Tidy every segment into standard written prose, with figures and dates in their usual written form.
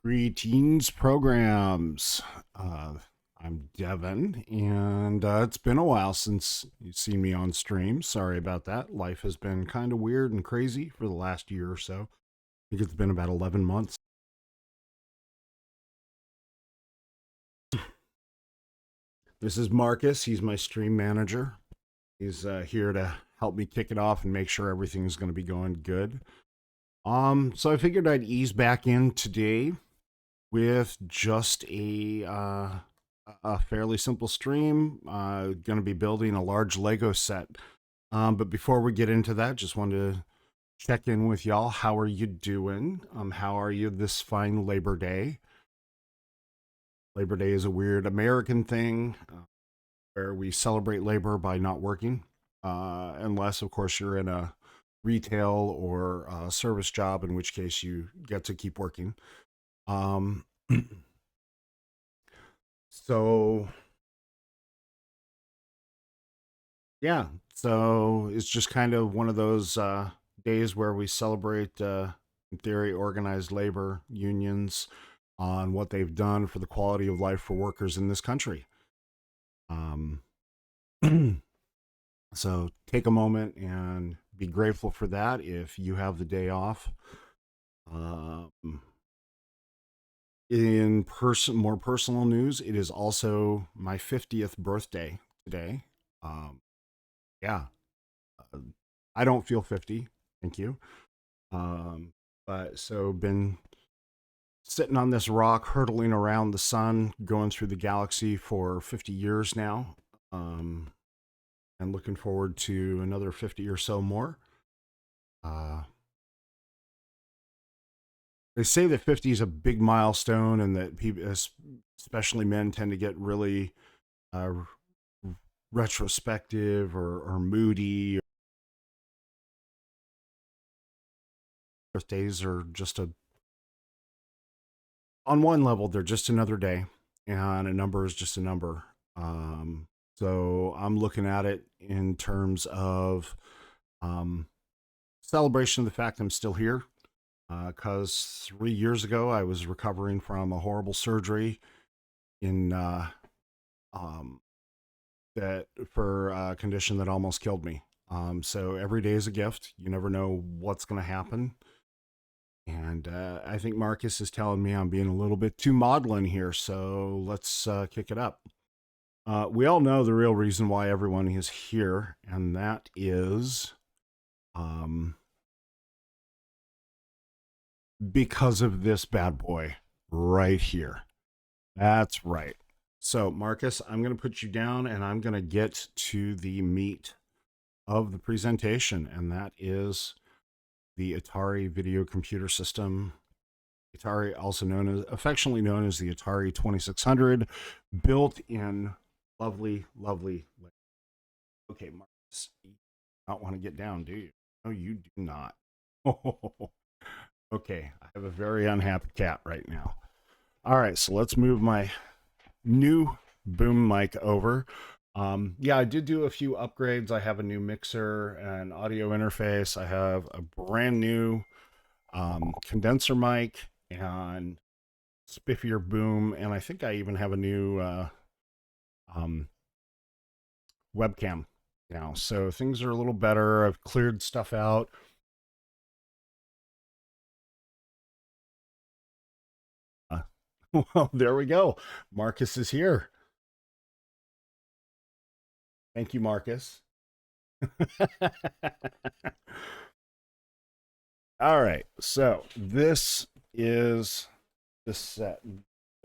Greetings, programs. I'm Devin, and it's been a while since you've seen me on stream. Sorry about that. Life has been kind of weird and crazy for the last year or so. I think it's been about 11 months. This is Marcus. He's my stream manager. He's here to help me kick it off and make sure everything's going to be going good. So I figured I'd ease back in today with just a fairly simple stream. Going to be building a large Lego set. But before we get into that, just wanted to check in with y'all. How are you doing? How are you this fine Labor Day? Labor Day is a weird American thing where we celebrate labor by not working, unless, of course, you're in a retail or service job, in which case you get to keep working. Um, so yeah, so it's just kind of one of those days where we celebrate, in theory, organized labor unions on what they've done for the quality of life for workers in this country. Um, so take a moment and be grateful for that if you have the day off. Um, in more personal news, it is also my 50th birthday today. Um, yeah, uh, I don't feel 50. Thank you. Um, but so been sitting on this rock, hurtling around the sun, going through the galaxy for 50 years now. Um, and looking forward to another 50 or so more. Uh, they say that 50 is a big milestone and that people, especially men, tend to get really uh, retrospective or moody. Birthdays are just on one level, they're just another day, and a number is just a number. So I'm looking at it in terms of um, celebration of the fact I'm still here. Because 3 years ago, I was recovering from a horrible surgery in um, that for a condition that almost killed me. So every day is a gift. You never know what's going to happen. And I think Marcus is telling me I'm being a little bit too maudlin here, so let's kick it up. We all know the real reason why everyone is here, and that is um, because of this bad boy right here. That's right. So, Marcus, I'm going to put you down and I'm going to get to the meat of the presentation, and that is the Atari video computer system. Atari, also affectionately known as the Atari 2600, built in lovely, lovely. Okay, Marcus, you don't want to get down, do you? No, you do not. Okay, I have a very unhappy cat right now. All right, so let's move my new boom mic over. Yeah, I did do a few upgrades. I have a new mixer and audio interface. I have a brand new condenser mic and spiffier boom, and I think I even have a new um, webcam now. So things are a little better. I've cleared stuff out. Well, there we go. Marcus is here. Thank you, Marcus. All right. So is the set.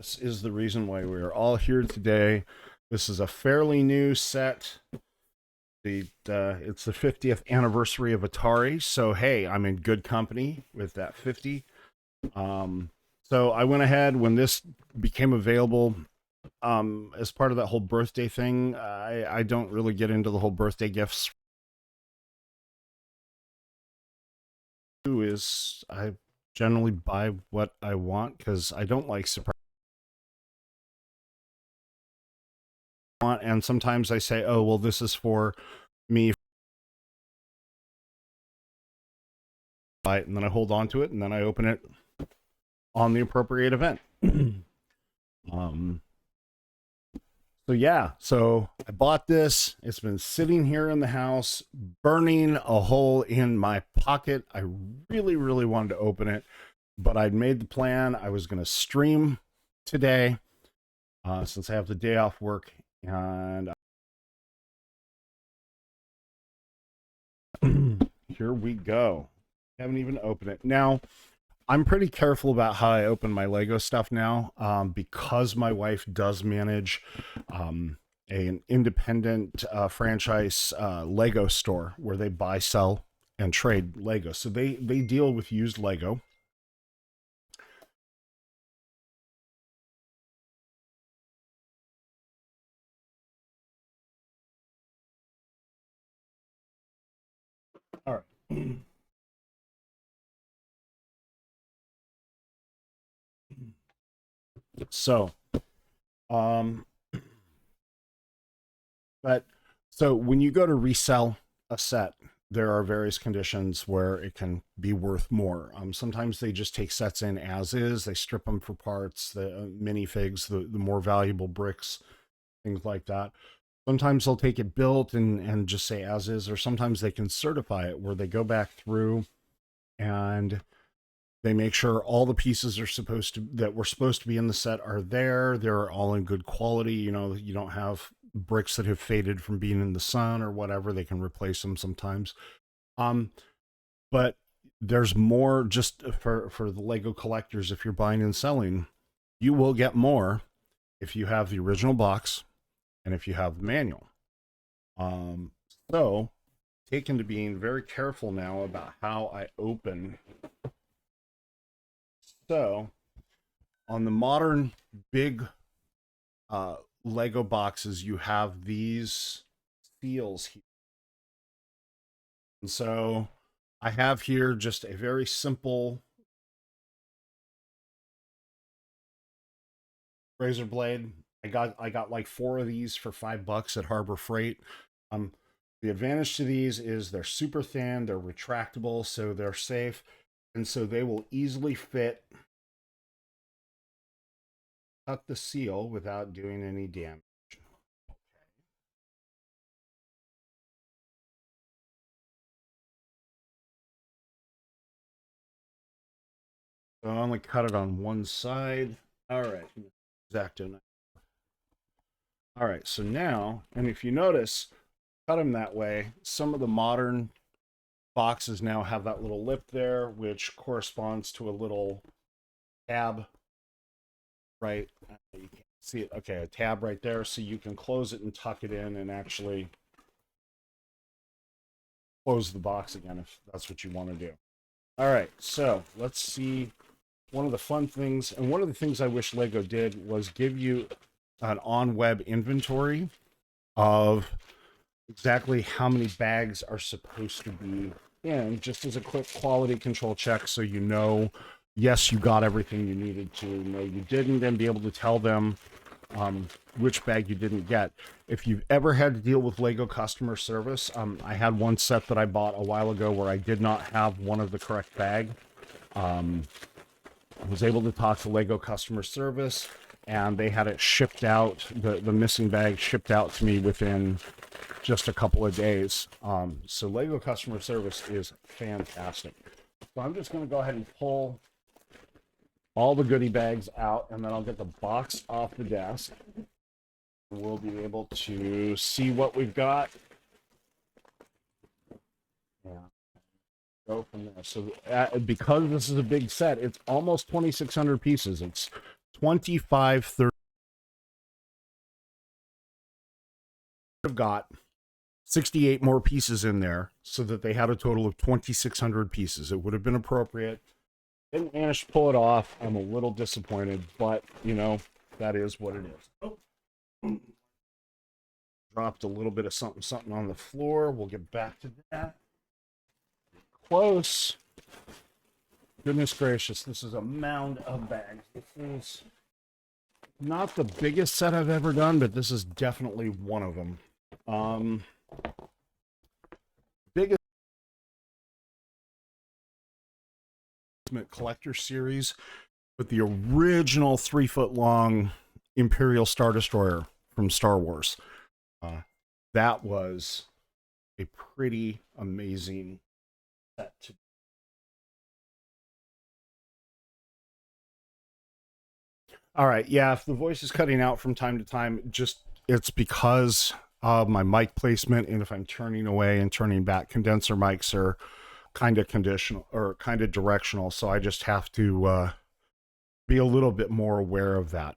This is the reason why we are all here today. This is a fairly new set. It's the 50th anniversary of Atari, so hey, I'm in good company with that 50. So I went ahead when this became available, as part of that whole birthday thing. I don't really get into the whole birthday gifts. Is I generally buy what I want because I don't like surprise. And sometimes I say, oh well, this is for me, and then I hold on to it, and then I open it on the appropriate event. um, so yeah, so I bought this. It's been sitting here in the house, burning a hole in my pocket. I really, really wanted to open it, but I'd made the plan. I was going to stream today, since I have the day off work, and here we go. Haven't even opened it. Now, I'm pretty careful about how I open my Lego stuff now, because my wife does manage an independent franchise Lego store where they buy, sell, and trade Lego. So they deal with used Lego. All right. So, um, but so when you go to resell a set, there are various conditions where it can be worth more. Sometimes they just take sets in as is. They strip them for parts, the minifigs, the more valuable bricks, things like that. Sometimes they'll take it built and just say as is, or sometimes they can certify it where they go back through and they make sure all the pieces are supposed to that were supposed to be in the set are there. They're all in good quality. You know, you don't have bricks that have faded from being in the sun or whatever. They can replace them sometimes. Um, but there's more just for the Lego collectors. If you're buying and selling, you will get more if you have the original box and if you have the manual. Um, so taken to being very careful now about how I open. So on the modern big Lego boxes, you have these seals here. And so I have here just a very simple razor blade. I got like 4 of these for $5 at Harbor Freight. Um, the advantage to these is they're super thin, they're retractable, so they're safe, and so they will easily fit, cut the seal without doing any damage. So I only cut it on one side. All right, Exacto. All right, so now, and if you notice, cut them that way. Some of the modern boxes now have that little lip there, which corresponds to a little tab, right? You can't see it. Okay, a tab right there, so you can close it and tuck it in and actually close the box again if that's what you want to do. All right, so let's see. One of the fun things, and one of the things I wish Lego did was give you an on-web inventory of exactly how many bags are supposed to be in, just as a quick quality control check, so you know, yes, you got everything you needed to, no, you didn't, and be able to tell them which bag you didn't get. If you've ever had to deal with Lego customer service, I had one set that I bought a while ago where I did not have one of the correct bag. I was able to talk to Lego customer service, and they had it shipped out, the missing bag shipped out to me within just a couple of days. So Lego customer service is fantastic. So I'm just going to go ahead and pull all the goodie bags out, and then I'll get the box off the desk. We'll be able to see what we've got. Yeah. Go from there. So because this is a big set, it's almost 2,600 pieces. It's 2,530. I've got 68 more pieces in there so that they had a total of 2,600 pieces. It would have been appropriate. Didn't manage to pull it off. I'm a little disappointed, but you know, that is what it is. Oh. Dropped a little bit of something on the floor. We'll get back to that. Close. Goodness gracious, this is a mound of bags. This is not the biggest set I've ever done, but this is definitely one of them. Biggest collector series But the original 3-foot long Imperial Star Destroyer from Star Wars. That was a pretty amazing set. All right, yeah, if the voice is cutting out from time to time, just it's because of my mic placement, and if I'm turning away and turning back, condenser mics are kind of conditional or kind of directional, so I just have to be a little bit more aware of that.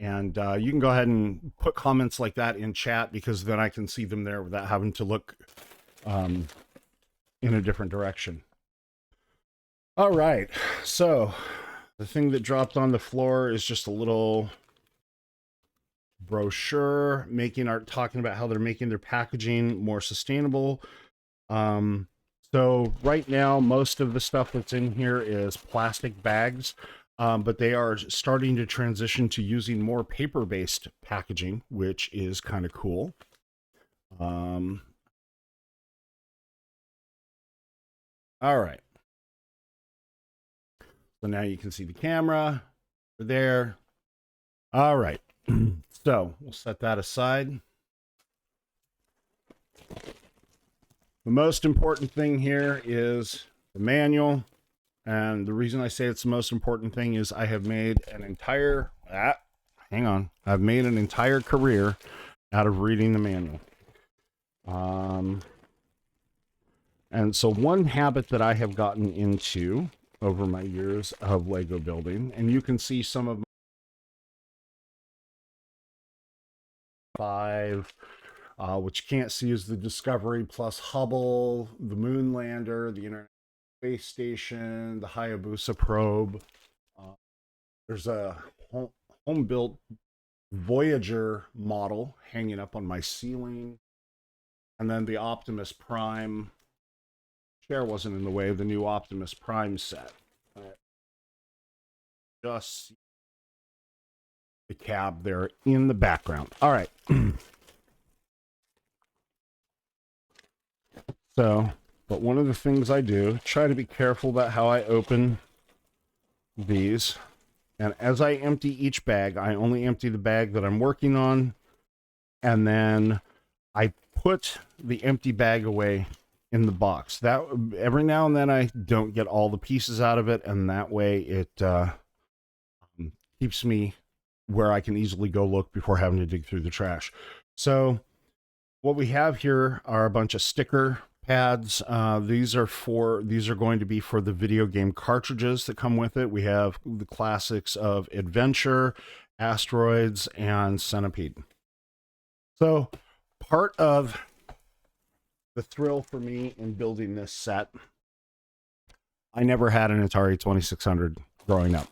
And you can go ahead and put comments like that in chat, because then I can see them there without having to look in a different direction. All right, so the thing that dropped on the floor is just a little brochure talking about how they're making their packaging more sustainable. So right now, most of the stuff that's in here is plastic bags. But they are starting to transition to using more paper-based packaging, which is kind of cool. All right. So now you can see the camera there. All right. So we'll set that aside. The most important thing here is the manual. And the reason I say it's the most important thing is I have made an entire, I've made an entire career out of reading the manual. And so one habit that I have gotten into over my years of Lego building, and you can see some of my 5, which you can't see, is the Discovery plus Hubble, the Moon Lander, the International Space Station, the Hayabusa probe. There's a home-built Voyager model hanging up on my ceiling. And then the Optimus Prime chair wasn't in the way of the new Optimus Prime set. Just the cab there in the background. All right. So, but one of the things I do, try to be careful about how I open these. And as I empty each bag, I only empty the bag that I'm working on. And then I put the empty bag away in the box. That every now and then I don't get all the pieces out of it, and that way it keeps me where I can easily go look before having to dig through the trash. So what we have here are a bunch of sticker pads. These are going to be for the video game cartridges that come with it. We have the classics of Adventure, Asteroids, and Centipede. So part of the thrill for me in building this set, I never had an Atari 2600 growing up.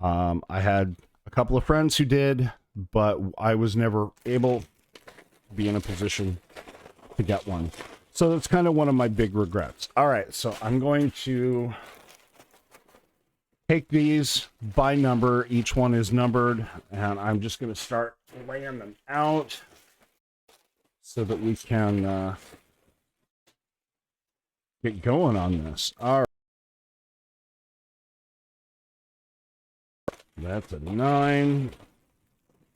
I had a couple of friends who did, but I was never able to be in a position to get one. So that's kind of one of my big regrets. All right, so I'm going to take these by number. Each one is numbered, and I'm just going to start laying them out so that we can get going on this. All right. That's a 9.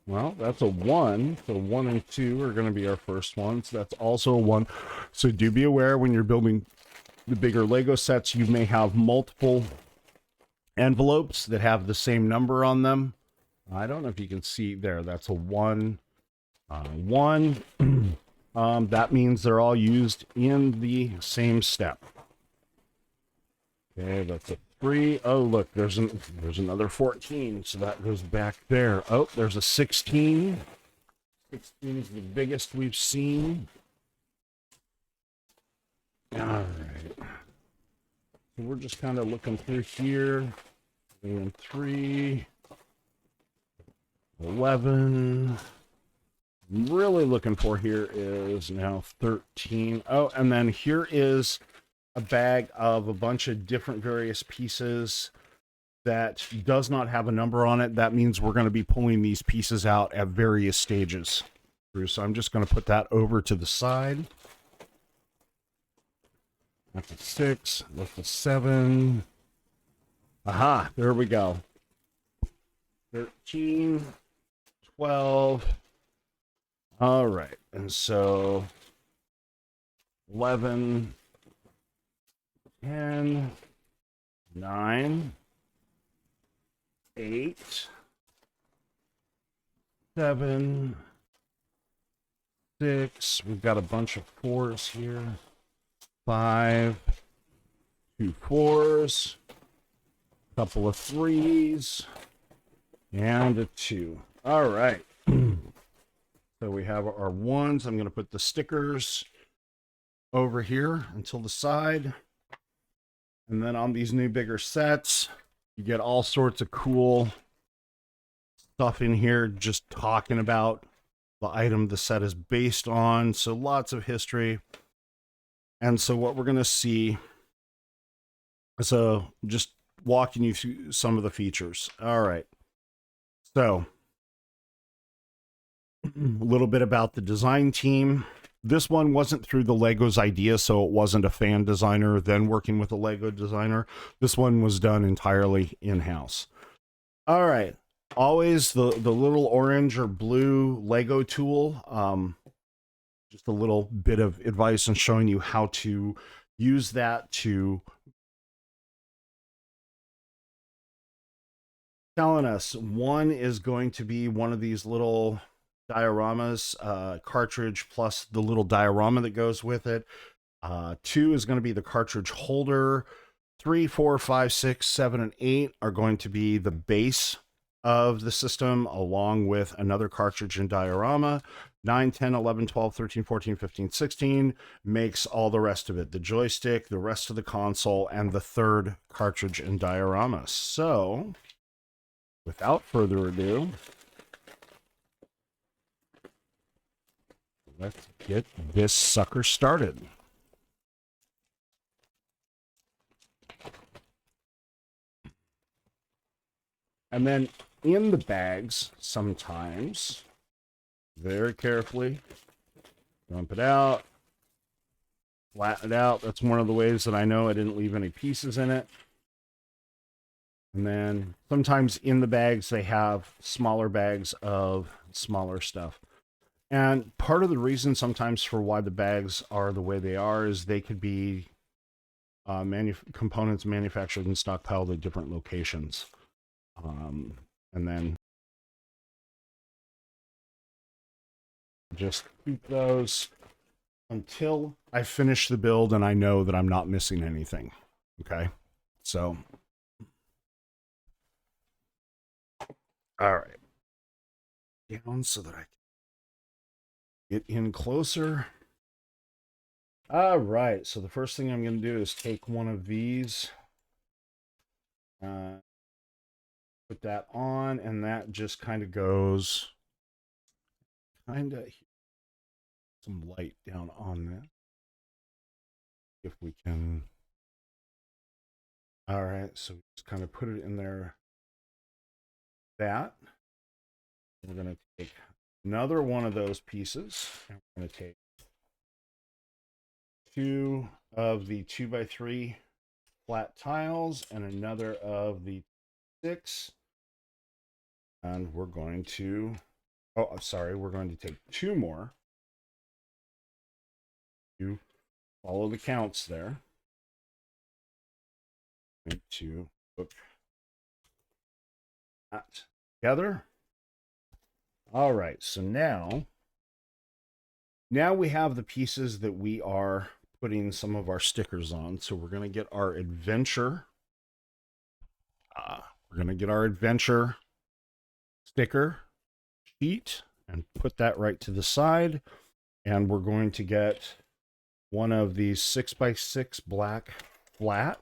Well, that's a 1. So 1 and 2 are going to be our first ones. That's also a 1. So do be aware when you're building the bigger Lego sets, you may have multiple envelopes that have the same number on them. I don't know if you can see there. That's a 1. 1. That means they're all used in the same step. Okay, that's a 3. Oh, look, there's another 14, so that goes back there. Oh, there's a 16. 16 is the biggest we've seen. All right. So we're just kind of looking through here. And 3. 11. I'm really looking for here is now 13. Oh, and then here is a bag of a bunch of different various pieces that does not have a number on it. That means we're going to be pulling these pieces out at various stages. So I'm just going to put that over to the side. That's a 6. That's a 7. Aha, there we go. 13, 12. All right. And so 11, 10, 9, 8, 7, 6. We've got a bunch of 4s here. 5, 2 4s, couple of 3s, and a 2. All right. So we have our 1s. I'm going to put the stickers over here until the side. And then on these new bigger sets, you get all sorts of cool stuff in here just talking about the item the set is based on. So lots of history. And so what we're going to see, so just walking you through some of the features. All right. So a little bit about the design team. This one wasn't through the Lego's idea, so it wasn't a fan designer then working with a Lego designer. This one was done entirely in-house. All right. Always the little orange or blue Lego tool. Just a little bit of advice on showing you how to use that to telling us one is going to be one of these little dioramas, cartridge plus the little diorama that goes with it. 2 is going to be the cartridge holder. 3, 4, 5, 6, 7, and 8 are going to be the base of the system, along with another cartridge and diorama. 9, 10, 11, 12, 13, 14, 15, 16 makes all the rest of it. The joystick, the rest of the console, and the third cartridge and diorama. So, without further ado, let's get this sucker started. And then in the bags, sometimes, very carefully, dump it out, flatten it out. That's one of the ways that I know I didn't leave any pieces in it. And then sometimes in the bags, they have smaller bags of smaller stuff. And part of the reason sometimes for why the bags are the way they are is they could be components manufactured and stockpiled at different locations. And then just keep those until I finish the build and I know that I'm not missing anything. Okay. So, all right. Down so that I can get in closer. All right. So the first thing I'm going to do is take one of these. Put that on, and that just kind of goes kind of some light down on that. If we can. All right, so just kind of put it in there. That. We're going to take another one of those pieces, and we're going to take 2 of the 2x3 flat tiles and another of the 6. And we're going to, oh, sorry, we're going to take 2 more. You follow the counts there. Going to hook that together. All right, so now we have the pieces that we are putting some of our stickers on. So we're going to get our adventure. Sticker sheet and put that right to the side. And we're going to get one of these 6x6 black flat.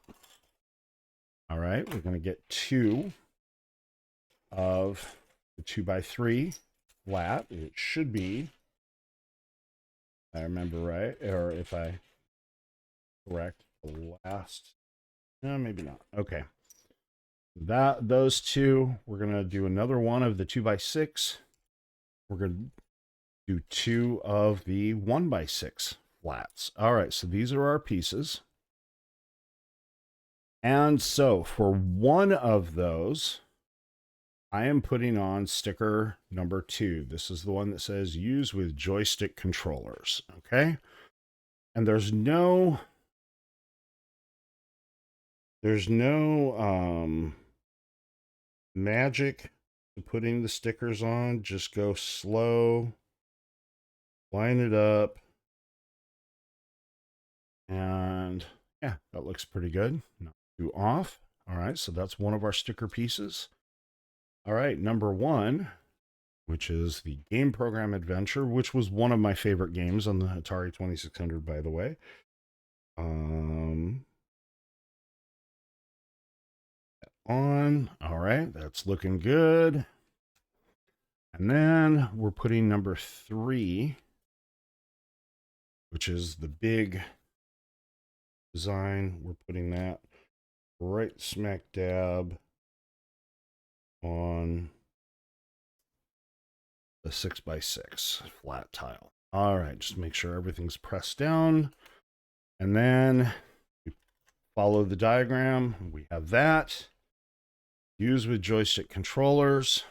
All right, we're going to get 2 of the 2x3 flat. It should be, I remember right, or if I correct the last, no, maybe not. Okay. Those 2, we're going to do another one of the 2x6. We're going to do 2 of the 1x6 flats. All right, so these are our pieces. And so for one of those, I am putting on sticker number 2. This is the one that says use with joystick controllers. Okay. And there's no magic to putting the stickers on. Just go slow, line it up, and yeah, that looks pretty good. Not too off. All right, so that's one of our sticker pieces. All right, number 1, which is the Game Program Adventure, which was one of my favorite games on the Atari 2600, by the way. All right, that's looking good. And then we're putting number 3, which is the big design. We're putting that right smack dab on the 6x6 flat tile. All right, just make sure everything's pressed down. And then we follow the diagram. We have that. Use with joystick controllers.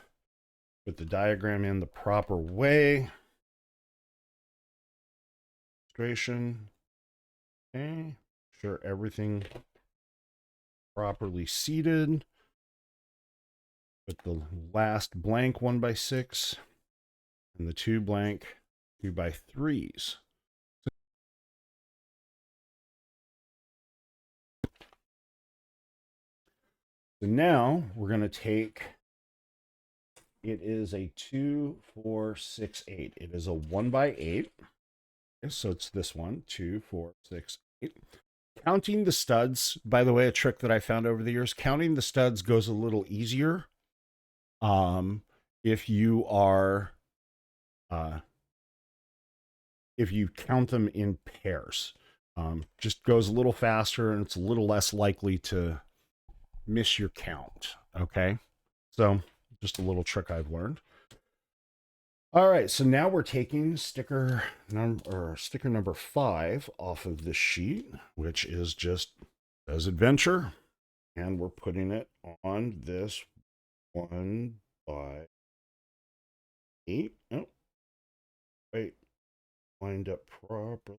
Put the diagram in the proper way. Illustration. Okay. Sure everything properly seated. Put the last blank 1x6 and the 2 blank 2x3s. So now we're going to take, it is a 2, 4, 6, 8. It is a 1x8. Okay, so it's this one, 2, 4, 6, 8. Counting the studs, by the way, a trick that I found over the years, counting the studs goes a little easier. If you are, if you count them in pairs, just goes a little faster and it's a little less likely to miss your count. Okay. So just a little trick I've learned. All right. So now we're taking sticker number 5 off of this sheet, which is just as adventure. And we're putting it on this 1x8. Oh, wait. Lined up properly.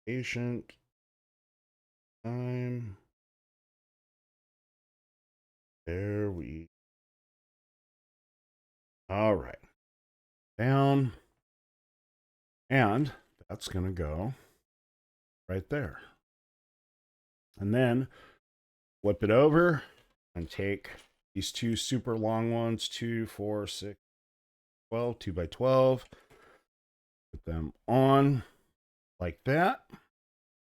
Patient. Time. There we. All right. Down. And that's going to go right there. And then flip it over and take these 2 super long ones, 2, 4, 6, 12, 2x12. Put them on like that.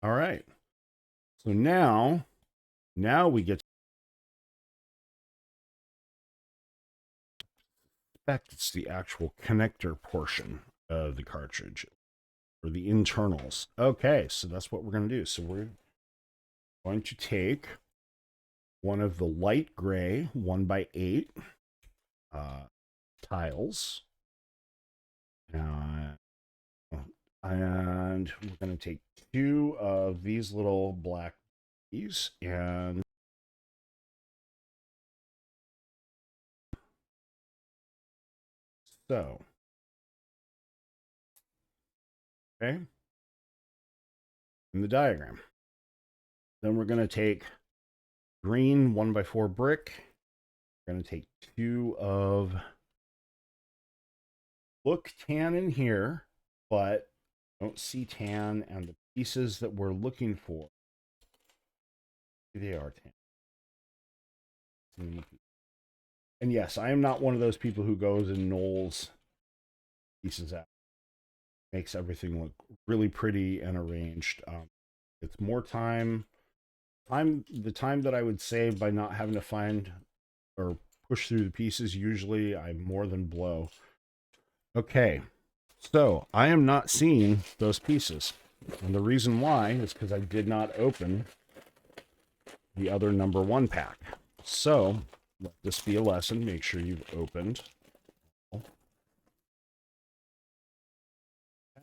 All right. So now we get, it's the actual connector portion of the cartridge, or the internals. Okay, so that's what we're going to do. So we're going to take one of the light gray 1x8 tiles, and we're going to take 2 of these little black keys, and so, okay, in the diagram. Then we're going to take green 1x4 brick. We're going to take 2 of, look tan in here, but don't see tan, and the pieces that we're looking for, they are tan. And yes, I am not one of those people who goes and knolls pieces out. Makes everything look really pretty and arranged. It's more time. The time that I would save by not having to find or push through the pieces, usually I more than blow. Okay, so I am not seeing those pieces. And the reason why is because I did not open the other number 1 pack. So let this be a lesson. Make sure you've opened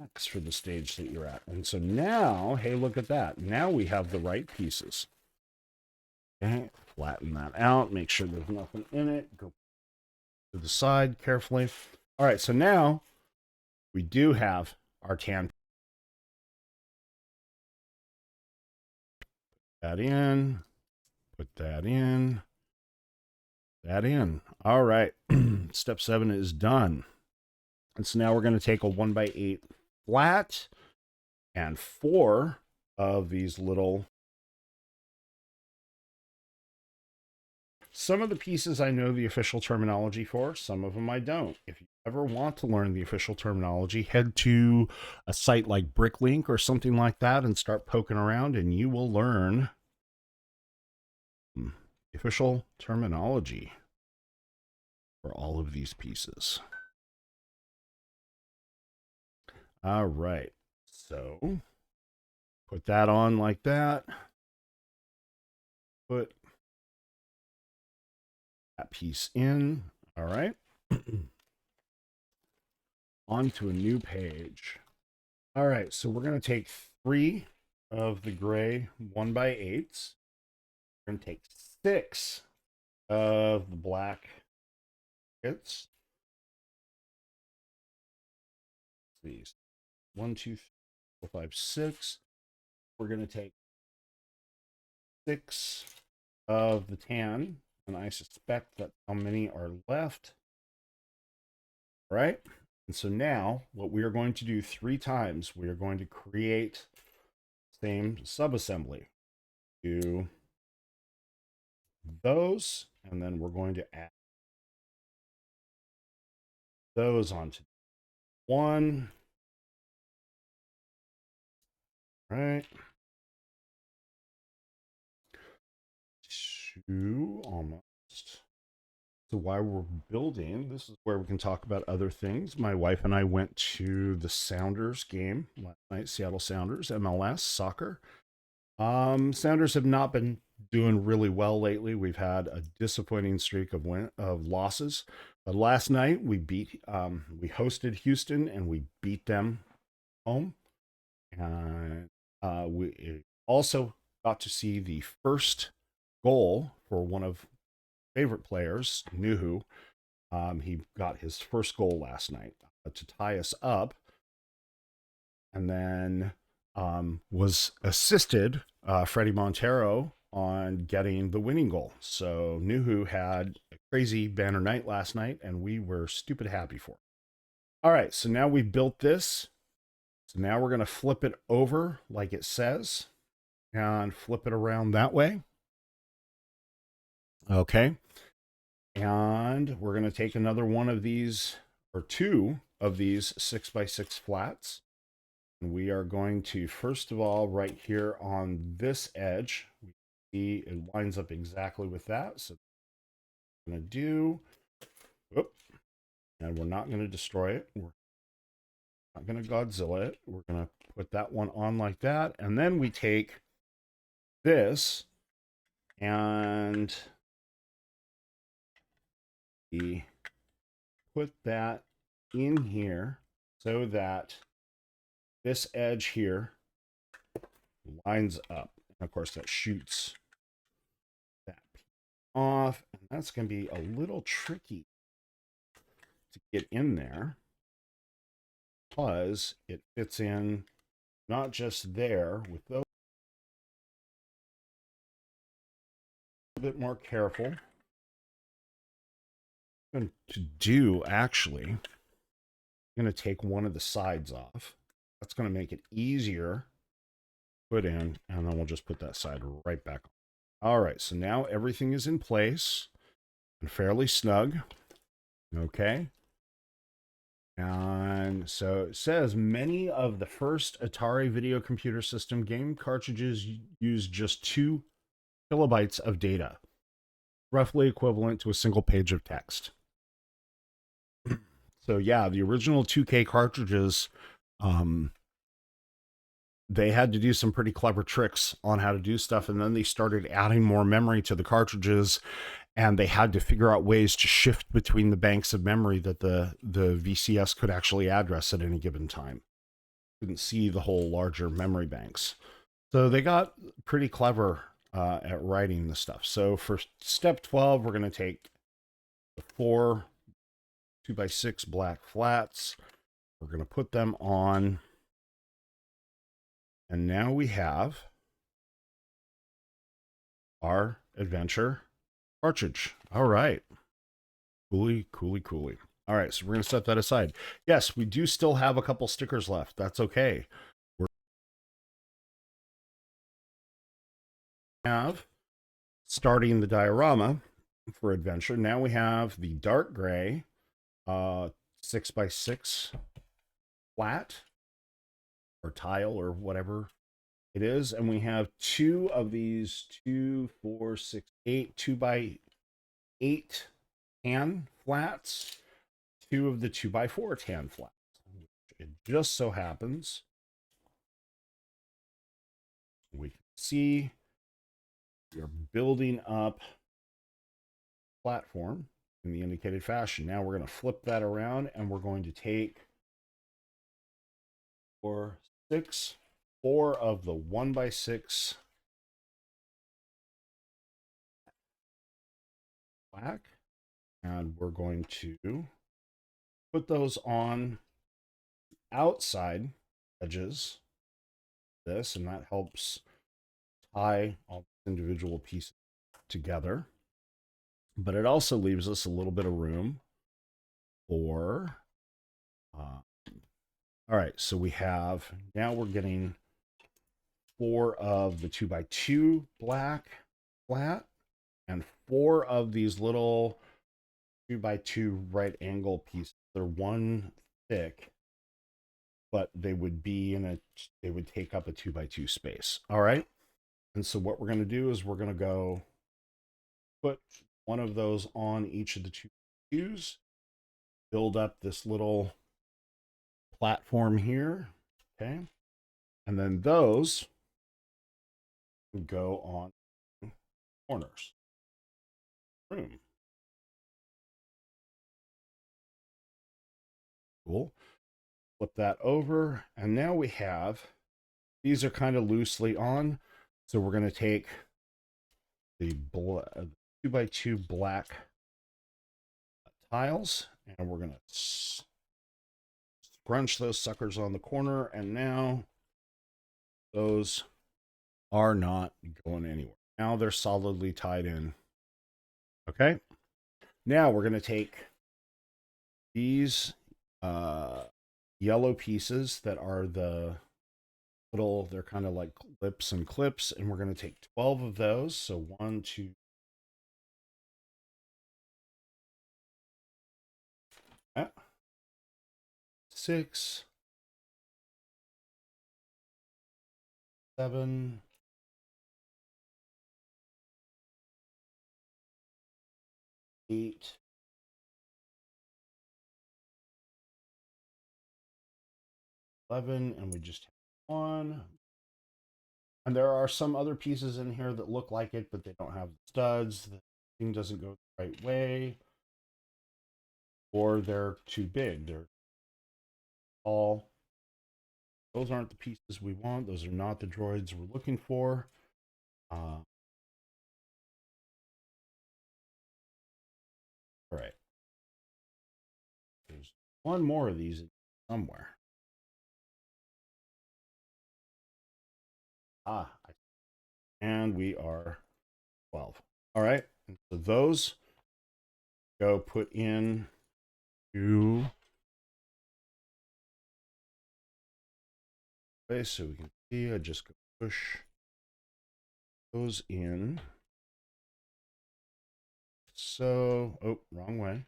X for the stage that you're at. And so now, hey, look at that. Now we have the right pieces. Okay, flatten that out. Make sure there's nothing in it. Go to the side carefully. All right, so now we do have our tan. That in. Put that in. That in. All right. Step 7 is done. And so now we're going to take a 1x8 flat and 4 of these little. Some of the pieces I know the official terminology for, some of them I don't. If you ever want to learn the official terminology, head to a site like Bricklink or something like that and start poking around, and you will learn the official terminology for all of these pieces. All right, so put that on like that. Put that piece in. All right. On to a new page. All right, so we're going to take 3 of the gray 1x8s. We're going to take 6 of the black bits. These 1, 2, 3, 4, 5, 6. We're going to take 6 of the tan, and I suspect that how many are left. All right. And so now what we are going to do 3 times, we are going to create same subassembly. Do those, and then we're going to add those onto 1. Right. 2 almost. So while we're building, this is where we can talk about other things. My wife and I went to the Sounders game last night, Seattle Sounders, MLS, soccer. Sounders have not been doing really well lately. We've had a disappointing streak of losses. But last night we hosted Houston and we beat them home. And we also got to see the first goal for one of favorite players, Nuhu. He got his first goal last night to tie us up, and then was assisted Freddie Montero on getting the winning goal. So Nuhu had a crazy banner night last night, and we were stupid happy for it. All right, so now we've built this. So now we're going to flip it over like it says and flip it around that way. Okay. And we're going to take another one of these, or 2 of these 6x6 flats. And we are going to, first of all, right here on this edge, we see it lines up exactly with that. So I'm going to do, and we're not going to destroy it. We're not going to Godzilla it. We're going to put that one on like that. And then we take this and we put that in here so that this edge here lines up. And of course, that shoots that off. And that's going to be a little tricky to get in there because it fits in not just there with those. A bit more careful. I'm going to do actually, I'm going to take one of the sides off. That's going to make it easier to put in, and then we'll just put that side right back on. All right, so now everything is in place and fairly snug. Okay. And so it says many of the first Atari video computer system game cartridges use just 2 kilobytes of data, roughly equivalent to a single page of text. So yeah, the original 2K cartridges, they had to do some pretty clever tricks on how to do stuff, and then they started adding more memory to the cartridges, and they had to figure out ways to shift between the banks of memory that the VCS could actually address at any given time. couldn't see the whole larger memory banks. So they got pretty clever at writing the stuff. So for step 12, we're going to take the 4 2x6 black flats. We're going to put them on. And now we have our adventure cartridge. All right. Coolly. All right, so we're going to set that aside. Yes, we do still have a couple stickers left. That's okay. We have starting the diorama for adventure. Now we have the dark gray 6x6 flat or tile or whatever it is. And we have 2 of these 2, 4, 6, 8 2x8 tan flats, 2 of the 2x4 tan flats. It just so happens we can see we are building up platform in the indicated fashion. Now we're going to flip that around and we're going to take 4 of the 1x6 black, and we're going to put those on outside edges of this, and that helps tie all individual pieces together. But it also leaves us a little bit of room for all right, so we have, now we're getting 4 of the 2x2 black flat and 4 of these little 2x2 right angle pieces. They're 1 thick, but they would take up a 2x2 space. All right. And so what we're going to do is we're going to go put one of those on each of the 2x2s, build up this little platform here. Okay. And then those go on corners. Room. Cool. Flip that over. And now we have, these are kind of loosely on. So we're going to take the 2x2 black tiles and we're going to scrunch those suckers on the corner. And now those are not going anywhere. Now they're solidly tied in. Okay. Now we're going to take these yellow pieces that are the little, they're kind of like lips and clips, and we're going to take 12 of those. So 1, 2, 6, 7, 8, 11, and we just have 1. And there are some other pieces in here that look like it, but they don't have studs. The thing doesn't go the right way, or they're too big. They're all. Those aren't the pieces we want. Those are not the droids we're looking for. All right. There's one more of these somewhere. And we are 12. All right. And so those go put in to place so we can see. I just go push those in. So, oh, wrong way.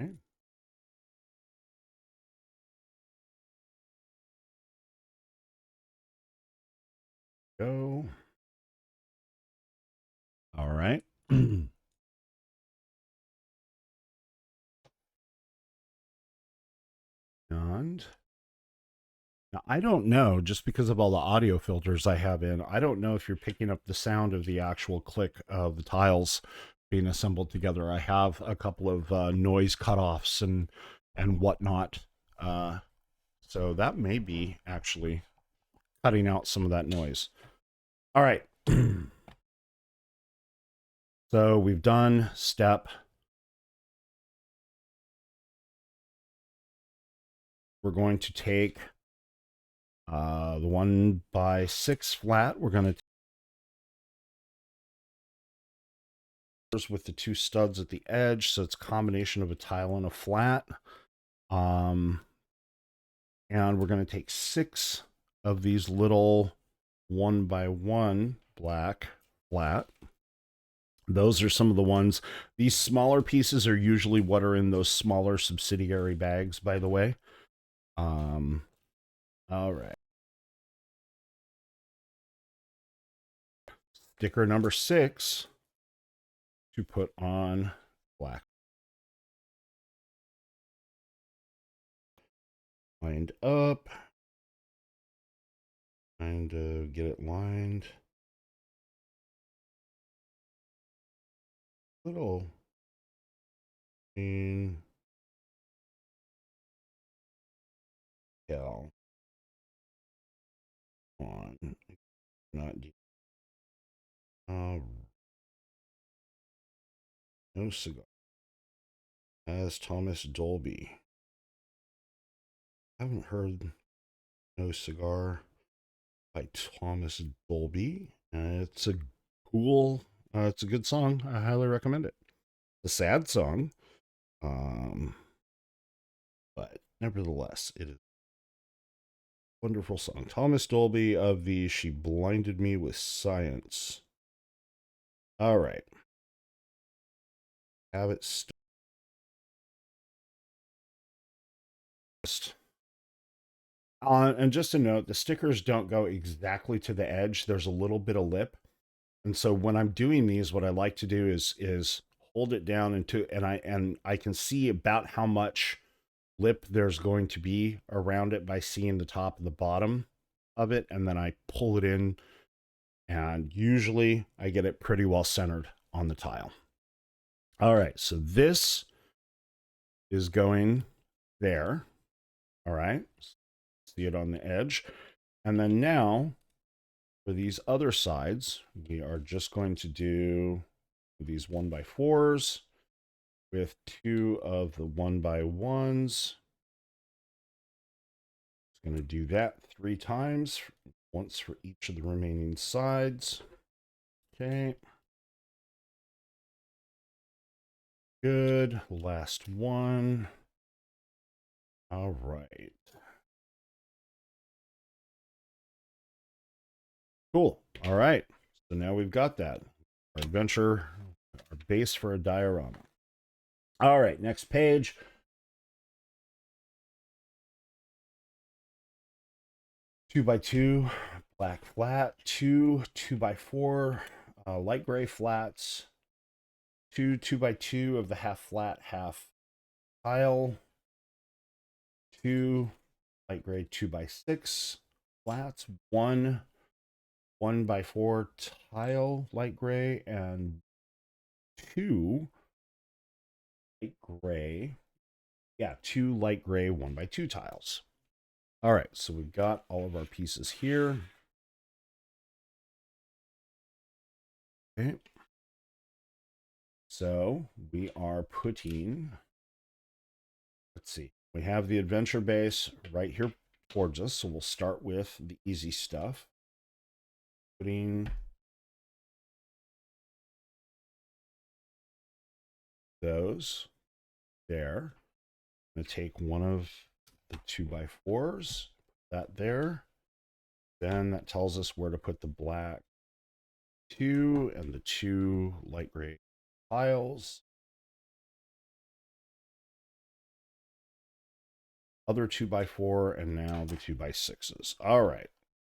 Okay. Go. All right. And now I don't know, just because of all the audio filters I have in, I don't know if you're picking up the sound of the actual click of the tiles being assembled together. I have a couple of noise cutoffs and whatnot. So that may be actually cutting out some of that noise. All right. So we've done step. We're going to take the 1x6 flat. We're going to with the two studs at the edge, so it's a combination of a tile and a flat. And we're going to take 6 of these little 1x1 black flat. Those are some of the ones. These smaller pieces are usually what are in those smaller subsidiary bags, by the way. All right. Sticker number 6 to put on black. Lined up. Trying to get it lined. Little. Yeah. On. Not. No cigar. As Thomas Dolby. I haven't heard No Cigar by Thomas Dolby. It's a cool, it's a good song. I highly recommend it. It's a sad song, but nevertheless, it is a wonderful song. Thomas Dolby of the She Blinded Me with Science. All right. Have it start. And just a note, the stickers don't go exactly to the edge. There's a little bit of lip. And so when I'm doing these, what I like to do is hold it down and I can see about how much lip there's going to be around it by seeing the top and the bottom of it, and then I pull it in, and usually I get it pretty well centered on the tile. All right, so this is going there. All right, see it on the edge. And then now for these other sides, we are just going to do these 1x4s with 2 of the 1x1s. It's going to do that 3 times, once for each of the remaining sides. Okay. Good. Last one. All right. Cool. All right. So now we've got that. Our adventure, our base for a diorama. All right. Next page. Two by two, black flat, 2x4 light gray flats, 2x2 of the half flat, half tile, 2 light gray 2x6 flats, 1x4 tile light gray, and 2 light gray. Yeah, 2 light gray 1x2 tiles. All right, so we've got all of our pieces here. Okay. So we are putting, let's see, we have the adventure base right here towards us. So we'll start with the easy stuff. Putting those there. I'm going to take one of the 2x4s, that there. Then that tells us where to put the black 2 and the 2 light gray tiles. Other 2x4, and now the 2x6s. All right.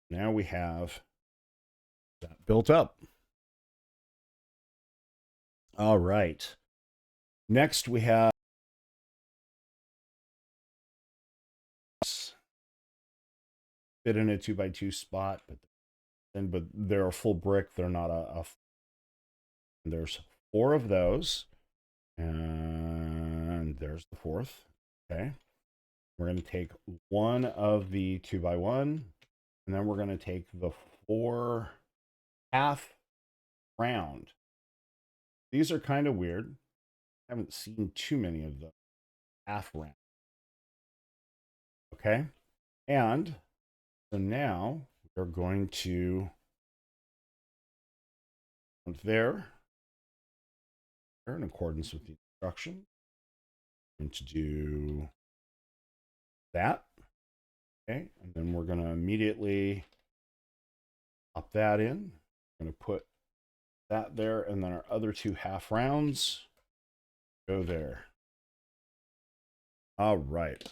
Now we have that built up. All right. Next we have fit in a 2x2 spot, but they're a full brick. They're not a there's 4 of those. And there's the 4th. Okay. We're going to take one of the 2x1, and then we're going to take the 4 half round. These are kind of weird. I haven't seen too many of them. Half round. Okay. And so now we're going to there in accordance with the instruction. I'm going to do that. Okay. And then we're going to immediately pop that in. I'm going to put that there, and then our other 2 half rounds go there. All right.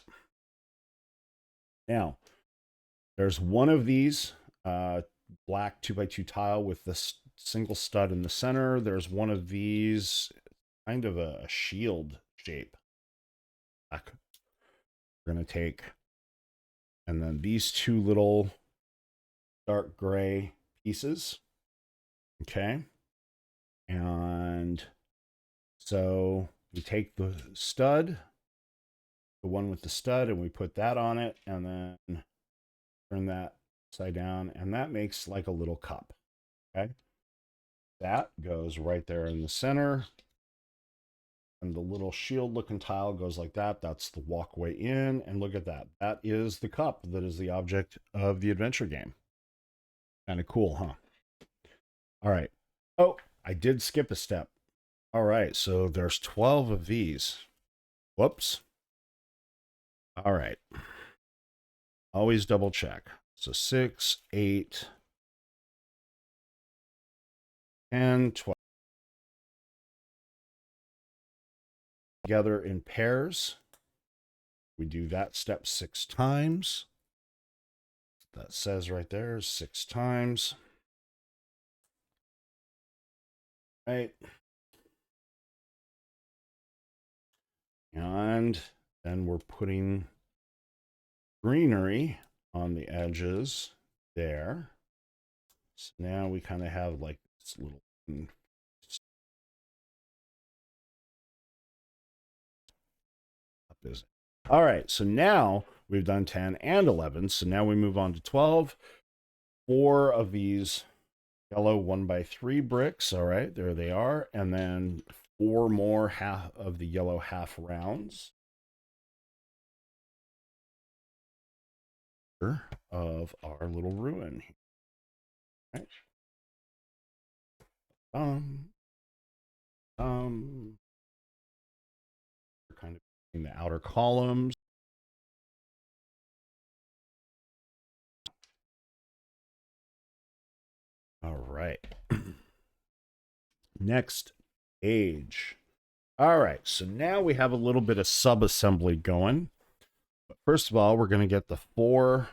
Now, there's one of these black 2x2 tile with the single stud in the center. There's one of these, kind of a shield shape. We're going to take, and then these 2 little dark gray pieces. Okay. And so we take the stud, the one with the stud, and we put that on it, and then turn that upside down, and that makes like a little cup. Okay. That goes right there in the center. And the little shield looking tile goes like that. That's the walkway in. And look at that. That is the cup that is the object of the adventure game. Kind of cool, huh? All right. Oh, I did skip a step. All right. So there's 12 of these. Whoops. All right. Always double check. So 6, 8, 10, 12. Together in pairs. We do that step 6 times. That says right there 6 times. Right. And then we're putting greenery on the edges there. So now we kind of have like this little all right, so now we've done 10 and 11. So now we move on to 12. 4 of these yellow 1x3 bricks. All right, there they are. And then 4 more half of the yellow half rounds of our little ruin. All right. Kind of in the outer columns. All right. Next page. All right, so now we have a little bit of sub-assembly going. But first of all, we're going to get the 4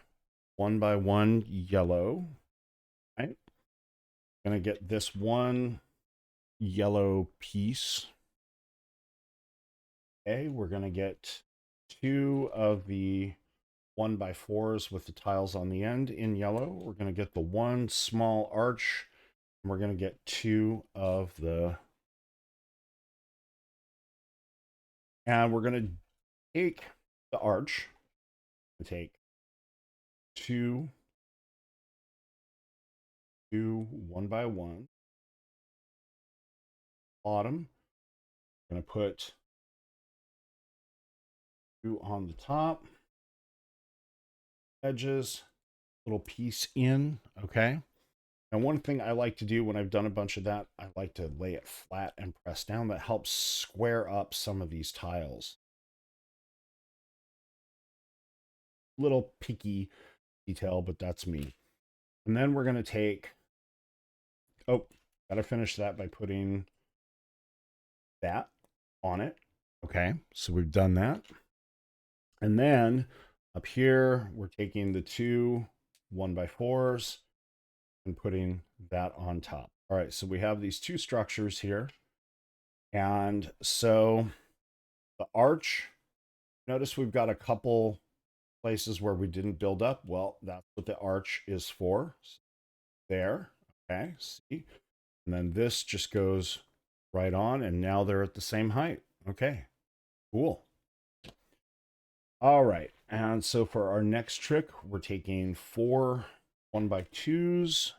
1x1 yellow. Right? Going to get this one yellow piece. Okay, we're going to get 2 of the 1x4s with the tiles on the end in yellow. We're going to get the 1 small arch. And we're going to get 2 of the... And we're going to take the arch and take 2 1x1. Bottom. I'm going to put 2 on the top. Edges. Little piece in. Okay. And one thing I like to do when I've done a bunch of that, I like to lay it flat and press down. That helps square up some of these tiles. Little picky detail, but that's me. And then we're going to take, oh, got to finish that by putting that on it. Okay, so we've done that. And then up here, we're taking the 2 1x4s and putting that on top. All right, so we have these 2 structures here. And so the arch, notice we've got a couple places where we didn't build up. Well, that's what the arch is for. There, okay, see? And then this just goes right on, and now they're at the same height. Okay, cool. All right, and so for our next trick, we're taking 4 1x2s,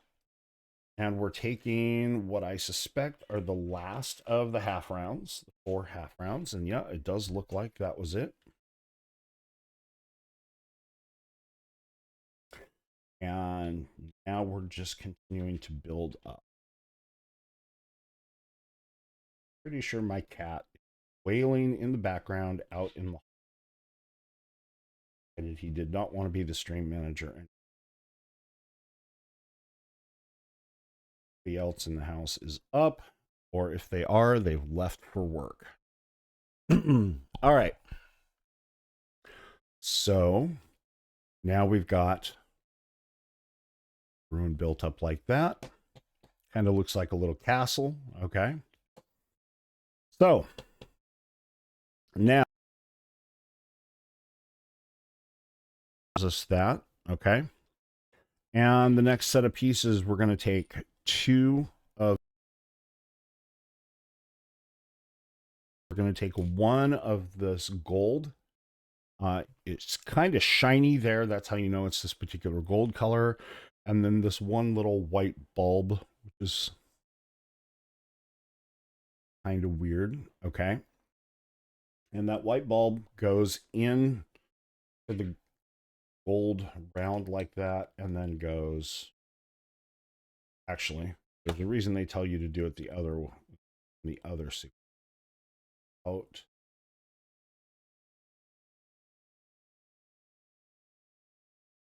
and we're taking what I suspect are the last of the half rounds, the 4 half rounds, and yeah, it does look like that was it. And now we're just continuing to build up. Pretty sure my cat is wailing in the background out in the. And he did not want to be the stream manager. And everybody else in the house is up, or if they are, they've left for work. All right. So now we've got ruin built up like that. Kind of looks like a little castle. Okay. So now just that. Okay. And the next set of pieces, we're going to take 2 of. We're going to take 1 of this gold. It's kind of shiny there. That's how you know it's this particular gold color. And then this one little white bulb, which is kind of weird. Okay. And that white bulb goes in to the gold round like that, and then goes. Actually, there's a reason they tell you to do it the other out.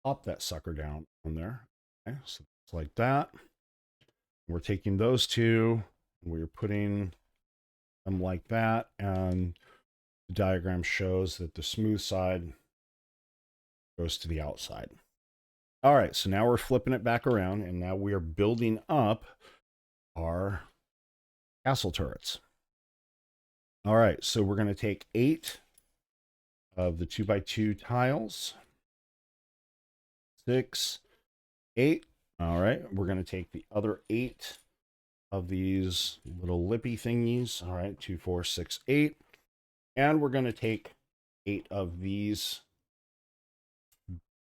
Pop that sucker down on there. Okay, so it's like that. We're taking those 2, and we're putting them like that, and the diagram shows that the smooth side goes to the outside. All right, so now we're flipping it back around, and now we are building up our castle turrets. All right, so we're going to take 8 of the 2x2 tiles. 6, 8. All right, we're going to take the other 8 of these little lippy thingies. All right, 2, 4, 6, 8. And we're going to take 8 of these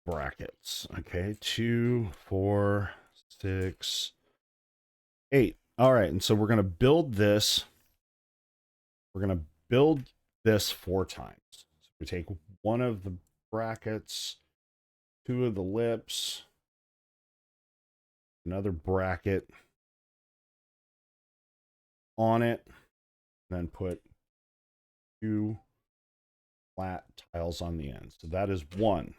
brackets. Okay, 2, 4, 6, 8. All right, and so we're going to build this. We're going to build this 4 times. So we take 1 of the brackets, 2 of the lips, another bracket on it, then put 2 flat tiles on the end. So that is 1.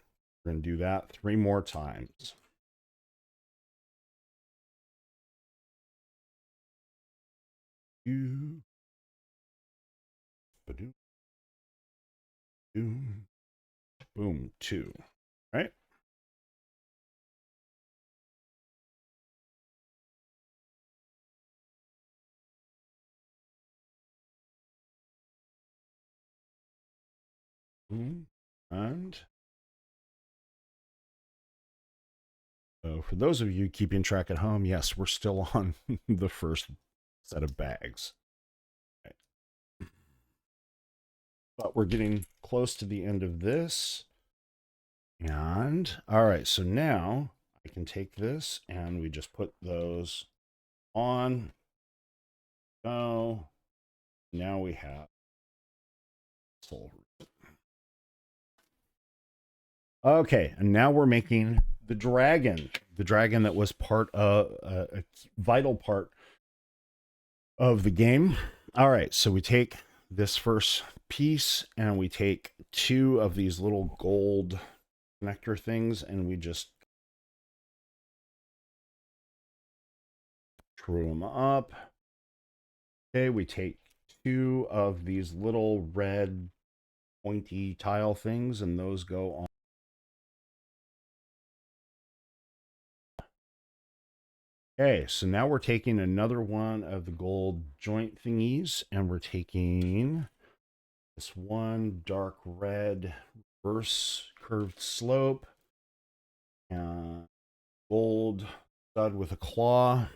We're going to do that 3 more times. Boom, 2. Right? And so for those of you keeping track at home, yes, we're still on the first set of bags. Right. But we're getting close to the end of this. And all right, so now I can take this and we just put those on. So now we have soul. Okay, and now we're making the dragon that was part of a vital part of the game. All right, so we take this first piece and we take 2 of these little gold connector things and we just screw them up. Okay, we take 2 of these little red pointy tile things and those go on. Okay, so now we're taking another one of the gold joint thingies and we're taking this one dark red reverse curved slope and gold stud with a claw.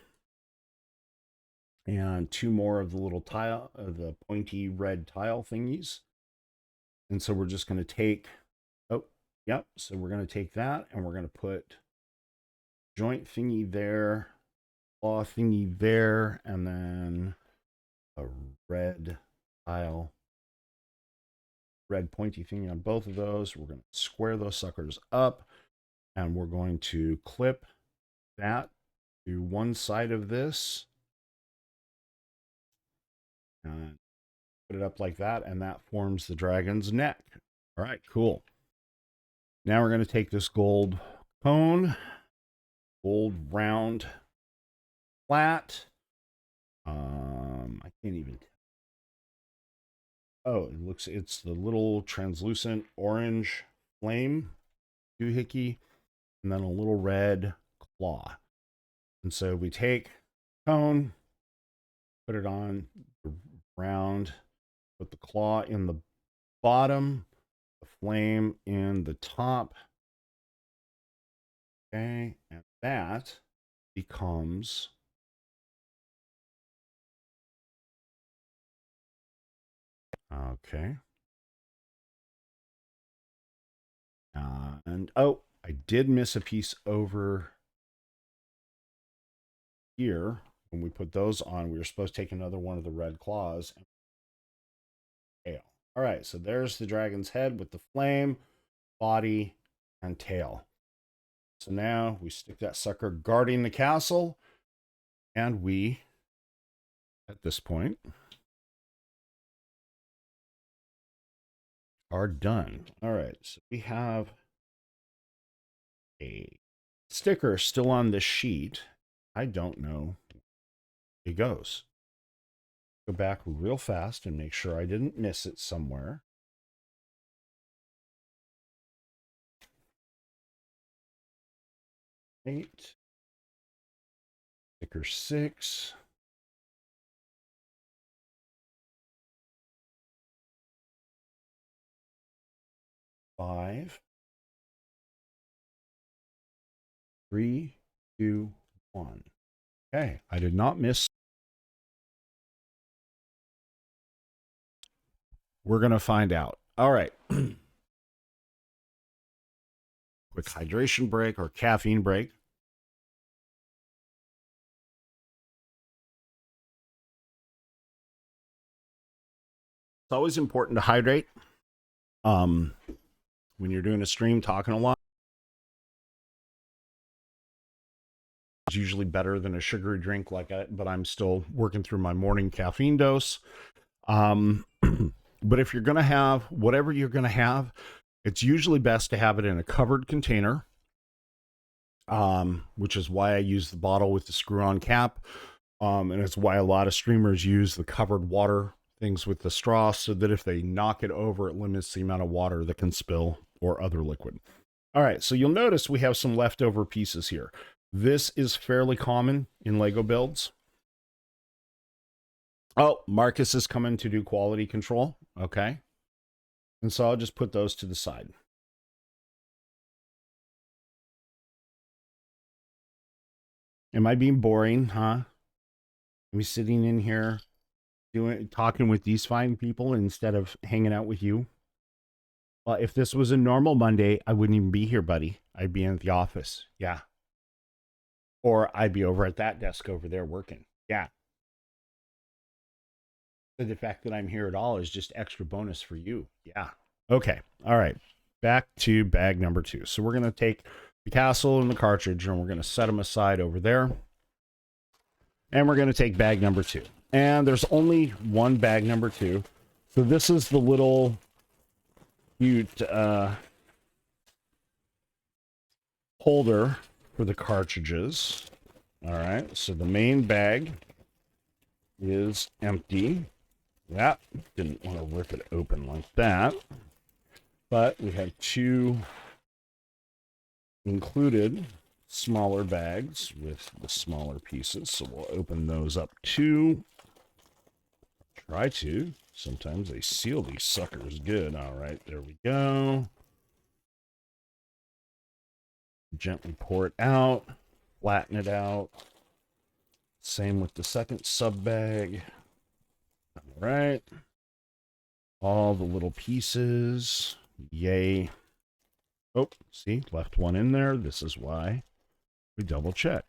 and 2 more of the little tile, the pointy red tile thingies. And so we're just going to take, oh, yep. So we're going to take that and we're going to put joint thingy there, claw thingy there, and then a red tile, red pointy thingy on both of those. We're going to square those suckers up and we're going to clip that to one side of this and put it up like that, and that forms the dragon's neck. All right, cool. Now we're going to take this gold cone, gold round flat. I can't even. Oh, it's the little translucent orange flame doohickey, and then a little red claw. And so we take cone, put it on the round, put the claw in the bottom, the flame in the top. Okay, and that becomes okay. And oh, I did miss a piece over here. When we put those on, we were supposed to take another one of the red claws and tail. All right, so there's the dragon's head with the flame, body, and tail. So now we stick that sucker guarding the castle, and we, at this point, are done. All right, so we have a sticker still on this sheet. I don't know. It goes. Go back real fast and make sure I didn't miss it somewhere. Eight. Sticker 6. 5. 3, 2, 1. Okay, I did not miss. We're going to find out. All right. Quick hydration break or caffeine break. It's always important to hydrate. When you're doing a stream, talking a lot, it's usually better than a sugary drink like that, but I'm still working through my morning caffeine dose. But if you're going to have whatever you're going to have, it's usually best to have it in a covered container, which is why I use the bottle with the screw-on cap. And it's why a lot of streamers use the covered water things with the straw, so that if they knock it over, it limits the amount of water that can spill or other liquid. All right, so you'll notice we have some leftover pieces here. This is fairly common in Lego builds. Oh, Marcus is coming to do quality control. Okay. And so I'll just put those to the side. Am I being boring, huh? Am I sitting in here talking with these fine people instead of hanging out with you? Well, if this was a normal Monday, I wouldn't even be here, buddy. I'd be in the office. Yeah. Or I'd be over at that desk over there working. Yeah. So the fact that I'm here at all is just extra bonus for you. Yeah. Okay. All right. Back to bag number 2. So we're going to take the castle and the cartridge and we're going to set them aside over there. And we're going to take bag number 2. And there's only one bag number 2. So this is the little cute holder for the cartridges. All right. So the main bag is empty. Yeah, didn't want to rip it open like that. But we have 2 included smaller bags with the smaller pieces. So we'll open those up too. Try to. Sometimes they seal these suckers good. All right, there we go. Gently pour it out. Flatten it out. Same with the second sub bag. All right. All the little pieces. Yay. Oh, see, left one in there. This is why we double check.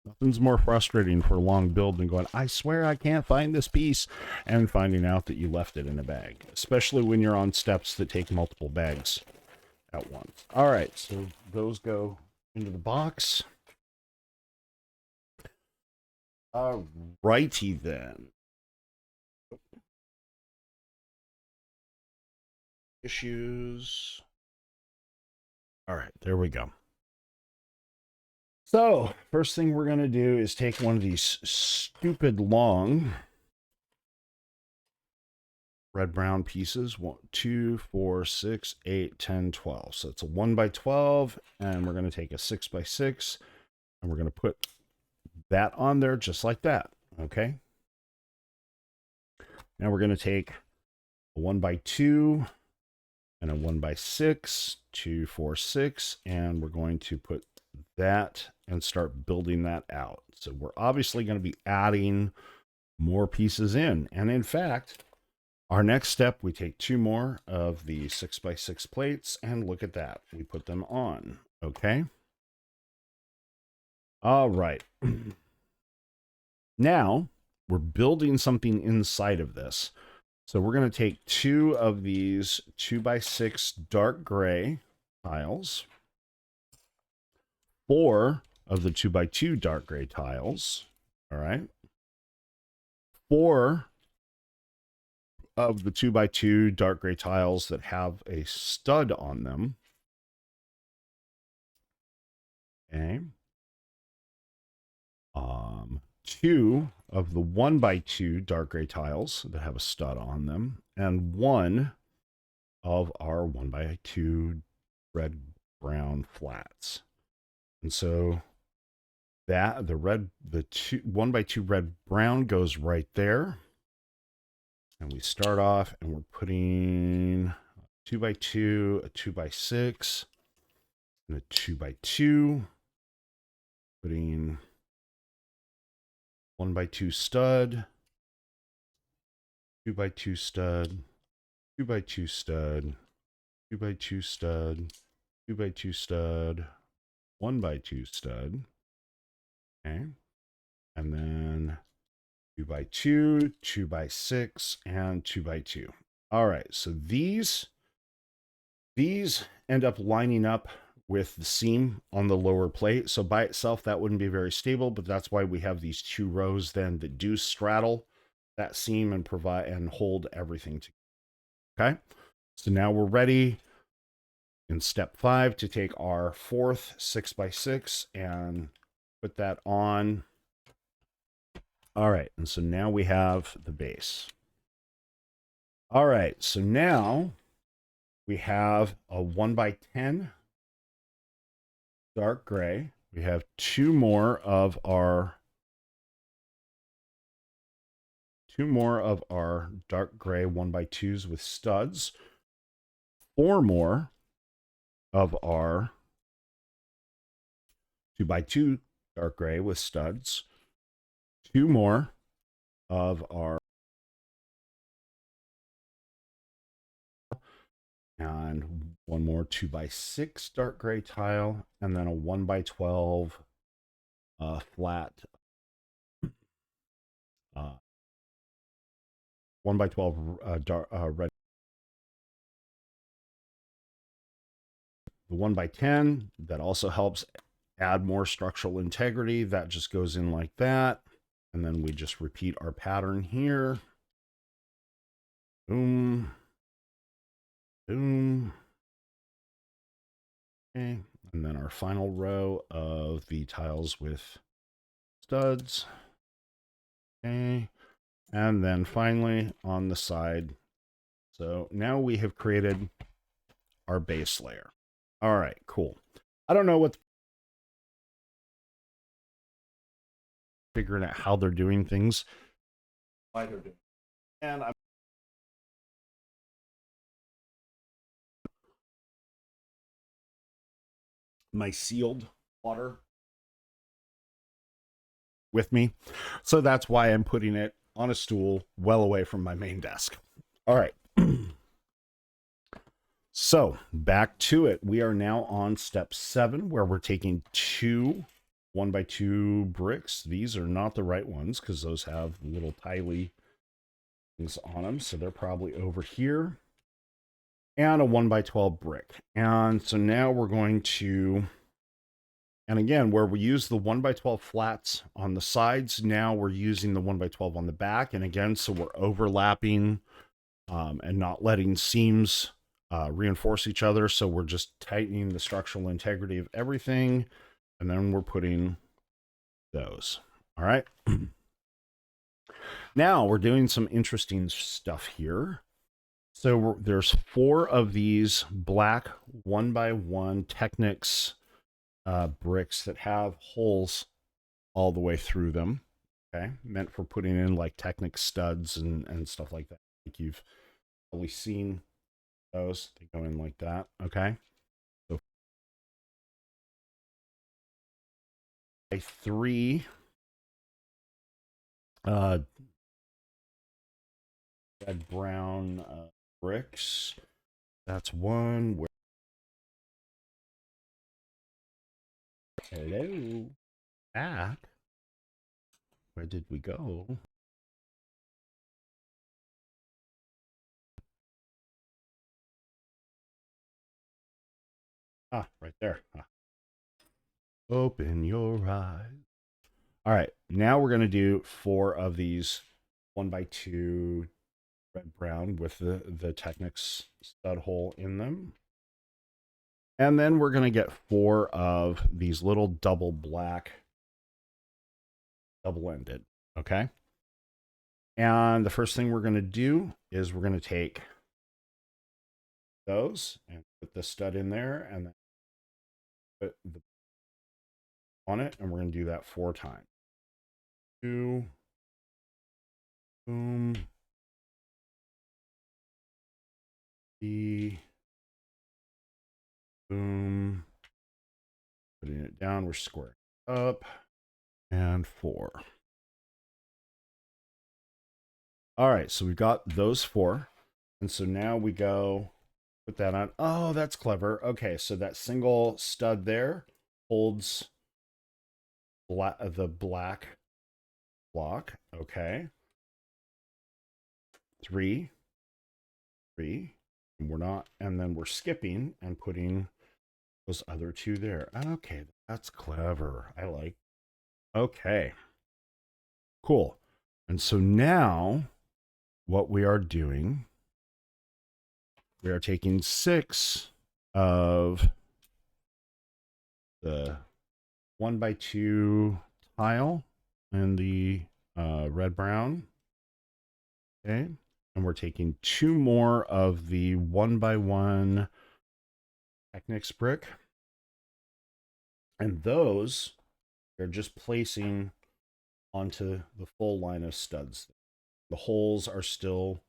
Nothing's more frustrating for a long build than going, I swear I can't find this piece, and finding out that you left it in a bag, especially when you're on steps that take multiple bags at once. All right, so those go into the box. All righty then. Issues. All right, there we go. So, first thing we're going to do is take one of these stupid long red-brown pieces. 1, 2, 4, 6, 8, 10, 12. So it's a 1 by 12, and we're going to take a 6 by 6, and we're going to put that on there just like that. Okay. Now we're going to take a 1 by 2 and a 1 by 6, 2, 4, 6, and we're going to put that and start building that out. So we're obviously going to be adding more pieces in. And in fact, our next step, we take 2 more of the 6 by 6 plates, and look at that. We put them on. Okay. All right. Now we're building something inside of this. So we're going to take 2 of these 2 by 6 dark gray tiles, 4 of the 2 by 2 dark gray tiles. All right. 4 of the 2 by 2 dark gray tiles that have a stud on them. Okay. 2 of the 1 by 2 dark gray tiles that have a stud on them, and 1 of our 1 by 2 red brown flats. And so that the 1 by 2 red brown goes right there. And we start off and we're putting 2 by 2, a 2 by 6, and a 2 by 2, putting 1 by 2 stud, 2 by 2 stud, 2 by 2 stud, 2 by 2 stud, 2 by 2 stud, 1 by 2 stud. Okay. And then 2 by 2, 2 by 6, and 2 by 2. All right, so these end up lining up with the seam on the lower plate. So by itself, that wouldn't be very stable, but that's why we have these 2 rows then that do straddle that seam and provide and hold everything together. Okay, so now we're ready in step 5 to take our 4th 6 by 6 and put that on. All right, and so now we have the base. All right, so now we have a 1 by 10 dark gray. We have 2 more of our dark gray 1 by 2s with studs. 4 more of our 2 by 2 dark gray with studs. 2 more of our and 1 more 2 by 6 dark gray tile, and then a 1 by 12 flat 1 by 12 red. The 1 by 10 that also helps add more structural integrity. That just goes in like that, and then we just repeat our pattern here. Boom, boom. Okay, and then our final row of the tiles with studs. Okay, and then finally on the side. So now we have created our base layer. All right, cool. I don't know what figuring out how they're doing things. Why they're doing. And I'm my sealed water with me. So that's why I'm putting it on a stool well away from my main desk. All right. So back to it. We are now on step 7, where we're taking 2 1x2 bricks. These are not the right ones because those have little tily things on them. So they're probably over here. And a 1x12 brick. And so now we're going to, and again, where we use the 1x12 flats on the sides, now we're using the 1x12 on the back. And again, so we're overlapping and not letting seams reinforce each other. So we're just tightening the structural integrity of everything. And then we're putting those. All right. Now we're doing some interesting stuff here. So there's 4 of these black 1x1 Technics bricks that have holes all the way through them. Okay. Meant for putting in like Technic studs and stuff like that. Like you've probably seen those. They go in like that. Okay. So 3 red brown bricks. That's one. Hello. Back. Where did we go? Ah, right there. Ah. Open your eyes. All right. Now we're going to do 4 of these 1x2 red brown with the Technics stud hole in them. And then we're going to get 4 of these little double black, double-ended. Okay. And the first thing we're going to do is we're going to take those and put the stud in there and then put the on it. And we're going to do that 4 times. 2, boom, 3, boom, putting it down, we're squaring up, and 4. All right, so we've got those 4. And so now we go put that on. Oh, that's clever. Okay, so that single stud there holds the black block. Okay. 3, 3. And we're not, and then we're skipping and putting those other 2 there. Okay, that's clever. I like. Okay. Cool. And so now what we are doing, we are taking 6 of the 1x2 tile and the red brown. Okay. And we're taking 2 more of the 1x1 Technics brick. And those are just placing onto the full line of studs. The holes are still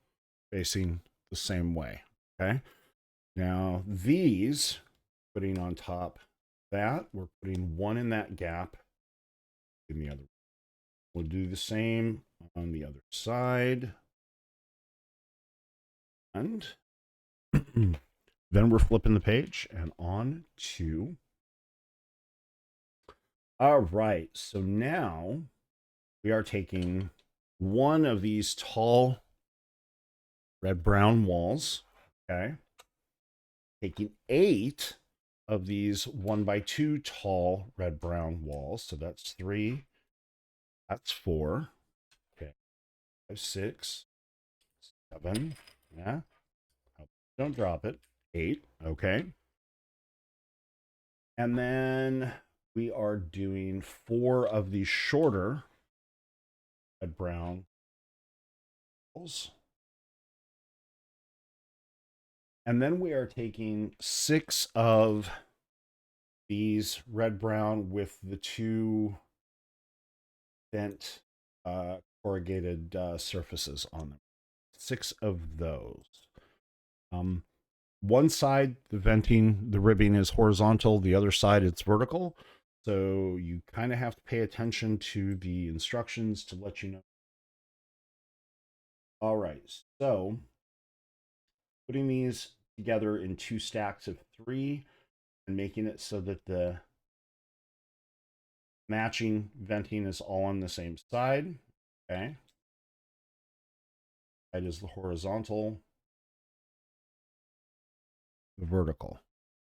facing the same way. Okay. Now these, putting on top that, we're putting 1 in that gap in the other. We'll do the same on the other side. And then we're flipping the page and on to. All right. So now we are taking 1 of these tall red-brown walls. Okay. Taking 8 of these 1x2 tall red-brown walls. So that's 3. That's 4. Okay. 5, 6, 7. Yeah. Don't drop it. 8. Okay. And then we are doing 4 of these shorter red brown walls. And then we are taking 6 of these red brown with the 2 bent corrugated surfaces on them. 6 of those. One side, the venting, the ribbing is horizontal. The other side, it's vertical. So you kind of have to pay attention to the instructions to let you know. All right, so putting these together in 2 stacks of 3 and making it so that the matching venting is all on the same side. Okay. That is the horizontal, the vertical.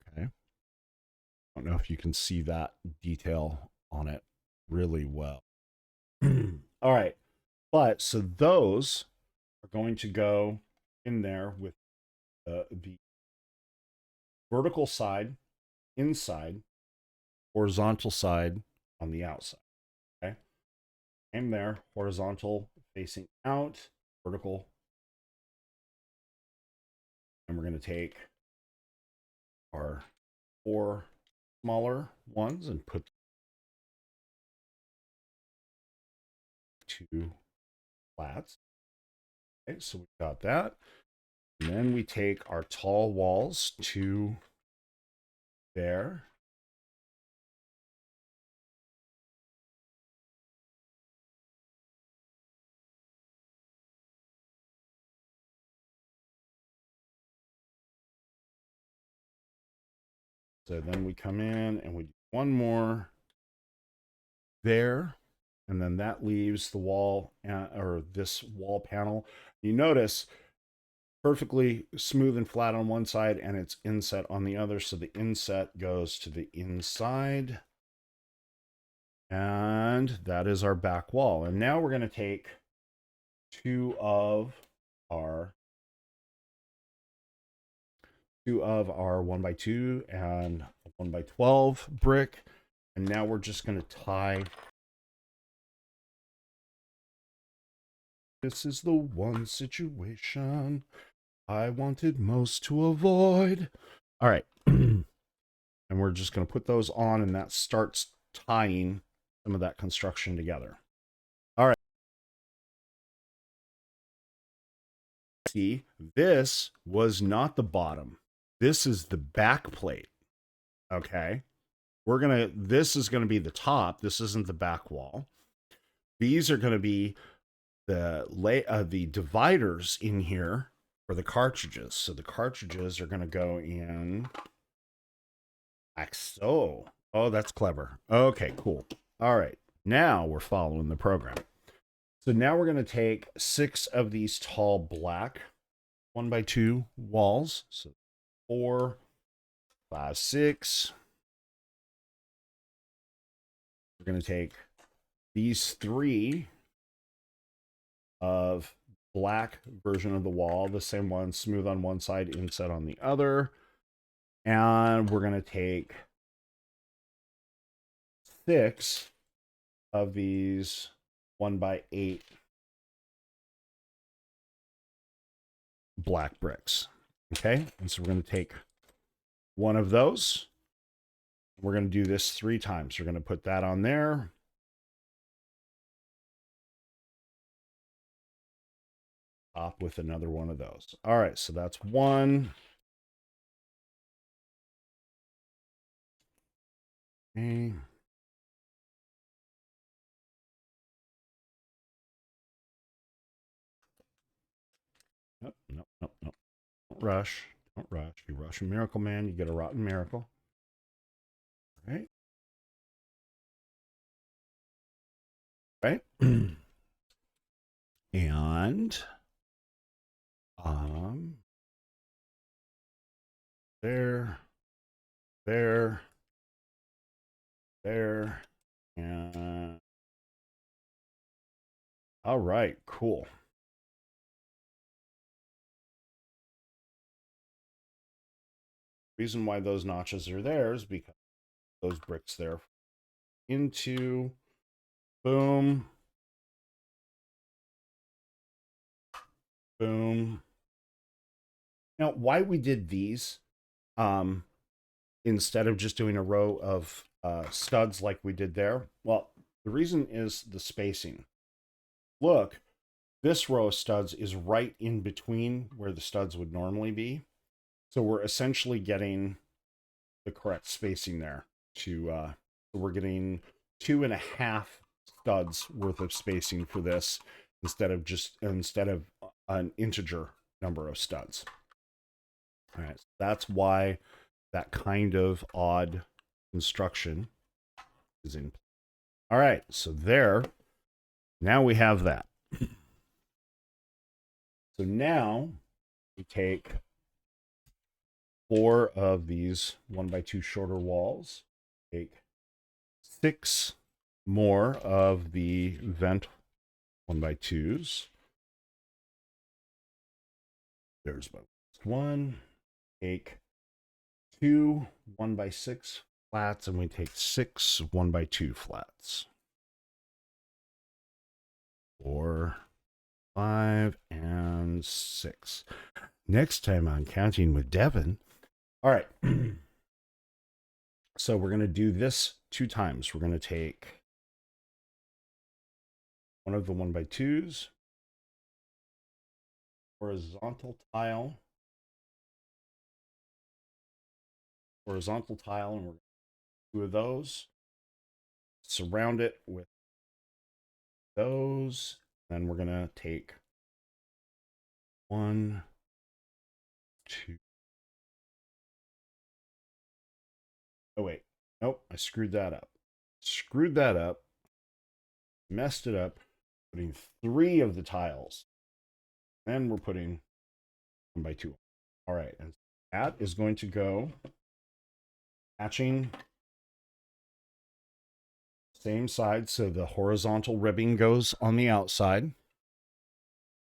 Okay. I don't know if you can see that detail on it really well. All right. But so those are going to go in there with the vertical side inside, horizontal side on the outside. Okay. Same there, horizontal facing out, vertical. And we're going to take our 4 smaller ones and put 2 flats. Okay, so we've got that. And then we take our tall walls to there. So then we come in and we do one more there. And then that leaves the wall or this wall panel. You notice perfectly smooth and flat on one side and it's inset on the other. So the inset goes to the inside. And that is our back wall. And now we're going to take 2 of our 1x2 and 1x12 brick. And now we're just going to tie. This is the one situation I wanted most to avoid. All right. And we're just going to put those on, and that starts tying some of that construction together. All right. See, this was not the bottom. This is the back plate. Okay. This is going to be the top. This isn't the back wall. These are going to be the dividers in here for the cartridges. So the cartridges are going to go in like so. Oh, that's clever. Okay, cool. All right. Now we're following the program. So now we're going to take 6 of these tall black 1x2 walls. So 4, 5, 6. We're going to take these 3 of black version of the wall, the same one, smooth on one side, inset on the other. And we're going to take 6 of these 1x8 black bricks. Okay, and so we're going to take one of those. We're going to do this 3 times. We're going to put that on there. Top with another one of those. All right, so that's 1. Okay. Nope, nope, nope, nope. Don't rush. Don't rush. You rush a miracle man, you get a rotten miracle. All right. Right. And there, there, there, and all right, cool. Reason why those notches are there is because those bricks there into boom, boom. Now, why we did these instead of just doing a row of studs like we did there? Well, the reason is the spacing. Look, this row of studs is right in between where the studs would normally be. So we're essentially getting the correct spacing there to So we're getting 2.5 studs worth of spacing for this instead of an integer number of studs. All right, so that's why that kind of odd construction is in. All right, so now we have that. So now we take 4 of these 1x2 shorter walls, take 6 more of the vent 1x2s. There's my one. Take 2 1x6 flats, and we take 6 1x2 flats. 4, 5, and 6. Next time on Counting with Devin. All right. So we're going to do this 2 times. We're going to take one of the 1x2s, horizontal tile, and we're going to do 2 of those. Surround it with those. Then we're going to take 1, 2. Oh, wait. Nope, I screwed that up. Messed it up, putting 3 of the tiles. Then we're putting 1x2. All right, and that is going to go matching same side. So the horizontal ribbing goes on the outside,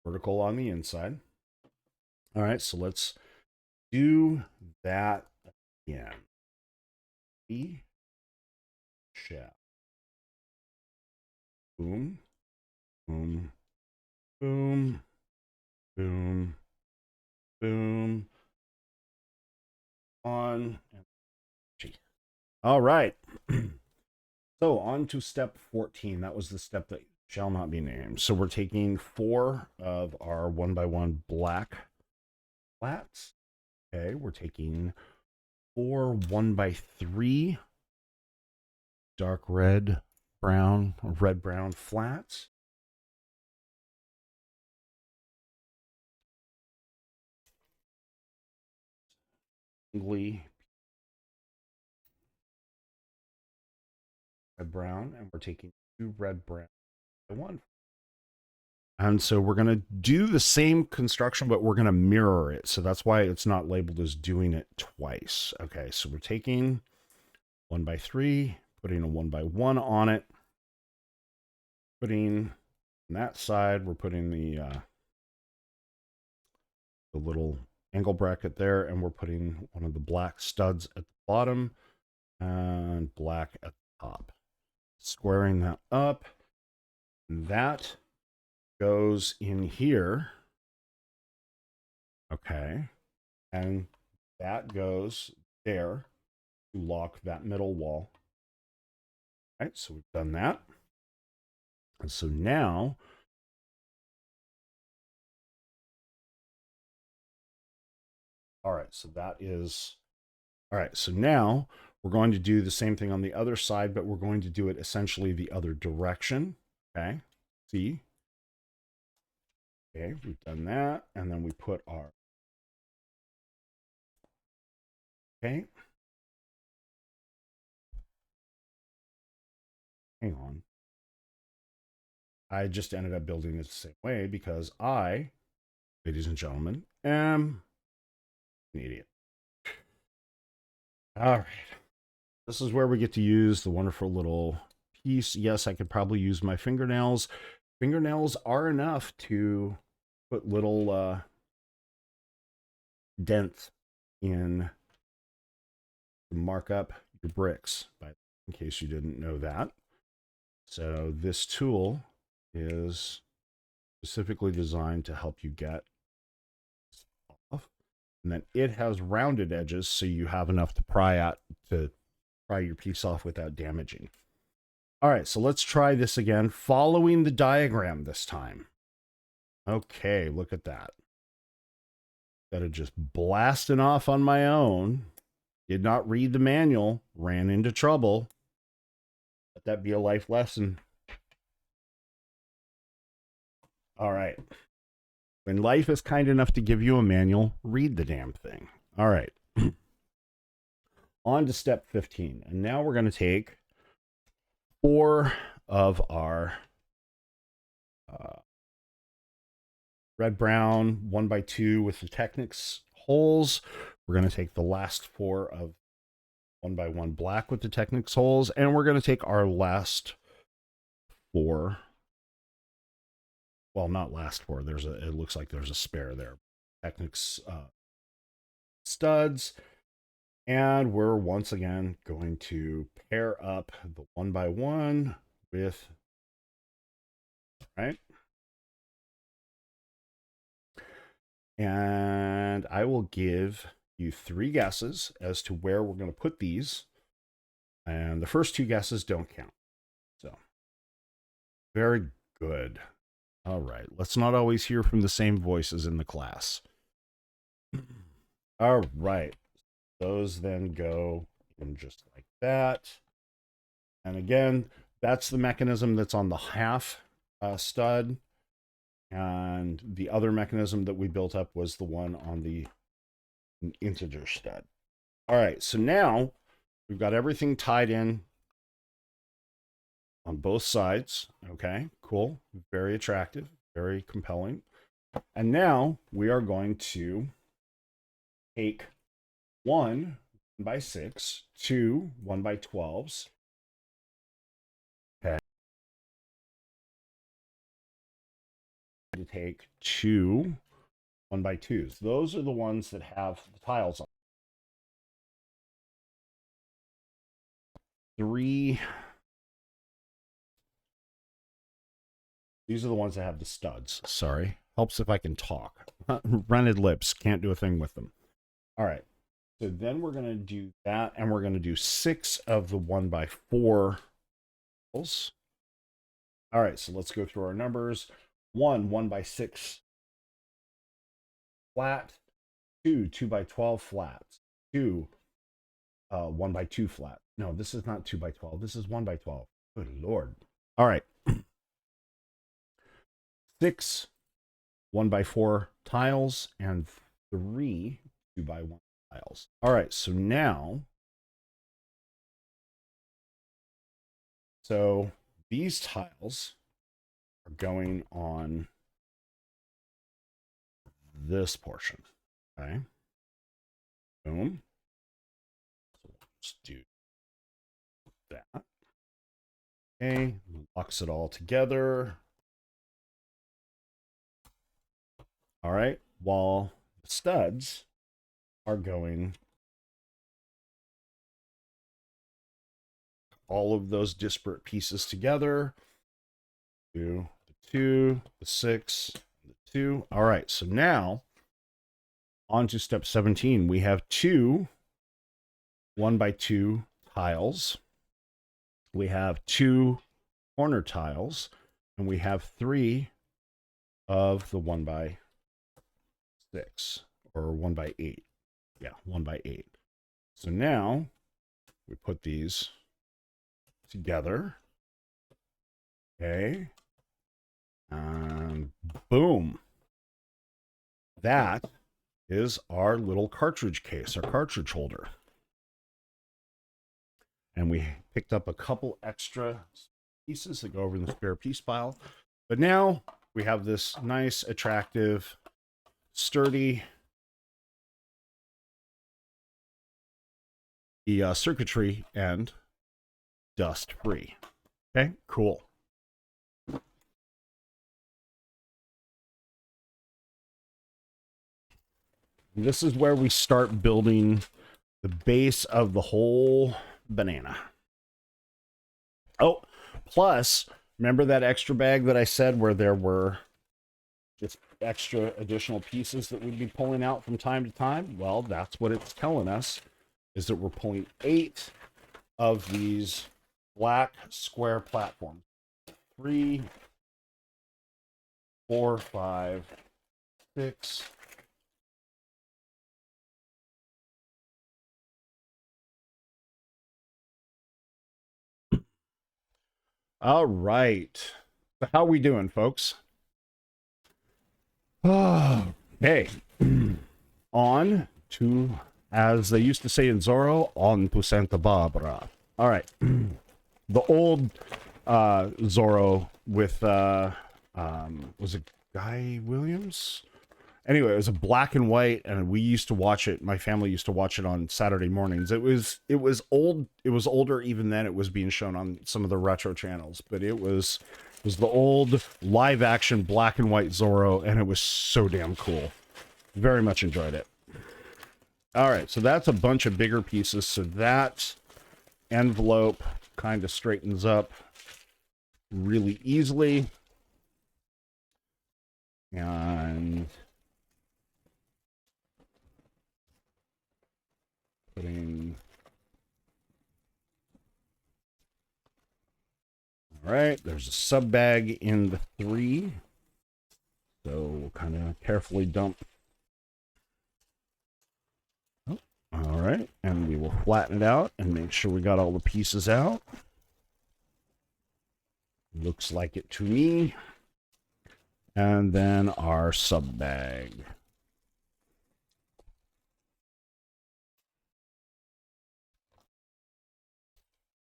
vertical on the inside. All right, so let's do that again. Shaft. Boom, boom, boom, boom, boom. On. All right. So on to step 14. That was the step that shall not be named. So we're taking 4 of our 1x1 black flats. Okay, we're taking 4 1x3 dark red brown flats. Red brown, and we're taking 2 red brown by 1. And so we're going to do the same construction, but we're going to mirror it. So that's why it's not labeled as doing it twice. Okay, so we're taking 1x3, putting a 1x1 on it, putting on that side, we're putting the little angle bracket there, and we're putting one of the black studs at the bottom and black at the top. Squaring that up. That goes in here. Okay. And that goes there to lock that middle wall. All right, so we've done that. And so now all right, so that is all right. So now we're going to do the same thing on the other side, but we're going to do it essentially the other direction. Okay. See? Okay, we've done that. And then we put our okay. Hang on. I just ended up building it the same way because I, ladies and gentlemen, am an idiot. All right. This is where we get to use the wonderful little piece. Yes, I could probably use my fingernails. Fingernails are enough to put little dents in to mark up your bricks, in case you didn't know that. So this tool is specifically designed to help you get off. And then it has rounded edges, so you have enough to pry your piece off without damaging. All right, so let's try this again, following the diagram this time. Okay, look at that. Instead of just blasting off on my own, did not read the manual, ran into trouble. that be a life lesson. All right. When life is kind enough to give you a manual, read the damn thing. All right. On to step 15. And now we're going to take 4 of our red brown 1x2 with the Technics holes. We're going to take the last 4 of 1x1 black with the Technics holes, and we're going to take our last 4. Well, not last 4. It looks like there's a spare there. Technics studs, and we're once again going to pair up the 1x1 with, right? And I will give you 3 guesses as to where we're going to put these. And the first 2 guesses don't count. So, very good. All right. Let's not always hear from the same voices in the class. All right. Those then go in just like that. And again, that's the mechanism that's on the half stud. And the other mechanism that we built up was the one on the integer stud. All right, so now we've got everything tied in on both sides. Okay, cool. Very attractive, very compelling. And now we are going to take 1 1x6, 2 1x12s. Okay. To take 2 1x2s. Those are the ones that have the tiles on. 3. These are the ones that have the studs. Sorry. Helps if I can talk. Rented lips. Can't do a thing with them. All right. So then we're going to do that, and we're going to do 6 of the 1x4. All right. So let's go through our numbers. 1 1x6 flat. 2 2x12 flats. 2 1x2 flat. No, this is not 2x12. This is 1x12. Good Lord. All right. 6 1x4 tiles and 3 2x1 tiles. All right, so now, so these tiles are going on this portion. Okay. Boom. So let's do that. Okay, locks it all together. All right, while the studs are going all of those disparate pieces together. 2, the 2, the 6, the 2. All right, so now on to step 17. We have 2 1x2 tiles. We have 2 corner tiles, and we have 3 of the 1x6 or 1x8. Yeah, 1x8. So now we put these together. Okay. And boom. That is our little cartridge case, our cartridge holder. And we picked up a couple extra pieces that go over in the spare piece pile. But now we have this nice, attractive, sturdy circuitry and dust free. Okay, cool. This is where we start building the base of the whole banana. Oh, plus, remember that extra bag that I said where there were just extra additional pieces that we'd be pulling out from time to time? Well, that's what it's telling us, is that we're pulling 8 of these black square platforms. 3, 4, 5, 6, 7, All right. So how we doing, folks? Okay. On to, as they used to say in Zorro, on to Santa Barbara. All right. The old Zorro with, was it Guy Williams? Anyway, it was a black and white, and we used to watch it. My family used to watch it on Saturday mornings. It was old. It was older even then. It was being shown on some of the retro channels, but it was the old live action black and white Zorro, and it was so damn cool. Very much enjoyed it. All right, so that's a bunch of bigger pieces. So that envelope kind of straightens up really easily, and putting. All right, there's a sub bag in the 3. So we'll kind of carefully dump. Oh, all right, and we will flatten it out and make sure we got all the pieces out. Looks like it to me. And then our sub bag.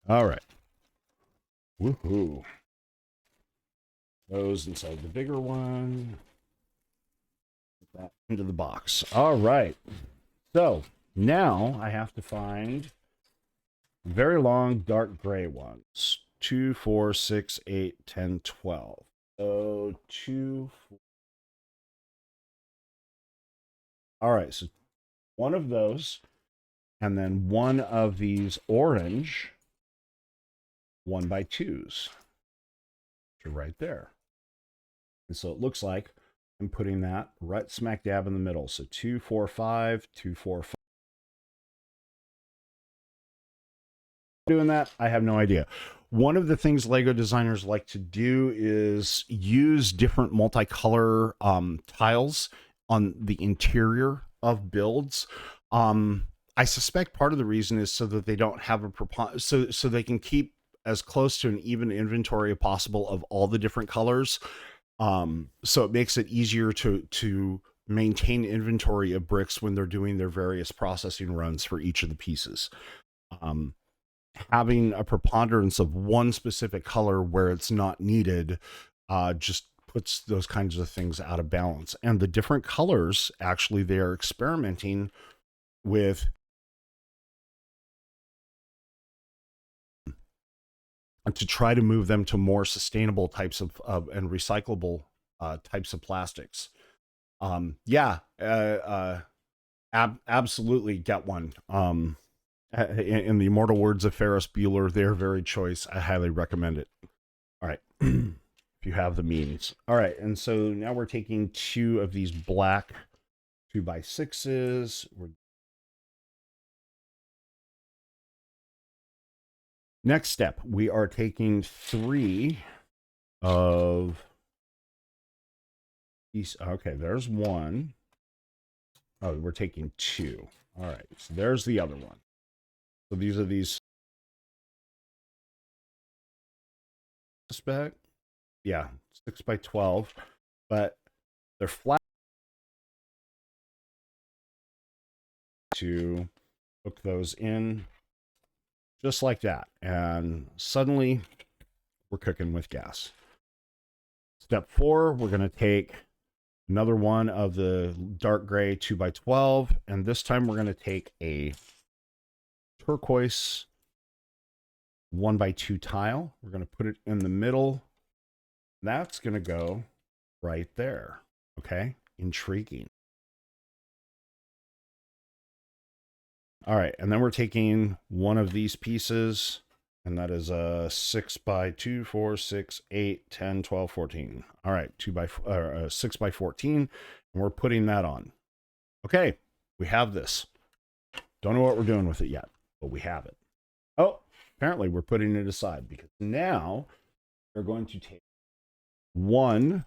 All right. Woohoo. Those inside the bigger one. Put that into the box. All right. So now I have to find very long dark gray ones. 2, 4, 6, 8, 10, 12. So 2. All right. So one of those, and then one of these orange 1x2s. Right there. And so it looks like I'm putting that right smack dab in the middle. So 2, 4, 5, 2, 4, 5. Doing that, I have no idea. One of the things Lego designers like to do is use different multicolor tiles on the interior of builds. I suspect part of the reason is so that they don't have so they can keep as close to an even inventory as possible of all the different colors. So it makes it easier to maintain inventory of bricks when they're doing their various processing runs for each of the pieces. Um, Having a preponderance of one specific color where it's not needed just puts those kinds of things out of balance. And the different colors, actually, they are experimenting with to try to move them to more sustainable types of and recyclable types of plastics. Yeah, absolutely get one. In the immortal words of Ferris Bueller, their very choice. I highly recommend it. All right. If you have the means. All right. And so now we're taking 2 of these black 2x6s. Next step, we are taking 3 of these. Okay, there's one. Oh, we're taking 2. All right. So there's the other one. So these are these spec. Yeah, 6x12, but they're flat to hook those in just like that. And suddenly we're cooking with gas. Step 4, we're going to take another one of the dark gray 2x12, and this time we're going to take a turquoise 1x2 tile. We're going to put it in the middle. That's going to go right there. Okay, intriguing. All right, and then we're taking one of these pieces, and that is a 6x2, 4, 6, 8, 10, 12, 14. All right, 6x14, and we're putting that on. Okay, we have this. Don't know what we're doing with it yet, but we have it. Oh, apparently we're putting it aside because now we're going to take one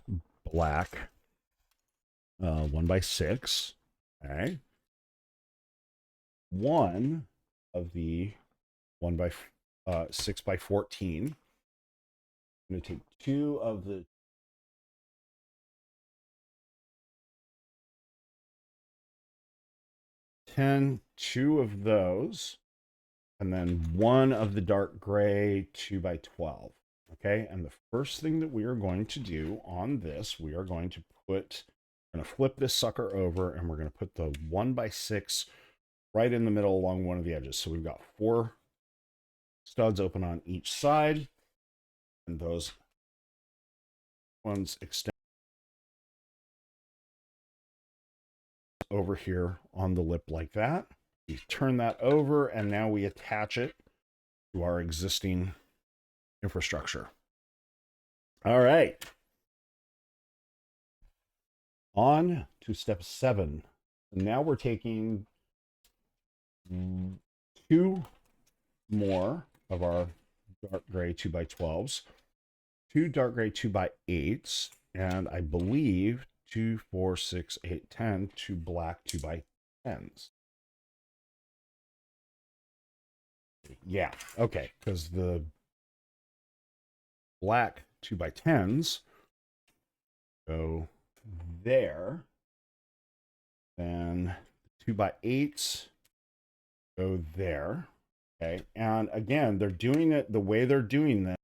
black 1x6. Okay. One of the 6x14. I'm going to take two of the two of those, and then one of the dark gray 2x12. Okay, and the first thing that we are going to do on this, we are going to flip this sucker over, and we're going to put the 1x6 right in the middle along one of the edges. So we've got 4 studs open on each side, and those ones extend over here on the lip like that. We turn that over, and now we attach it to our existing infrastructure. All right. On to step 7. Now we're taking 2 more of our dark gray 2x12s, 2 dark gray 2x8s, and I believe 2, 4, 6, 8, 10, 2 black 2x10s. Yeah, okay, because the black 2x10s go there, then 2x8s go there. Okay, and again, they're doing it the way they're doing this.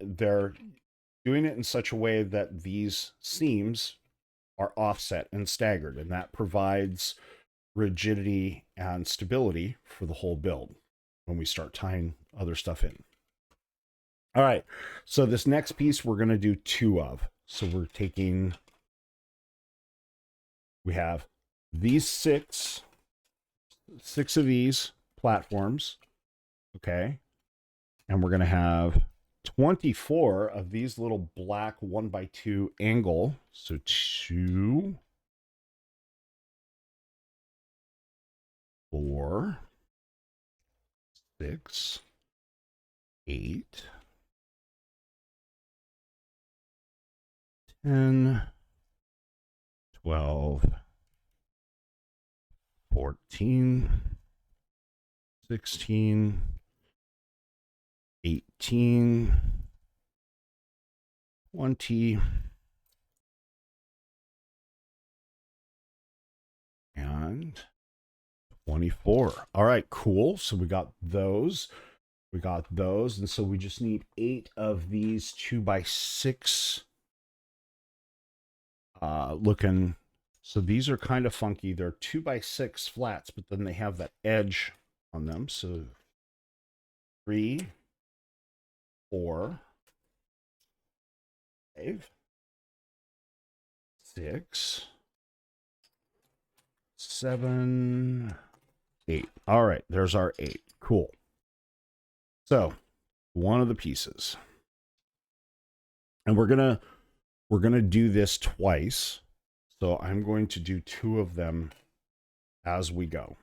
They're doing it in such a way that these seams are offset and staggered, and that provides rigidity and stability for the whole build when we start tying other stuff in. All right, so this next piece we're going to do 2 of. So we have these 6 of these platforms, okay? And we're going to have 24 of these little black 1x2 angle. So 2, 4, 6, 8, 10, 12, 14, 16, 18, 20, and 24. All right, cool. So we got those. And so we just need 8 of these 2x6 looking. So these are kind of funky. They're 2x6 flats, but then they have that edge on them. So 3, 4, 5, 6, 7, 8. All right, there's our 8. Cool. So one of the pieces, and we're gonna do this twice. So I'm going to do 2 of them as we go.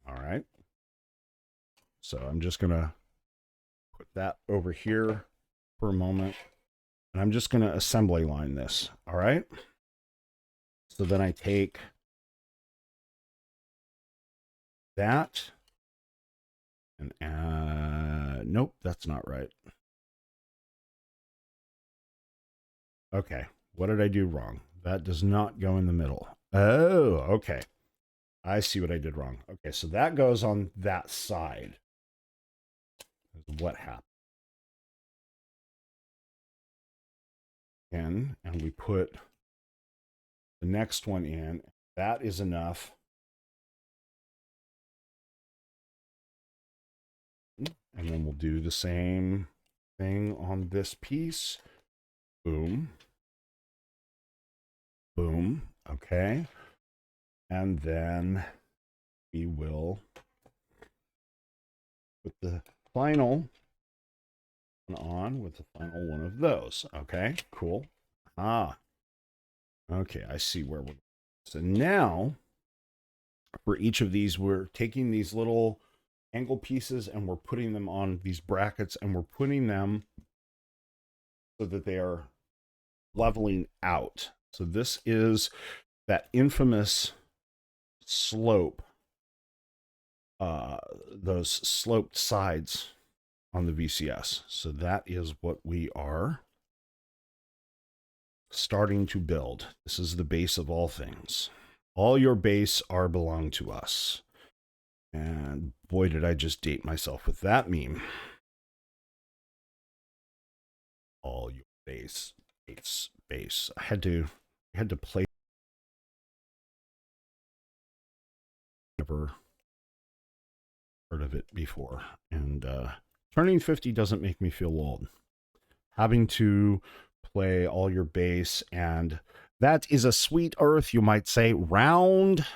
All right. So I'm just gonna put that over here for a moment, and I'm just gonna assembly line this. All right. So then I take that and nope, that's not right. Okay, what did I do wrong? That does not go in the middle. Oh, okay. I see what I did wrong. Okay, so that goes on that side. What happened? And we put the next one in. That is enough. And then we'll do the same thing on this piece. Boom. Boom. Okay. And then we will put the final one on with the final one of those. Okay, cool. Okay, I see where we're. So now, for each of these, we're taking these little angle pieces and we're putting them on these brackets, and we're putting them so that they are leveling out. So this is that infamous slope, those sloped sides on the VCS. So that is what we are starting to build. This is the base of all things. All your base are belong to us. And boy, did I just date myself with that meme. All your base. I had to play. Never heard of it before. And turning 50 doesn't make me feel old. Having to play all your base, and that is a sweet earth, you might say, round.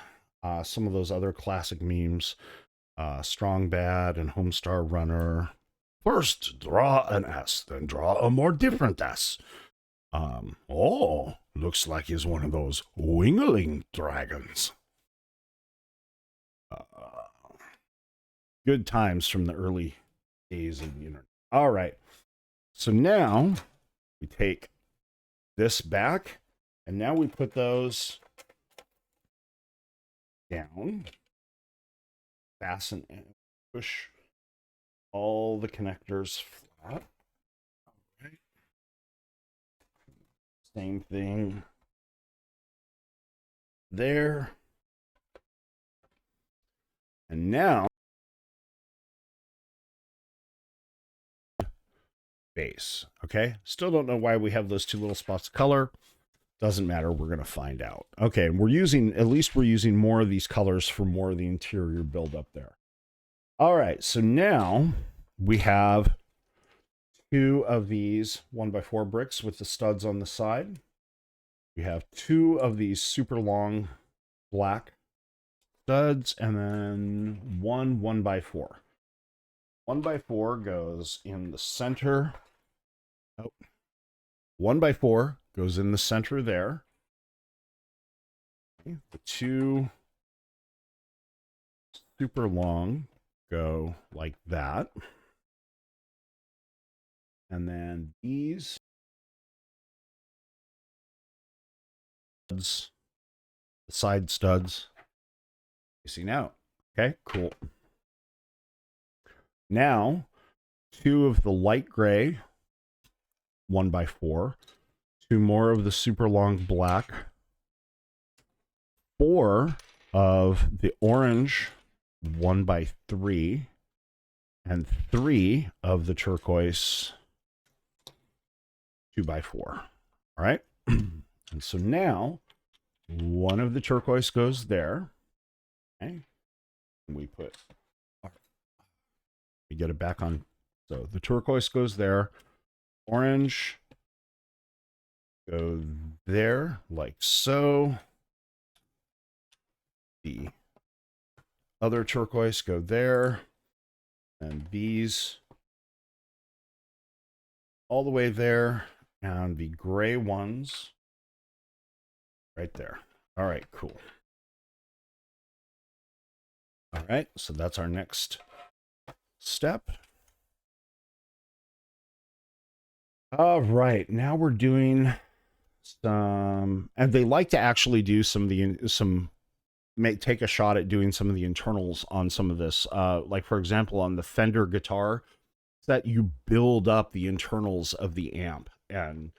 Some of those other classic memes, Strong Bad and Homestar Runner. First, draw an S, then draw a more different S. Oh, looks like he's one of those wingling dragons. Good times from the early days of the internet. All right. So now we take this back, and now we put those down, fasten and push all the connectors flat. All right. Same thing there. And now base. Okay. Still don't know why we have those two little spots of color. Doesn't matter. We're going to find out. Okay. And we're using more of these colors for more of the interior buildup there. All right. So now we have two of these 1x4 bricks with the studs on the side. We have two of these super long black studs, and then one 1x4. 1x4 goes in the center. Oh, 1x4 goes in the center there. Okay. The two super long go like that. And then these studs, the side studs, facing out. Okay, cool. Now, two of the light gray 1x4, two more of the super long black, four of the orange 1x3, and three of the turquoise 2x4. All right. And so now one of the turquoise goes there. Okay. And we get it back on. So the turquoise goes there. Orange go there like so. The other turquoise go there. And these all the way there. And the gray ones right there. All right, cool. All right, so that's our next step. All right, now we're doing some, and they like to actually do take a shot at doing some of the internals on some of this. Like for example, on the Fender guitar, that you build up the internals of the amp, and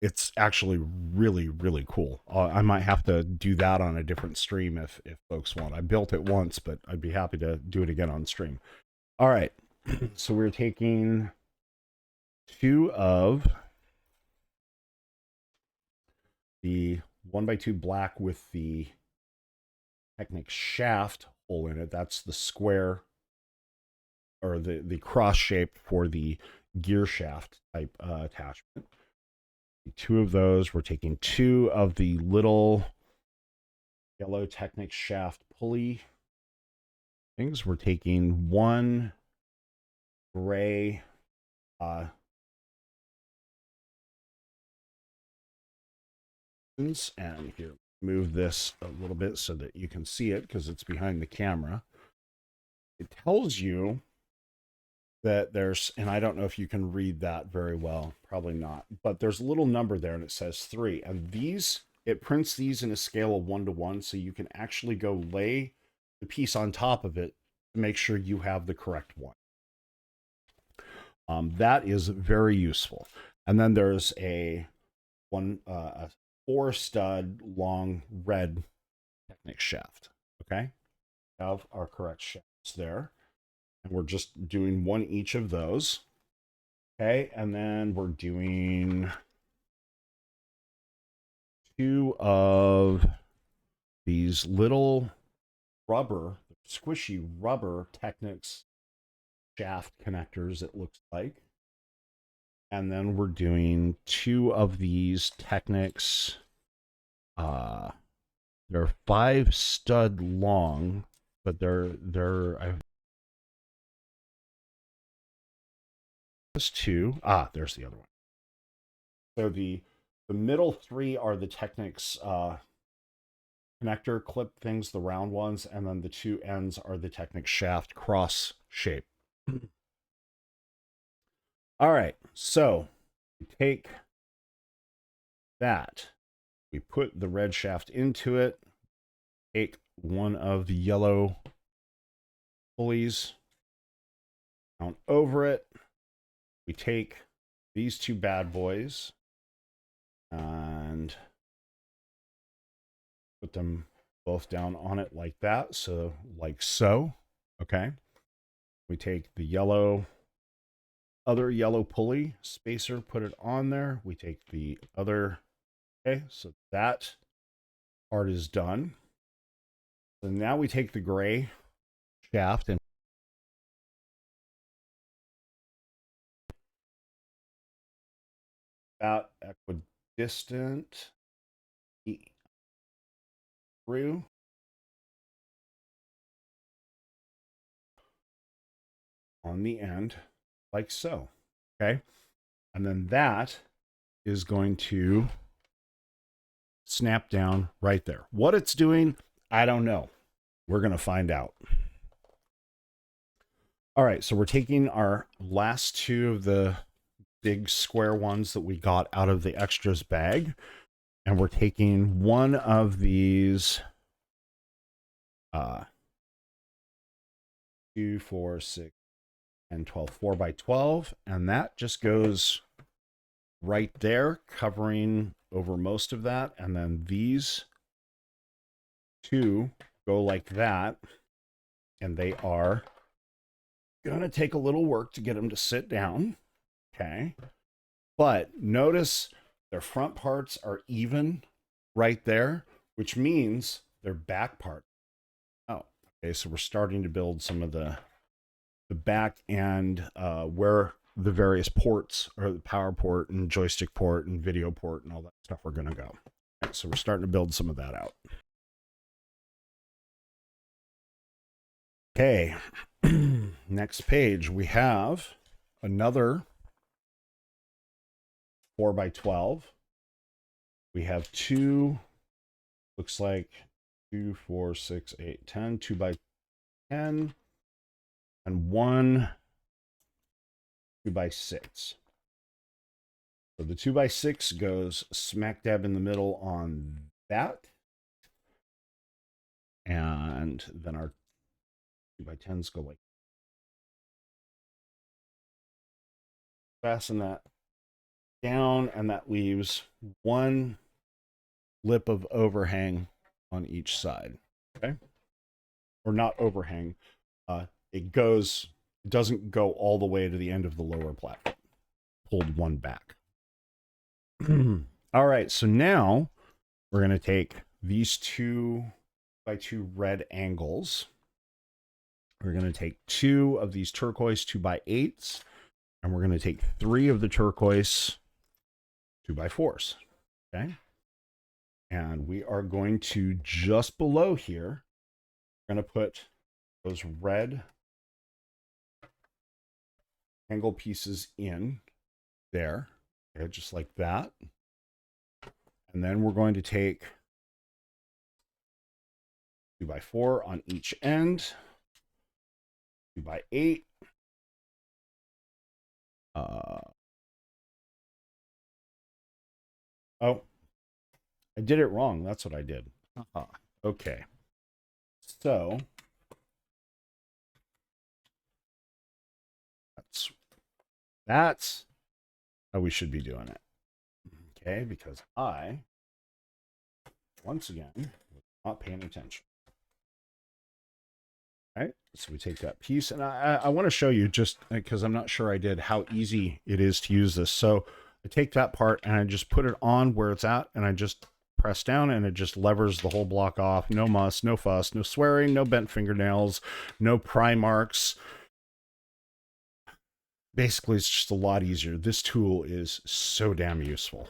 it's actually really, really cool. I might have to do that on a different stream if folks want. I built it once, but I'd be happy to do it again on stream. All right. So we're taking two of the 1x2 black with the Technic shaft hole in it. That's the square or the cross shape for the gear shaft type attachment. Two of those. We're taking two of the little yellow Technic shaft pulley things. We're taking one gray and here, move this a little bit so that you can see it because it's behind the camera. It tells you that there's, and I don't know if you can read that very well, probably not, but there's a little number there and it says 3. And these, it prints these in a scale of 1 to 1, so you can actually go lay the piece on top of it to make sure you have the correct one. That is very useful. And then there's a 4-stud long red Technic shaft. Okay, have our correct shafts there, and we're just doing one each of those. Okay, and then we're doing 2 of these little rubber, squishy rubber Technics shaft connectors, it looks like. And then we're doing 2 of these Technics. They're 5-stud long, but there's 2. There's the other one. So the middle 3 are the Technics connector clip things, the round ones, and then the 2 ends are the Technics shaft cross shape. All right, so we take that, we put the red shaft into it, take one of the yellow pulleys down over it. We take these 2 bad boys and put them both down on it like that. So, like so. Okay. We take the other yellow pulley spacer, put it on there. We take the other. Okay. So that part is done. So now we take the gray shaft and about equidistant through on the end like so. Okay. And then that is going to snap down right there. What it's doing, I don't know. We're going to find out. All right. So we're taking our last 2 of the big square ones that we got out of the extras bag, and we're taking one of these 2, 4, 6, and 12 4x12, and that just goes right there, covering over most of that. And then these 2 go like that, and they are gonna take a little work to get them to sit down. Okay, but notice their front parts are even right there, which means their back part. Oh, okay, so we're starting to build some of the back end where the various ports, or the power port and joystick port and video port and all that stuff are going to go. Right, so we're starting to build some of that out. Okay, next page we have another 4x12. We have 2, looks like 2, 4, 6, 8, 10, 2x10, and 1 2x6. So the 2x6 goes smack dab in the middle on that. And then our 2x10s go like, fasten that down, and that leaves 1 lip of overhang on each side. Okay, or not overhang. It doesn't go all the way to the end of the lower platform. Pulled 1 back. All right, so now we're going to take these 2x2 red angles. We're going to take 2 of these turquoise 2x8s, and we're going to take 3 of the turquoise 2x4s. Okay, and we are going to, just below here, we're going to put those red angle pieces in there. Okay, just like that. And then we're going to take 2x4 on each end, 2x8. Oh, I did it wrong. That's what I did. Okay. So That's how we should be doing it. Okay, because once again, was not paying attention. All right, so we take that piece, and I want to show you, just because I'm not sure I did, how easy it is to use this. So I take that part and I just put it on where it's at, and I just press down, and it just levers the whole block off. No muss, no fuss, no swearing, no bent fingernails, no pry marks. Basically, it's just a lot easier. This tool is so damn useful.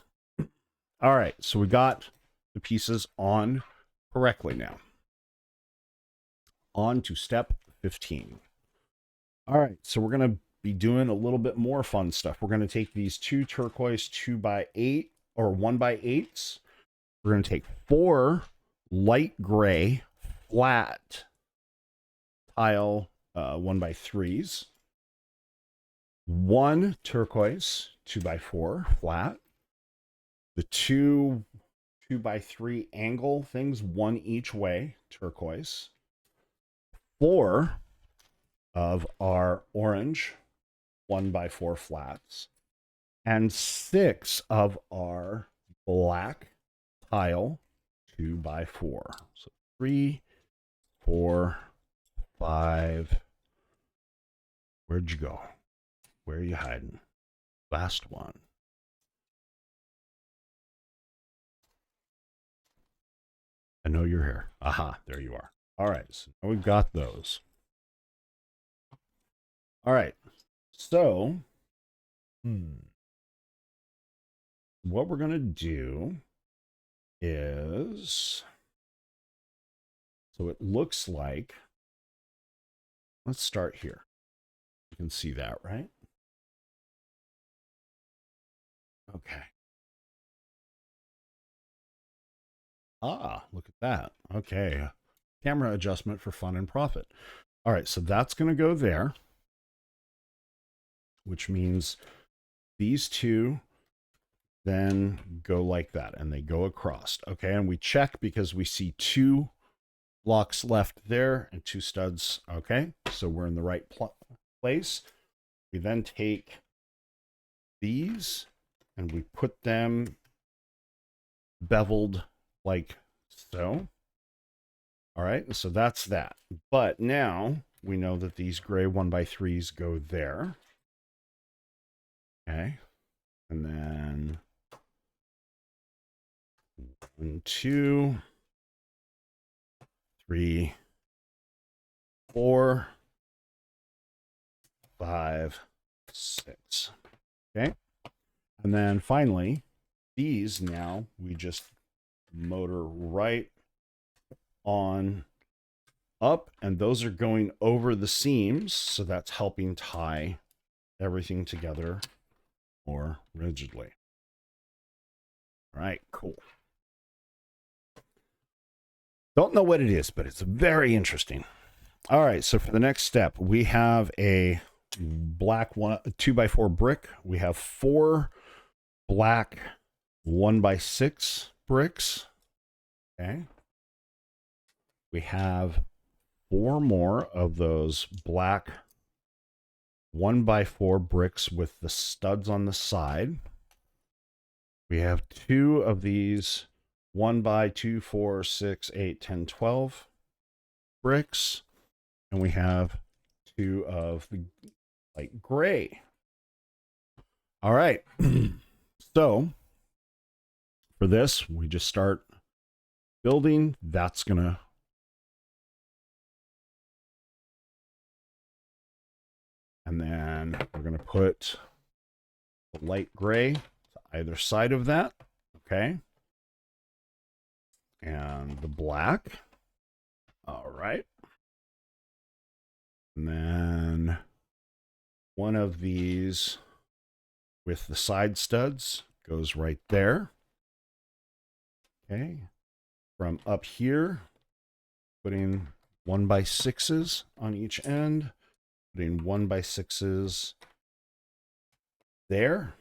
All right, so we got the pieces on correctly now. On to step 15. All right, so we're going to be doing a little bit more fun stuff. We're going to take these two turquoise 2x8 or 1x8s. We're going to take 4 light gray flat tile 1x3s, 1 turquoise 2x4 flat, the 2 2x3 angle things, 1 each way turquoise, 4 of our orange 1x4 flats, and 6 of our black tile 2x4. So 3, 4, 5. Where'd you go? Where are you hiding? Last one. I know you're here. Aha, there you are. All right, so now we've got those. All right, so what we're going to do is, so it looks like, let's start here. You can see that, right? Okay. Ah, look at that. Okay. Camera adjustment for fun and profit. All right, so that's going to go there, which means these two then go like that, and they go across. Okay, and we check because we see 2 blocks left there and 2 studs. Okay, so we're in the right place. We then take these and we put them beveled like so. All right, so that's that. But now we know that these gray 1x3s go there. Okay, and then 1, 2, 3, 4, 5, 6. Okay, and then finally, these now we just motor right on up, and those are going over the seams, so that's helping tie everything together more rigidly. All right, cool. Don't know what it is, but it's very interesting. All right, so for the next step, we have a black 2x4 brick. We have 4 black 1x6 bricks. Okay. We have 4 more of those black 1x4 bricks with the studs on the side. We have 2 of these 1x2, 4, 6, 8, 10, 12 bricks. And we have 2 of the light gray. All right. So for this, we just start building. That's going to and then we're going to put the light gray to either side of that. Okay. And the black. All right. And then one of these with the side studs goes right there. Okay. From up here, putting 1x6s on each end, putting 1x6s there,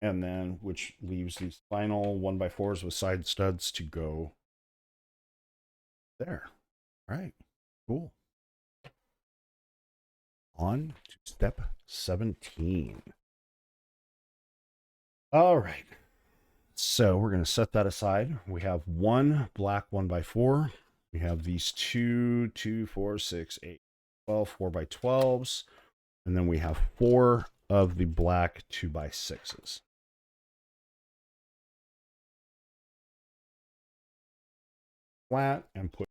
and then which leaves these final 1x4s with side studs to go there. All right, cool. on to step 17. All right. So we're going to set that aside. We have one black 1x4. We have these 2, 2, 4, 6, 8, 12 4x12s. And then we have 4 of the black 2x6s. Flat and put.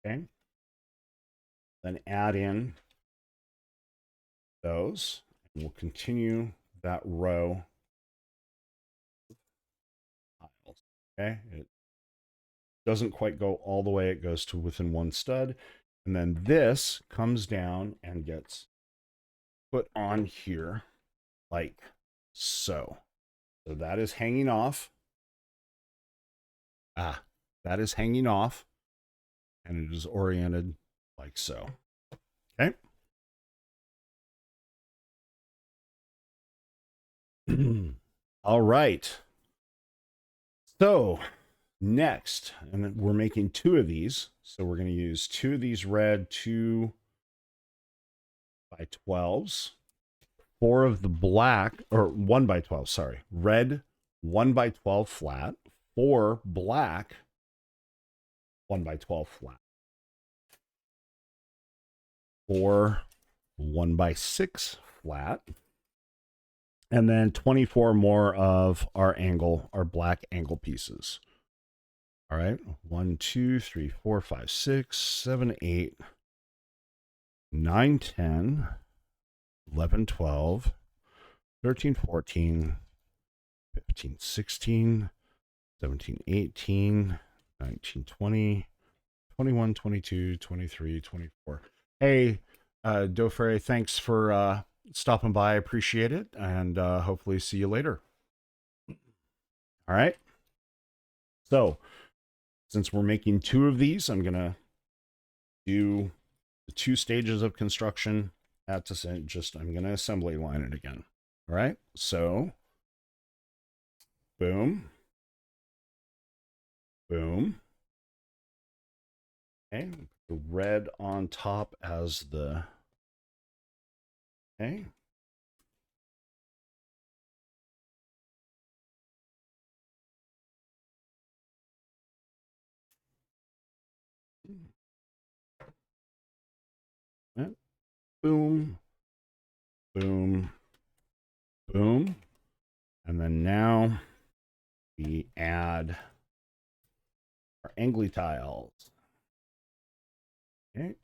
Okay. Then add in those. And we'll continue that row tiles. Okay. It doesn't quite go all the way. It goes to within one stud. And then this comes down and gets put on here like so. So that is hanging off. That is hanging off. And it is oriented like so. Okay. All right. So next, and we're making 2 of these. So we're going to use 2 of these red 2x12s, 4 of the black, or 1x12, sorry, red 1x12 flat, 4 black 1x12 flat, 4 1x6 flat, and then 24 more of our black angle pieces. All right, 1, 2, 3, 4, 5, 6, 7, 8, 9, 10, 11, 12, 13, 14, 15, 16, 17, 18, 19, 20, 21, 22, 23, 24. Hey, Dofre, thanks for stopping by. I appreciate it. And hopefully see you later. All right. So since we're making 2 of these, I'm going to do the 2 stages of construction at the same, I'm going to assembly line it again. All right. So boom, boom. Okay. The red on top as the, okay. Boom, boom, boom. And then now we add our angly tiles. Okay.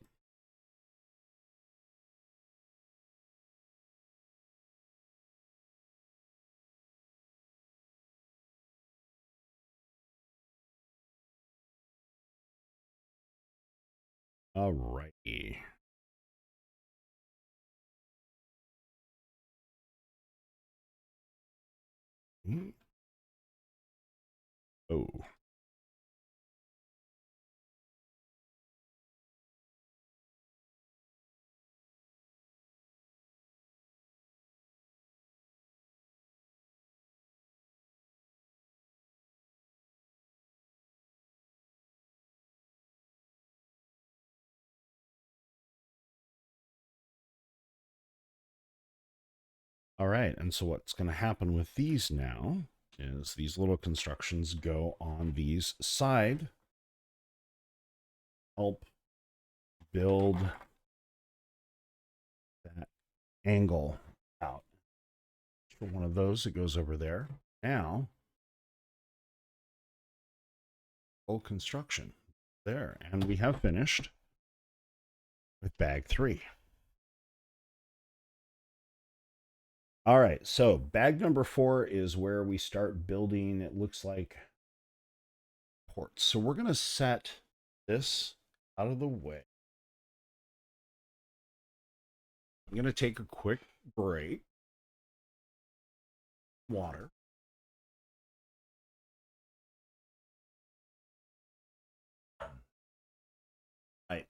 All righty. Oh. All right, and so what's going to happen with these now is these little constructions go on these side, help build that angle out. For one of those, it goes over there. Now, full construction there, and we have finished with bag 3. All right, so bag number 4 is where we start building, it looks like, ports. So we're going to set this out of the way. I'm going to take a quick break. Water. Right.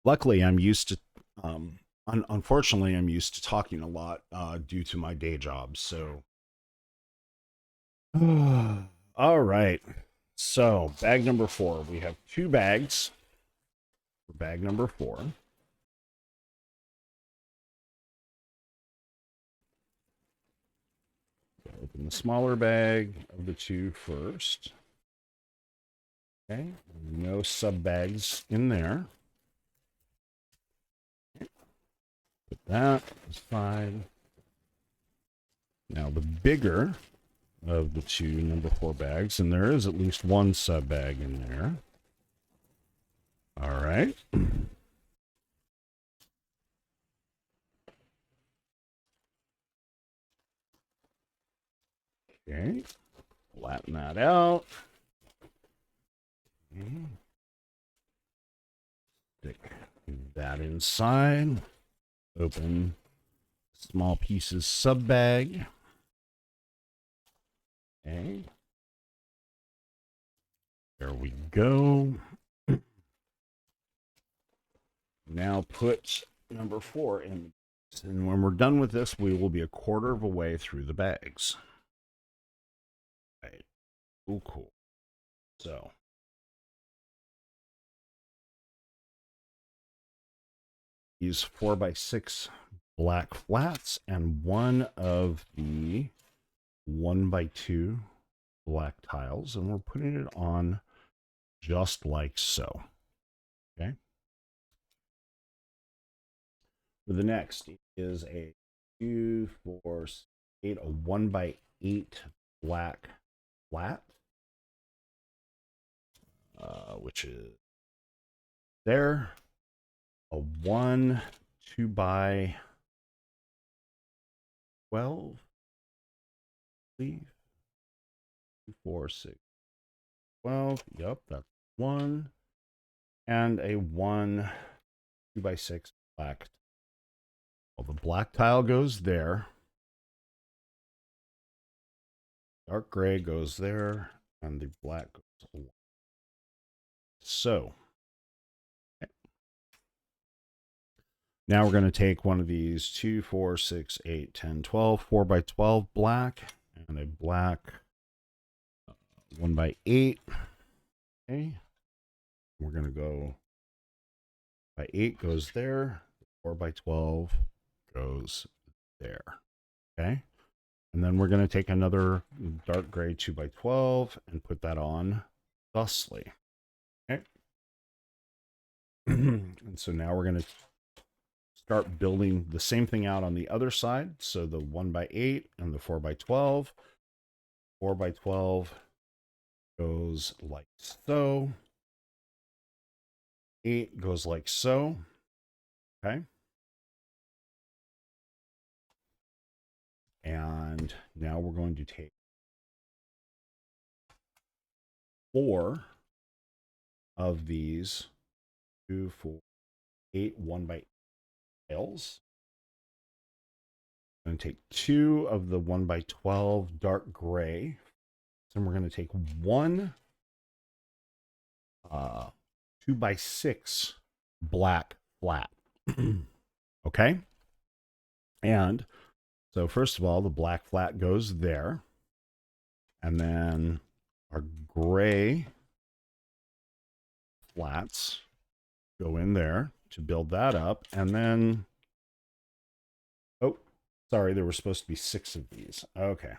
Luckily, I'm used to, unfortunately, I'm used to talking a lot due to my day job. So All right. So, bag number 4. We have 2 bags for bag number 4. Open the smaller bag of the 2 first. Okay. No sub bags in there. Put that aside. Now, the bigger of the 2 number 4 bags, and there is at least 1 sub bag in there. All right. Okay. Flatten that out. Okay. Stick that inside. Open small pieces sub bag. Okay. There we go. Now put number 4 in. And when we're done with this, we will be a quarter of a way through the bags. Right. Oh, cool. So these 4x6 black flats and one of the 1x2 black tiles, and we're putting it on just like so. Okay. For the next is a 2, 4, 8, a 1x8 black flat, which is there. A 1 2x12, please. 2, 4, 6, 12. Yep, that's 1. And a 1 2x6 black. Well, the black tile goes there. Dark gray goes there, and the black goes away. So, okay. Now we're going to take one of these 2, 4, 6, 8, 10, 12, 4x12 black, and a black 1x8. Okay. We're going to go by 8 goes there, 4x12 goes there. Okay. And then we're going to take another dark gray 2x12 and put that on thusly. Okay. And so now we're going to start building the same thing out on the other side. So the 1x8 and the 4x12. 4x12 goes like so. 8 goes like so. Okay. And now we're going to take 4 of these 2, 4, 8, 1x8 tiles. I'm going to take 2 of the 1x12 dark gray. Then we're going to take 1 2x6 black flat. Okay. And so first of all, the black flat goes there. And then our gray flats go in there to build that up. And then, oh, sorry, there were supposed to be 6 of these. Okay.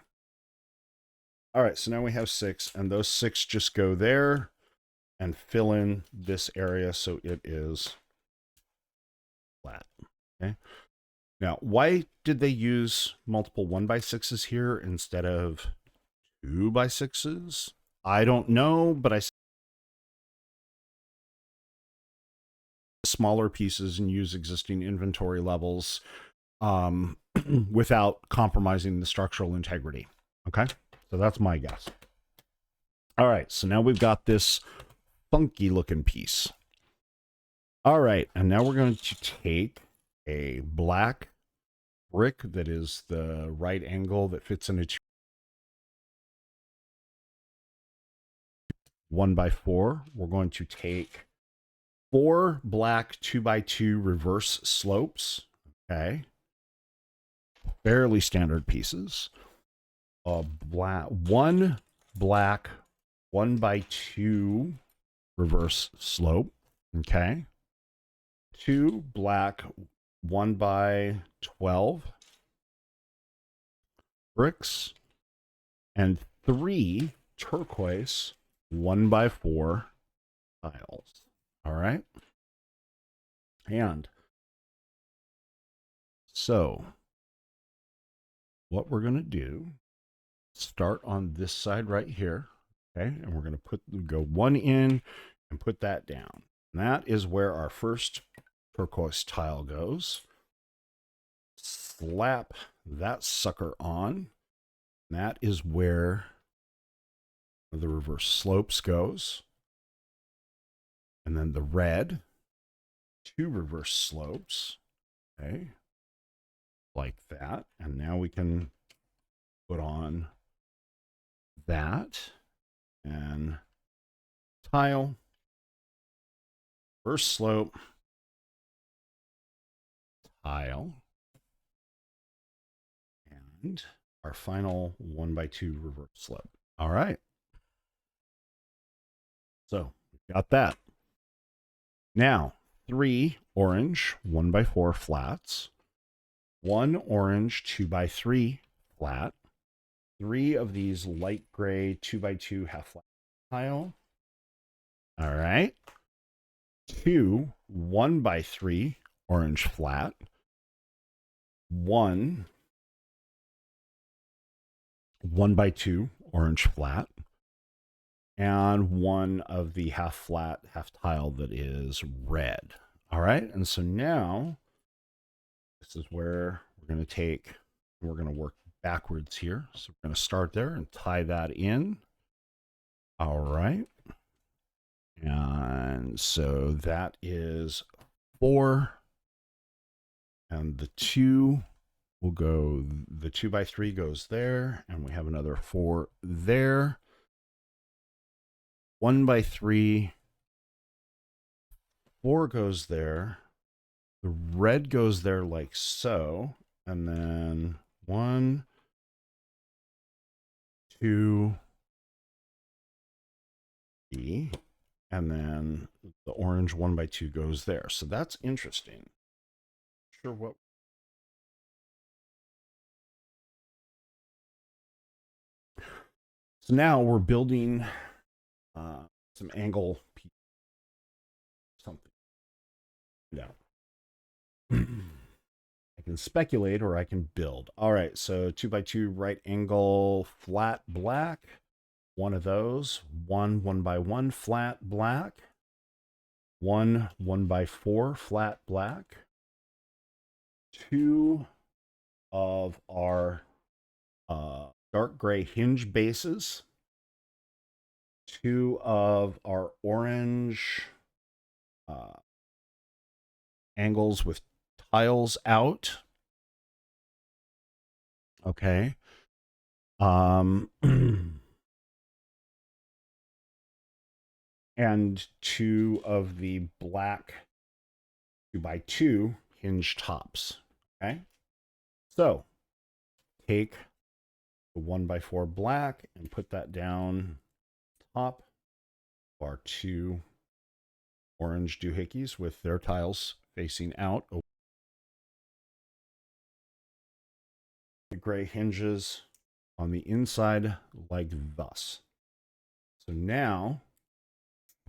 All right, so now we have 6, and those 6 just go there and fill in this area so it is flat. Okay. Now, why did they use multiple 1x6s here instead of 2x6s? I don't know, but I smaller pieces and use existing inventory levels without compromising the structural integrity. Okay, so that's my guess. All right, so now we've got this funky looking piece. All right, and now we're going to take a black brick that is the right angle that fits in a 1x4. We're going to take 4 black 2x2 reverse slopes. Okay. Fairly standard pieces. one black 1x2 reverse slope. Okay. 2 black 1x12 bricks, and 3 turquoise 1x4 tiles. All right. And so what we're going to do, start on this side right here. Okay. And we're going to go one in and put that down. And that is where our first turquoise tile goes. Slap that sucker on. And that is where the reverse slopes goes. And then the red, 2 reverse slopes. Okay. Like that. And now we can put on that and tile, reverse slope, tile, and our final 1x2 reverse slope. All right. So we've got that. Now, 3 orange 1x4 flats, 1 orange 2x3 flat, 3 of these light gray 2x2 half flat tile. All right. 2 1x3 orange flat, 1 1x2 orange flat, and 1 of the half flat, half tile that is red. All right. And so now this is where we're going to work backwards here. So we're going to start there and tie that in. All right. And so that is 4. And the 2 will go, the 2x3 goes there. And we have another 4 there. 1x3, 4 goes there. The red goes there like so. And then 1, 2, 3. And then the orange 1x2 goes there. So that's interesting. Sure what. So now we're building some angle something. Yeah. I can speculate or I can build. All right. So 2x2 right angle flat black. One of those. 1 1x1 flat black. 1 1x4 flat black. 2 of our dark gray hinge bases. 2 of our orange angles with tiles out. Okay. And 2 of the black 2x2 hinge tops. Okay. So take the 1x4 black and put that down top of our 2 orange doohickeys with their tiles facing out. The gray hinges on the inside like thus. So now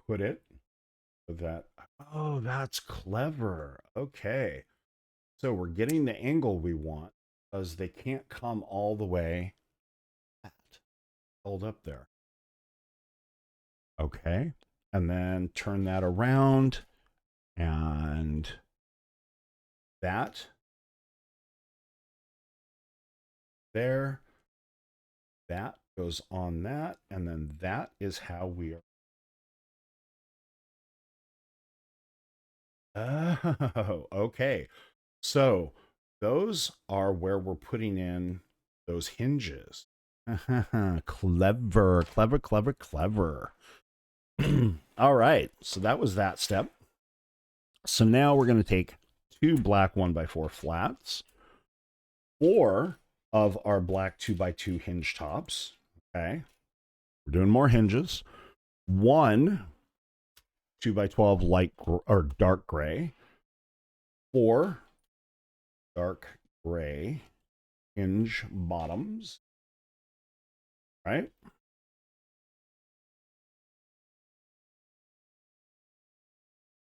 put it so that, oh, that's clever. Okay. So we're getting the angle we want because they can't come all the way flat. Hold up there. Okay. And then turn that around and that there, that goes on that, and then that is how we are. Oh, okay. So those are where we're putting in those hinges. Clever, clever, clever, clever. All right. So that was that step. So now we're going to take 2 black 1x4 flats, 4 of our black 2x2 hinge tops. Okay. We're doing more hinges. One 2x12 light or dark gray. Four dark gray hinge bottoms. Right?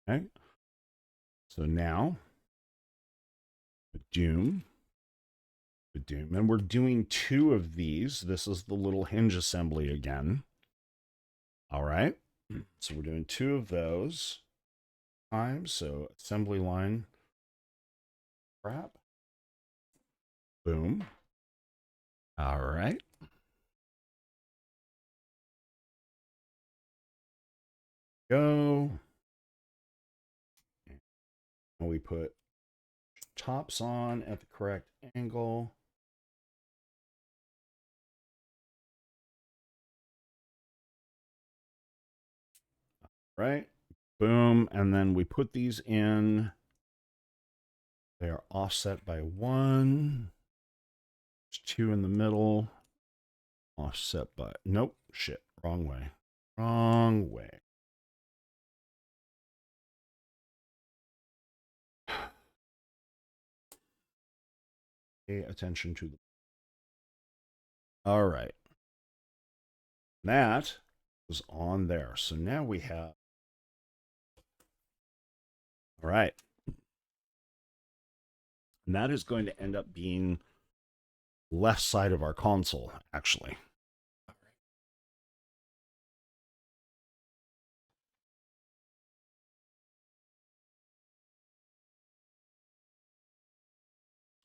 Okay. So now, Doom. And we're doing two of these. This is the little hinge assembly again. All right. So we're doing two of those times. So assembly line. Crap. Boom. All right. Go. And we put tops on at the correct angle. Right. Boom. And then we put these in. They are offset by 1. There's 2 in the middle. Offset by, nope, shit, wrong way. Wrong way. Pay attention to the. All right. That was on there. So now we have. All right. And that is going to end up being left side of our console, actually.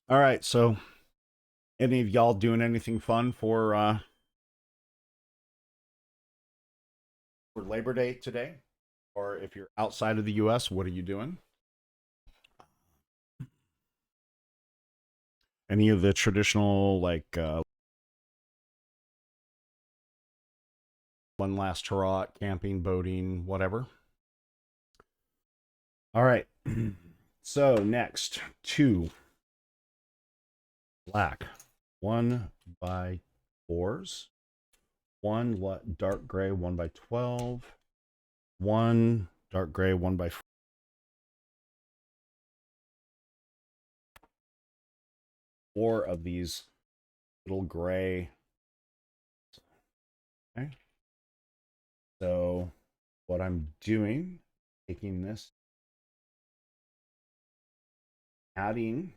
All right. So, any of y'all doing anything fun for Labor Day today? Or if you're outside of the US, what are you doing? Any of the traditional, like, one last hurrah, camping, boating, whatever? All right. So next, 2 black 1x4s, 1 dark gray 1x12, 1 dark gray 1x4. 4 of these little gray. Okay. So what I'm doing, taking this, adding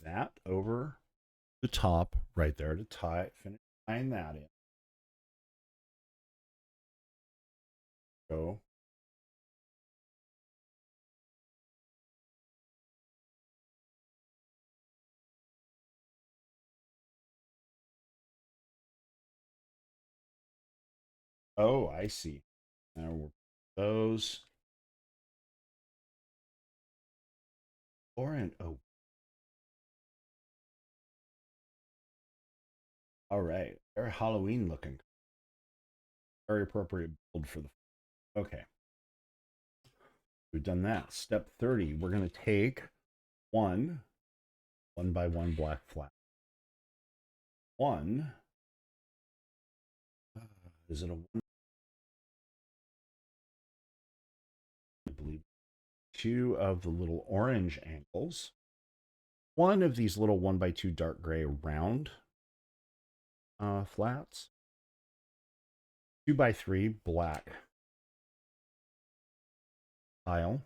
that over the top right there to finish tying that in. Go. Oh, I see. Now we're those. Orange. Oh, all right. Very Halloween looking. Very appropriate build for the. Okay. We've done that. Step 30. We're going to take one 1x1 black flat. One. Is it a 1? I believe 2 of the little orange angles. 1 of these little 1x2 dark gray round flats. 2x3 black tile.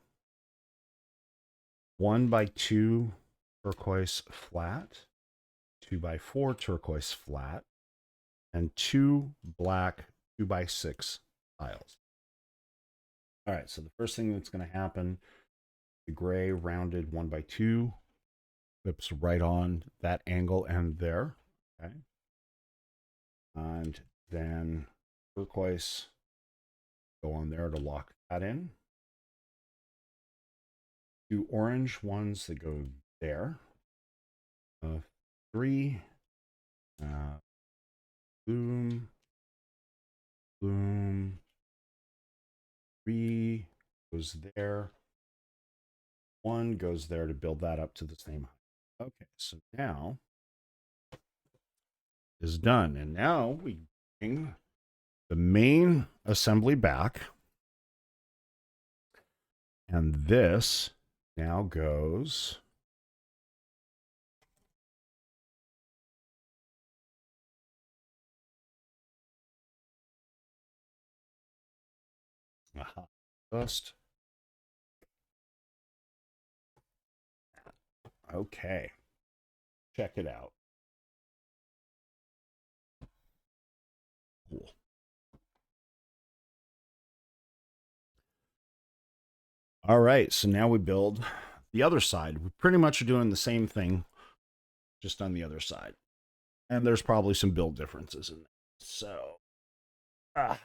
1x2 turquoise flat. 2x4 turquoise flat. And 2 black 2x6 tiles. All right, so the first thing that's going to happen, the gray rounded 1x2 clips right on that angle and there. Okay. And then turquoise go on there to lock that in. 2 orange ones that go there. 3 boom, boom. 3 goes there. one goes there to build that up to the same height. Okay, so now is done. And now we bring the main assembly back. And this now goes just okay. Check it out. Cool. All right, so now we build the other side. We pretty much are doing the same thing, just on the other side. And there's probably some build differences in there. So, ah.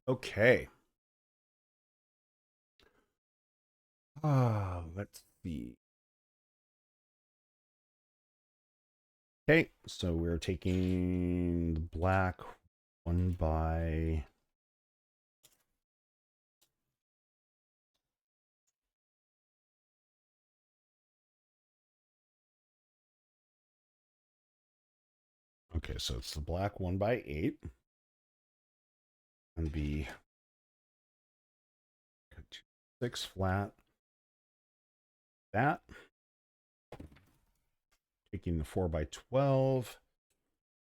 Okay. Let's see. Okay, so we're taking the black one by okay, so it's the black 1x8 and be 6 flat. That taking the 4x12,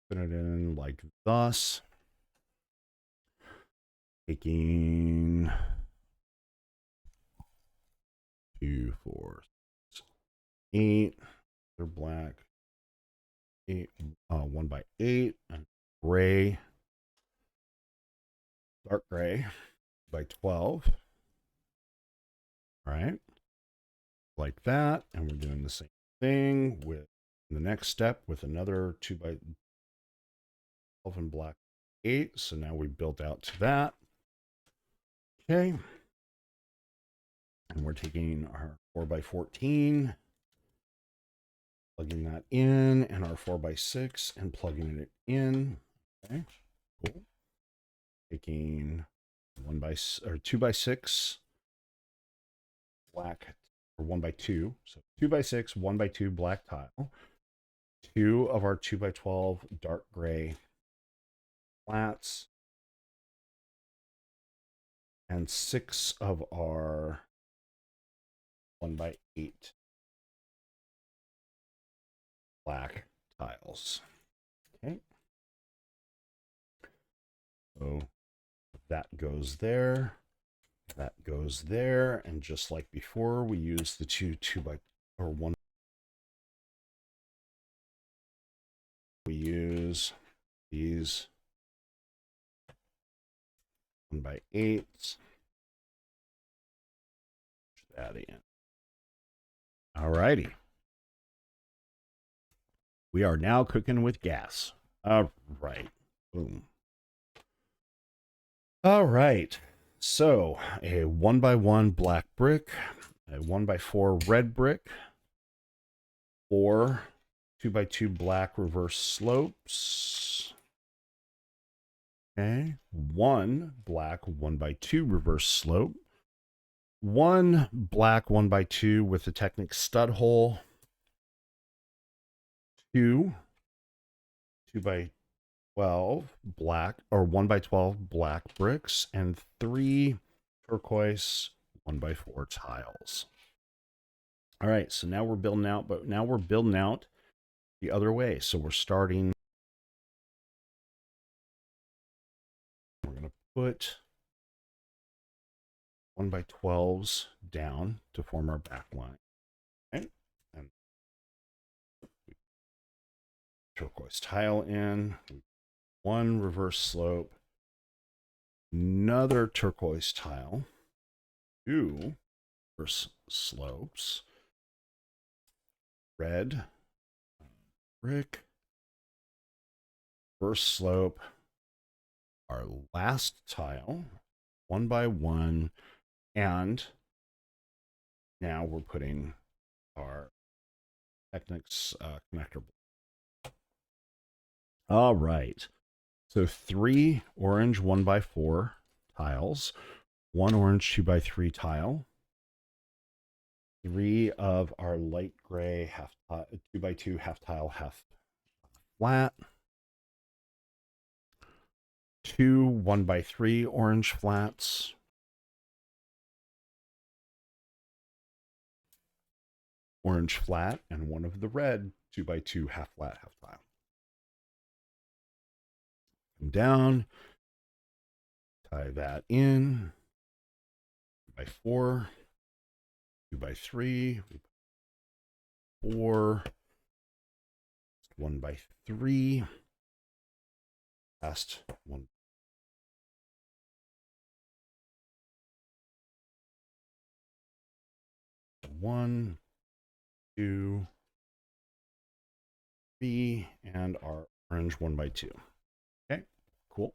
put it in like thus. Taking 2, 4, 8. They're black. 8, 1x8 and gray, dark gray by 12. All right, like that. And we're doing the same thing with the next step with another 2x12 and black 8. So now we built out to that. Okay. And we're taking our 4x14, plugging that in, and our 4x6 and plugging it in. Okay, cool. Taking 2x6 black, or 1x2. So 2x6, 1x2 black tile. 2 of our 2x12 dark gray flats. And 6 of our 1x8 black tiles. Okay. So that goes there. That goes there. And just like before, we use the 1. We use these 1x8s. That in. All righty. We are now cooking with gas. All right. Boom. All right. So a 1x1 black brick, a 1x4 red brick, 4 2x2 black reverse slopes. Okay. 1 black 1x2 reverse slope. 1 black 1x2 with the Technic stud hole. 2 2x12 black or 1x12 black bricks, and 3 turquoise 1x4 tiles. All right, so now we're building out, but now we're building out the other way. So we're starting. We're going to put 1x12s down to form our back line. Okay, and turquoise tile in. 1 reverse slope. Another turquoise tile. 2 reverse slopes. Red brick. First slope. Our last tile. 1x1. And now we're putting our Technics connector. All right. So 3 orange 1x4 tiles, 1 orange 2x3 tile, 3 of our light gray 2x2 half tile, half flat, 2 1x3 orange flats, orange flat, and 1 of the red 2x2 half flat, half tile. Come down, tie that in, 2x4, 2x3, 4, 1x3, last one. One, 2, 3, and our orange 1x2. Okay, cool.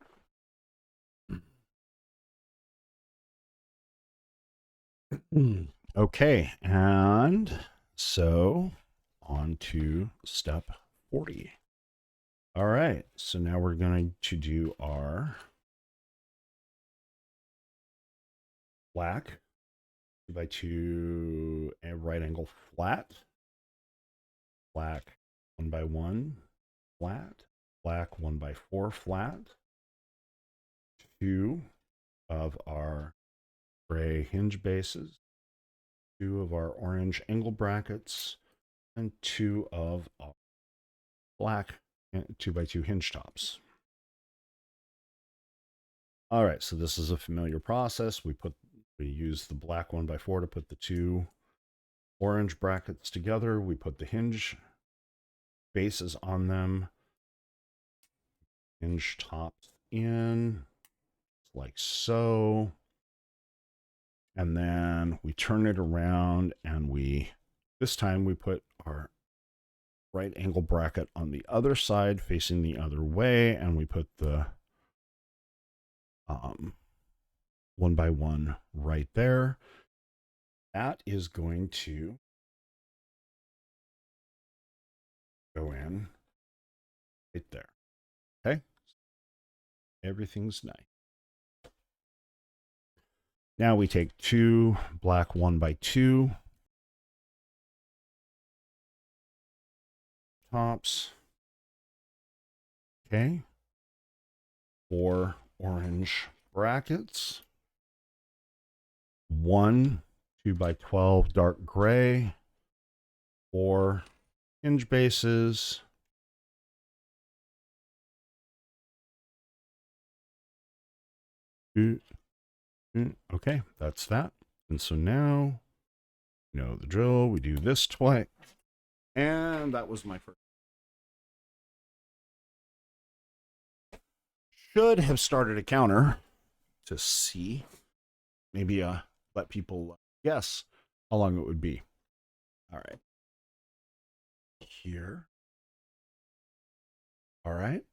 Okay, and so on to step 40. All right, so now we're going to do our black 2x2 and right angle flat, black 1x1 flat, black 1x4 flat, 2 of our gray hinge bases, 2 of our orange angle brackets, and 2 of our black 2x2 hinge tops. All right, so this is a familiar process. We use the black 1x4 to put the 2 orange brackets together. We put the hinge bases on them, hinge tops in, like so. And then we turn it around and this time we put our right angle bracket on the other side facing the other way, and we put the 1x1 right there. That is going to go in right there. Okay, everything's nice. Now we take 2 black 1x2 tops. Okay, 4 orange brackets, 1 2x12 dark gray, 4 hinge bases, okay, that's that. And so now, you know the drill. We do this twice. And that was my first. Should have started a counter to see. Maybe let people guess how long it would be. All right. Here. All right.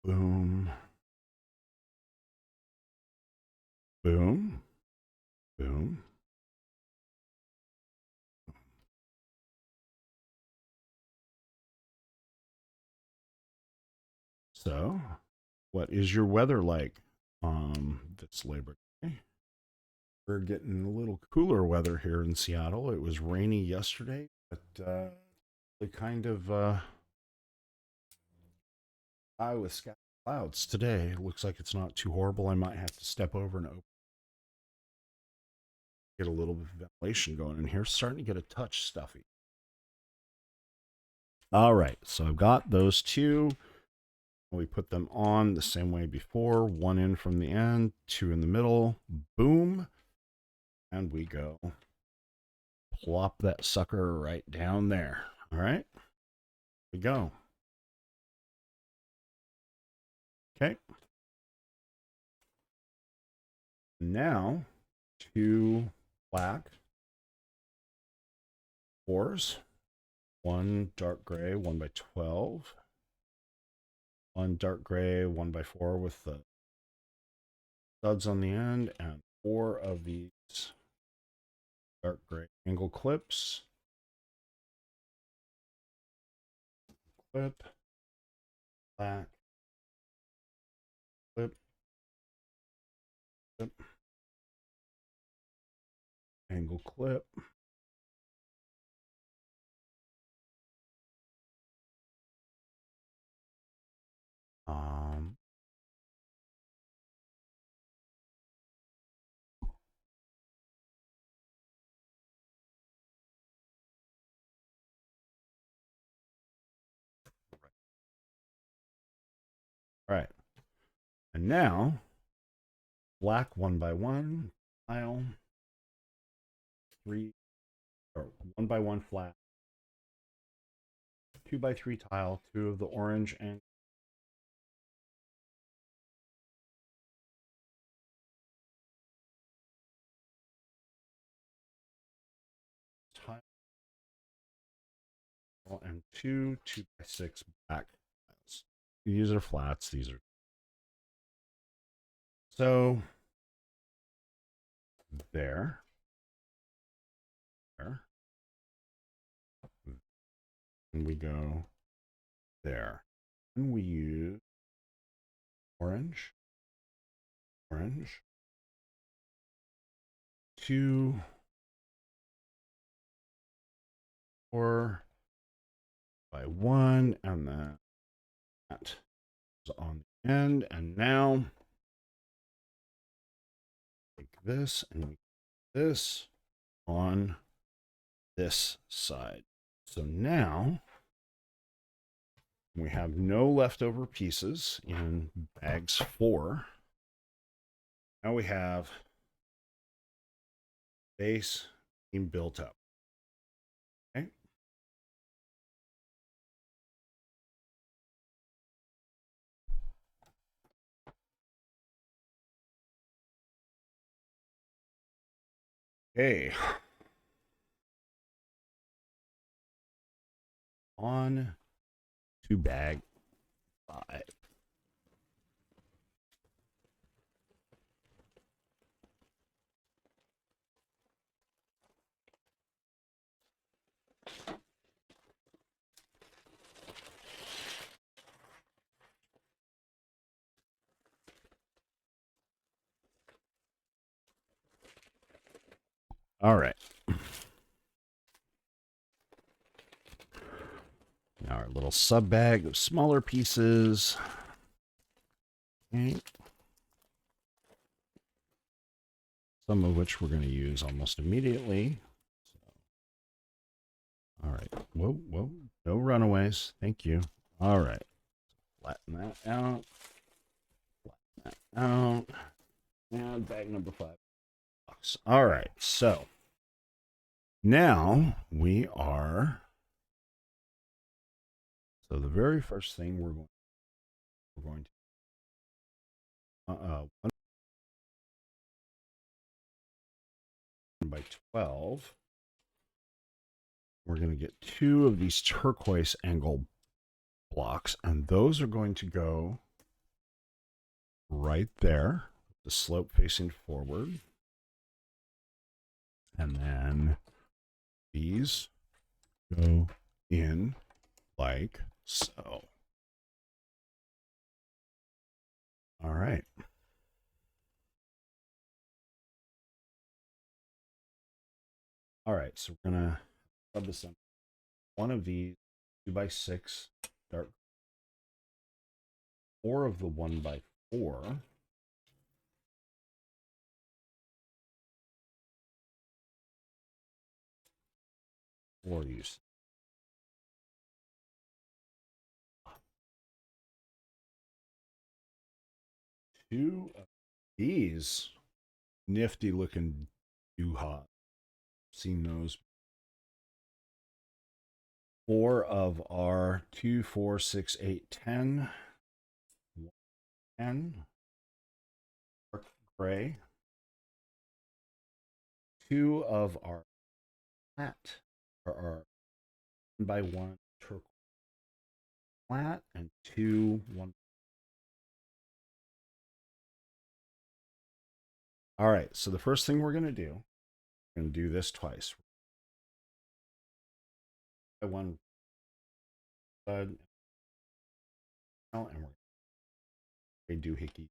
Boom. Boom. Boom. So, what is your weather like this Labor Day? We're getting a little cooler weather here in Seattle. It was rainy yesterday, but it kind of high with scattered clouds today. It looks like it's not too horrible. I might have to step over and get a little bit of ventilation going in here. Starting to get a touch stuffy. All right, so I've got those 2. We put them on the same way before. 1 in from the end, 2 in the middle. Boom. And we go plop that sucker right down there. All right, here we go. Okay. Now 2 black 4s, 1 dark gray 1x12, 1 dark gray 1x4 with the studs on the end, and 4 of these dark gray angle clips. clip, black, clip, clip, angle clip. Um, all right. And now, black 1x1 tile, 3 or 1x1 flat, 2x3 tile, 2 of the orange and tile, and 2 2x6 black tiles. These are flats. These are so there. There. And we go there. And we use orange, orange, 2, 4x1, and then that is on the end. And now take this and this on this side. So now we have no leftover pieces in bags 4. Now we have base being built up. Okay. Okay. On to bag 5. All right. Now our little sub bag of smaller pieces. Okay. Some of which we're going to use almost immediately. All right. Whoa, whoa. No runaways. Thank you. All right. Flatten that out. Flatten that out. And bag number 5. All right. So now we are. So the very first thing we're going to 1x12. We're going to get 2 of these turquoise angle blocks, and those are going to go right there, the slope facing forward. And then these go in like so. All right. All right, so we're going to rub this on one of these 2x6 dark, 4 of the 1x4. For use. 2 of these nifty looking doohas. Seen those. 4 of our 2, 4, 6, 8, 10. 10. Dark gray. 2 of our flat, or our 1x1 turquoise flat, and 2 1. All right, so the first thing we're going to do, we're going to do this twice. By one side, and we're going to doohickey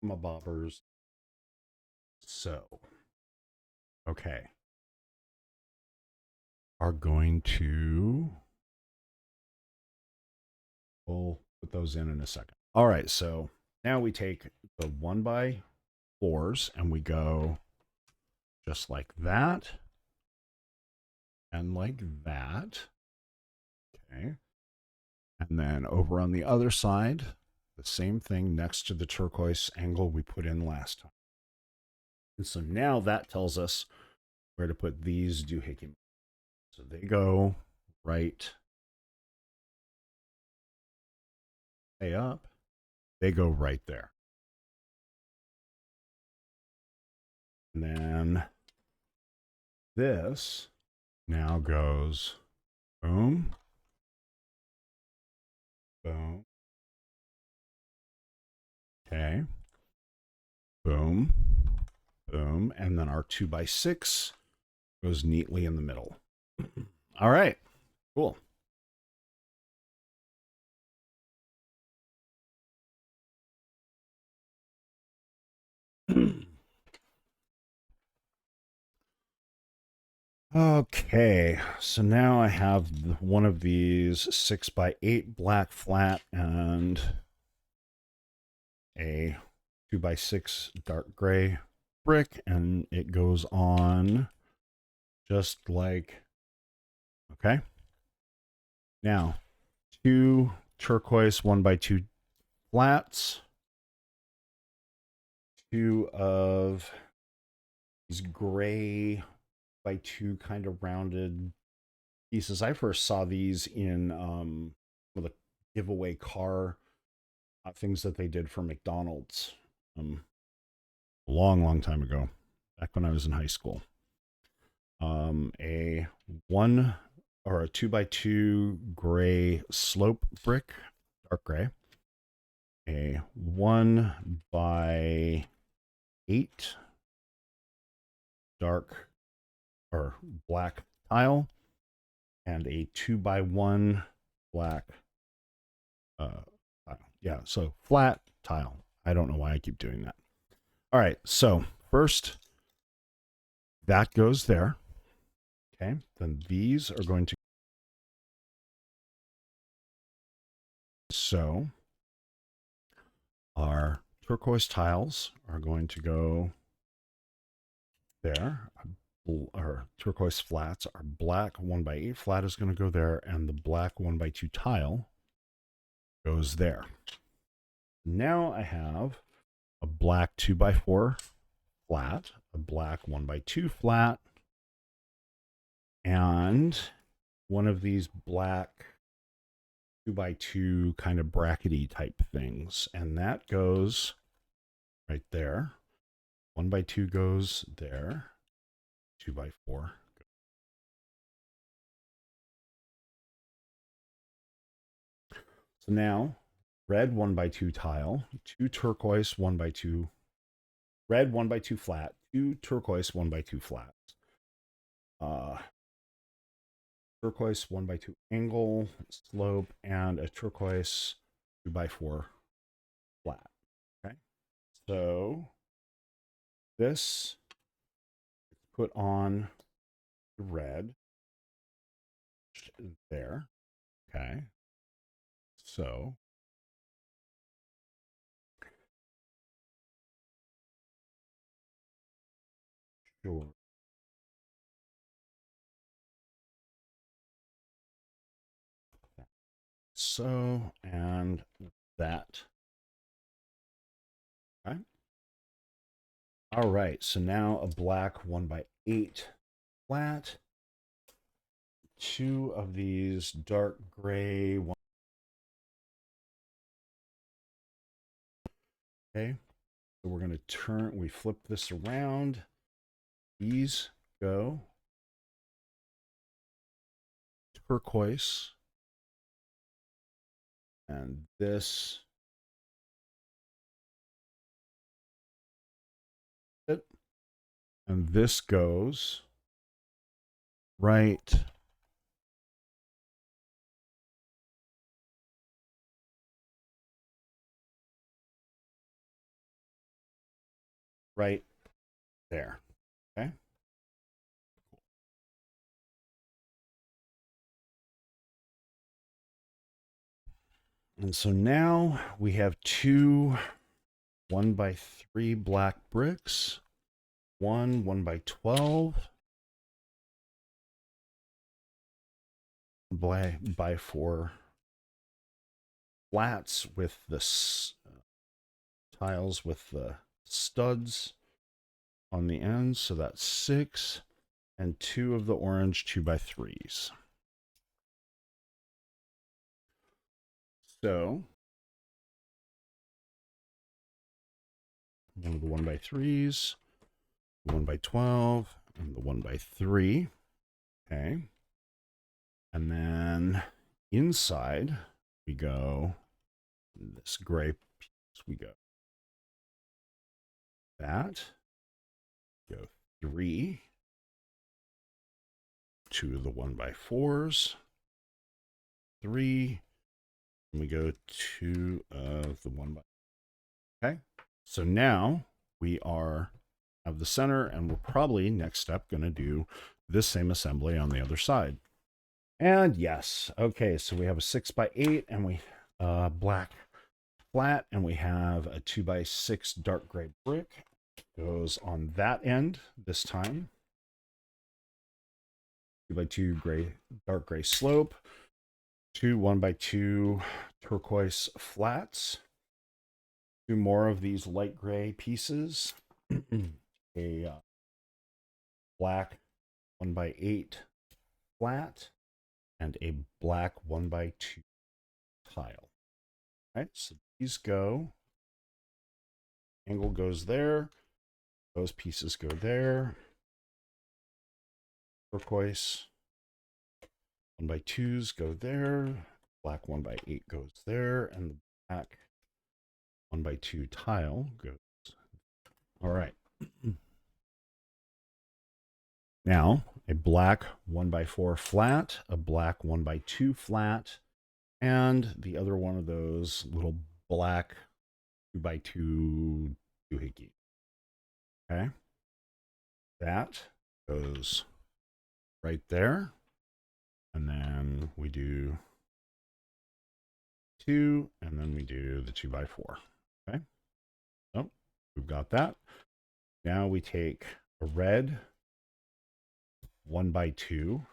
my bobbers. So, okay. Are going to, we'll put those in a second. All right, so now we take the 1x4s and we go just like that and like that. Okay. And then over on the other side, the same thing next to the turquoise angle we put in last time. And so now that tells us where to put these doohickey. So they go right way up. They go right there. And then this now goes boom, boom. Okay. Boom, boom. And then our 2x6 goes neatly in the middle. All right. Cool. Okay, so now I have one of these 6x8 black flat and a 2x6 dark gray brick, and it goes on just like, okay. Now, two turquoise 1x2 flats, two of these gray by two kind of rounded pieces. I first saw these in the giveaway car things that they did for McDonald's a long time ago, back when I was in high school. A 2x2 gray slope brick, dark gray. A 1x8 dark or black tile, and a 2x1 black tile. Yeah, so flat tile. I don't know why I keep doing that. All right, so first that goes there. Okay, then these are going to, so our turquoise tiles are going to go there. Our turquoise flats, our black 1x8 flat is going to go there, and the black 1x2 tile goes there. Now I have a black 2x4 flat, a black 1x2 flat, and one of these black 2x2 kind of brackety type things. And that goes right there. 1x2 goes there. 2x4. So now, red 1x2 tile, two turquoise 1x2, red 1x2 flat, two turquoise 1x2 flats. Turquoise 1x2 angle, slope, and a turquoise 2x4 flat. Okay, so this is put on the red there. Okay, so sure. So, and that. Okay. All right, so now a black 1x8 flat, two of these dark gray one. Okay, so we're going to we flip this around. These go turquoise, and this it, and this goes right right there. Okay. And so now we have two 1x3 black bricks, one 1x12 by 4 flats with the tiles with the studs on the ends. So that's 6, and 2 of the orange 2x3s. So one of the 1x3s, 1x12, and the 1x3. Okay. And then inside we go this gray piece. We go that. Go 3. 2 of the 1x4s. 3. And we go 2 of the 1x. Okay. So now we have the center, and we're probably next step going to do this same assembly on the other side. And yes, okay, so we have a 6x8 and we black flat, and we have a 2x6 dark gray brick. Goes on that end this time. 2x2 gray, dark gray slope. 2 1x2 turquoise flats. 2 more of these light gray pieces. A black 1x8 flat, and a black 1x2 tile. All right, so these go. Angle goes there. Those pieces go there. Turquoise 1x2s go there. Black 1x8 goes there, and the black 1x2 tile goes. All right. Now, a black 1x4 flat, a black 1x2 flat, and the other one of those little black 2x2 doohickey. Okay. That goes right there. And then we do 2, and then we do the 2x4. Okay. So we've got that. Now we take a red 1x2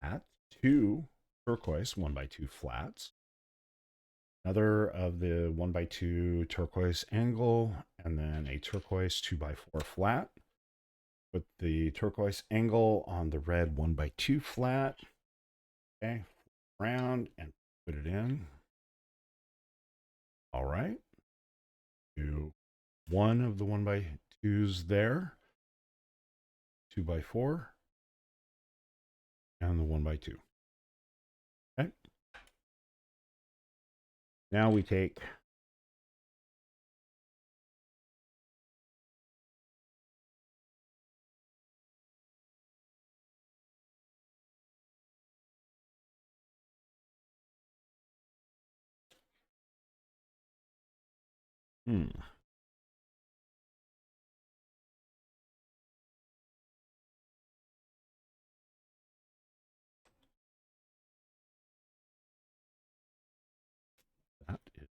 flat, 2 turquoise 1x2 flats, another of the 1x2 turquoise angle, and then a turquoise 2x4 flat. Put the turquoise angle on the red 1x2 flat. Okay, round and put it in. All right. Do one of the 1x2s there, 2x4, and the 1x2. Okay. Now we take that is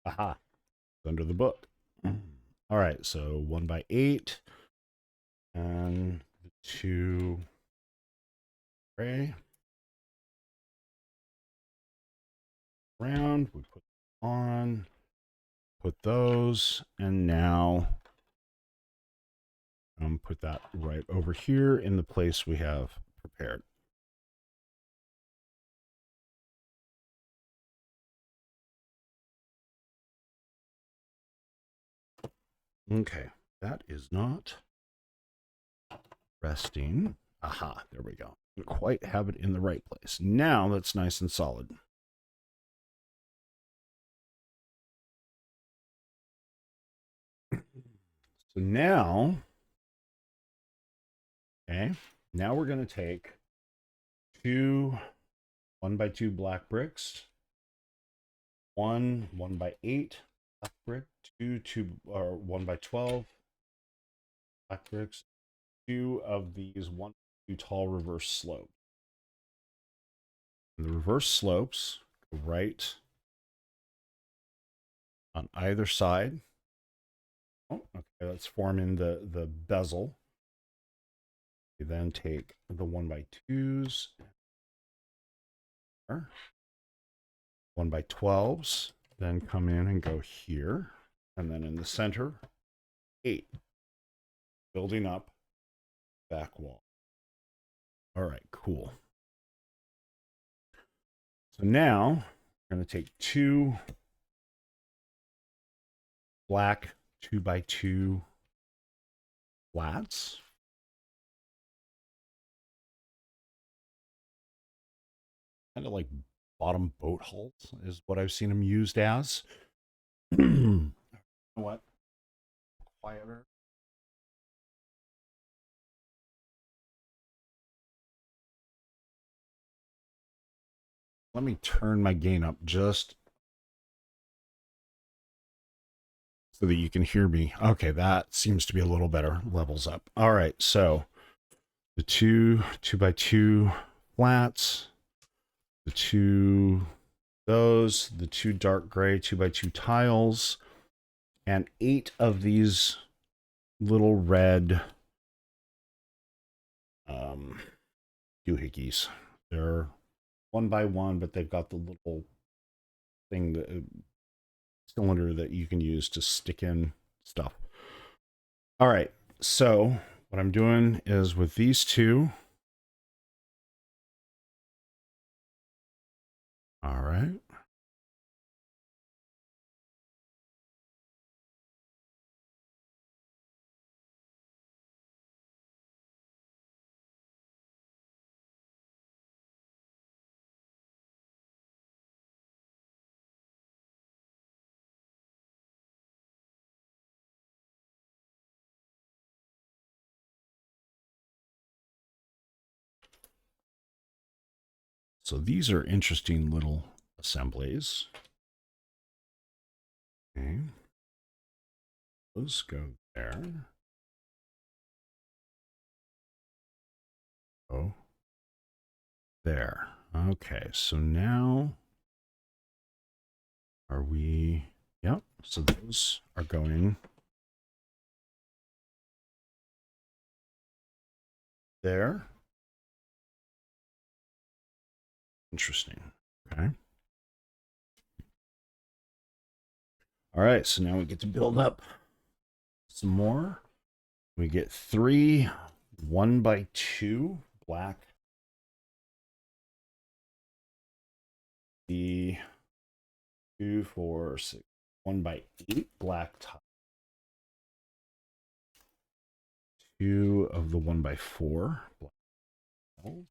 aha, under the book. All right, so 1x8 and the 2 gray. Round, we put on, put those, and now put that right over here in the place we have prepared. Okay, that is not resting. Aha, there we go. Didn't quite have it in the right place. Now that's nice and solid. So now, okay, now we're going to take 2 1x2 black bricks, one 1x8 black brick, two or 1x12 black bricks, two of these 1x2 tall reverse slopes. And the reverse slopes go right on either side. Oh, okay, let's form in the bezel. We then take the 1x2s, 1x12s, then come in and go here, and then in the center, 8, building up back wall. All right, cool. So now we're going to take two black 2x2 flats. Kind of like bottom boat hulls is what I've seen them used as. You know what? Quieter. Let me turn my gain up just so that you can hear me. Okay, that seems to be a little better. Levels up. All right, so the two 2x2 flats, the two dark gray 2x2 tiles, and 8 of these little red doohickeys. They're 1x1, but they've got the little thing, the cylinder that you can use to stick in stuff. All right, so what I'm doing is with these two. All right. So these are interesting little assemblies. Okay. Those go there. Oh, there. Okay, so now are we... Yep, so those are going there. Interesting. Okay. All right, so now we get to build up some more. We get 3 1x2 black. The 2, 4, 6, 1x8 black tile. 2 of the 1x4 black tiles.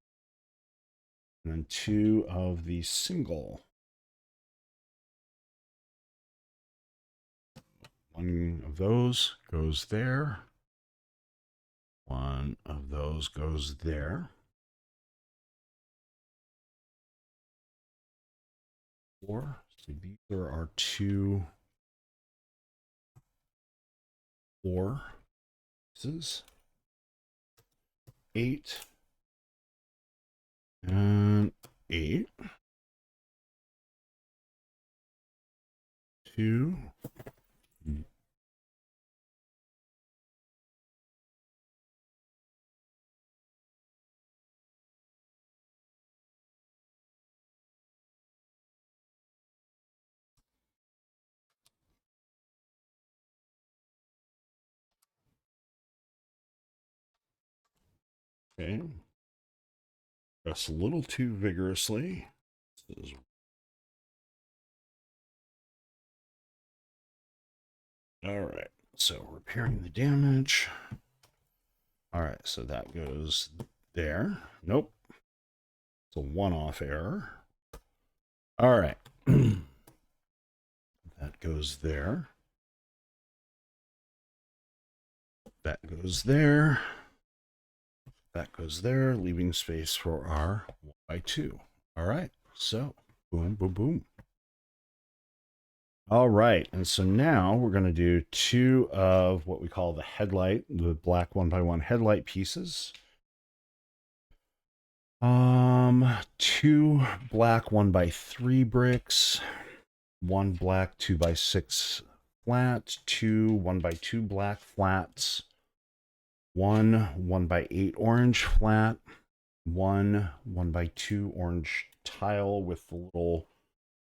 And then 2 of the single. One of those goes there. One of those goes there. 4. So these are our 2 4 pieces. 8 and 8. 2. Okay. Press a little too vigorously. All right. So repairing the damage. All right. So that goes there. Nope. It's a one-off error. All right. That goes there. That goes there. That goes there, leaving space for our 1x2. All right. So, boom, boom, boom. All right. And so now we're going to do two of what we call the black 1x1 headlight pieces. Two black 1x3 bricks, one black 2x6 flat, two 1x2 black flats, one 1x8 orange flat, one 1x2 orange tile with the little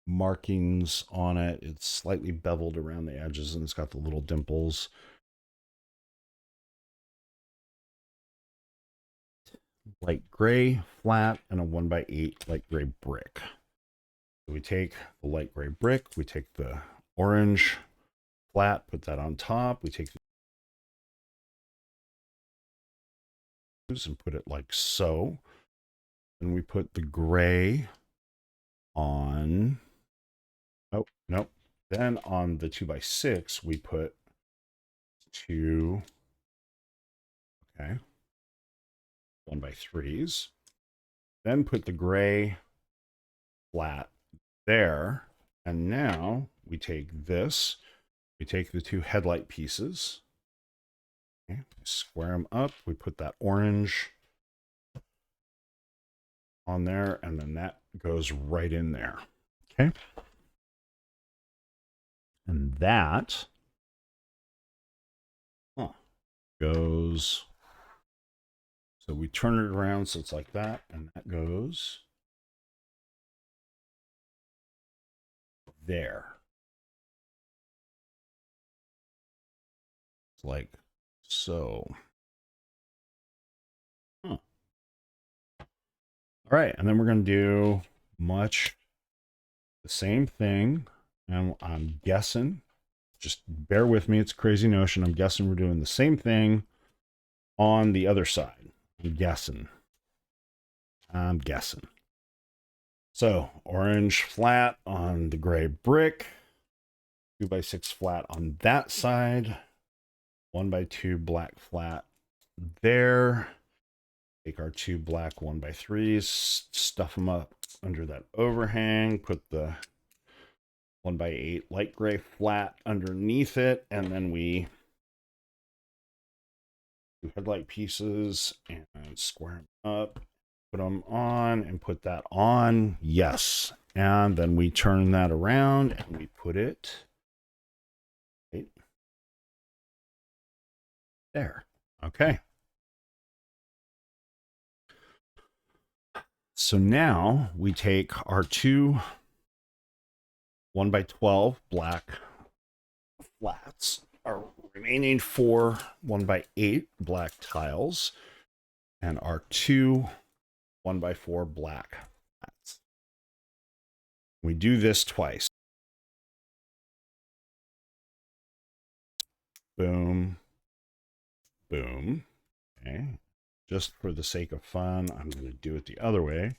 markings on it. It's slightly beveled around the edges and it's got the little dimples. Light gray flat and a 1x8 light gray brick. So we take the light gray brick, we take the orange flat, put that on top. We take these and put it like so. And we put the gray on. Oh, nope. Then on the 2x6, we put two, okay, 1x3s. Then put the gray flat there. And now we take this, we take the two headlight pieces, okay, square them up. We put that orange on there, and then that goes right in there. Okay. And that goes, so we turn it around so it's like that, and that goes there. It's like so. All right, and then we're going to do much the same thing. And I'm guessing, just bear with me, it's a crazy notion. I'm guessing we're doing the same thing on the other side. I'm guessing. So orange flat on the gray brick, 2x6 flat on that side, 1x2 black flat there. Take our two black 1x3s, stuff them up under that overhang, put the 1x8 light gray flat underneath it, and then we do headlight pieces and square them up, put them on, and put that on. Yes. And then we turn that around and we put it right there. Okay. So now we take our two 1x12 black flats, our remaining four 1x8 black tiles, and our two 1x4 black flats. We do this twice. Boom, boom. Okay. Just for the sake of fun, I'm going to do it the other way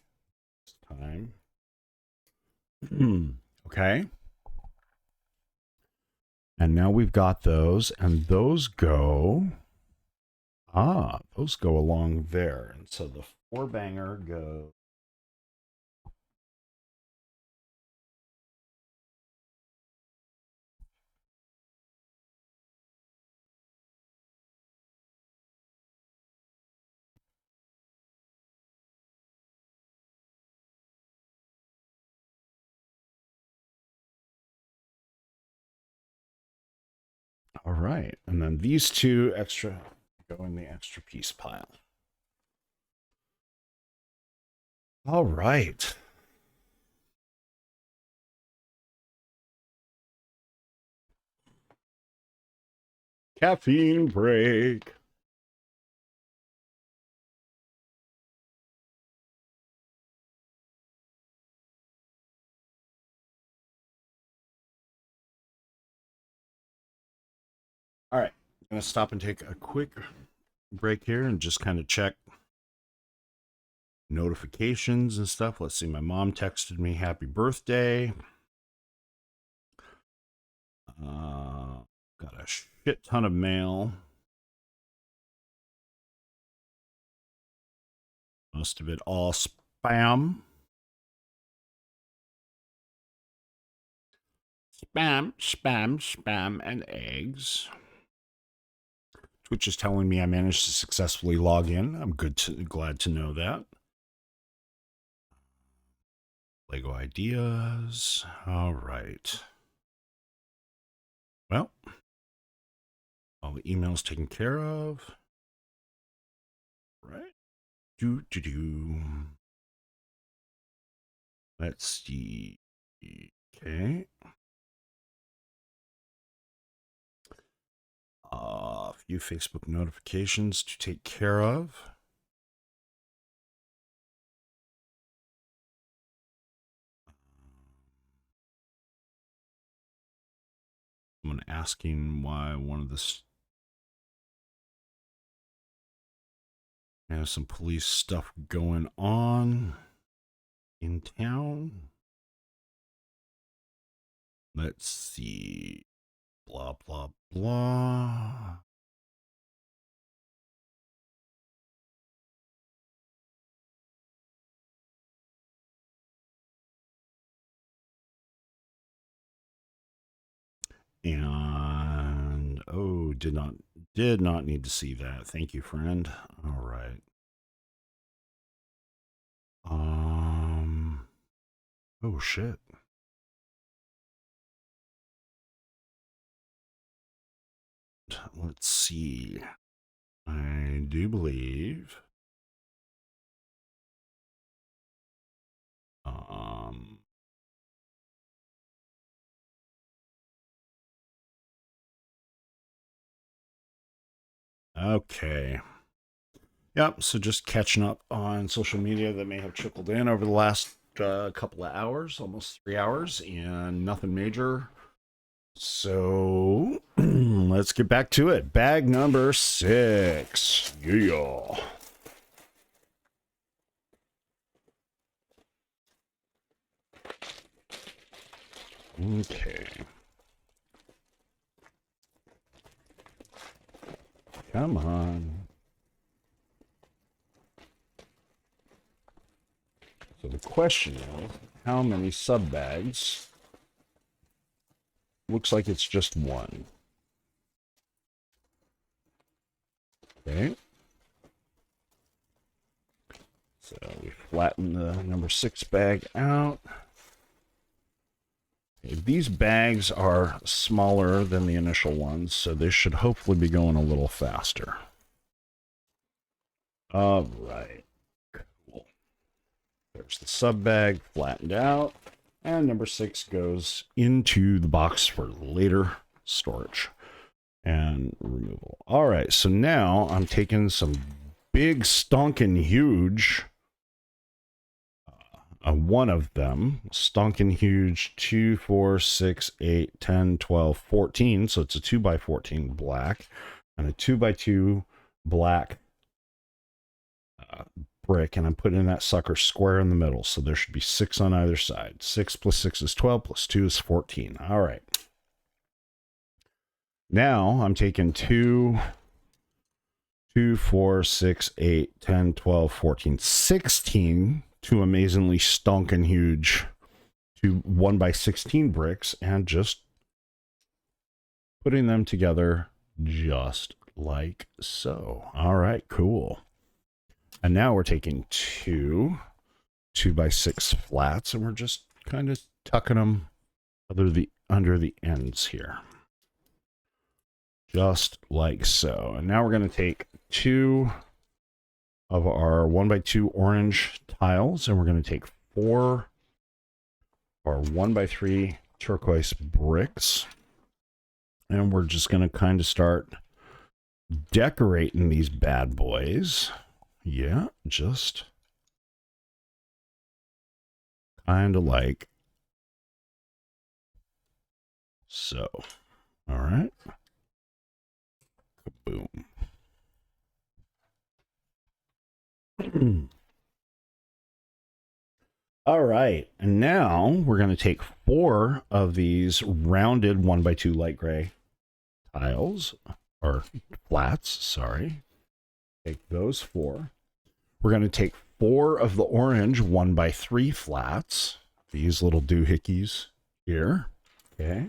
this time. Okay. And now we've got those, and those go, those go along there. And so the four banger goes. All right. And then these two extra go in the extra piece pile. All right. Caffeine break. All right. I'm going to stop and take a quick break here and just kind of check notifications and stuff. Let's see. My mom texted me happy birthday. Got a shit ton of mail. Most of it all spam. Spam, spam, spam, and eggs. Twitch is telling me I managed to successfully log in. I'm glad to know that. Lego ideas. All right. Well, all the emails taken care of. Right. Do. Let's see. Okay. A few Facebook notifications to take care of. Someone asking why one of the has some police stuff going on in town. Let's see. Blah, blah, blah. And oh, did not need to see that. Thank you, friend. All right. Oh shit. Let's see. I do believe okay. Yep, so just catching up on social media that may have trickled in over the last couple of hours, almost 3 hours, and nothing major. So let's get back to it. Bag number 6. Yeah. Okay. Come on. So the question is, how many sub bags? Looks like it's just one. Okay. So we flatten the number 6 bag out. Okay, these bags are smaller than the initial ones, so they should hopefully be going a little faster. All right. Cool. There's the sub bag flattened out. And number 6 goes into the box for later storage and removal. All right, so now I'm taking some big, stonking huge, one of them, stonking huge, 2, 4, 6, 8, 10, 12, 14. So it's a 2x14 black and a 2x2 black brick, and I'm putting that sucker square in the middle. So there should be 6 on either side. 6 plus 6 is 12, plus 2 is 14. All right. Now I'm taking 2, 4, 6, 8, 10, 12, 14, 16 two amazingly stonking huge 1x16 bricks and just putting them together just like so. All right, cool. And now we're taking 2 2x6 flats, and we're just kind of tucking them under the ends here. Just like so. And now we're going to take 2 of our 1x2 orange tiles, and we're going to take 4 of our 1x3 turquoise bricks, and we're just going to kind of start decorating these bad boys. Yeah, just kind of like so. All right. Boom. All right, and now we're going to take 4 of these rounded 1x2 light gray tiles, or flats, sorry. Take those 4. We're going to take 4 of the orange 1x3 flats, these little doohickeys here. Okay.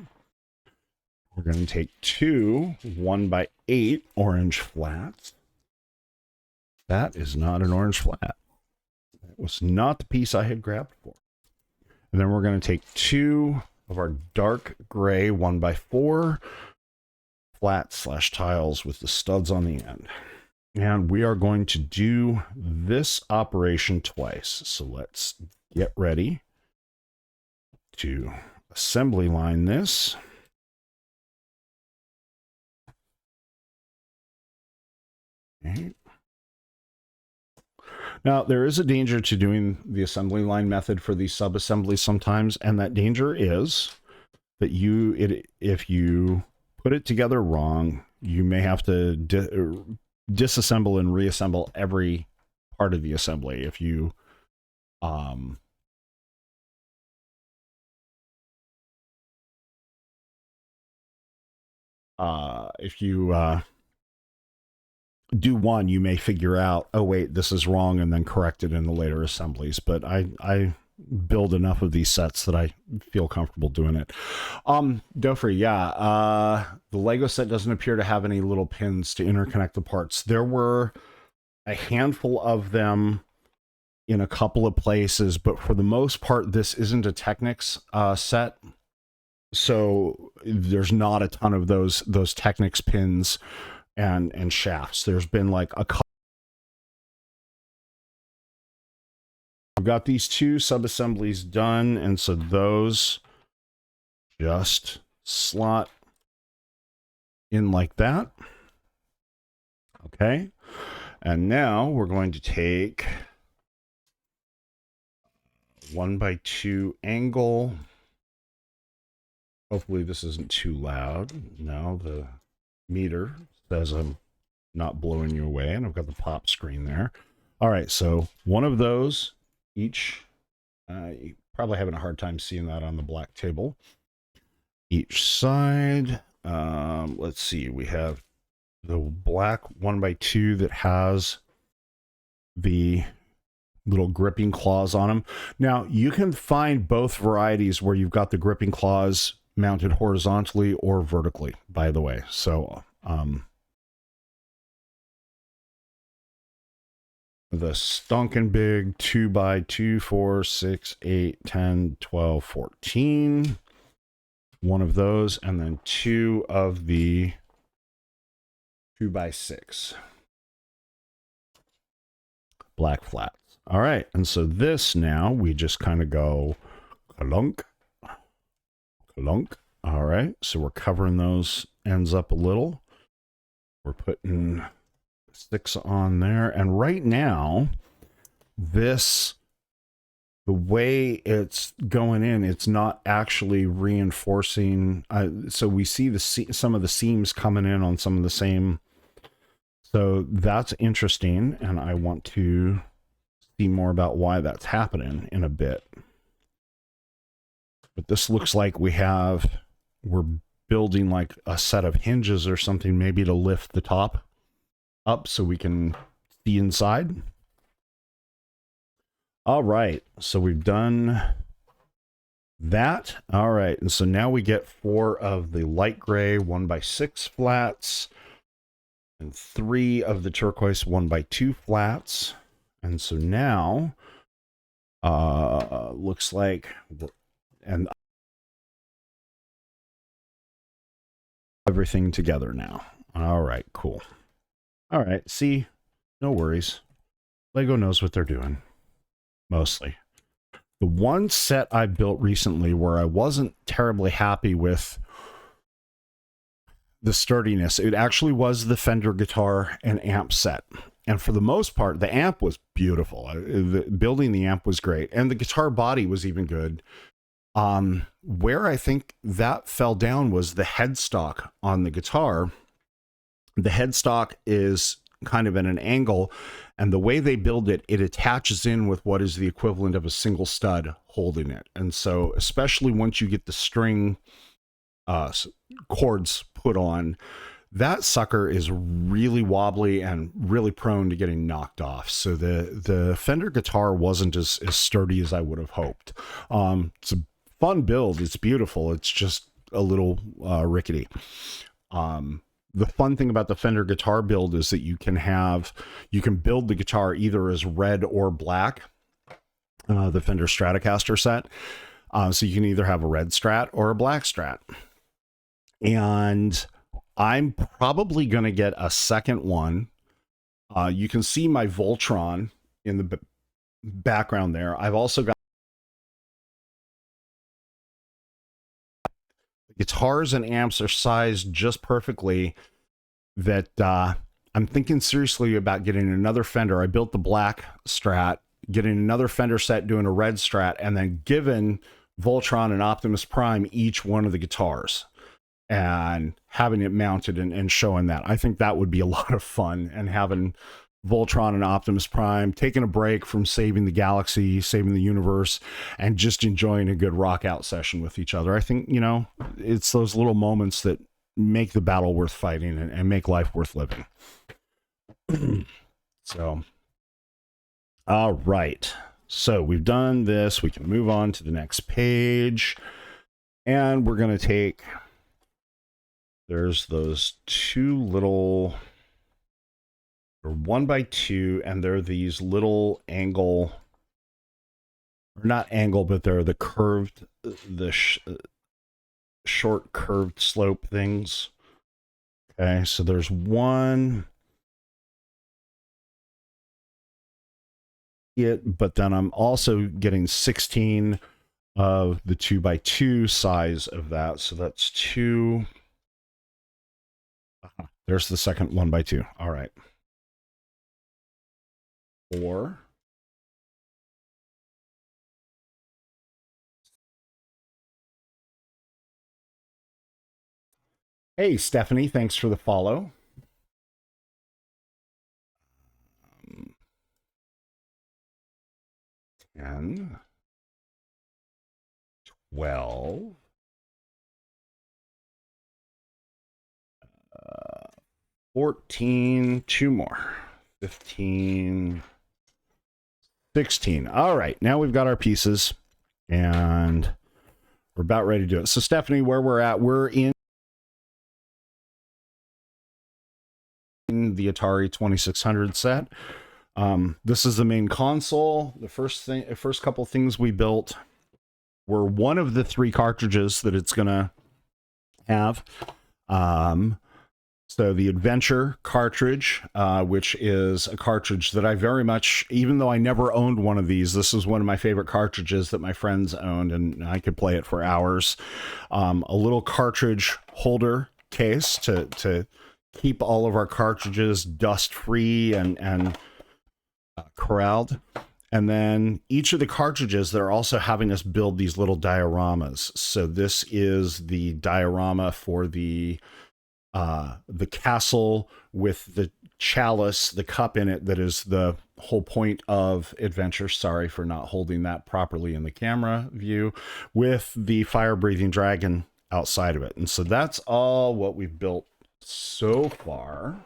We're going to take two 1x8 orange flats. That is not an orange flat. That was not the piece I had grabbed for. And then we're going to take two of our dark gray 1x4 flat/tiles with the studs on the end. And we are going to do this operation twice. So let's get ready to assembly line this. Okay. Now, there is a danger to doing the assembly line method for these sub-assemblies sometimes, and that danger is that if you put it together wrong, you may have to disassemble and reassemble every part of the assembly. If you do one, you may figure out, oh wait, this is wrong, and then correct it in the later assemblies. But I build enough of these sets that I feel comfortable doing it. Dofrey, yeah, the Lego set doesn't appear to have any little pins to interconnect the parts. There were a handful of them in a couple of places, but for the most part, this isn't a Technics set. So there's not a ton of those Technics pins and shafts. There's been like a couple. We've got these two sub-assemblies done, and so those just slot in like that. Okay. And now we're going to take 1x2 angle. Hopefully this isn't too loud. Now the meter says I'm not blowing you away, and I've got the pop screen there. All right, so one of those each. You're probably having a hard time seeing that on the black table. Each side. Let's see, we have the black 1x2 that has the little gripping claws on them. Now, you can find both varieties where you've got the gripping claws mounted horizontally or vertically, by the way. So, the stonking big 2x2, 4, 6, 8, 10, 12, 14. One of those, and then two of the 2x6 black flats. All right, and so this now we just kind of go clunk, clunk. All right, so we're covering those ends up a little. We're putting 6 on there, and right now, the way it's going in, it's not actually reinforcing. So we see some of the seams coming in on some of the same. So that's interesting, and I want to see more about why that's happening in a bit. But this looks like we're building like a set of hinges or something, maybe to lift the top up so we can see inside. All right, so we've done that. All right, and so now we get 4 of the light gray 1x6 flats and 3 of the turquoise 1x2 flats. And so now, looks like, and everything together now. All right, cool. All right, see, no worries. Lego knows what they're doing. Mostly. The one set I built recently where I wasn't terribly happy with the sturdiness, it actually was the Fender guitar and amp set. And for the most part, the amp was beautiful. Building the amp was great. And the guitar body was even good. Where I think that fell down was the headstock on the guitar. The headstock is kind of at an angle, and the way they build it, it attaches in with what is the equivalent of a single stud holding it. And so, especially once you get the string cords put on, that sucker is really wobbly and really prone to getting knocked off. So the Fender guitar wasn't as sturdy as I would have hoped. It's a fun build. It's beautiful. It's just a little rickety. The fun thing about the Fender guitar build is that you can build the guitar either as red or black. The Fender Stratocaster set. So you can either have a red Strat or a black Strat. And I'm probably going to get a second one. You can see my Voltron in the background there. I've also got guitars and amps are sized just perfectly that I'm thinking seriously about getting another Fender. I built the black Strat, getting another Fender set, doing a red Strat, and then giving Voltron and Optimus Prime each one of the guitars and having it mounted and showing that. I think that would be a lot of fun, and having Voltron and Optimus Prime taking a break from saving the galaxy, saving the universe, and just enjoying a good rock out session with each other. I think, you know, it's those little moments that make the battle worth fighting and make life worth living. So, all right. So we've done this. We can move on to the next page. And we're going to take, there's those two little, they're 1x2, and they're these little angle, or not angle, but they're the curved, short curved slope things. Okay, so there's one. But then I'm also getting 16 of the 2x2 size of that. So that's 2. There's the second 1x2. All right. 4. Hey, Stephanie, thanks for the follow. 10, 12, 14, 2 more, 15, 16. All right, now we've got our pieces, and we're about ready to do it. So, Stephanie, where we're at, we're in the Atari 2600 set. This is the main console. The first couple things we built were one of the 3 cartridges that it's gonna have. So the Adventure cartridge, which is a cartridge that I very much, even though I never owned one of these, this is one of my favorite cartridges that my friends owned, and I could play it for hours. A little cartridge holder case to keep all of our cartridges dust free and corralled. And then each of the cartridges, they're also having us build these little dioramas. So this is the diorama for the castle with the chalice, the cup in it, that is the whole point of Adventure. Sorry for not holding that properly in the camera view, with the fire-breathing dragon outside of it. And so that's all what we've built so far.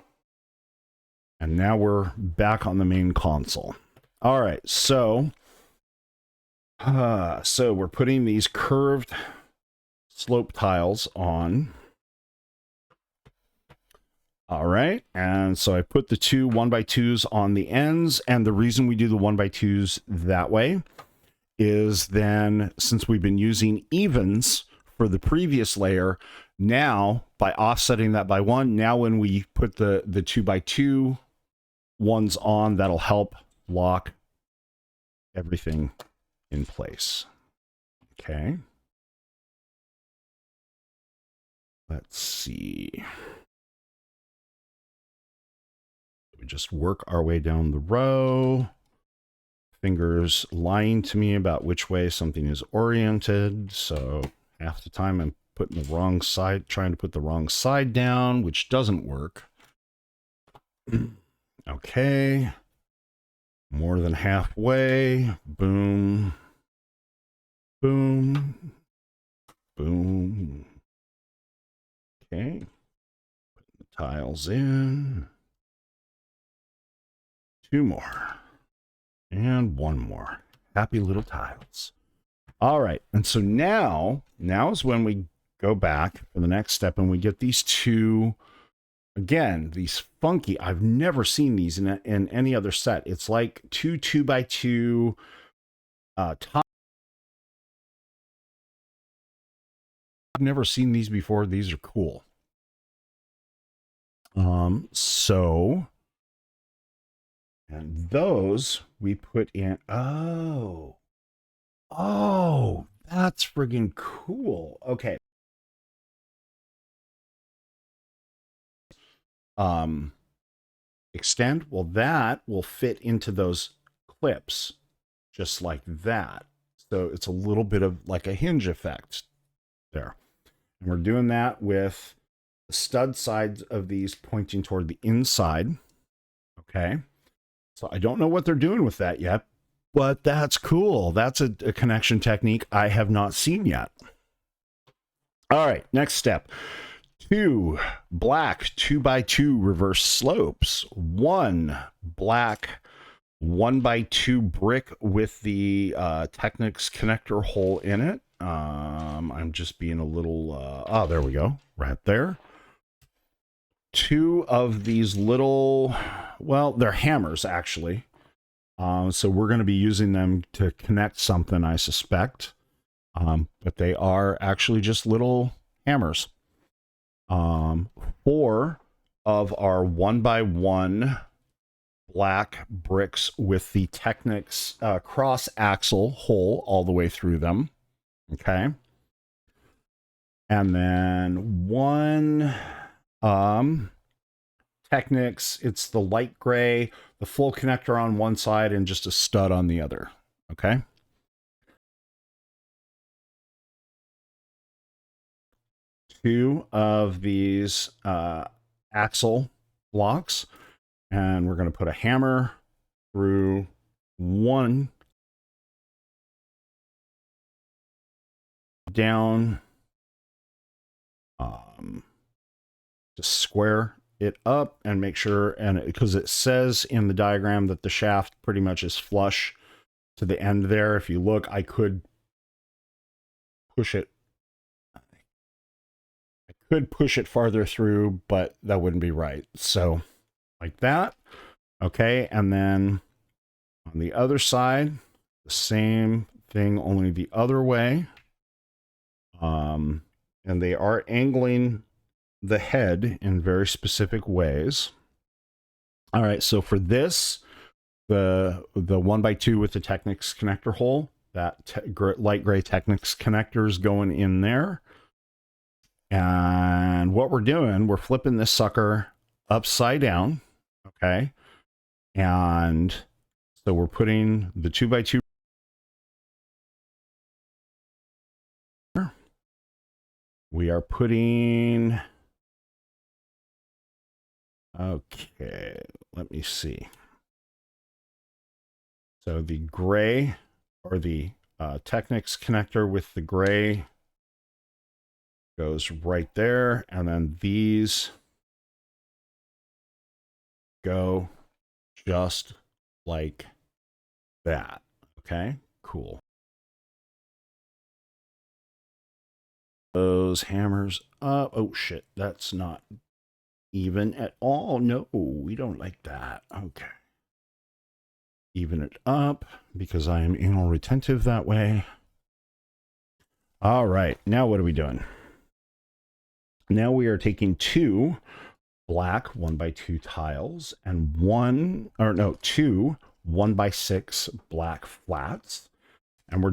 And now we're back on the main console. All right, so we're putting these curved slope tiles on. All right, and so I put the 2 1x2s on the ends, and the reason we do the 1x2s that way is then, since we've been using evens for the previous layer, now by offsetting that by 1, now when we put the 2x2 ones on, that'll help lock everything in place. Okay. Let's see. We just work our way down the row. Fingers lying to me about which way something is oriented. So half the time I'm putting the wrong side, trying to put the wrong side down, which doesn't work. Okay. More than halfway. Boom. Boom. Boom. Okay. Putting the tiles in. 2 more. And 1 more. Happy little tiles. All right. And so now is when we go back for the next step, and we get these two, again, these funky, I've never seen these in any other set. It's like two 2x2 top. I've never seen these before. These are cool. So, and those we put in, oh, that's friggin' cool. Okay. Extend, well, that will fit into those clips just like that. So it's a little bit of like a hinge effect there. And we're doing that with the stud sides of these pointing toward the inside. Okay. So I don't know what they're doing with that yet, but that's cool. That's a connection technique I have not seen yet. All right, next step. 2 black 2x2 reverse slopes. 1 black 1x2 brick with the Technics connector hole in it. I'm just being a little, oh, there we go, right there. 2 of these little, well, they're hammers actually. So we're going to be using them to connect something, I suspect. But they are actually just little hammers. 4 of our 1x1 black bricks with the Technics cross axle hole all the way through them. Okay. And then 1 Technics, it's the light gray, the full connector on one side and just a stud on the other. Okay. Two of these axle blocks, and we're going to put a hammer through one down, just square it up and make sure, and because it says in the diagram that the shaft pretty much is flush to the end there. If you look, I could push it. I could push it farther through, but that wouldn't be right. So like that. Okay. And then on the other side, the same thing, only the other way. And they are angling the head in very specific ways. All right, so for this, the 1x2 with the Technics connector hole, that light gray Technics connector is going in there. And what we're doing, we're flipping this sucker upside down, okay? And so we're putting the 2x2. We are putting, okay, let me see. So the gray, or the Technics connector with the gray goes right there. And then these go just like that. Okay, cool. Those hammers up. Oh shit, that's not even at all. No, we don't like that. Okay. Even it up because I am anal retentive that way. All right, now what are we doing? Now we are taking 2 black 1x2 tiles and 2 1x6 black flats. And we're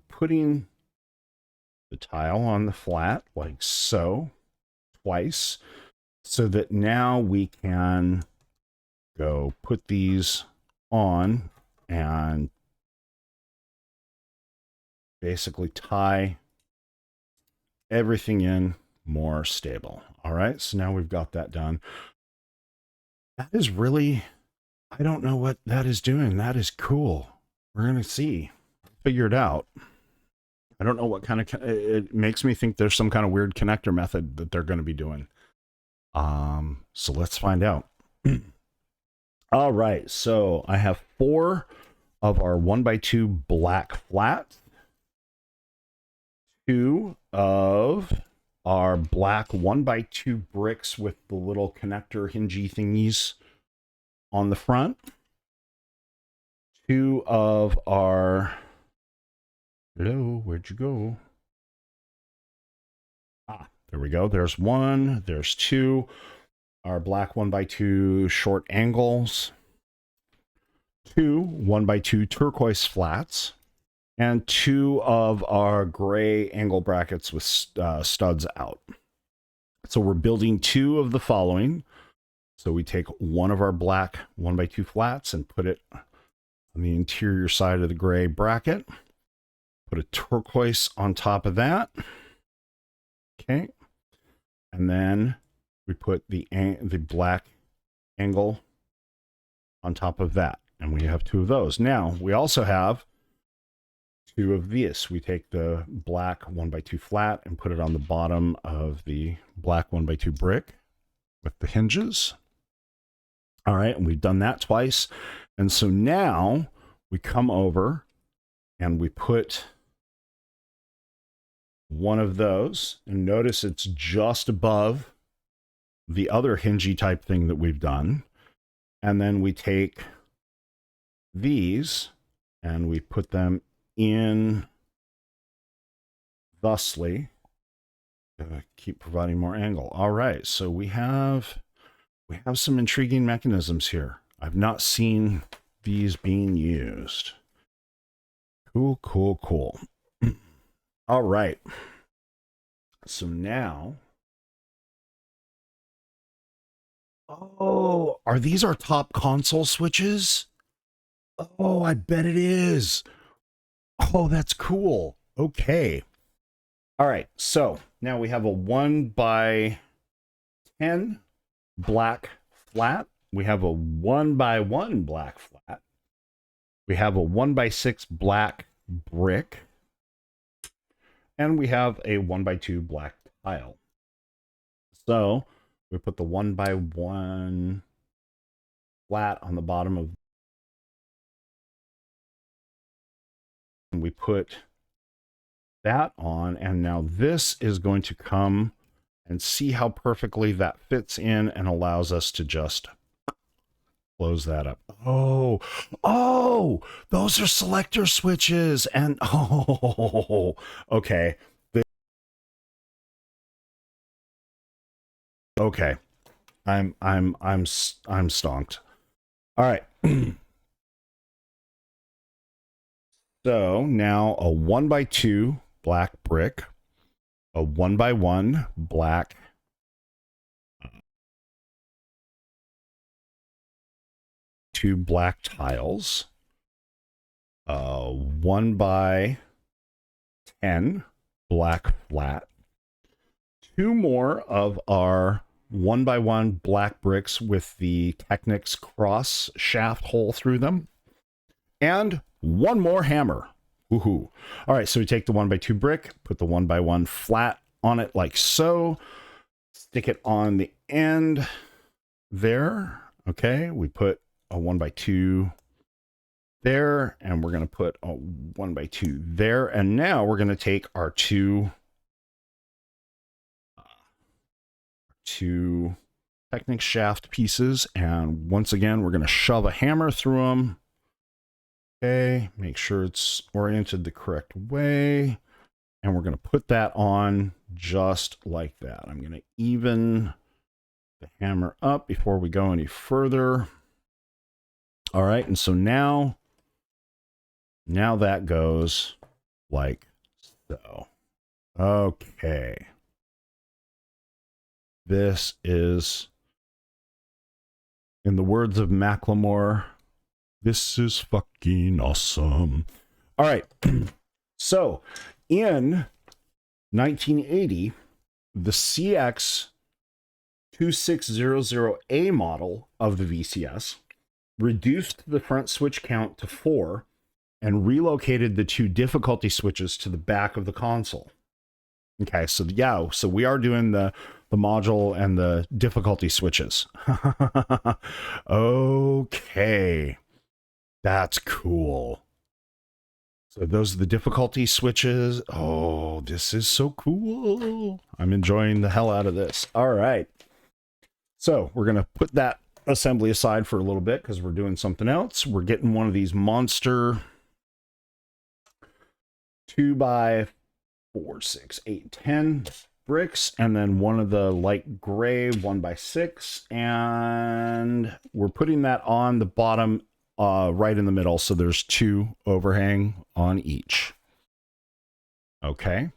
putting the tile on the flat like so twice, so that now we can go put these on and basically tie everything more stable. All right, so now we've got that done. That is really, I don't know what that is doing. That is cool. We're going to see. Figure it out. I don't know what kind of, it makes me think there's some kind of weird connector method that they're going to be doing. So let's find out. All right, so I have 4 of our 1x2 black flats, 2 of our black 1x2 bricks with the little connector hingy thingies on the front. 2 of our... Hello, where'd you go? Ah, there we go. There's 1. There's 2. Our black 1x2 short angles. 2 1x2 turquoise flats. And 2 of our gray angle brackets with studs out. So we're building 2 of the following. So we take 1 of our black 1x2 flats and put it on the interior side of the gray bracket. Put a turquoise on top of that. Okay. And then we put the black angle on top of that. And we have 2 of those. Now, we also have 2 of this. We take the black 1x2 flat and put it on the bottom of the black 1x2 brick with the hinges. All right, and we've done that twice. And so now we come over and we put 1 of those, and notice it's just above the other hingy type thing that we've done. And then we take these and we put them in thusly. Keep providing more angle. All right, so we have some intriguing mechanisms here. I've not seen these being used. Cool, cool, cool. All right. So now, oh, are these our top console switches? Oh, I bet it is. Oh, that's cool. Okay. All right. So now we have a 1x10 black flat. We have a 1x1 black flat. We have a 1x6 black brick. And we have a 1x2 black tile. So we put the 1x1 flat on the bottom of, and we put that on, and now this is going to come and see how perfectly that fits in and allows us to just close that up. Oh, those are selector switches, and oh, okay. Okay, I'm stonked. All right. So now a 1x2 black brick, a 1x1 black two black tiles, 1x10 black flat, 2 more of our 1x1 black bricks with the Technics cross shaft hole through them, and 1 more hammer. Woohoo. All right, so we take the 1x2 brick, put the 1x1 flat on it like so, stick it on the end there. Okay, we put a 1x2 there, and we're going to put a 1x2 there. And now we're going to take our two Technics shaft pieces, and once again, we're going to shove a hammer through them. Okay, make sure it's oriented the correct way. And we're going to put that on just like that. I'm going to even the hammer up before we go any further. All right, and so now that goes like so. Okay. This is, in the words of Macklemore, this is fucking awesome. All right. So in 1980, the CX2600A model of the VCS reduced the front switch count to 4 and relocated the 2 difficulty switches to the back of the console. Okay, so yeah, so we are doing the module and the difficulty switches. Okay. That's cool. So those are the difficulty switches. Oh, this is so cool. I'm enjoying the hell out of this. All right. So we're going to put that assembly aside for a little bit because we're doing something else. We're getting one of these monster 2x4, 6, 8, 10 bricks, and then one of the light gray 1x6, and we're putting that on the bottom right in the middle, so there's 2 overhang on each. Okay.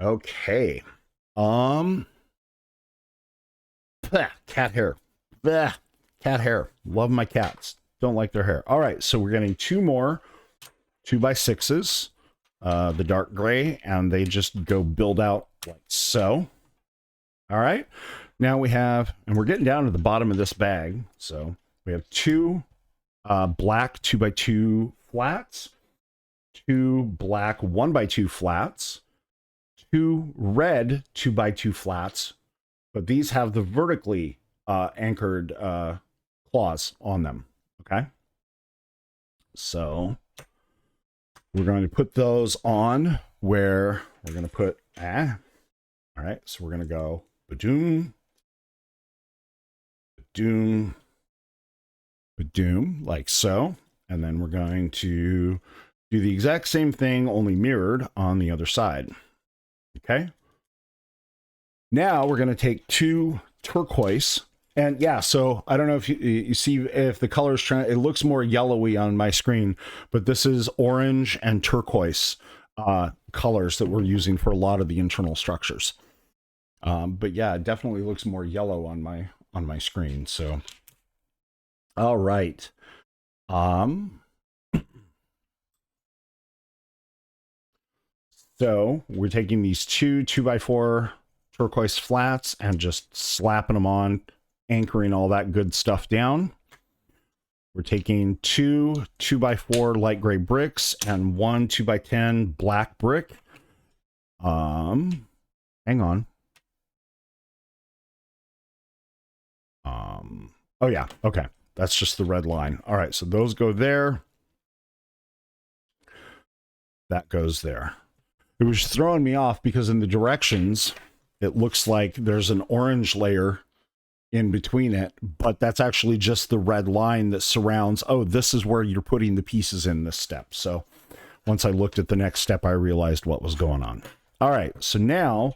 Okay. Cat hair. Cat hair. Love my cats. Don't like their hair. All right, so we're getting 2 more 2x6s, the dark gray, and they just go build out like so. All right, now we have, and we're getting down to the bottom of this bag. So we have 2 black 2x2 flats, 2 black 1x2 flats, 2 red 2x2 flats, but these have the vertically anchored claws on them. Okay, so we're going to put those on where we're going to put all right, so we're going to go badoom, badoom, badoom, like so, and then we're going to do the exact same thing, only mirrored on the other side. Okay, now we're going to take 2 turquoise. And yeah, so I don't know if you see if the color is trying, it looks more yellowy on my screen, but this is orange and turquoise colors that we're using for a lot of the internal structures. But yeah, it definitely looks more yellow on my screen. So, all right. So we're taking these 2 2x4 turquoise flats and just slapping them on, anchoring all that good stuff down. We're taking 2 2x4 light gray bricks and 1 2x10 black brick. Hang on. Oh yeah, okay. That's just the red line. All right, so those go there. That goes there. It was throwing me off because in the directions, it looks like there's an orange layer in between it, but that's actually just the red line that surrounds, oh, this is where you're putting the pieces in this step. So once I looked at the next step, I realized what was going on. All right, so now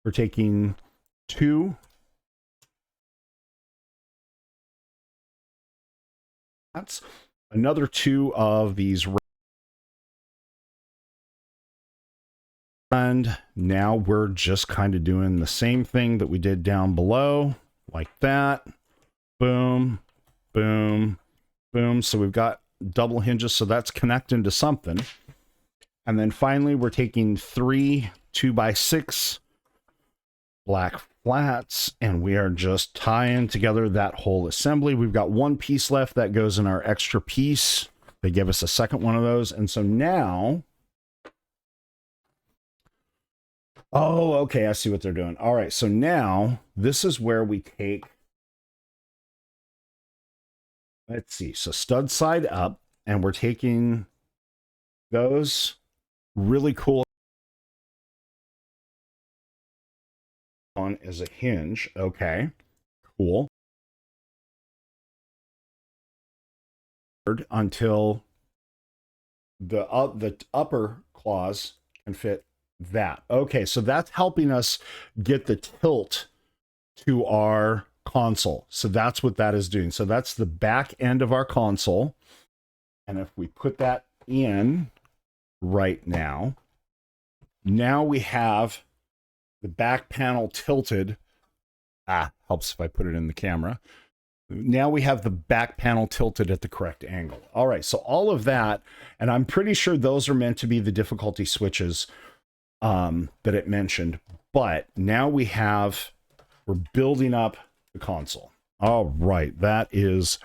we're taking 2 that's another 2 of these, and now we're just kind of doing the same thing that we did down below, like that. Boom, boom, boom. So we've got double hinges, so that's connecting to something. And then finally, we're taking 3 2x6 black flats, and we are just tying together that whole assembly. We've got 1 piece left that goes in our extra piece. They give us a second one of those. And so now, oh, okay, I see what they're doing. All right, so now this is where we take, let's see, so stud side up, and we're taking those really cool on as a hinge. Okay, cool. Until the upper claws can fit that. Okay, so that's helping us get the tilt to our console. So that's what that is doing. So that's the back end of our console. And if we put that in right now, now we have the back panel tilted. Helps if I put it in the camera. Now we have the back panel tilted at the correct angle. All right, so all of that, and I'm pretty sure those are meant to be the difficulty switches that it mentioned. But now we're building up the console. All right, that is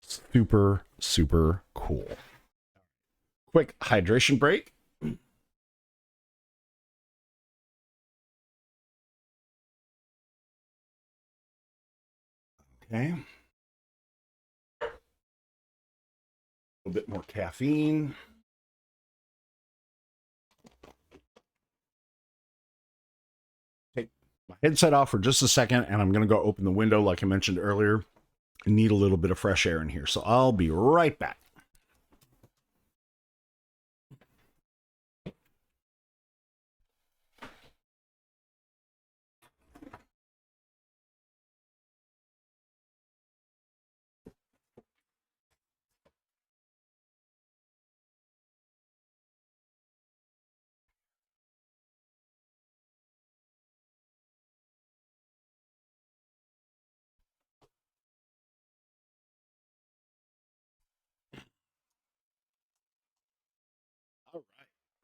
super, super cool. Quick hydration break. Okay. A little bit more caffeine. Take my headset off for just a second, and I'm going to go open the window like I mentioned earlier. I need a little bit of fresh air in here, so I'll be right back. All right.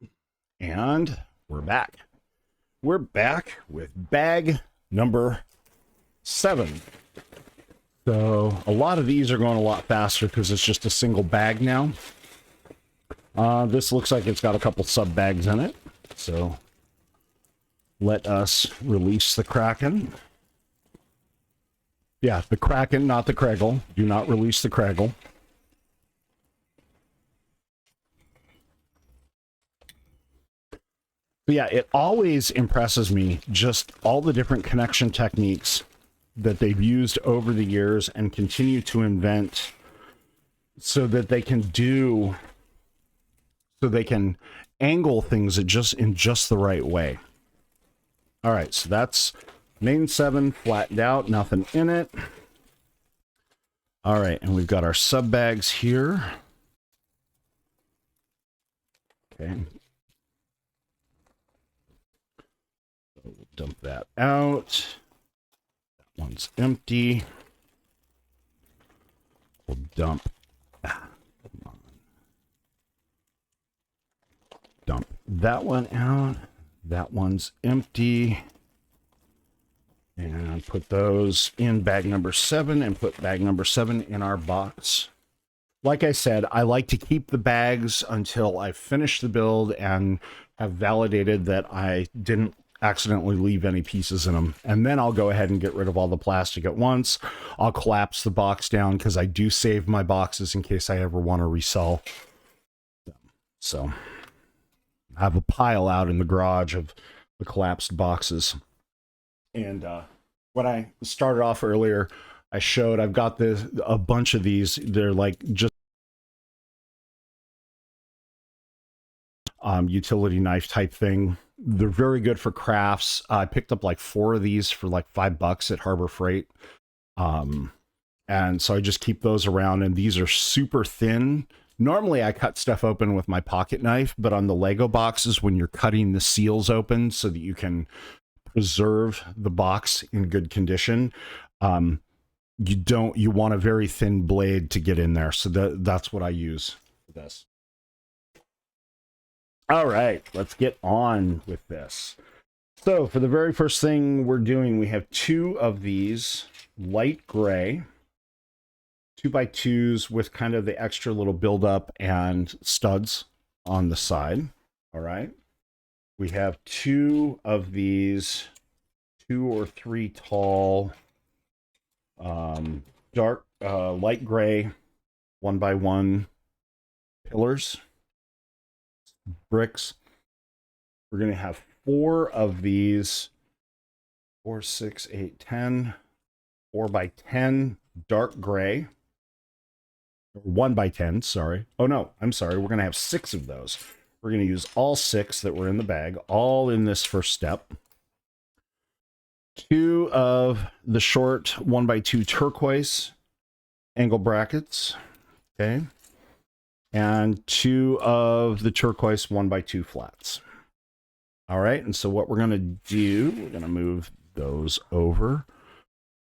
And we're back. We're back with bag number 7. So a lot of these are going a lot faster because it's just a single bag now. This looks like it's got a couple sub bags in it. So let us release the Kraken. Yeah, the Kraken, not the Kregel. Do not release the Kregel. But yeah, it always impresses me just all the different connection techniques that they've used over the years and continue to invent so that they can angle things in just the right way. All right, so that's main 7 flattened out, nothing in it. All right, and we've got our sub bags here. Okay. So we'll dump that out. That one's empty. We'll dump that one out. That one's empty. And put those in bag number 7 and put bag number 7 in our box. Like I said, I like to keep the bags until I finish the build and have validated that I didn't accidentally leave any pieces in them. And then I'll go ahead and get rid of all the plastic at once. I'll collapse the box down because I do save my boxes in case I ever want to resell. So I have a pile out in the garage of the collapsed boxes. And when I started off earlier, I showed I've got a bunch of these. They're like just utility knife type thing. They're very good for crafts. I picked up like 4 of these for like $5 at Harbor Freight. And so I just keep those around, and these are super thin. Normally I cut stuff open with my pocket knife, but on the Lego boxes, when you're cutting the seals open so that you can preserve the box in good condition, you want a very thin blade to get in there. So that's what I use for this. All right, let's get on with this. So for the very first thing we're doing, we have 2 of these light gray 2x2s with kind of the extra little buildup and studs on the side. All right. We have 2 of these 2 or 3 tall dark light gray 1x1 pillars, bricks. We're going to have 4 of these 4, 6, 8, 10 4x10 dark gray, 1x10, sorry. Oh no, I'm sorry. We're going to have 6 of those. We're going to use all 6 that were in the bag, all in this first step. 2 of the short 1x2 turquoise angle brackets. Okay. And 2 of the turquoise 1x2 flats. All right. And so what we're going to do, we're going to move those over.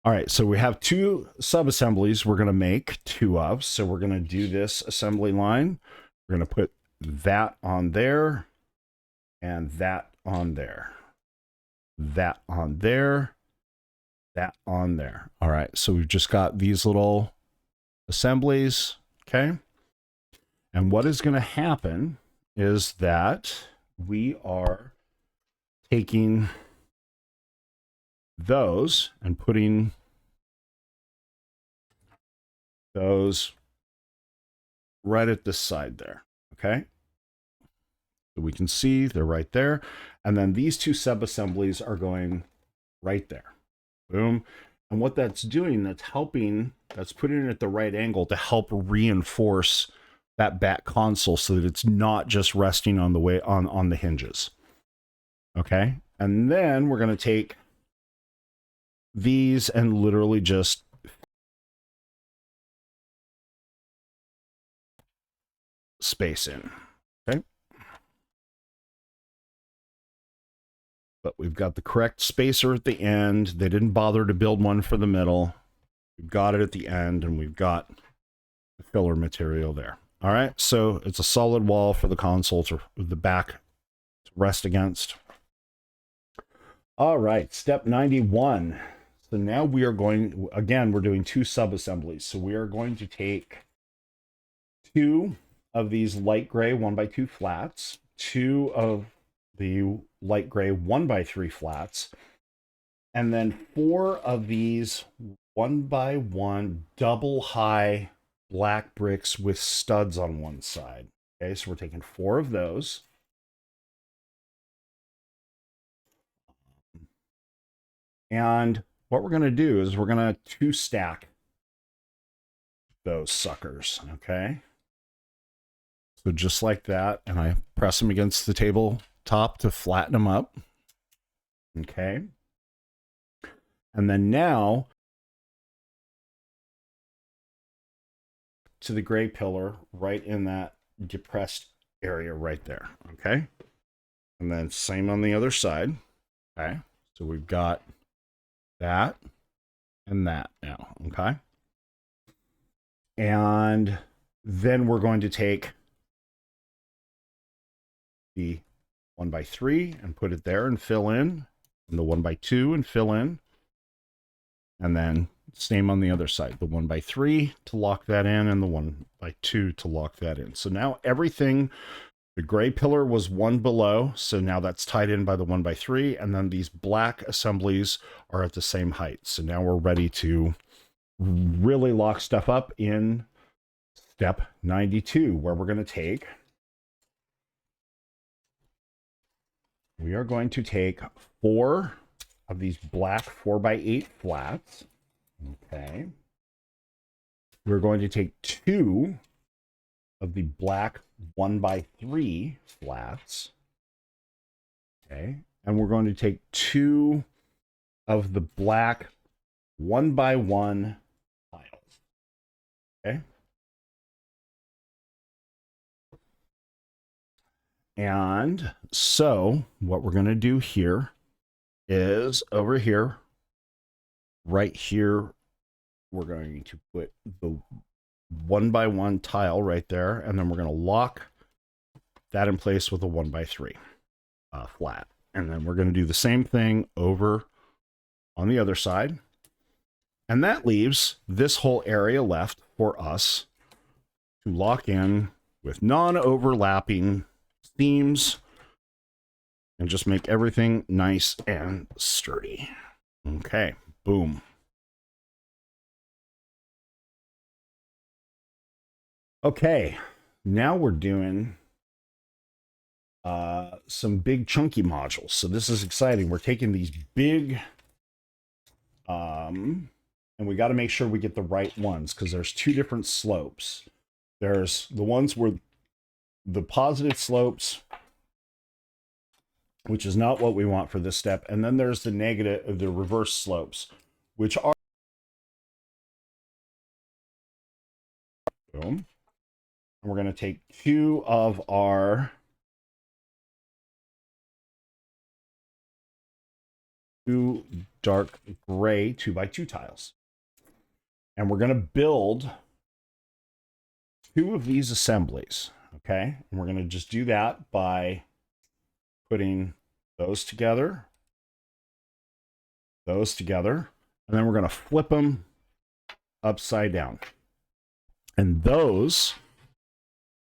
All right. So we have 2 sub-assemblies we're going to make 2 of. So we're going to do this assembly line. We're going to put that on there and that on there. That on there, that on there. All right, so we've just got these little assemblies, okay? And what is going to happen is that we are taking those and putting those right at this side there, okay? So we can see they're right there. And then these two sub-assemblies are going right there. Boom. And what that's doing, that's helping, that's putting it at the right angle to help reinforce that back console so that it's not just resting on the way on the hinges. Okay. And then we're going to take these and literally just space in. Okay. But we've got the correct spacer at the end. They didn't bother to build one for the middle. We've got it at the end, and we've got the filler material there. All right, so it's a solid wall for the console to the back to rest against. All right, step 91. So now we are going, again, we're doing two sub-assemblies. So we are going to take two of these light gray 1x2 flats, two of the light gray 1x3 flats, and then four of these 1x1 double high black bricks with studs on one side. Okay, so we're taking four of those. And what we're going to do is we're going to two stack those suckers. Okay. So just like that. And I press them against the tabletop to flatten them up. Okay. And then now to the gray pillar right in that depressed area right there. Okay. And then same on the other side. Okay. So we've got that and that now. Okay. And then we're going to take the 1x3 and put it there and fill in, and the 1x2 and fill in. And then same on the other side, the 1x3 to lock that in and the 1x2 to lock that in. So now everything, the gray pillar was one below, so now that's tied in by the 1x3, and then these black assemblies are at the same height. So now we're ready to really lock stuff up in step 92, where we're going to take, we are going to take four of these black 4x8 flats. Okay. We're going to take two of the black 1x3 flats. Okay. And we're going to take two of the black 1x1 tiles. Okay. And so what we're going to do here is over here, right here, we're going to put the 1x1 tile right there, and then we're going to lock that in place with a 1x3 flat. And then we're going to do the same thing over on the other side. And that leaves this whole area left for us to lock in with non-overlapping seams and just make everything nice and sturdy. Okay, boom. Okay, now we're doing some big chunky modules. So this is exciting. We're taking these big, and we got to make sure we get the right ones because there's two different slopes. There's the ones where the positive slopes, which is not what we want for this step. And then there's the negative, the reverse slopes, which are, boom. And we're going to take two of our two dark gray 2x2 tiles. And we're going to build two of these assemblies. Okay. And we're going to just do that by putting those together, and then we're going to flip them upside down. And those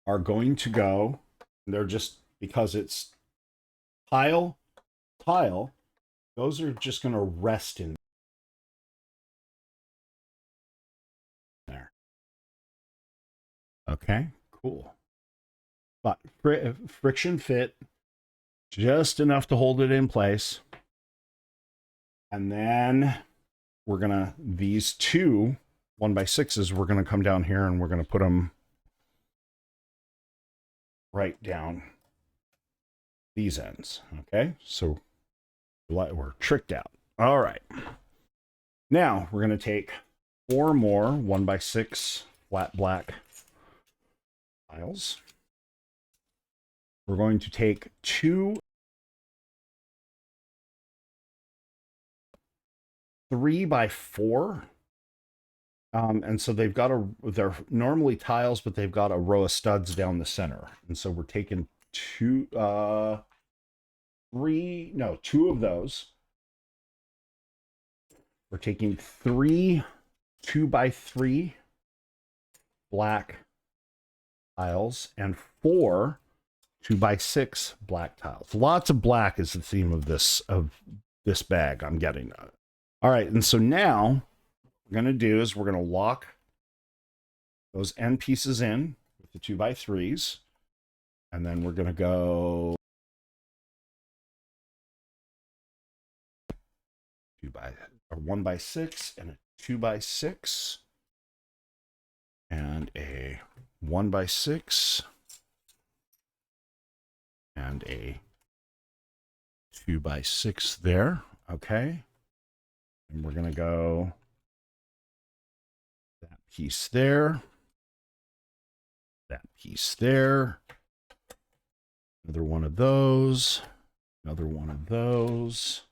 are going to go, they're just, because it's tile, those are just going to rest in there. Okay, cool. But friction fit just enough to hold it in place. And then we're gonna, these two 1x6s, we're gonna come down here and we're gonna put them right down these ends. Okay, so we're tricked out. All right. Now we're gonna take 4 more 1x6 flat black tiles. We're going to take 2 3x4. And so they've got they're normally tiles, but they've got a row of studs down the center. And so we're taking 2 of those. We're taking 3 2x3 black tiles and 4 2x6 black tiles. Lots of black is the theme of this bag I'm getting. All right, and so now what we're going to do is we're going to lock those end pieces in with the 2x3s, and then we're going to go 1x6 and a 2x6 and a 1x6 and a 2x6 there. Okay. And we're going to go that piece there, that piece there, another one of those, another one of those,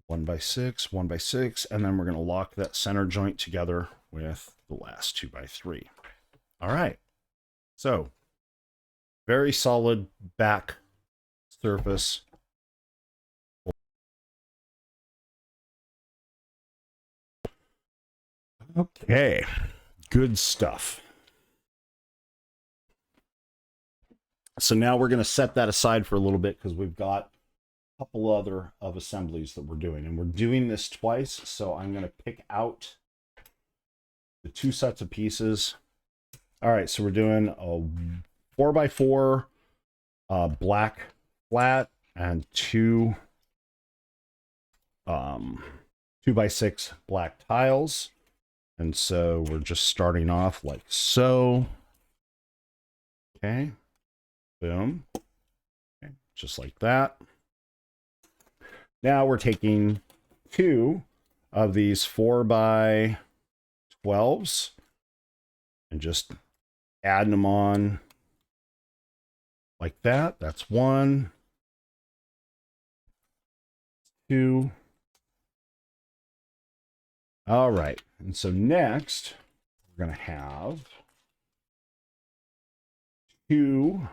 1x6, 1x6, and then we're going to lock that center joint together with the last 2x3. All right. So very solid back surface. Okay, good stuff. So now we're going to set that aside for a little bit because we've got a couple other of assemblies that we're doing, and we're doing this twice. So I'm going to pick out the 2 sets of pieces. All right, so we're doing a 4x4 black flat and 2 2x6 black tiles. And so we're just starting off like so. Okay. Boom. Okay. Just like that. Now we're taking 2 of these 4x12s and just adding them on like that. That's 1, 2. All right. And so next, we're going to have 2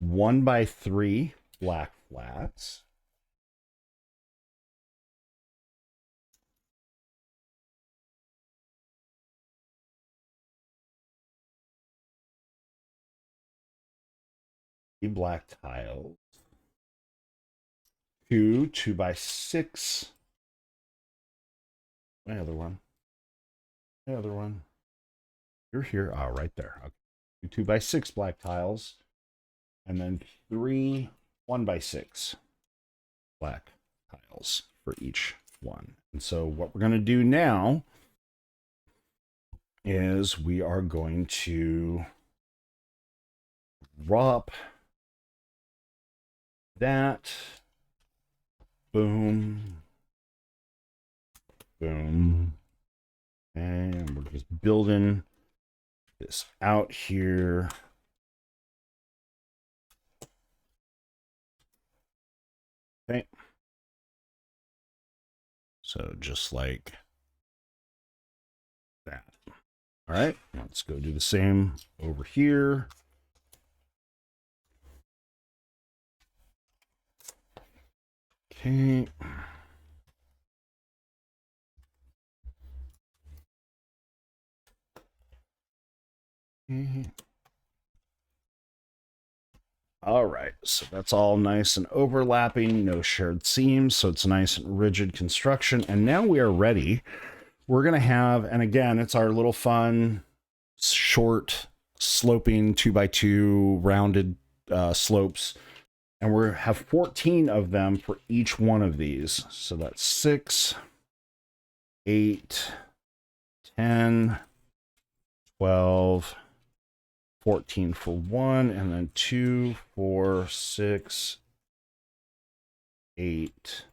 1x3 black flats. Black tiles. 2 2x6. My other one. My other one. You're here. Oh, right there. Okay. 2x6 black tiles. And then 3 1x6 black tiles for each one. And so what we're going to do now is we are going to drop that. Boom. Boom. And we're just building this out here. Okay. So just like that. All right. Let's go do the same over here. Okay. All right, so that's all nice and overlapping, no shared seams, so it's nice and rigid construction. And now we are ready. We're going to have, and again, it's our little fun short, sloping 2x2 rounded slopes. And we have 14 of them for each one of these. So that's 6, 8, 10, 12, 14 for one, and then 2, 4, 6, 8,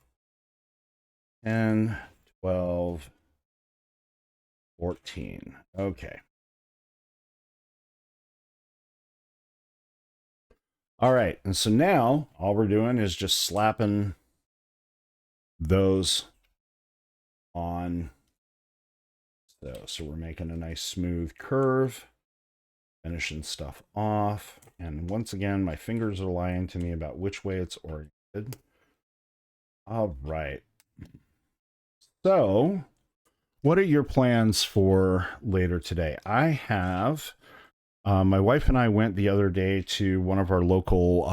10, 12, 14. Okay. All right. And so now all we're doing is just slapping those on. So we're making a nice smooth curve, finishing stuff off. And once again, my fingers are lying to me about which way it's oriented. All right. So what are your plans for later today? I have, my wife and I went the other day to one of our local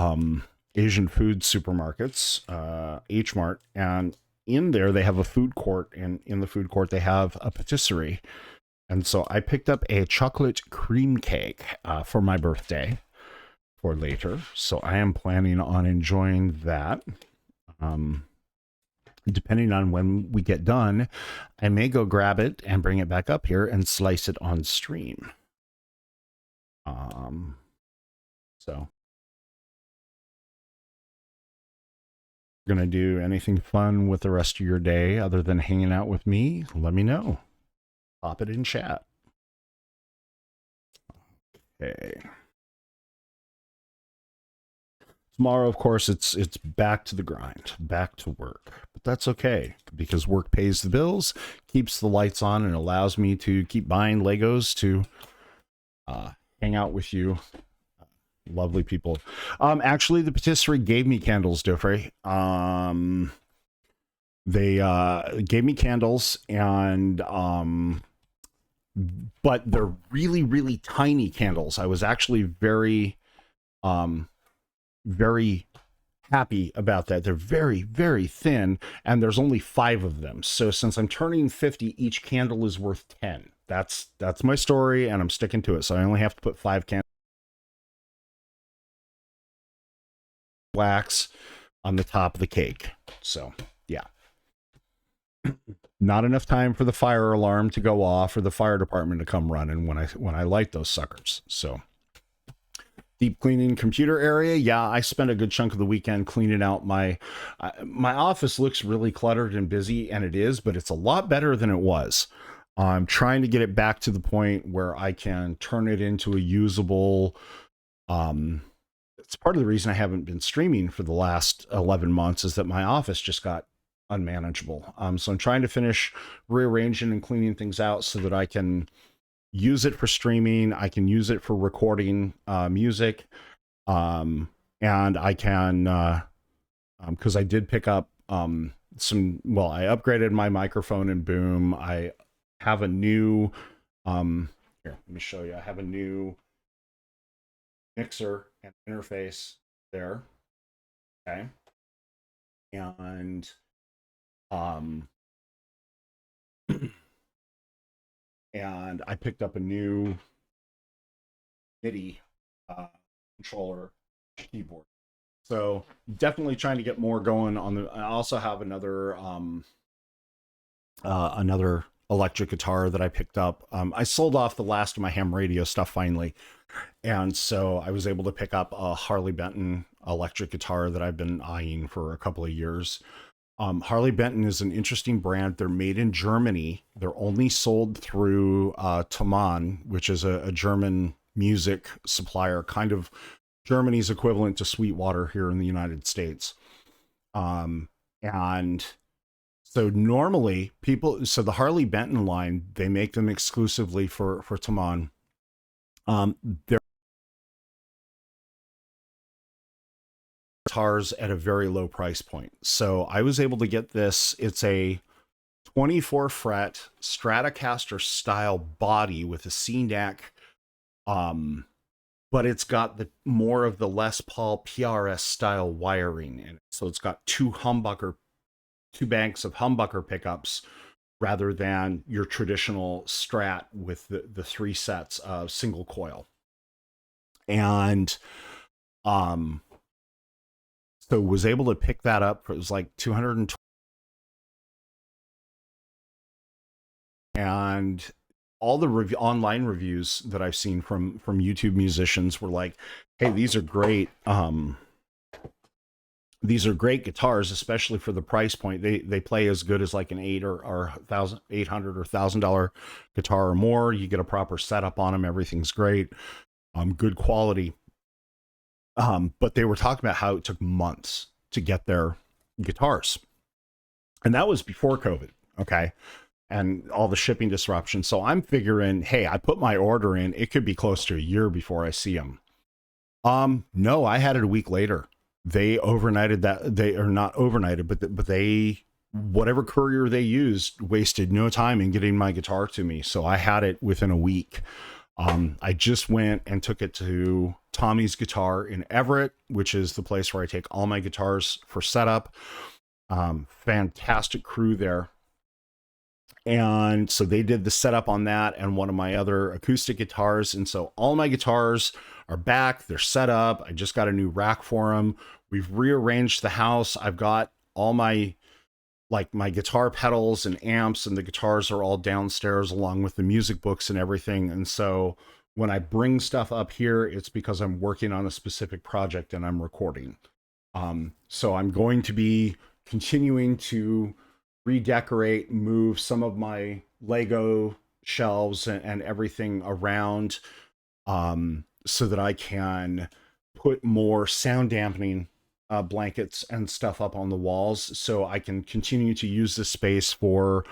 Asian food supermarkets, H Mart, and in there they have a food court, and in the food court they have a patisserie. And so I picked up a chocolate cream cake for my birthday for later. So I am planning on enjoying that. Depending on when we get done, I may go grab it and bring it back up here and slice it on stream. So gonna do anything fun with the rest of your day other than hanging out with me? Let me know. Pop it in chat. Okay. Tomorrow, of course, it's back to the grind, back to work. But that's okay, because work pays the bills, keeps the lights on, and allows me to keep buying Legos to hang out with you lovely people. Actually, the patisserie gave me candles, Joffrey. They gave me candles, and but they're really, really tiny candles. I was actually very very happy about that. They're very, very thin, and there's only 5 of them. So since I'm turning 50, each candle is worth 10. That's my story, and I'm sticking to it. So I only have to put 5 candles wax on the top of the cake. So yeah. Not enough time for the fire alarm to go off or the fire department to come running when I light those suckers. So deep cleaning computer area. Yeah, I spent a good chunk of the weekend cleaning out my office. Looks really cluttered and busy, and it is, but it's a lot better than it was. I'm trying to get it back to the point where I can turn it into a usable. It's part of the reason I haven't been streaming for the last 11 months is that my office just got unmanageable. So I'm trying to finish rearranging and cleaning things out so that I can use it for streaming. I can use it for recording music. And I can, because I did pick up I upgraded my microphone and boom. I have a new, here, let me show you. I have a new mixer and interface there. Okay. And, and I picked up a new MIDI controller keyboard. So definitely trying to get more going on the. I also have another another electric guitar that I picked up. I sold off the last of my ham radio stuff finally, and so I was able to pick up a Harley Benton electric guitar that I've been eyeing for a couple of years. Harley Benton is an interesting brand. They're made in Germany. They're only sold through Thomann, which is a German music supplier, kind of Germany's equivalent to Sweetwater here in the United States. And so normally so the Harley Benton line, they make them exclusively for Thomann. They're guitars at a very low price point. So I was able to get this. It's a 24 fret Stratocaster style body with a C-neck, but it's got the more of the Les Paul PRS style wiring in it. So it's got two banks of humbucker pickups rather than your traditional Strat with the three sets of single coil. And um, so was able to pick that up. It was like 220, and all the online reviews that I've seen from YouTube musicians were like, "Hey, these are great guitars, especially for the price point. They play as good as like an $800 or $1,000 guitar or more. You get a proper setup on them. Everything's great, good quality." But they were talking about how it took months to get their guitars, and that was before COVID. Okay, and all the shipping disruptions. So I'm figuring, hey, I put my order in. It could be close to a year before I see them. No, I had it a week later. They overnighted that. They are not overnighted, but they, whatever courier they used, wasted no time in getting my guitar to me. So I had it within a week. I just went and took it to Tommy's Guitar in Everett, which is the place where I take all my guitars for setup. Fantastic crew there. And so they did the setup on that and one of my other acoustic guitars. And so all my guitars are back. They're set up. I just got a new rack for them. We've rearranged the house. I've got all my guitar pedals and amps, and the guitars are all downstairs along with the music books and everything. And so when I bring stuff up here, it's because I'm working on a specific project and I'm recording. So I'm going to be continuing to redecorate, move some of my Lego shelves and everything around, so that I can put more sound dampening blankets and stuff up on the walls, so I can continue to use this space for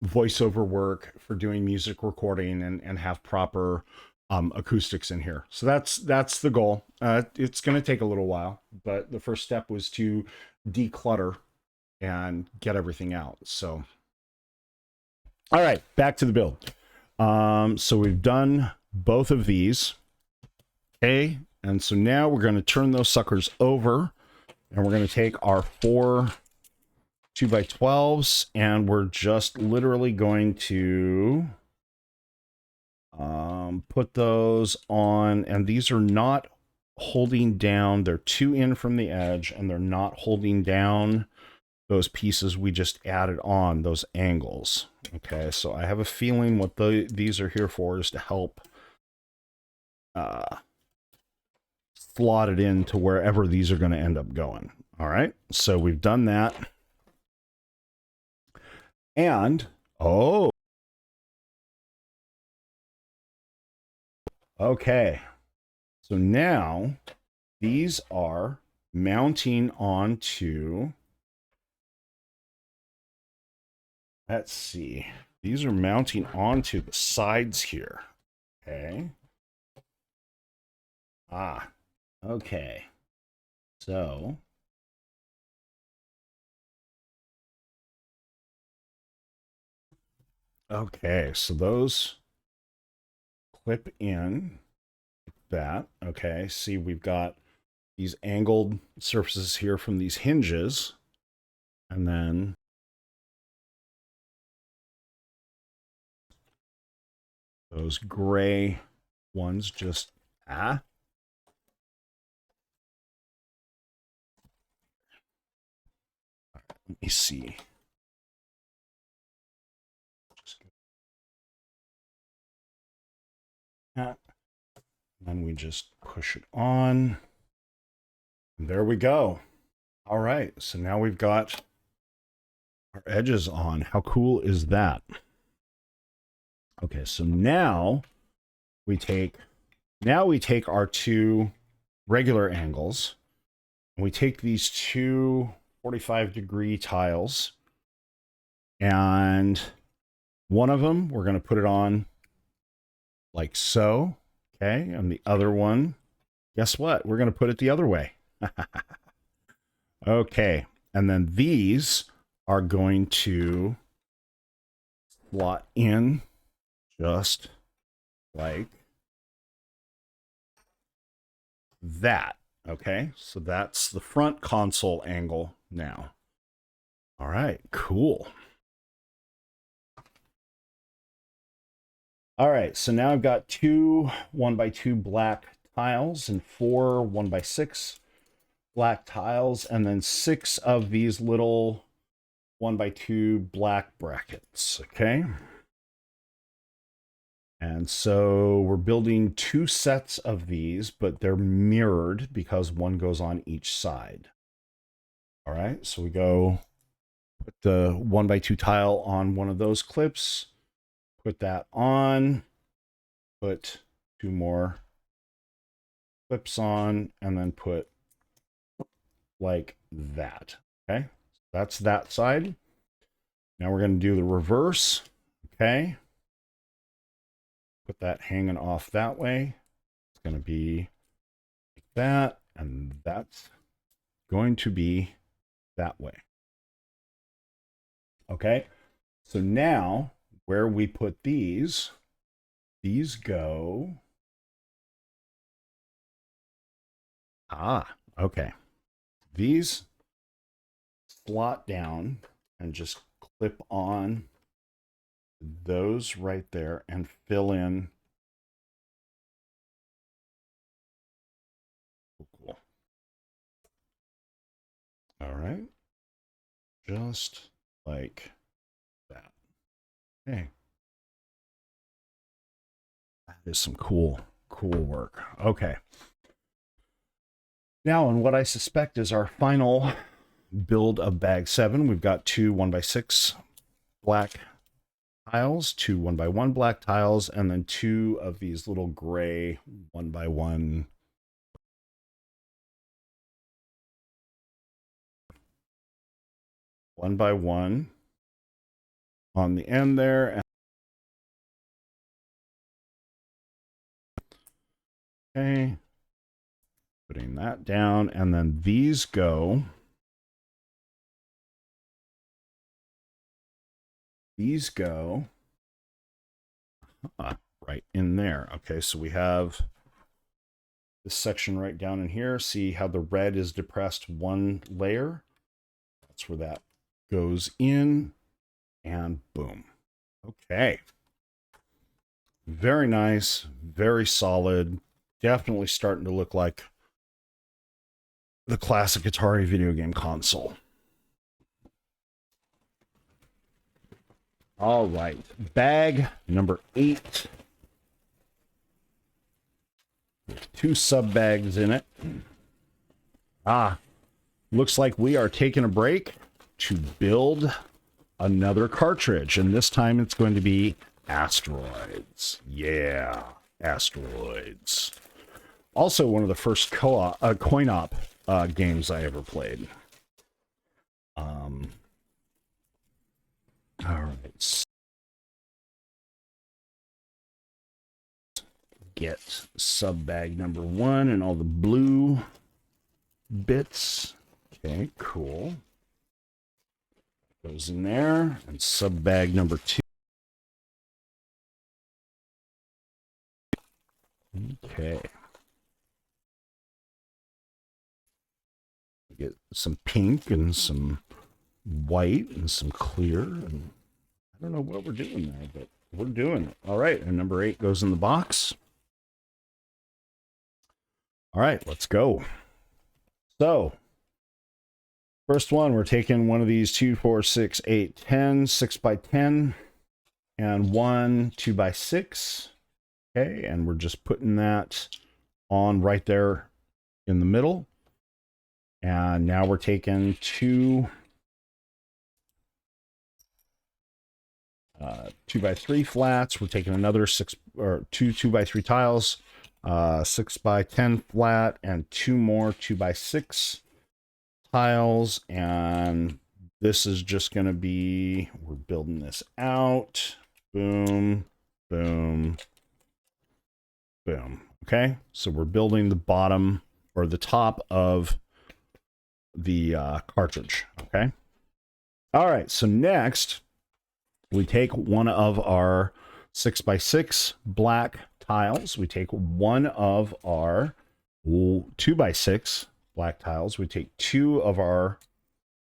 voiceover work, for doing music recording, and have proper acoustics in here. So that's the goal. It's going to take a little while, but the first step was to declutter and get everything out. So, all right, back to the build. So we've done both of these. Okay, and so now we're going to turn those suckers over, and we're going to take our 4 2x12s, and we're just literally going to put those on, and these are not holding down. They're 2 in from the edge, and they're not holding down those pieces we just added on, those angles. Okay, so I have a feeling what these are here for is to help slot it into wherever these are going to end up going. All right, so we've done that. And, oh, okay. So now these are mounting onto, let's see, these are mounting onto the sides here. Okay. Okay. So okay, so those clip in like that. Okay, see, we've got these angled surfaces here from these hinges, and then those gray ones just let me see. And then we just push it on. And there we go. All right, so now we've got our edges on. How cool is that? Okay, so now we take our 2 regular angles, and we take these 2 45-degree tiles, and one of them we're going to put it on like so. Okay, and the other one, guess what? We're going to put it the other way. Okay, and then these are going to slot in just like that. Okay, so that's the front console angle now. All right, cool. All right, so now I've got 2 1x2 black tiles and 4 1x6 black tiles, and then 6 of these little 1x2 black brackets. Okay. And so we're building 2 sets of these, but they're mirrored because one goes on each side. All right, so we go put the 1x2 tile on one of those clips, put that on, put 2 more clips on, and then put like that. Okay, that's that side. Now we're going to do the reverse. Okay, put that hanging off that way. It's going to be like that, and that's going to be that way. Okay, so now where we put these go. Okay. These slot down and just clip on those right there and fill in. Cool. All right. Just like that. Okay. That is some cool work. Okay. Now, and what I suspect is our final build of bag 7. We've got 2 1x6 black tiles, 2 1x1 black tiles, and then 2 of these little gray 1x1 1x1 on the end there. Okay, putting that down, and then these go right in there. Okay, so we have this section right down in here. See how the red is depressed one layer? That's where that goes in, and boom. Okay. Very nice, very solid. Definitely starting to look like the classic Atari video game console. All right, bag number 8. 2 sub bags in it. Looks like we are taking a break to build another cartridge, and this time it's going to be Asteroids. Yeah, Asteroids. Also one of the first coin-op games I ever played. All right. Get sub bag number 1 and all the blue bits. Okay, cool. Goes in there. And sub bag number 2. Okay. Get some pink and some white and some clear. And I don't know what we're doing there, but we're doing it. All right, and number 8 goes in the box. All right, let's go. So, first one, we're taking one of these 2, 4, 6, 8, 10, 6x10, and 1 2x6. Okay, and we're just putting that on right there in the middle. And now we're taking 2 2x3 flats. We're taking another 2 2x3 tiles, 6x10 flat, and 2 more 2x6 tiles. And this is just going to be, we're building this out. Boom, boom, boom. Okay, so we're building the bottom or the top of the cartridge. Okay. All right, so next we take one of our 6x6 black tiles. We take one of our 2x6 black tiles. We take 2 of our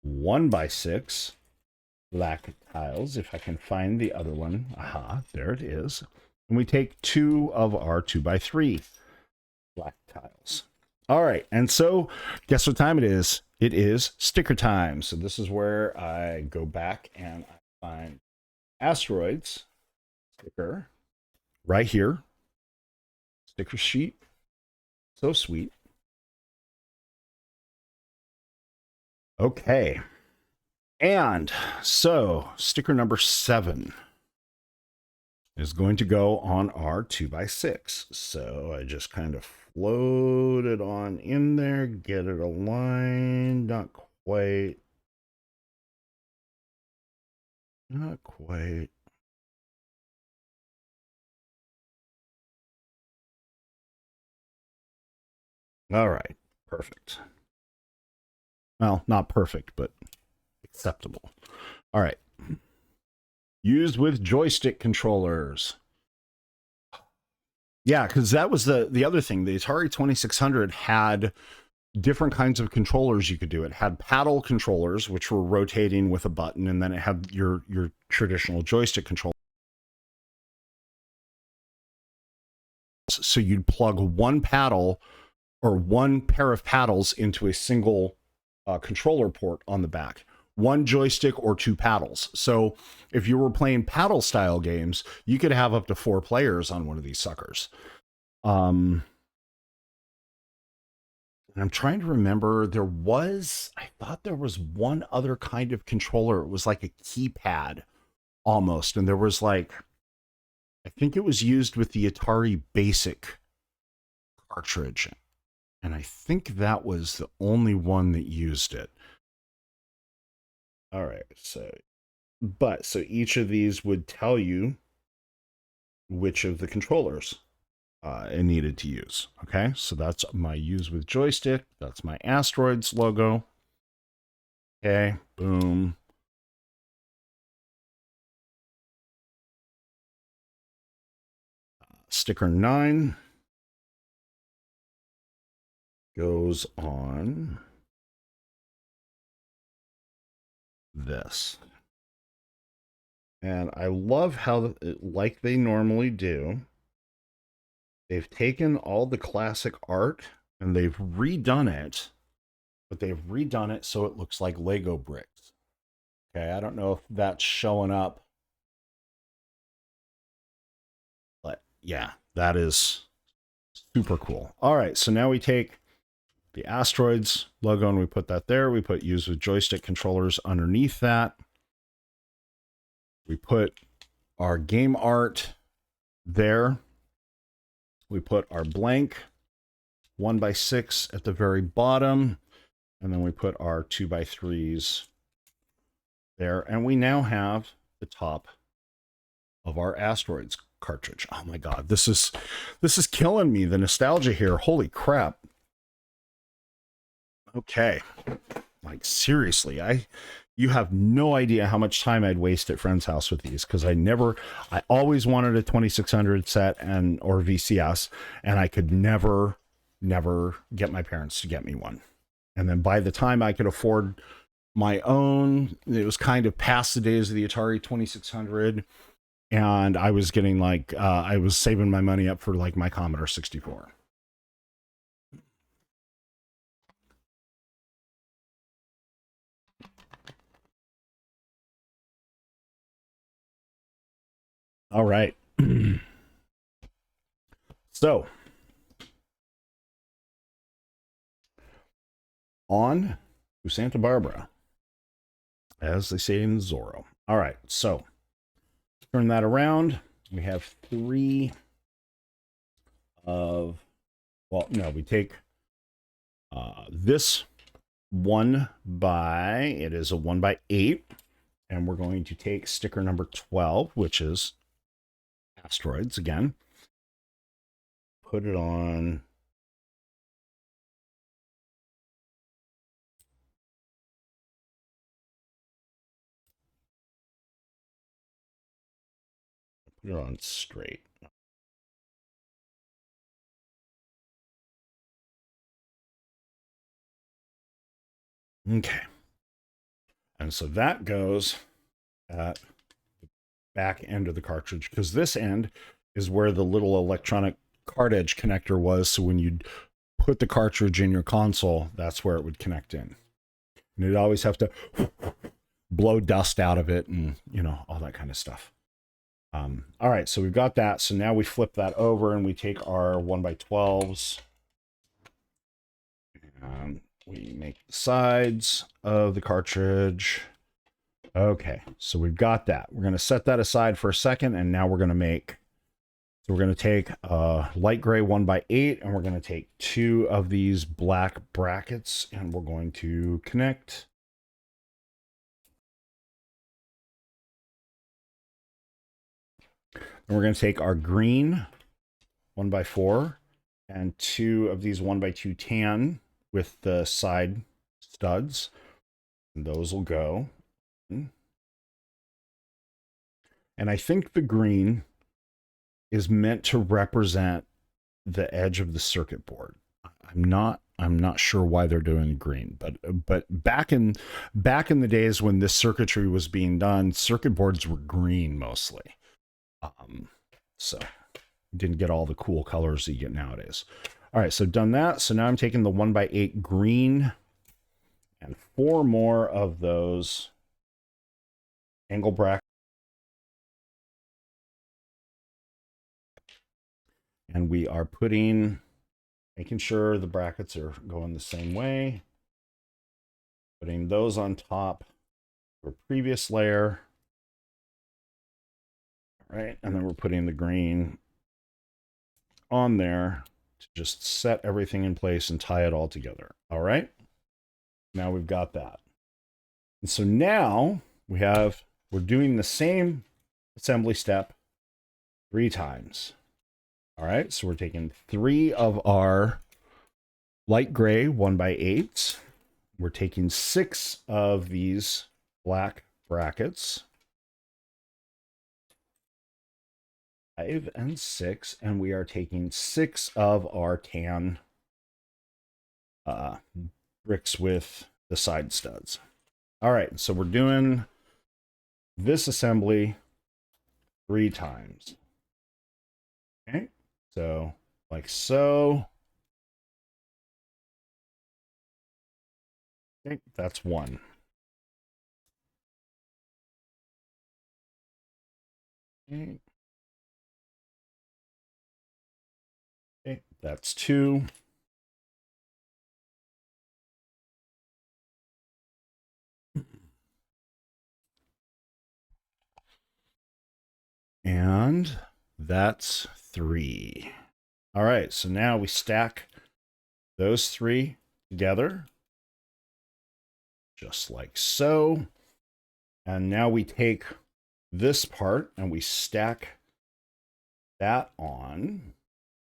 1x6 black tiles. If I can find the other one. Aha, there it is. And we take 2 of our 2x3 black tiles. All right, and so guess what time it is? It is sticker time. So this is where I go back and I find asteroids sticker right here. Sticker sheet. So sweet. Okay. And so sticker number 7 is going to go on our 2x6. So I just kind of float it on in there, get it aligned, not quite. Not quite. All right, perfect. Well, not perfect, but acceptable. All right. Used with joystick controllers. Yeah, because that was the other thing. The Atari 2600 had different kinds of controllers you could do. It had paddle controllers, which were rotating with a button, and then it had your traditional joystick controller. So you'd plug one paddle or one pair of paddles into a single controller port on the back. One joystick or 2 paddles. So if you were playing paddle style games, you could have up to 4 players on one of these suckers. And I'm trying to remember, I thought there was one other kind of controller. It was like a keypad almost. And there was like, I think it was used with the Atari Basic cartridge. And I think that was the only one that used it. All right. So each of these would tell you which of the controllers it needed to use. Okay, so that's my use with joystick. That's my asteroids logo. Okay, boom. Sticker 9 goes on this. And I love how, like they normally do, they've taken all the classic art and they've redone it, but they've redone it so it looks like Lego bricks. Okay, I don't know if that's showing up, but yeah, that is super cool. All right, so now we take the asteroids logo and we put that there. We put use with joystick controllers underneath that. We put our game art there. We put our blank 1x6 at the very bottom. And then we put our 2x3s there. And we now have the top of our asteroids cartridge. Oh my God, this is killing me. The nostalgia here. Holy crap. Okay. Like seriously, you have no idea how much time I'd waste at friends' house with these, because I always wanted a 2600 set or VCS, and I could never get my parents to get me one. And then by the time I could afford my own, it was kind of past the days of the Atari 2600, and I was getting I was saving my money up for like my Commodore 64. All right. So, on to Santa Barbara, as they say in Zorro. All right, so turn that around. We have 3 of, well, no, we take this it is a 1x8, and we're going to take sticker number 12, which is asteroids again. Put it on. Put it on straight. Okay. And so that goes at the back end of the cartridge, because this end is where the little electronic card edge connector was. So when you'd put the cartridge in your console, that's where it would connect in. And you'd always have to blow dust out of it and, you know, all that kind of stuff. All right, so we've got that. So now we flip that over and we take our 1x12s. And we make the sides of the cartridge. Okay, so we've got that. We're going to set that aside for a second, and now we're going to make... So we're going to take a light gray 1x8, and we're going to take 2 of these black brackets, and we're going to connect. And we're going to take our green 1x4 and 2 of these 1x2 tan with the side studs. And those will go. And I think the green is meant to represent the edge of the circuit board. I'm not sure why they're doing green, but back in the days when this circuitry was being done, circuit boards were green mostly. So didn't get all the cool colors that you get nowadays. All right, so done that. So now I'm taking the 1x8 green and 4 more of those angle brackets. And we are making sure the brackets are going the same way. Putting those on top of a previous layer. All right, and then we're putting the green on there to just set everything in place and tie it all together. All right, now we've got that. And so now we're doing the same assembly step 3 times. All right, so we're taking 3 of our light gray 1x8s. We're taking 6 of these black brackets. 5 and 6, and we are taking 6 of our tan bricks with the side studs. All right, so we're doing this assembly 3 times. Okay, so like so. Okay, that's 1. Okay. Okay, that's 2. And that's 3. All right, so now we stack those 3 together, just like so. And now we take this part and we stack that on.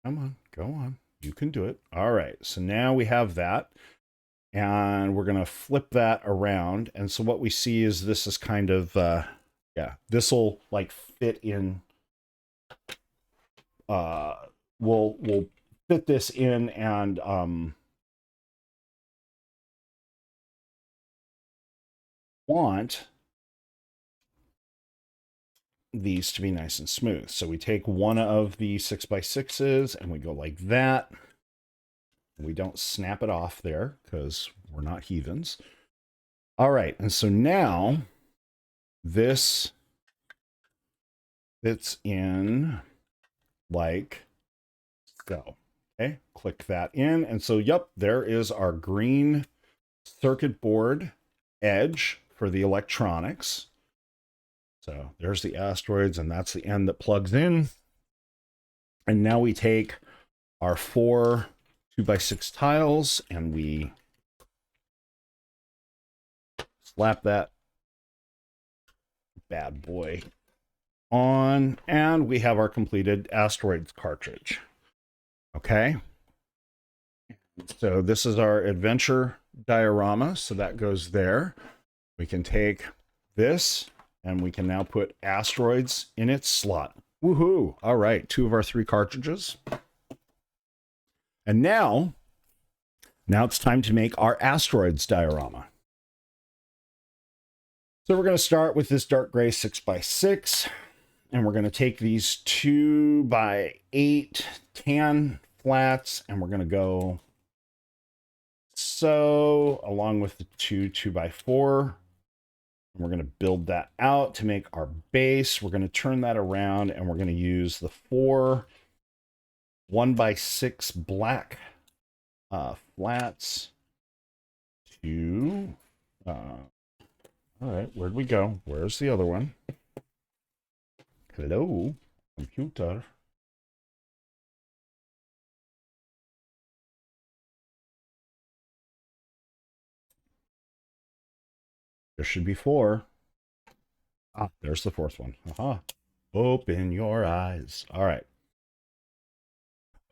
Come on, go on. You can do it. All right, so now we have that. And we're going to flip that around. And so what we see is this is kind of, yeah, this will like fit in. We'll fit this in and want these to be nice and smooth. So we take one of the 6x6s and we go like that. We don't snap it off there because we're not heathens. All right, and so now this fits in like so. Okay, click that in. And so, yep, there is our green circuit board edge for the electronics. So there's the asteroids, and that's the end that plugs in. And now we take our 4 2x6 tiles and we slap that bad boy on, and we have our completed asteroids cartridge. Okay, so this is our adventure diorama, so that goes there. We can take this and we can now put asteroids in its slot. Woohoo! All right, 2 of our 3 cartridges. And now it's time to make our asteroids diorama. So we're going to start with this dark gray 6x6. and we're going to take these 2x8 tan flats, and we're going to go so along with the two 2x4. And we're going to build that out to make our base. We're going to turn that around, and we're going to use the 4 1x6 black flats to all right, where'd we go? Where's the other one? Hello, computer. There should be 4. Ah, there's the 4th one. Aha. Open your eyes. All right.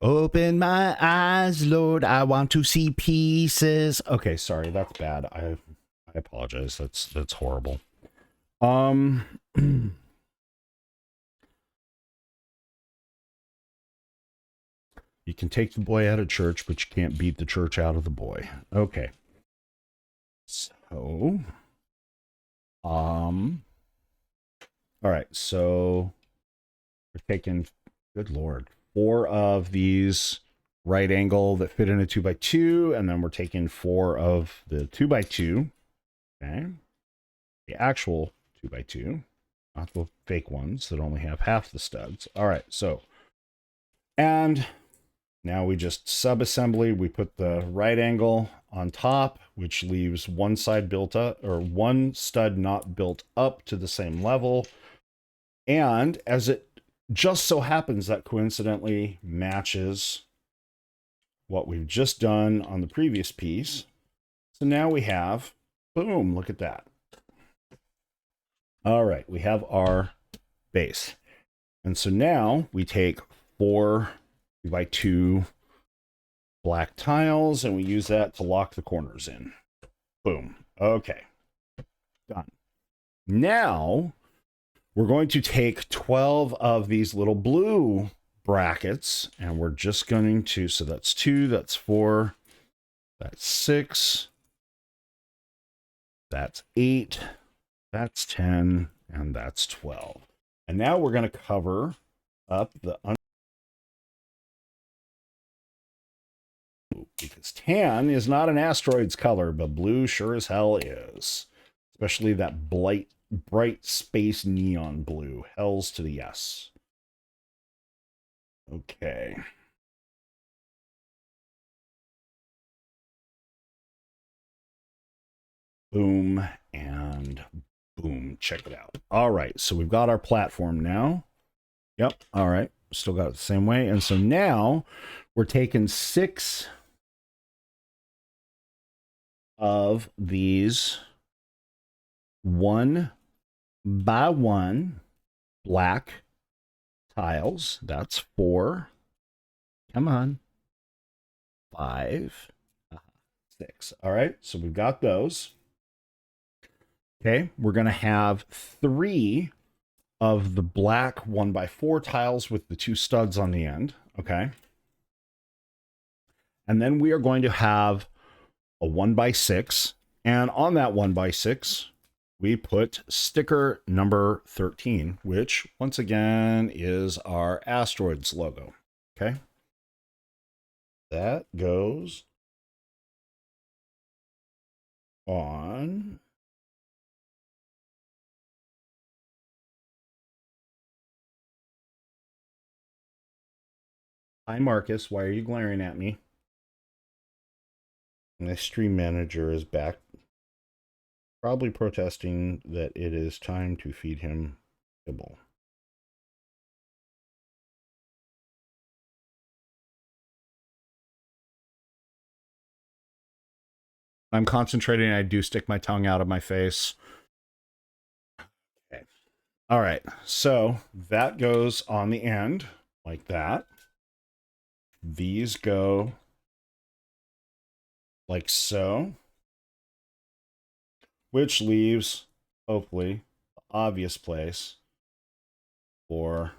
Open my eyes, Lord. I want to see pieces. Okay, sorry, that's bad. I apologize. That's horrible. You can take the boy out of church, but you can't beat the church out of the boy. Okay. So, all right. So we're taking, good Lord, 4 of these right angle that fit in a 2x2, and then we're taking 4 of the 2x2. Okay. The actual 2x2, not the fake ones that only have half the studs. All right. So, and now we just sub-assembly. We put the right angle on top, which leaves one side built up, or one stud not built up to the same level. And as it just so happens, that coincidentally matches what we've just done on the previous piece. So now we have, boom, look at that. All right, we have our base. And so now we take 4 by 2 black tiles, and we use that to lock the corners in. Boom. Okay. Done. Now we're going to take 12 of these little blue brackets, and we're just going to, so that's 2, that's 4, that's 6, that's 8, that's 10, and that's 12. And now we're going to cover up the because tan is not an asteroid's color, but blue sure as hell is. Especially that bright space neon blue. Hells to the yes. Okay. Boom and boom. Check it out. All right. So we've got our platform now. Yep. All right. Still got it the same way. And so now we're taking 6 of these 1 by 1 black tiles. That's 4. Come on. 5. 6. All right. So we've got those. Okay. We're going to have 3 of the black 1x4 tiles with the 2 studs on the end. Okay. And then we are going to have a 1x6. And on that 1x6, we put sticker number 13, which once again is our asteroids logo. Okay. That goes on Hi, Marcus. Why are you glaring at me? My stream manager is back, probably protesting that it is time to feed him kibble. I'm concentrating. I do stick my tongue out of my face. Okay. All right. So that goes on the end like that. These go like so, which leaves, hopefully, the obvious place for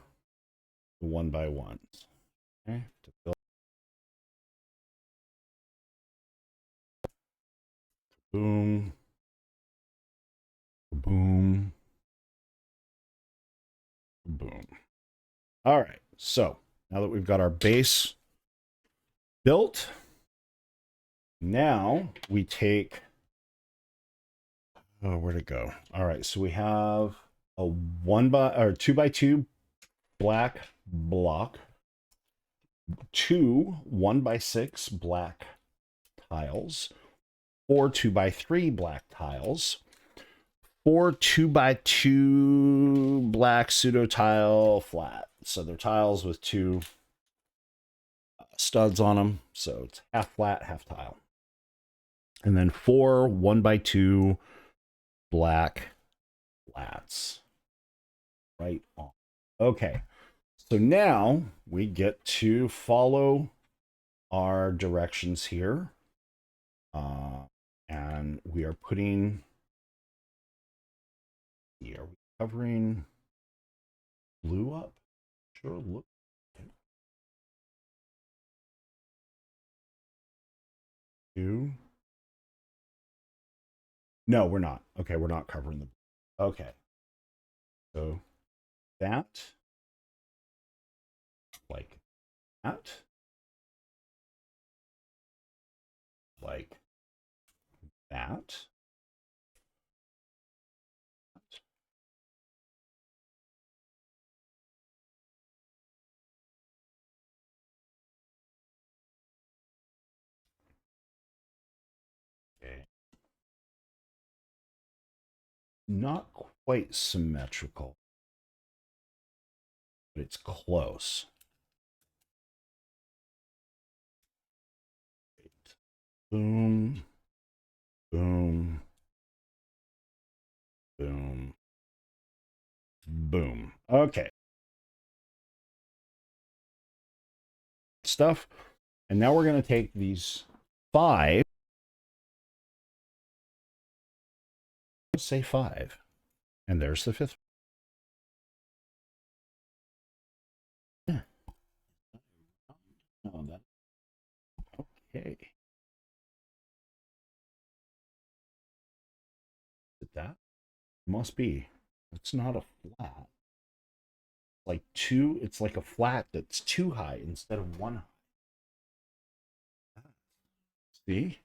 the 1x1s. Okay. To fill. Boom. Boom. Boom. All right, so now that we've got our base built, now we take, oh, where'd it go? All right, so we have a 2x2 black block, 2 1x6 black tiles, 4 2x3 black tiles, 4 2x2 black pseudo tile flat. So they're tiles with 2 studs on them. So it's half flat, half tile. And then 4 1x2 black flats. Right on. Okay. So now we get to follow our directions here. And we are putting, are we covering blue up? Sure, look. Two. No, we're not. Okay, we're not covering the. Okay. So that, like that, like that. Okay. Not quite symmetrical, but it's close. Boom, boom, boom, boom. Okay. Stuff. And now we're going to take these 5. Say 5. And there's the 5th. Yeah. Oh, that. Okay. Is it that? Must be. It's not a flat. Like 2, it's like a flat that's 2 high instead of 1 high. See?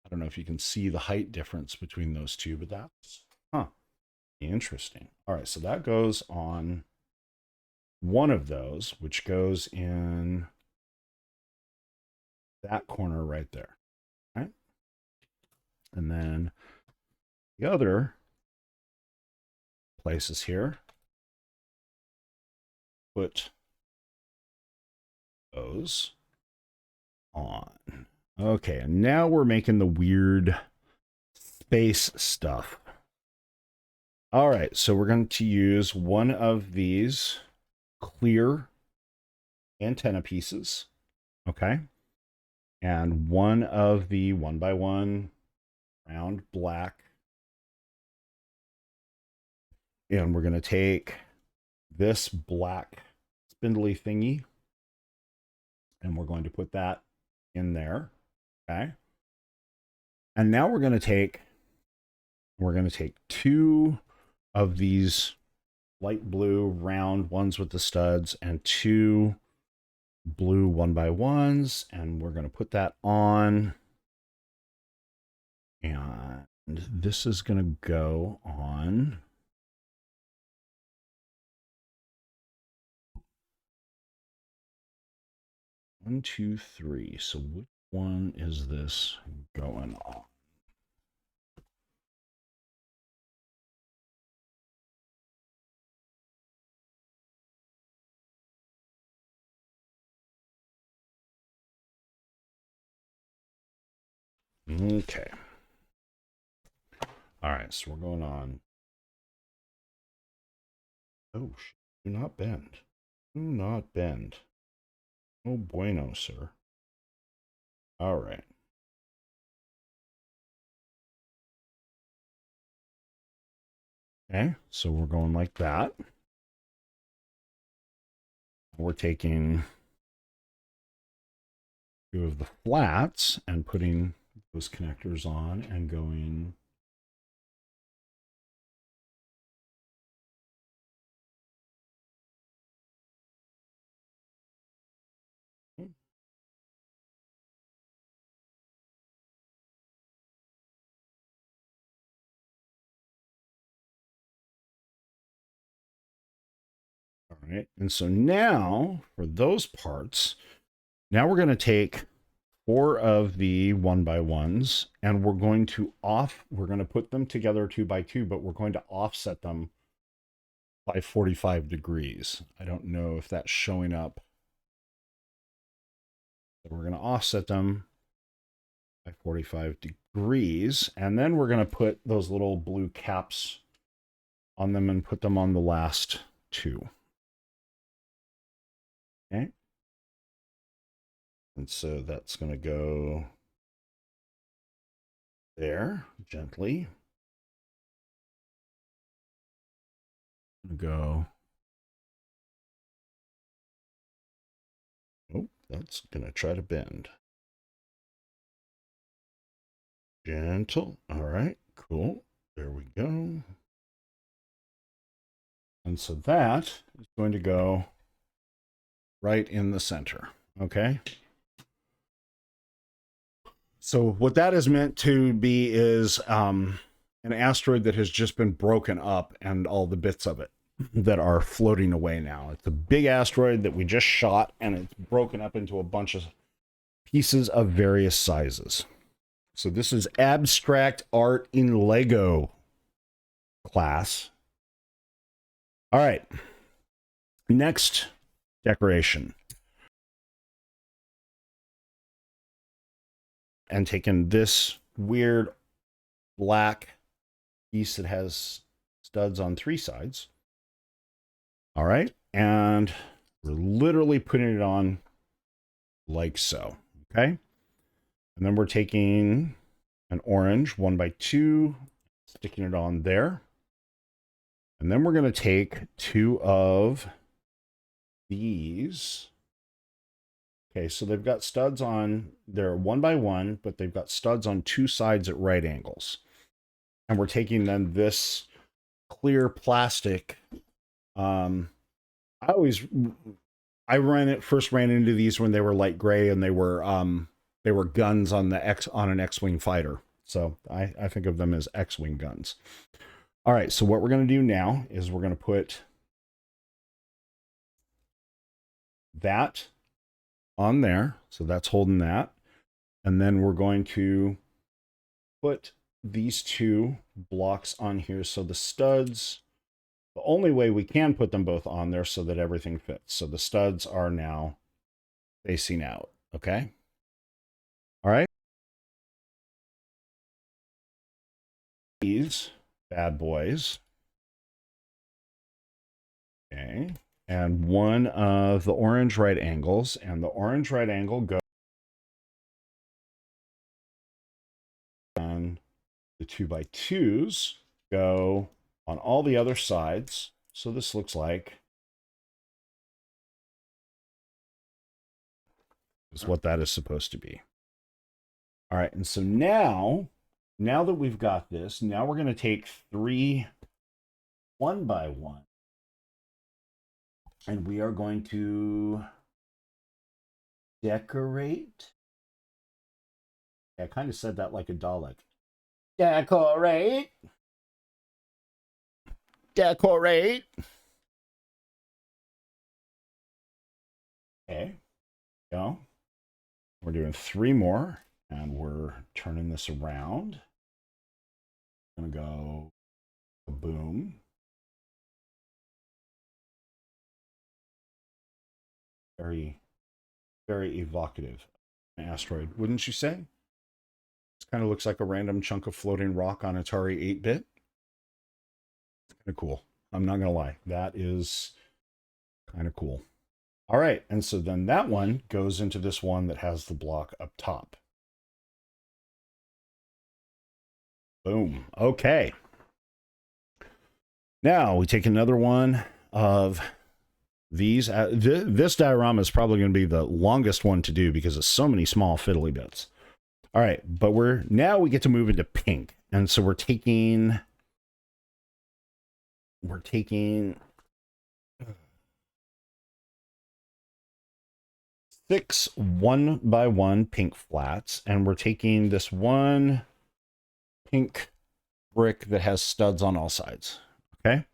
I don't know if you can see the height difference between those two, but that's, interesting. All right, so that goes on one of those, which goes in that corner right there, right? And then the other places here, put those on. Okay, and now we're making the weird space stuff. All right, so we're going to use one of these clear antenna pieces, okay? And one of the 1x1 round black. And we're going to take this black spindly thingy and we're going to put that in there, okay? And now we're going to take 2 of these light blue round ones with the studs and 2 blue 1x1s, and we're going to put that on. And this is going to go on. One, 2, 3. So which one is this going on? Okay. All right, so we're going on. Oh, do not bend. Do not bend. Oh, bueno, sir. All right. Okay, so we're going like that. We're taking 2 of the flats and putting those connectors on and going right? And so now for those parts, now we're going to take 4 of the 1x1s and we're going to put them together 2x2, but we're going to offset them by 45 degrees. I don't know if that's showing up. So we're going to offset them by 45 degrees, and then we're going to put those little blue caps on them and put them on the last 2. Okay. And so that's going to go there gently. Go. Oh, that's going to try to bend. Gentle. All right, cool. There we go. And so that is going to go right in the center. Okay. So what that is meant to be is an asteroid that has just been broken up and all the bits of it that are floating away now. It's a big asteroid that we just shot and it's broken up into a bunch of pieces of various sizes. So this is abstract art in Lego class. All right. Next decoration. And taken this weird black piece that has studs on 3 sides. All right. And we're literally putting it on like so. Okay. And then we're taking an orange 1x2, sticking it on there. And then we're going to take 2 of these. Okay, so they've got studs on, they're 1x1, but they've got studs on 2 sides at right angles. And we're taking then this clear plastic. I first ran into these when they were light gray and they were guns on an X-Wing fighter. So I think of them as X-Wing guns. All right, so what we're going to do now is we're going to put that on there. So that's holding that. And then we're going to put these 2 blocks on here. So the studs, the only way we can put them both on there so that everything fits. So the studs are now facing out. Okay. All right. These bad boys. Okay. And one of the orange right angles, and the orange right angle goes on the 2x2s go on all the other sides. So this looks like is what that is supposed to be. All right, and so now that we've got this, now we're going to take 3 1x1. And we are going to decorate. I kind of said that like a Dalek. Decorate. Decorate. Okay. Go. We're doing 3 more, and we're turning this around. I'm going to go boom. Very, very evocative asteroid, wouldn't you say? It kind of looks like a random chunk of floating rock on Atari 8-bit. It's kind of cool. I'm not going to lie. That is kind of cool. All right. And so then that one goes into this one that has the block up top. Boom. Okay. Now we take another one of these. This diorama is probably going to be the longest one to do because it's so many small fiddly bits. All right, but now we get to move into pink, and so we're taking 6 1x1 pink flats, and we're taking this one pink brick that has studs on all sides. Okay.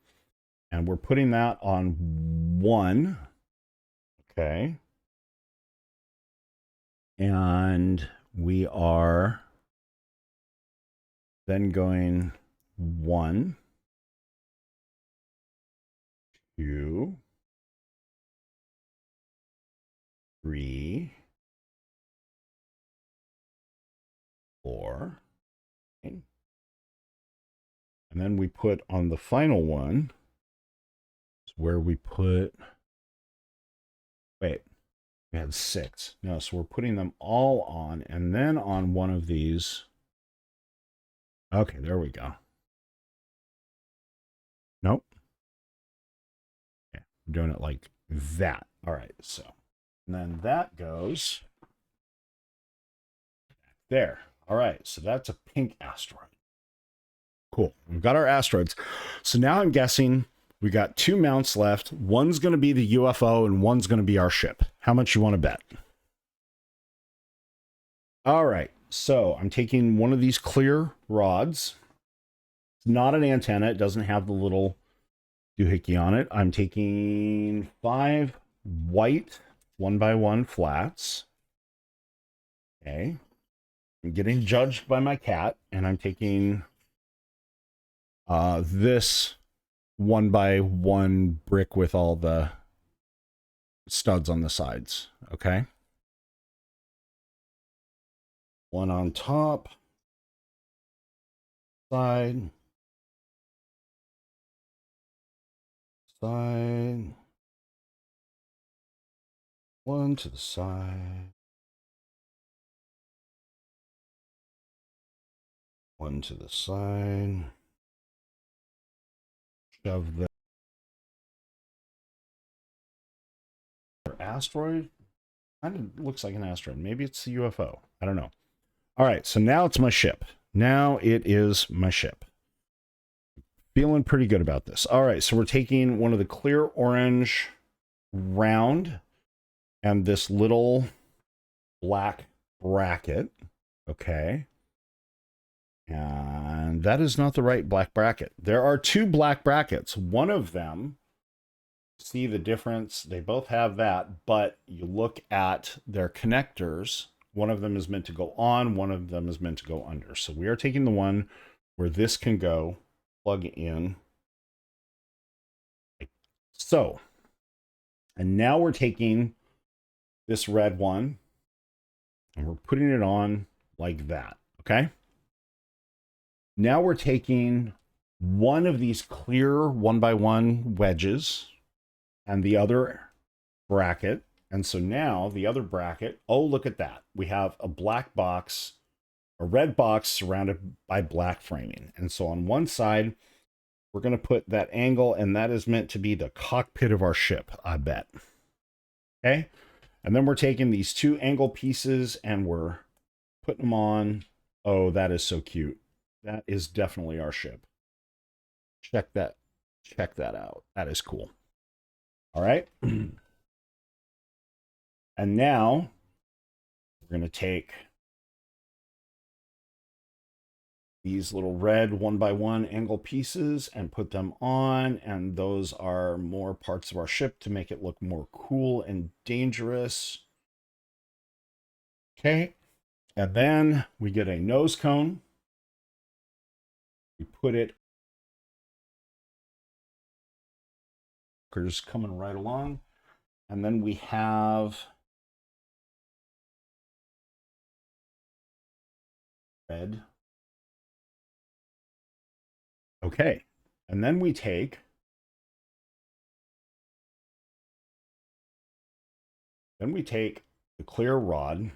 And we're putting that on 1. Okay. And we are then going 1, 2, 3, 4. Okay. And then we put on the final one where we put, wait, we had 6. No, so we're putting them all on, and then on one of these. Okay, there we go. Nope. Okay, I'm doing it like that. All right, so, and then that goes there. All right, so that's a pink asteroid. Cool. We've got our asteroids. So now I'm guessing we got 2 mounts left. One's going to be the UFO and one's going to be our ship. How much you want to bet? All right. So I'm taking one of these clear rods. It's not an antenna. It doesn't have the little doohickey on it. I'm taking 5 white 1x1 flats. Okay. I'm getting judged by my cat, and I'm taking this 1x1 brick with all the studs on the sides. Okay. One on top, side, side, one to the side, one to the side. Shove the asteroid. Kind of looks like an asteroid. Maybe it's a UFO. I don't know. All right, so now it's my ship. Now it is my ship. Feeling pretty good about this. All right, so we're taking one of the clear orange round and this little black bracket. Okay. And that is not the right black bracket. There are 2 black brackets. One of them, see the difference? They both have that, but you look at their connectors. One of them is meant to go on, one of them is meant to go under. So we are taking the one where this can go, plug in. Like so. And now we're taking this red one and we're putting it on like that. Okay. Now we're taking one of these clear 1x1 wedges and the other bracket. And so now the other bracket, oh, look at that. We have a black box, a red box surrounded by black framing. And so on one side, we're going to put that angle, and that is meant to be the cockpit of our ship, I bet. Okay. And then we're taking these 2 angle pieces and we're putting them on. Oh, that is so cute. That is definitely our ship. Check that out. That is cool. All right. And now we're going to take these little red 1x1 angle pieces and put them on. And those are more parts of our ship to make it look more cool and dangerous. Okay. And then we get a nose cone. We put it, just coming right along. And then we have red. Okay. And then we take the clear rod. And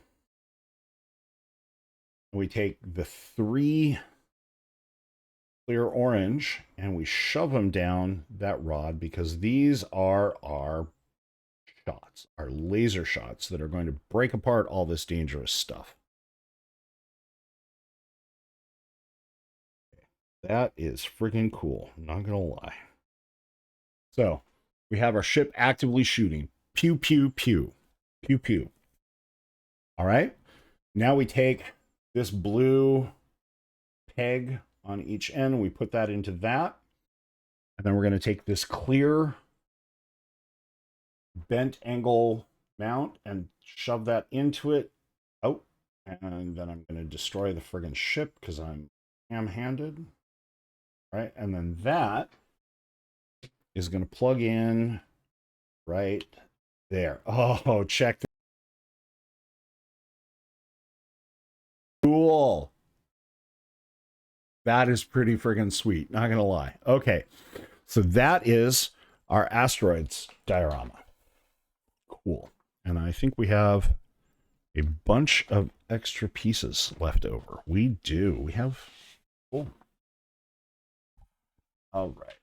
we take the 3 clear orange and we shove them down that rod because these are our shots, our laser shots that are going to break apart all this dangerous stuff. That is freaking cool. I'm not going to lie. So we have our ship actively shooting. Pew, pew, pew. Pew, pew. All right. Now we take this blue peg on each end. We put that into that. And then we're going to take this clear bent angle mount and shove that into it. Oh, and then I'm going to destroy the friggin' ship because I'm ham-handed. Right, and then that is going to plug in right there. Oh, check the cool. That is pretty friggin' sweet. Not going to lie. Okay, so that is our asteroids diorama. Cool. And I think we have a bunch of extra pieces left over. We do. We have. Oh. All right.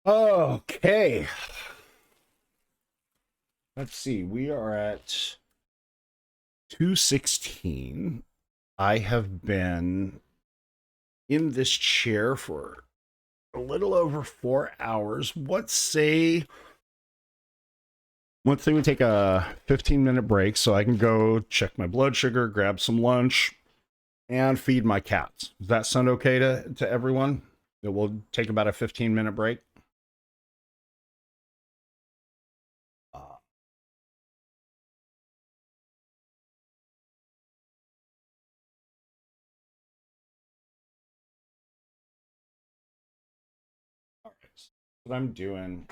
Okay. Let's see. We are at 216. I have been in this chair for a little over 4 hours. Let's say we take a 15-minute break so I can go check my blood sugar, grab some lunch, and feed my cats. Does that sound okay to everyone? It will take about a 15-minute break. All right. So what I'm doing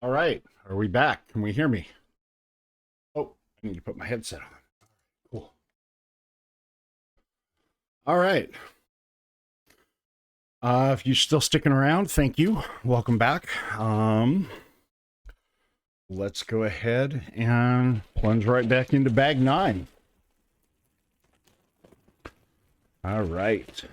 All right, are we back? Can we hear me? Oh, I need to put my headset on. Cool. All right. If you're still sticking around, thank you. Welcome back. Let's go ahead and plunge right back into bag 9. All right.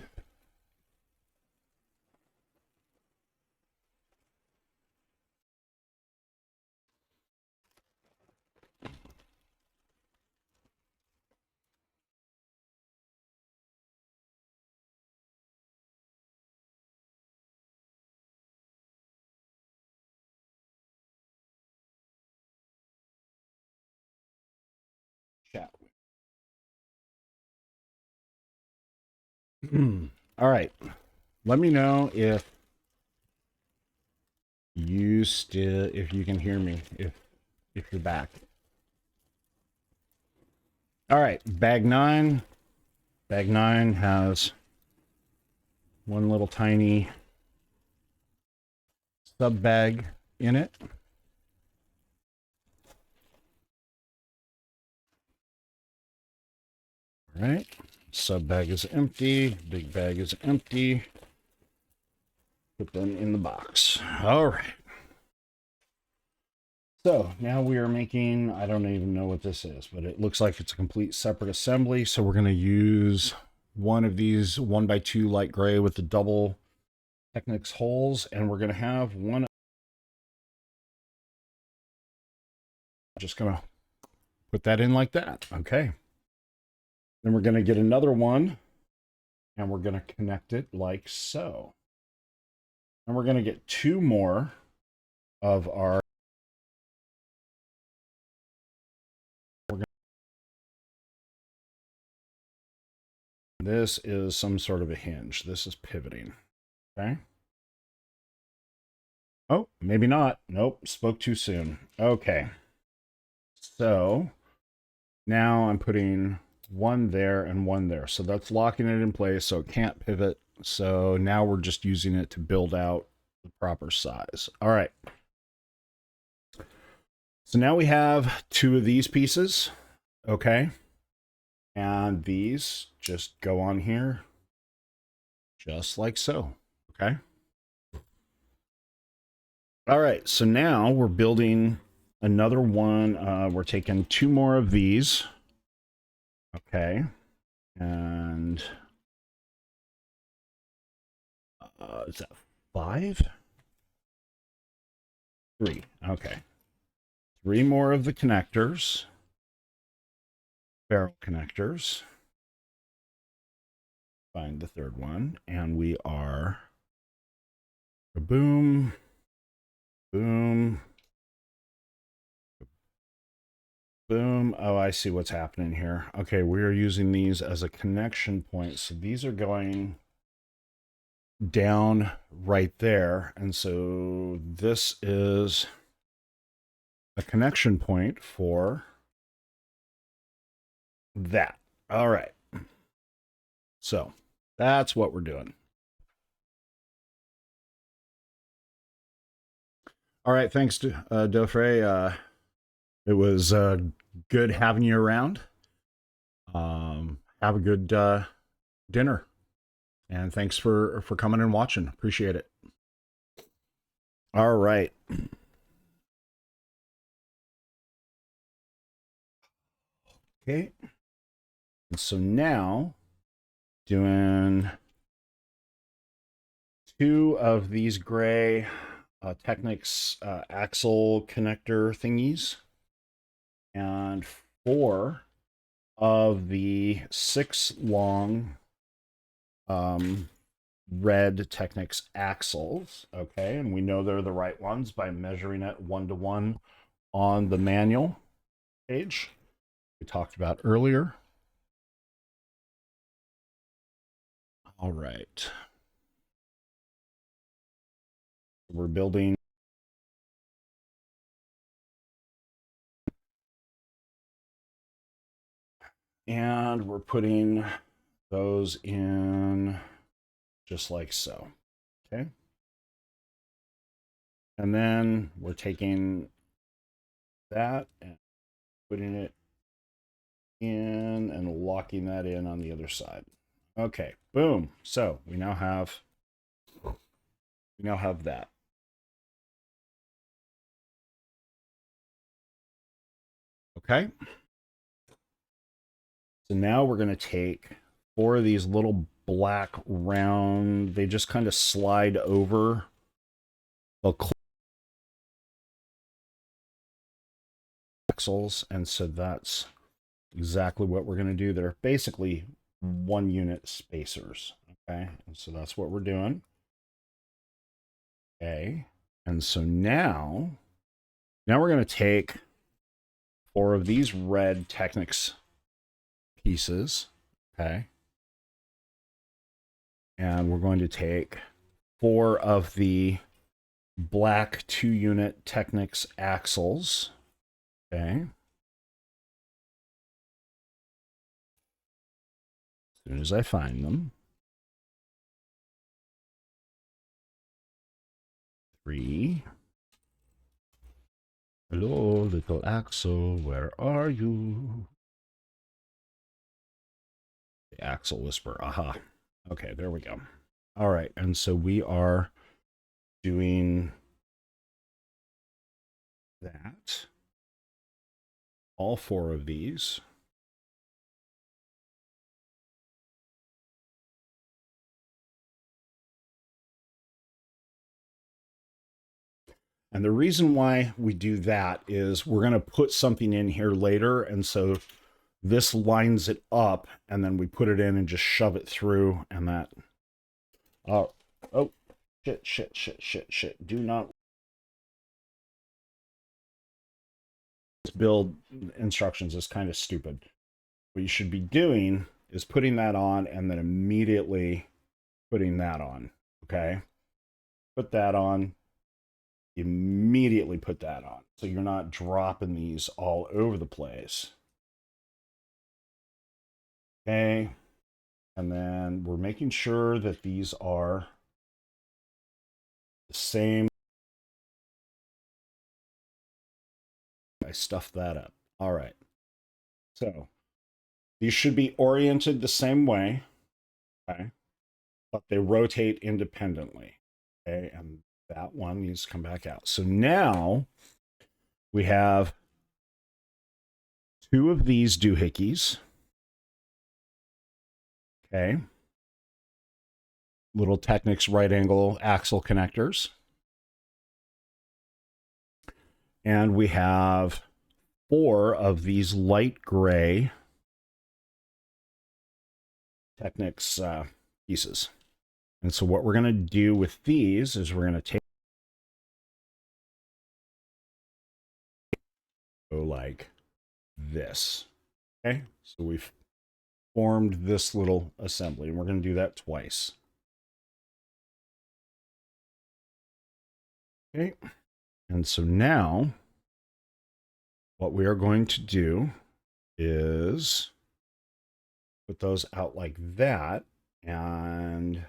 Chat. All right. Let me know if you can hear me, if you're back. All right, bag 9. Bag 9 has one little tiny sub bag in it. All right, sub bag is empty, big bag is empty. Put them in the box. All right. So now we are making, I don't even know what this is, but it looks like it's a complete separate assembly. So we're going to use one of these 1x2 light gray with the double Technics holes, and we're going to have one. Just going to put that in like that. Okay. Then we're going to get another one, and we're going to connect it like so. And we're going to get 2 more of our. This is some sort of a hinge. This is pivoting. Okay. Oh, maybe not. Nope, spoke too soon. Okay. So now I'm putting one there and one there. So that's locking it in place so it can't pivot. So now we're just using it to build out the proper size. All right. So now we have 2 of these pieces. Okay. And these just go on here just like so. Okay. All right. So now we're building another one. We're taking 2 more of these. Okay. And is that 5? 3. Okay. 3 more of the connectors. Barrel connectors. Find the 3rd one. And we are boom, boom, boom. Oh, I see what's happening here. Okay, we are using these as a connection point. So these are going down right there. And so this is a connection point for that. All right. So that's what we're doing. All right. Thanks to Dofre. It was good having you around. Have a good dinner. And thanks for coming and watching. Appreciate it. All right. Okay. And so now doing 2 of these gray Technics axle connector thingies and 4 of the 6 long red Technics axles. Okay, and we know they're the right ones by measuring it 1-to-1 on the manual page we talked about earlier. All right. We're building. And we're putting those in just like so. Okay. And then we're taking that and putting it in and locking that in on the other side. Okay, boom. So we now have that. Okay. So now we're going to take 4 of these little black round, they just kind of slide over the axles. And so that's exactly what we're going to do. They're basically 1-unit spacers. Okay. And so that's what we're doing. Okay. And so now we're going to take 4 of these red Technics pieces. Okay. And we're going to take 4 of the black 2-unit Technics axles. Okay. As soon as I find them. 3. Hello, little Axel, where are you? The Axel whisper. Aha. Okay, there we go. All right, and so we are doing that. All 4 of these. And the reason why we do that is we're going to put something in here later. And so this lines it up, and then we put it in and just shove it through, and that. Oh, shit. Do not. Build instructions is kind of stupid. What you should be doing is putting that on and then immediately putting that on. Okay. Put that on. Immediately put that on. So you're not dropping these all over the place. Okay. And then we're making sure that these are the same. I stuffed that up. All right. So these should be oriented the same way. Okay. But they rotate independently. Okay. And that one needs to come back out. So now we have 2 of these doohickeys. Okay. Little Technics right angle axle connectors. And we have 4 of these light gray Technics pieces. And so what we're going to do with these is we're going to take like this. Okay. So we've formed this little assembly, and we're going to do that twice. Okay. And so now what we are going to do is put those out like that, and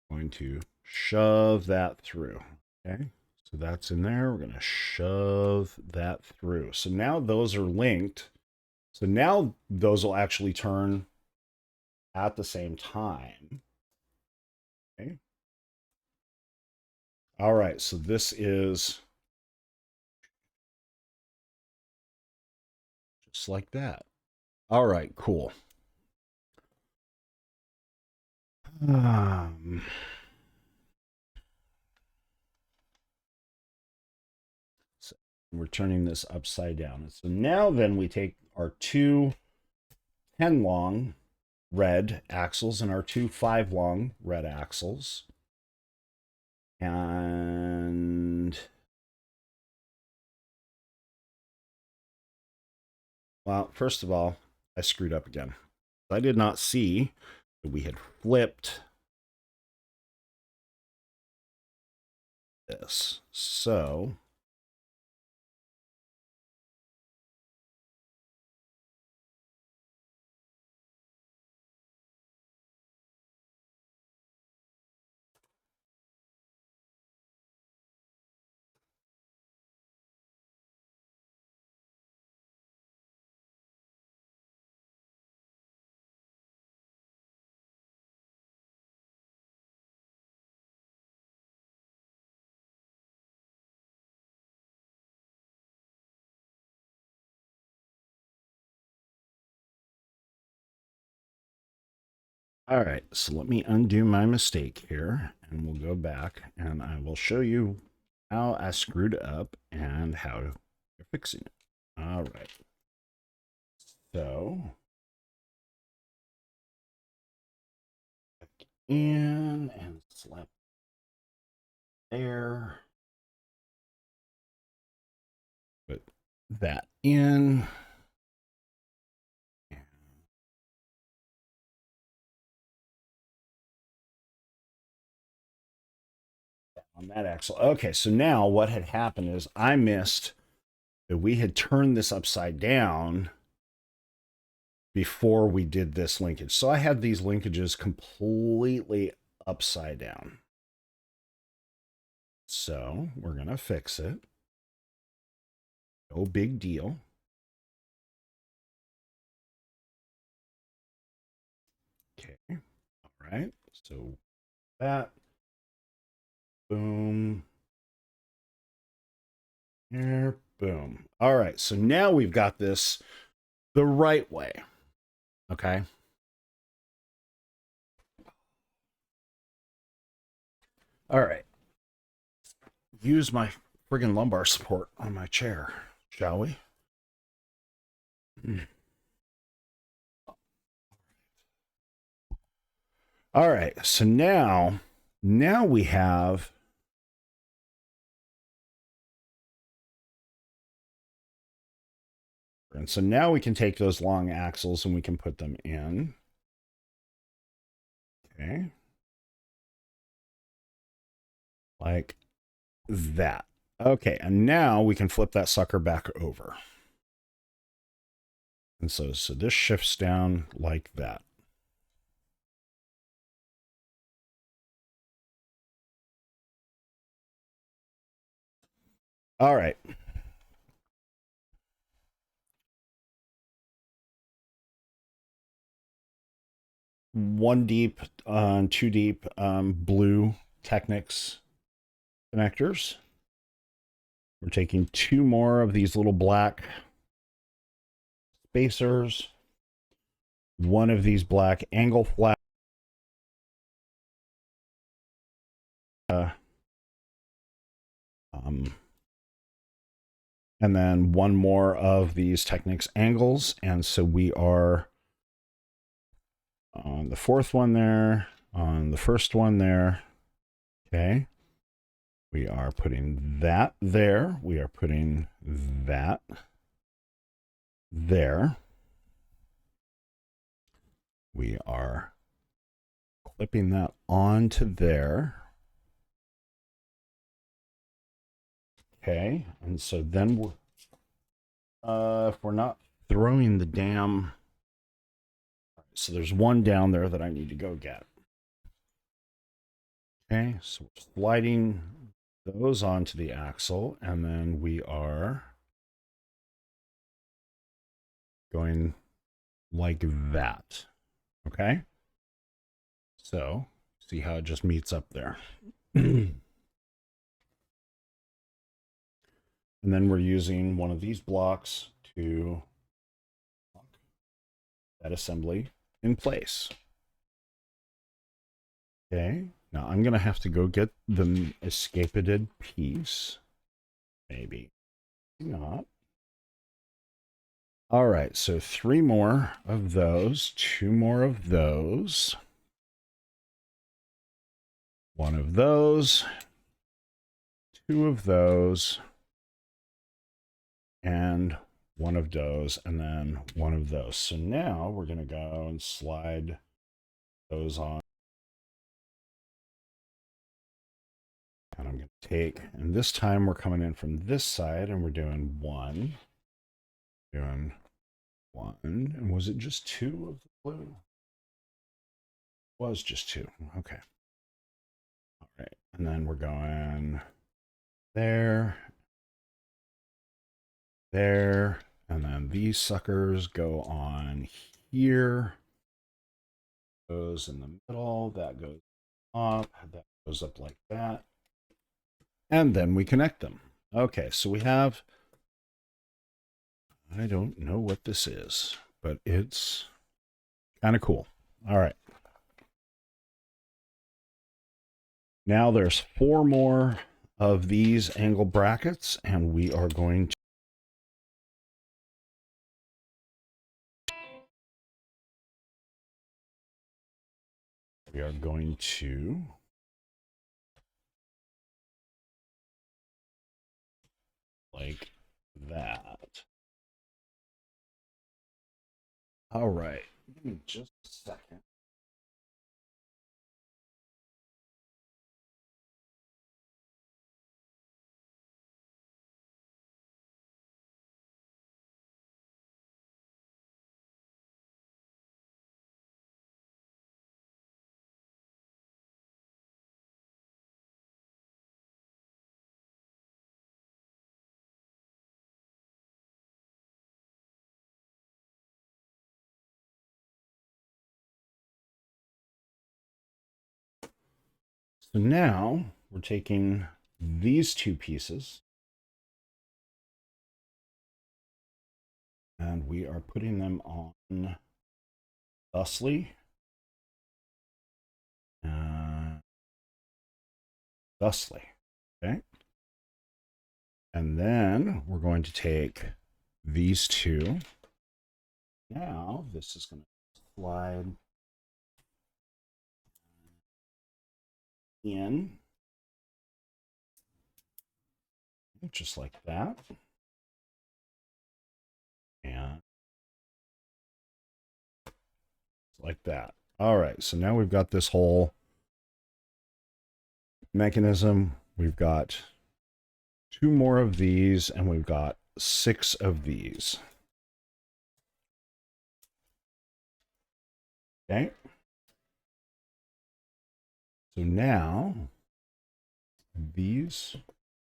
going to shove that through. Okay. So that's in there. We're going to shove that through. So now those are linked. So now those will actually turn at the same time. Okay. All right. So this is just like that. All right. Cool. So we're turning this upside down. So now then we take our 2 10 long red axles and our 2 5 long red axles. And well, first of all, I screwed up again. I did not see that we had flipped this. So All right, so let me undo my mistake here, and we'll go back, and I will show you how I screwed up and how you're fixing it. All right. So, in and slap there. Put that in. On that axle. Okay, so now what had happened is I missed that we had turned this upside down before we did this linkage. So I had these linkages completely upside down. So we're going to fix it. No big deal. Okay. All right. So that. Boom. Here. Boom. All right. So now we've got this the right way. Okay. All right. Use my friggin' lumbar support on my chair, shall we? All right. So now we have and so now we can take those long axles and we can put them in. Okay. Like that. Okay, and now we can flip that sucker back over. And so this shifts down like that. All right. One deep, two deep, blue Technics connectors. We're taking two more of these little black spacers, one of these black angle flat, and then one more of these Technics angles. And so we are on the fourth one there, on the first one there. Okay. We are putting that there. We are putting that there. We are clipping that onto there. Okay. And so then if we're not throwing the damn, so there's one down there that I need to go get. Okay, so we're sliding those onto the axle, and then we are going like that. Okay, so see how it just meets up there. And then we're using one of these blocks to lock that assembly in place. Okay, now I'm going to have to go get the escaped piece. Maybe not. All right, so three more of those, two more of those, one of those, two of those, and one of those, and then one of those. So now we're going to go and slide those on. And I'm going to take, and this time we're coming in from this side, and we're doing one, and was it just two of the blue? It was just two. Okay. All right, and then we're going there, there, and then these suckers go on here. Goes in the middle, that goes up, that goes up like that. And then we connect them. Okay, so we have, I don't know what this is, but it's kind of cool. All right. Now there's 4 more of these angle brackets, and we are going to like that. All right, give me just a second. So now we're taking these 2 pieces and we are putting them on thusly. Thusly. Okay. And then we're going to take these 2. Now this is going to slide in just like that. And like that. All right, so now we've got this whole mechanism. We've got 2 more of these, and we've got 6 of these. Okay. So now these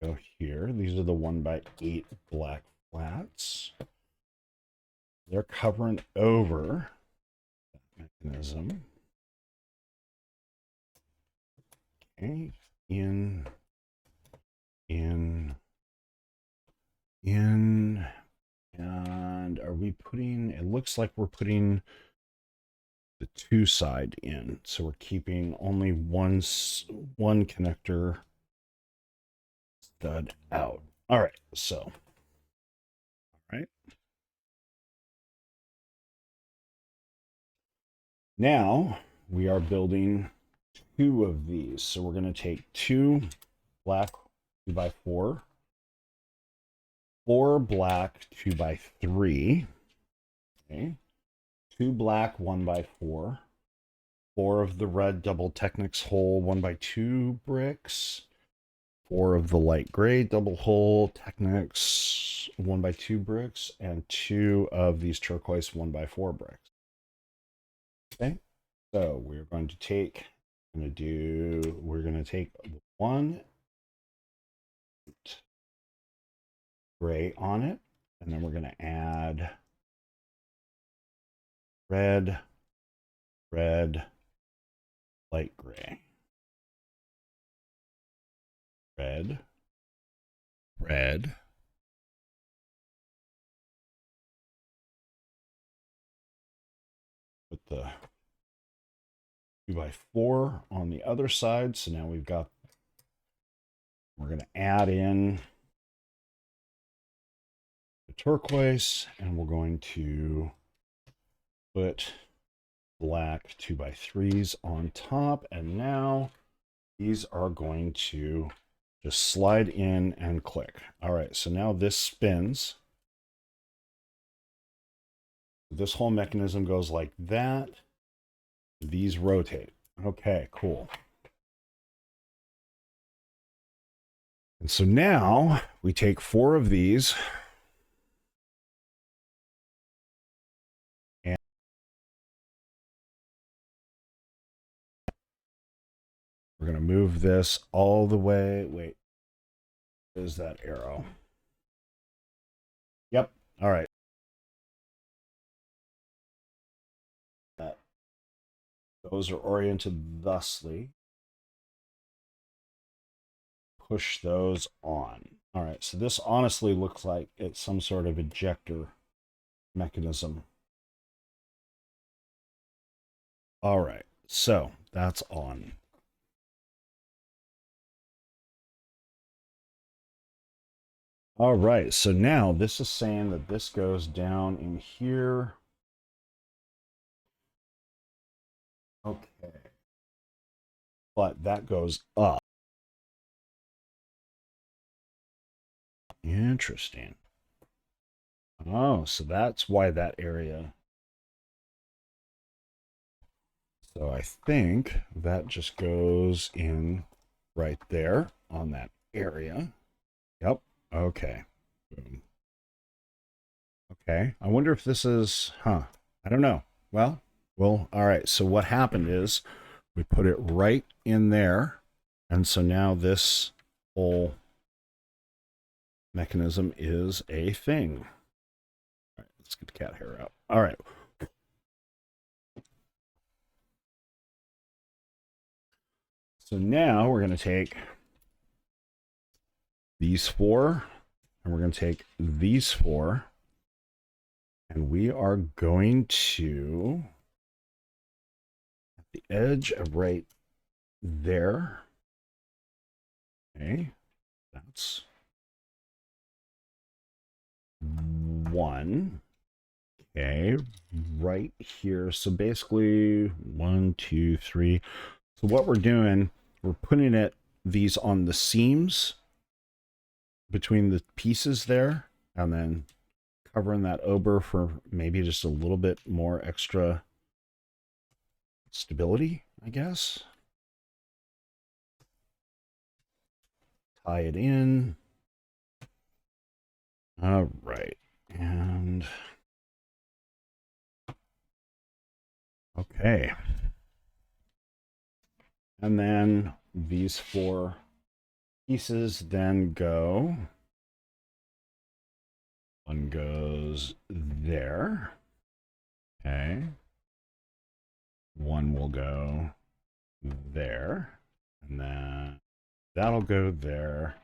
go here. These are the 1x8 black flats. They're covering over that mechanism. Okay. In. And are we putting, it looks like we're putting the 2 side in. So we're keeping only one connector stud out. All right. So, all right. Now we are building 2 of these. So we're going to take 2 black 2x4, 4 black 2x3, okay, 2 black 1x4, 4 of the red double Technics hole 1x2 bricks, 4 of the light gray double hole Technics 1x2 bricks, and 2 of these turquoise 1x4 bricks. Okay, so we're going to take, we're going to take 1 gray on it, and then we're going to add red, light gray, red, put the 2x4 on the other side. So now we're going to add in the turquoise, and we're going to put black 2x3s on top. And now these are going to just slide in and click. All right, so now this spins. This whole mechanism goes like that. These rotate. Okay, cool. And so now we take 4 of these and we're going to move this all the way. Wait, is that arrow? Yep. All right. Those are oriented thusly. Push those on. All right, so this honestly looks like it's some sort of ejector mechanism. All right, so that's on. All right, so now this is saying that this goes down in here. Okay. But that goes up. Interesting. Oh, so that's why that area. So I think that just goes in right there on that area. Yep. Okay. Boom. Okay. I wonder if this is, I don't know. Well, all right. So what happened is we put it right in there. And so now this whole mechanism is a thing. All right, let's get the cat hair out. All right. So now we're going to take these four, and we're going to take these four, and we are going to, at the edge of right there, okay, that's one, okay, right here. So basically 1, 2, 3. So what we're doing, we're putting these on the seams between the pieces there, and then covering that over for maybe just a little bit more extra stability, I guess. Tie it in. All right. And okay. And then these four pieces then go. One goes there. Okay. One will go there. And then that'll go there.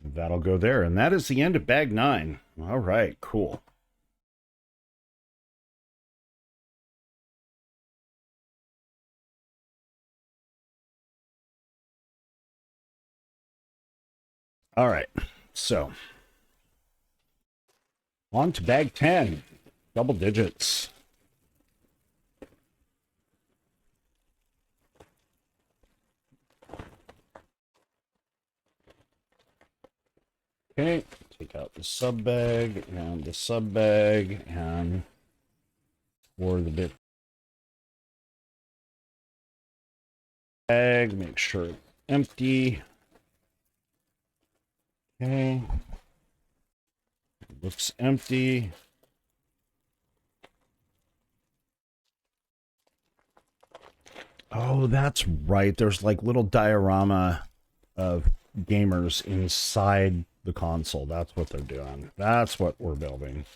That'll go there. And that is the end of bag 9. All right, cool. All right, so on to bag 10, double digits. Okay, take out the sub bag and the sub bag and for the bit bag, make sure it's empty. Okay, looks empty. Oh, that's right. There's like little diorama of gamers inside the console. That's what they're doing. That's what we're building.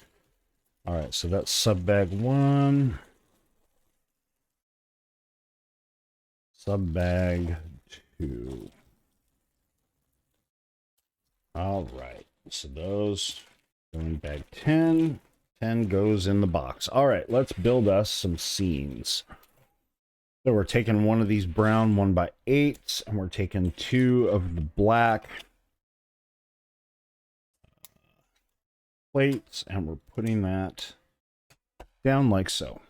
All right, so that's sub bag 1. Sub bag 2. All right, so those go in bag 10. 10 goes in the box. All right, let's build us some scenes. So we're taking one of these brown 1x8s, and we're taking 2 of the black plates, and we're putting that down like so.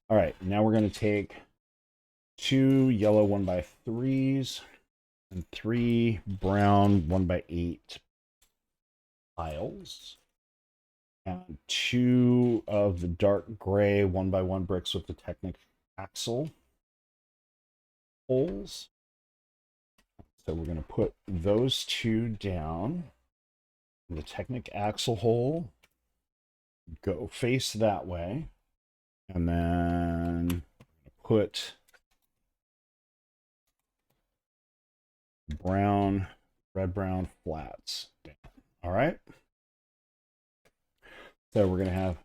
All right, now we're going to take 2 yellow 1x3s and 3 brown 1x8 piles, and 2 of the dark gray 1x1 bricks with the Technic axle holes. So we're going to put those 2 down in the Technic axle hole, go face that way, and then put brown, red brown flats down. All right. So we're going to have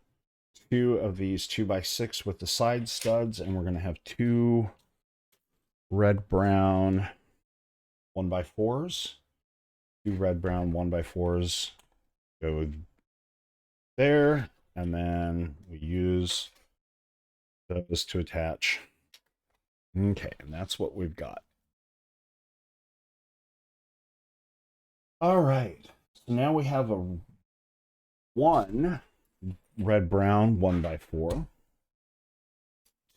2 of these 2x6 with the side studs, and we're going to have 2 red brown 1x4s. 2 red brown 1x4s go there, and then we use those to attach. Okay, and that's what we've got. All right. So now we have a one red brown 1x4.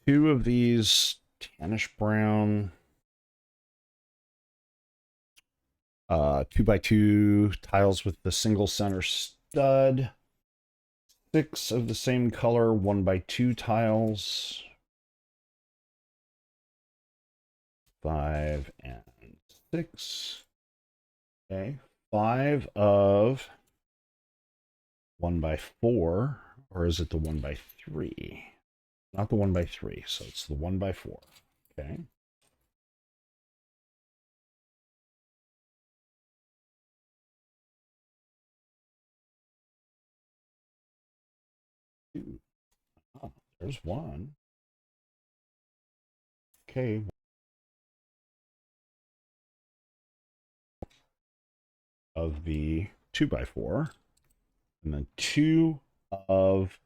Two of these tannish brown 2x2 tiles with the single center stud. Six of the same color 1x2 tiles. 5 and 6. Okay. 5 of 1x4, or is it the 1x3? Not the 1x3, so it's the 1x4. Okay. Two. Oh, there's one. Okay. Of the 2x4. And then 2 of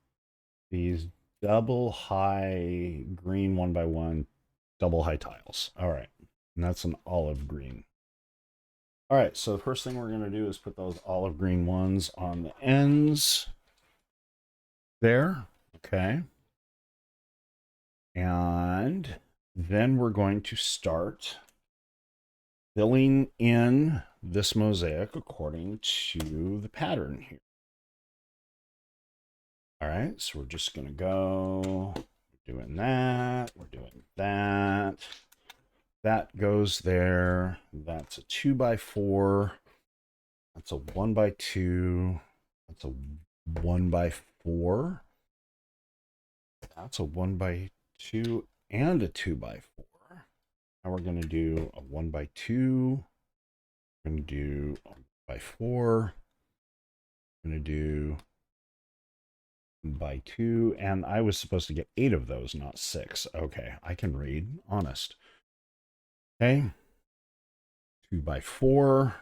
these double high green 1x1 double high tiles. All right. And that's an olive green. All right. So the first thing we're going to do is put those olive green ones on the ends there. Okay. And then we're going to start filling in this mosaic according to the pattern here. All right, so we're just going to go, we're doing that, we're doing that. That goes there. That's a 2x4. That's a 1x2. That's a 1x4. That's a 1x2 and a 2x4. Now we're going to do a 1x2. We're going to do a 1x4. We're going to do by 2, and I was supposed to get 8 of those, not 6. Okay, I can read. Honest. Okay. 2x4.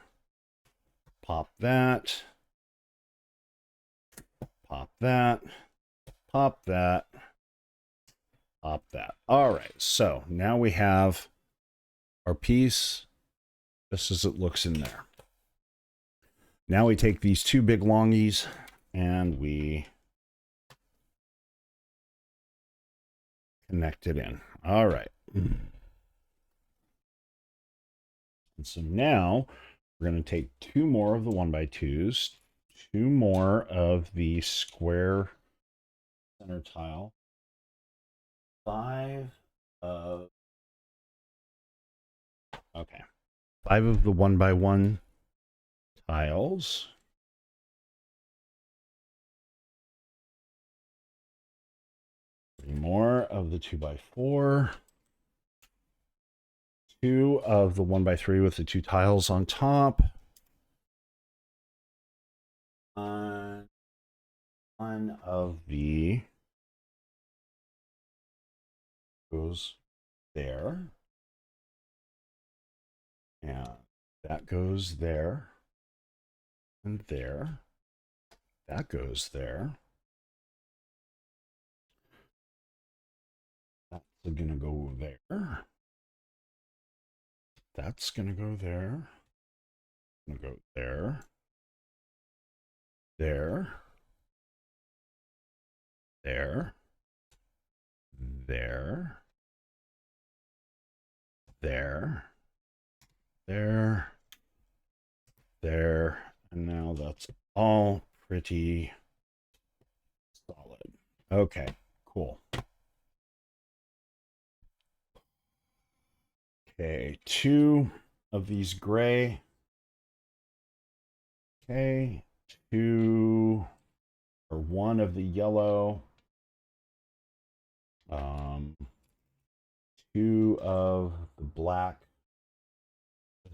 Pop that. Pop that. Pop that. Pop that. All right, so now we have our piece just as it looks in there. Now we take these two big longies and we connect it in. All right. And so now we're going to take 2 more of the 1x2s, 2 more of the square center tile, 5 of, okay, 5 of the 1x1 tiles. More of the 2x4. 2 of the 1x3 with the 2 tiles on top. 1 of the goes there. And that goes there. And there. That goes there. That's going to go there. That's going to go there. Going to go there. There. There. There. There. There. There. And now that's all pretty solid. Okay, cool. Okay, 2 of these gray. Okay, 2 or 1 of the yellow. 2 of the black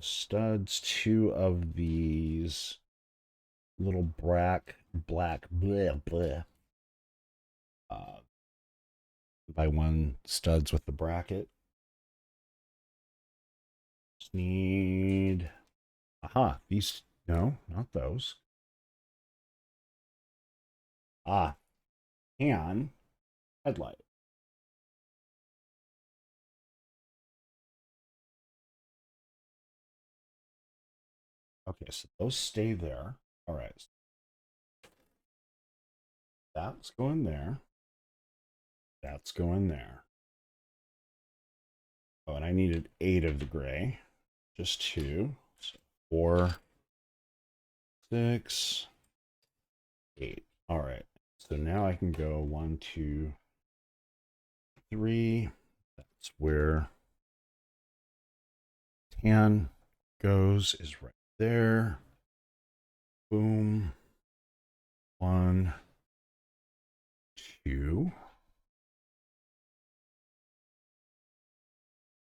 studs. 2 of these little black blah blah. By 1 studs with the bracket. Just need, aha, these, no, not those. And headlight. Okay, so those stay there. All right. So that's going there. That's going there. Oh, and I needed 8 of the gray. Just 2. So 4, 6, 8. All right. So now I can go 1, 2, 3. That's where tan goes, is right there. Boom. 1, 2.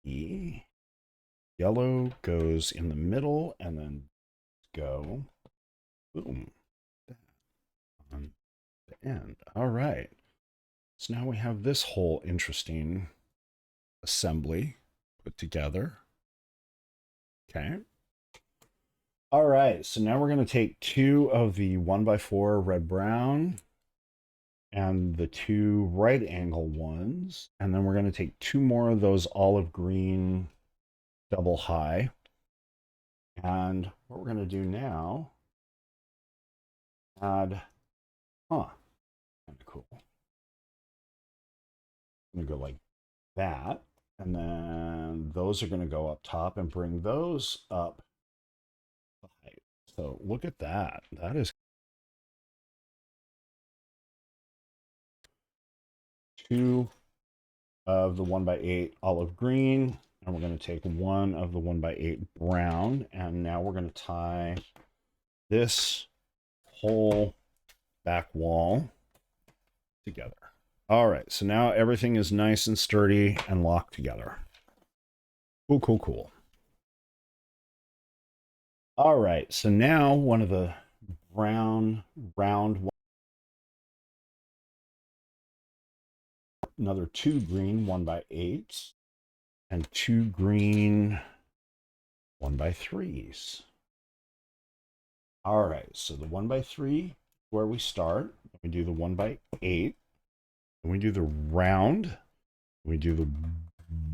E. Yellow goes in the middle and then go. Boom. On the end. All right. So now we have this whole interesting assembly put together. Okay. All right. So now we're going to take 2 of the 1x4 red brown and the 2 right angle ones. And then we're going to take 2 more of those olive green double high. And what we're going to do now, add, kind of cool. I'm going to go like that. And then those are going to go up top and bring those up. So look at that. That is 2 of the 1x8 olive green. And we're going to take 1 of the 1x8 brown. And now we're going to tie this whole back wall together. All right, so now everything is nice and sturdy and locked together. Cool, cool, cool. All right, so now one of the brown round, another 2 green 1x8s, and 2 green 1x3s. All right, so the 1x3, where we start, we do the 1x8, and we do the round, we do the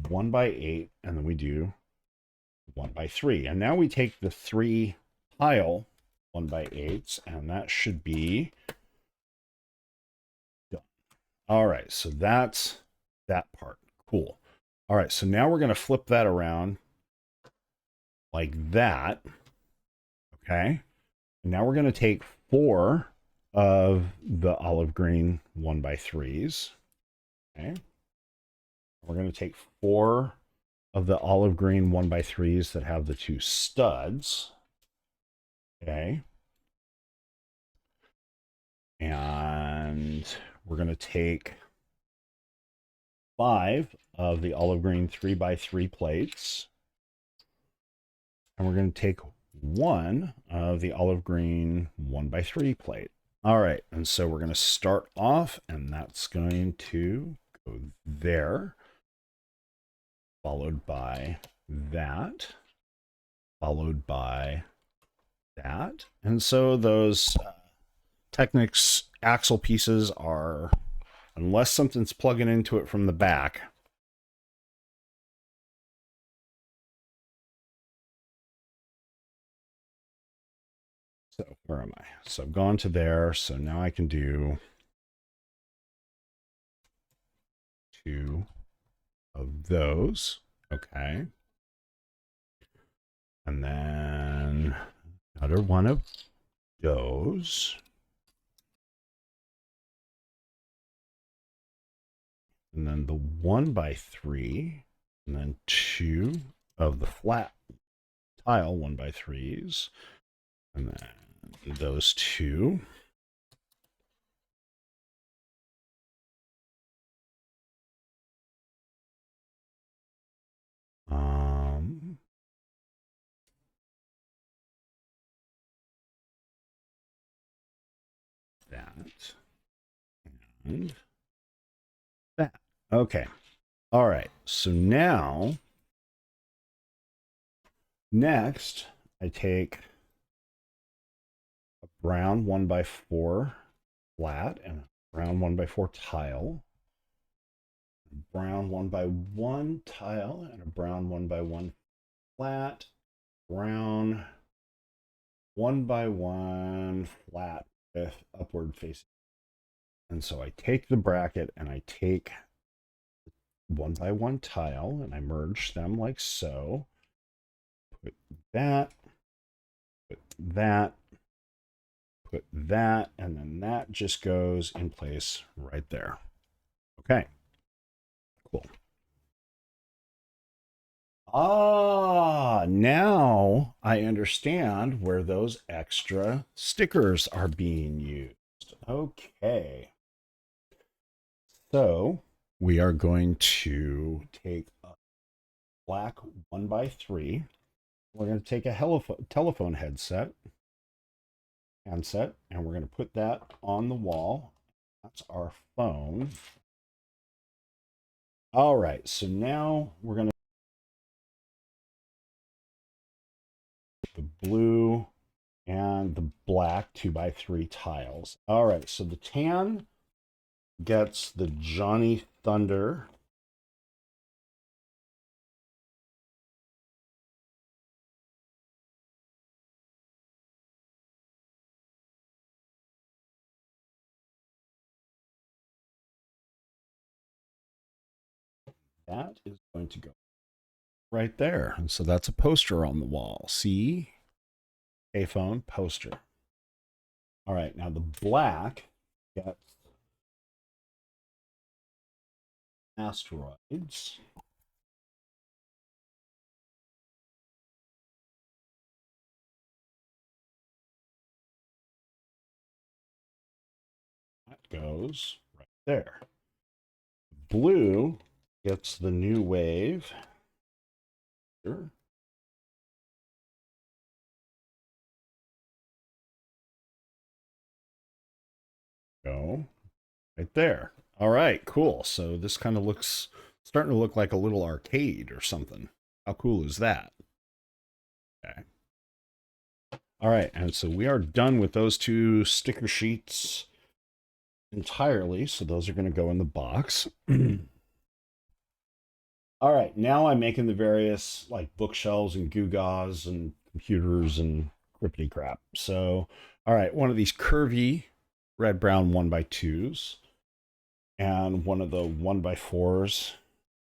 1x8, and then we do 1x3. And now we take the 3 tile 1x8s, and that should be done. All right, so that's that part. Cool. All right, so now we're going to flip that around like that. Okay. And now we're going to take 4 of the olive green 1x3s. Okay. We're going to take 4 of the olive green 1x3s that have the 2 studs. Okay. And we're going to take 5 of the olive green 3x3 plates. And we're going to take 1 of the olive green 1x3 plate. All right, and so we're going to start off, and that's going to go there, followed by that, followed by that. And so those Technics axle pieces are, unless something's plugging into it from the back, so where am I? So I've gone to there. So now I can do 2 of those. Okay. And then another 1 of those. And then the 1x3. And then 2 of the flat tile 1x3s. And then those 2. That and that. Okay. All right. So now, next, I take a brown 1x4 flat and a brown 1x4 tile, a brown 1x1 tile, and a brown 1x1 flat, brown 1x1 flat with upward facing. And so I take the bracket and I take 1x1 tile and I merge them like so. Put that, put that, put that, and then that just goes in place right there. Okay, cool. Ah, now I understand where those extra stickers are being used. Okay. So we are going to take a black 1x3. We're going to take a telephone handset, and we're going to put that on the wall. That's our phone. All right, so now we're going to put the blue and the black 2x3 tiles. All right, so the tan gets the Johnny Thunder. That is going to go right there. And so that's a poster on the wall. See? Payphone poster. All right, now the black gets asteroids. That goes right there. Blue gets the new wave. Sure. Go right there. All right, cool. So this kind of looks starting to look like a little arcade or something. How cool is that? Okay. All right, and so we are done with those two sticker sheets entirely. So those are going to go in the box. All right, now I'm making the various like bookshelves and gewgaws and computers and crippity crap. So, all right, one of these curvy red brown 1x2s and one of the 1x4s.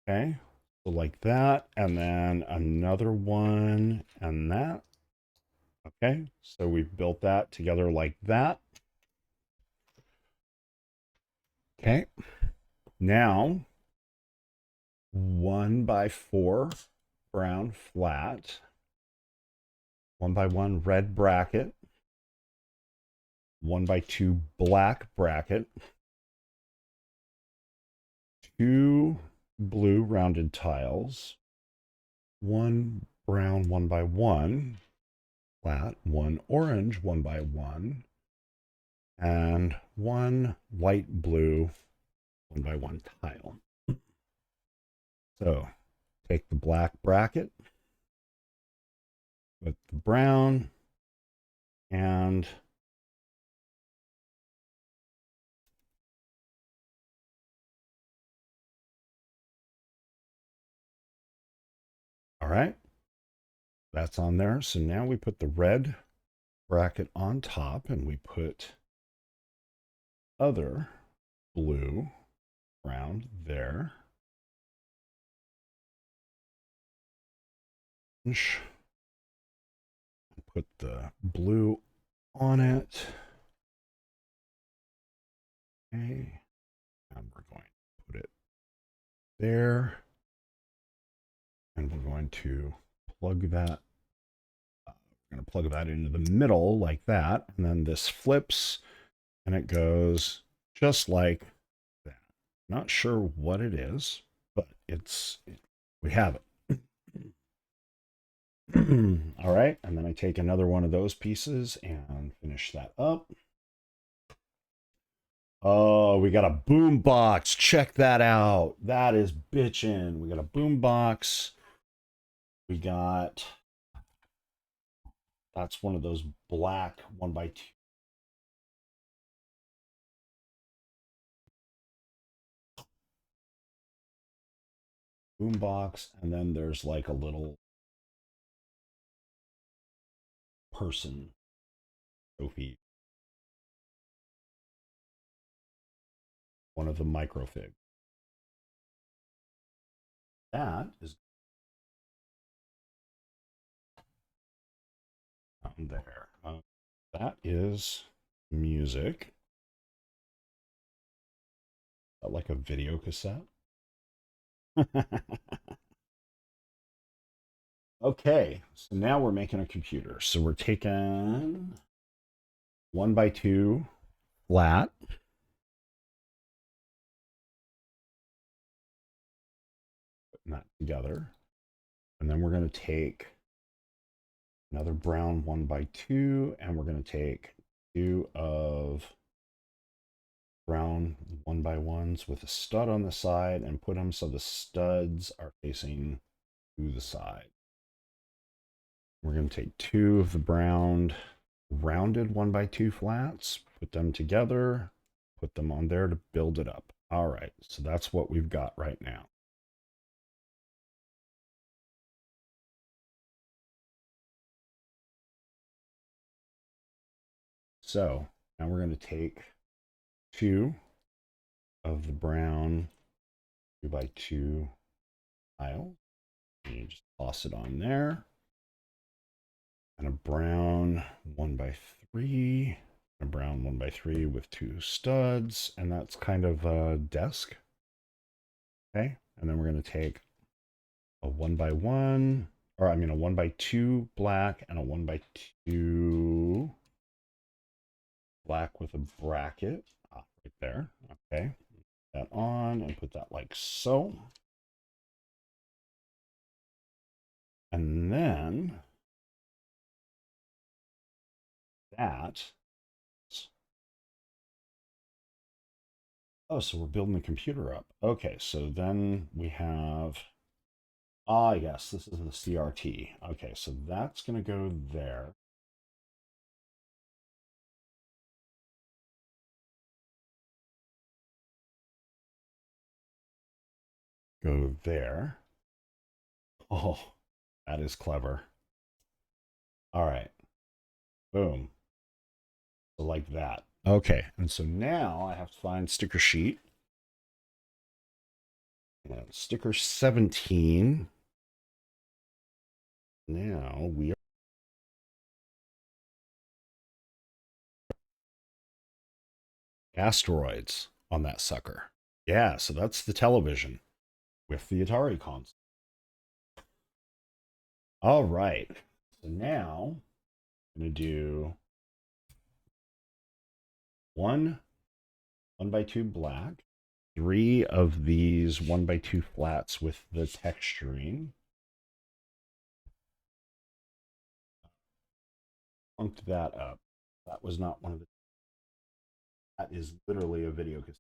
Okay, so like that, and then another one and that. Okay, so we've built that together like that. Okay, now 1x4 brown flat, 1x1 red bracket, 1x2 black bracket, 2 blue rounded tiles, 1 brown 1x1 flat, 1 orange 1x1, and 1 light blue 1x1 tile. So take the black bracket, put the brown, and all right, that's on there. So now we put the red bracket on top and we put other blue round there. Put the blue on it. Okay. And we're going to put it there. And we're going to plug that. We're going to plug that into the middle like that. And then this flips and it goes just like that. Not sure what it is, but we have it. All right, and then I take another one of those pieces and finish that up. Oh, we got a boom box. Check that out. That is bitchin'. We got a boom box. We got, that's one of those black 1x2. Boom box, and then there's like a little person Sophie, one of the microfigs. That is down there. That is music. Like a video cassette. Okay, so now we're making a computer. So we're taking 1x2 flat. Putting that together. And then we're going to take another brown 1x2, and we're going to take two of brown 1x1s with a stud on the side and put them so the studs are facing to the side. We're going to take two of the brown rounded 1x2 flats, put them together, put them on there to build it up. All right, so that's what we've got right now. So now we're going to take two of the brown 2x2 tiles, and you just toss it on there. And a brown 1x3, a brown 1x3 with two studs, and that's kind of a desk. Okay, and then we're going to take a 1x1, or I mean a 1x2 black and a 1x2 black with a bracket right there. Okay, put that on and put that like so. And then that. Oh, so we're building the computer up. Okay, so then we have, yes, this is the CRT. Okay, so that's going to go there. Go there. Oh, that is clever. All right. Boom. So like that. Okay, and so now I have to find sticker sheet. And sticker 17. Now we are asteroids on that sucker. Yeah, so that's the television with the Atari console. All right. So now I'm going to do 1x2 black, three of these 1x2 flats with the texturing. Punked that up. That was not one of the. That is literally a video cassette.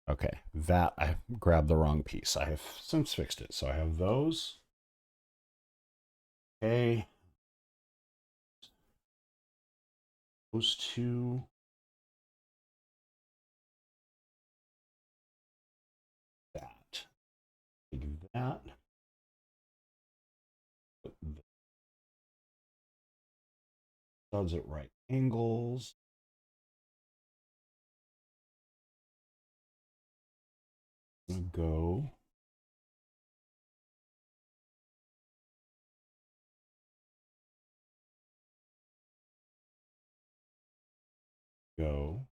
Okay, that I grabbed the wrong piece. I have since fixed it. So I have those. Okay. Those two. That. Take that. Put the studs at right angles. Go. Go.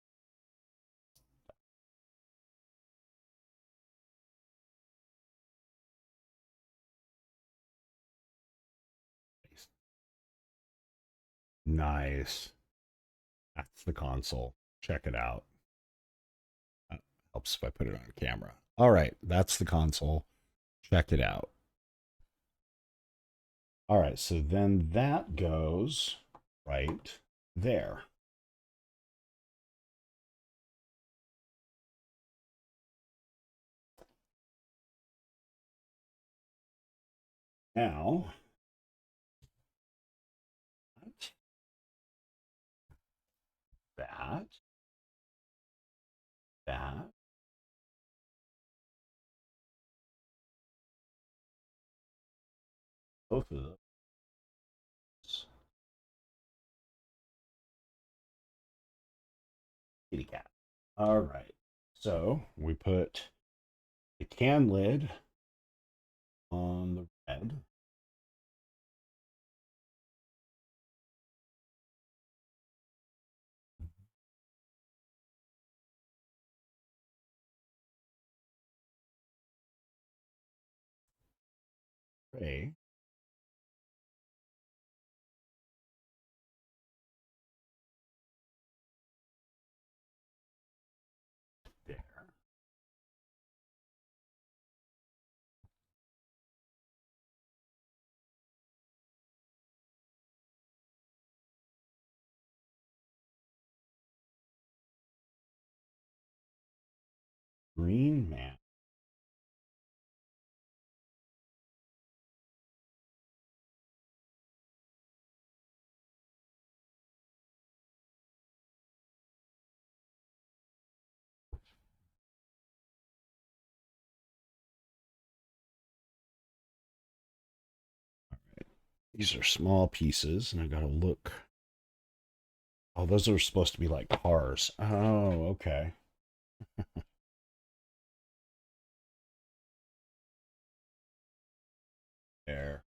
Nice. That's the console. Check it out. That helps if I put it on camera. All right, that's the console. Check it out. All right, so then that goes right there. Now, that, that, both of those. kitty cat. All right. So we put the can lid on the red. Tray. There. Green man. These are small pieces, and I gotta look. Oh, those are supposed to be like cars. Oh, okay. There.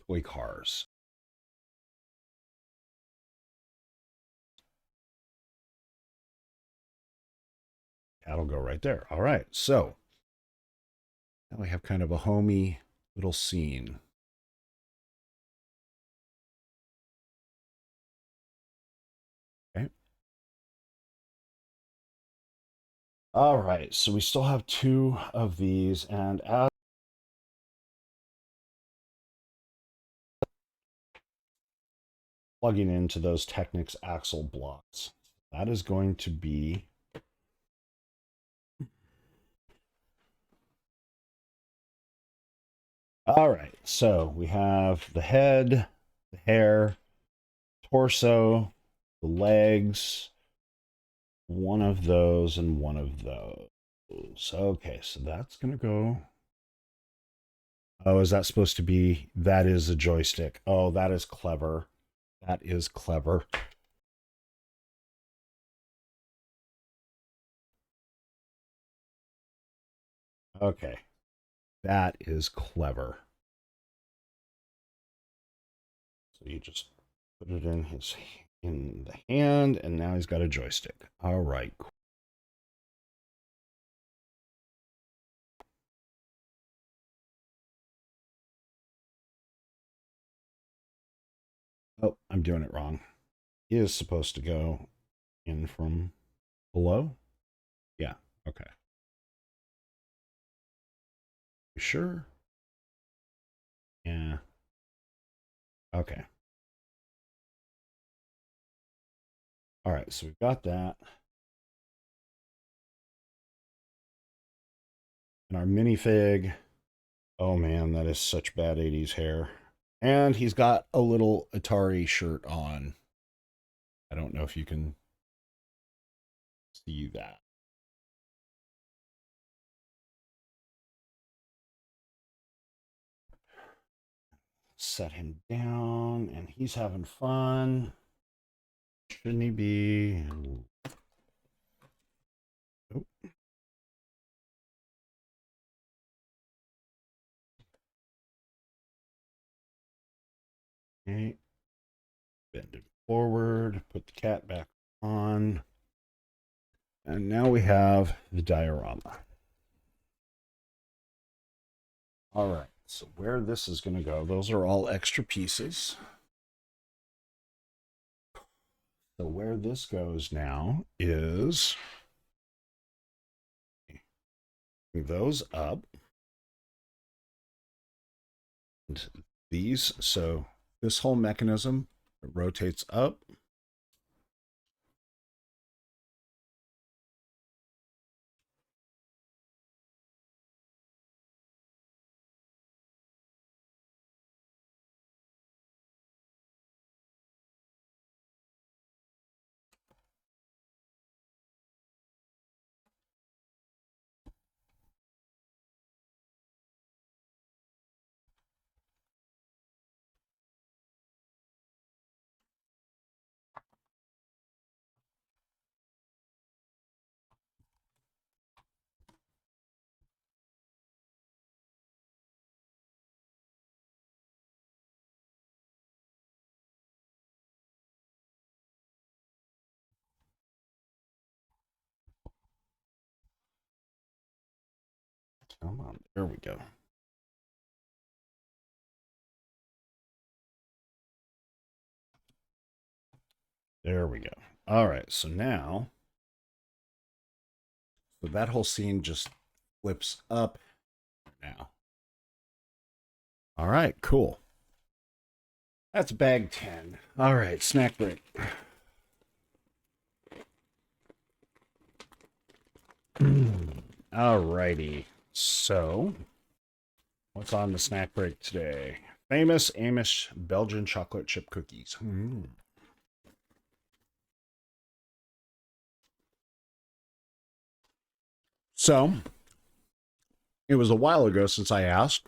Toy cars. That'll go right there. All right. So now we have kind of a homey little scene. Okay. All right. So we still have two of these, and as plugging into those Technics axle blocks, that is going to be all right. So we have the head, the hair, torso, the legs, one of those, and one of those. Okay, so that's going to go. Oh, is that supposed to be? That is a joystick. Oh, that is clever. That is clever. Okay, that is clever. So you just put it in the hand, and now he's got a joystick. All right. Oh, I'm doing it wrong. He is supposed to go in from below. Yeah. Okay. You sure? Yeah. Okay. All right. So we've got that. And our minifig. Oh man, that is such bad 80s hair. And he's got a little Atari shirt on. I don't know if you can see that. Set him down, and he's having fun. Shouldn't he be? Oh. Okay. Bend it forward, put the cat back on. And now we have the diorama. All right, so where this is going to go, those are all extra pieces. So where this goes now is those up. And these, so this whole mechanism rotates up. Come on, there we go. There we go. All right, so now, so that whole scene just flips up now. All right, cool. That's bag 10. All right, snack break. All righty. So, what's on the snack break today? Famous Amish Belgian chocolate chip cookies. So, it was a while ago since I asked,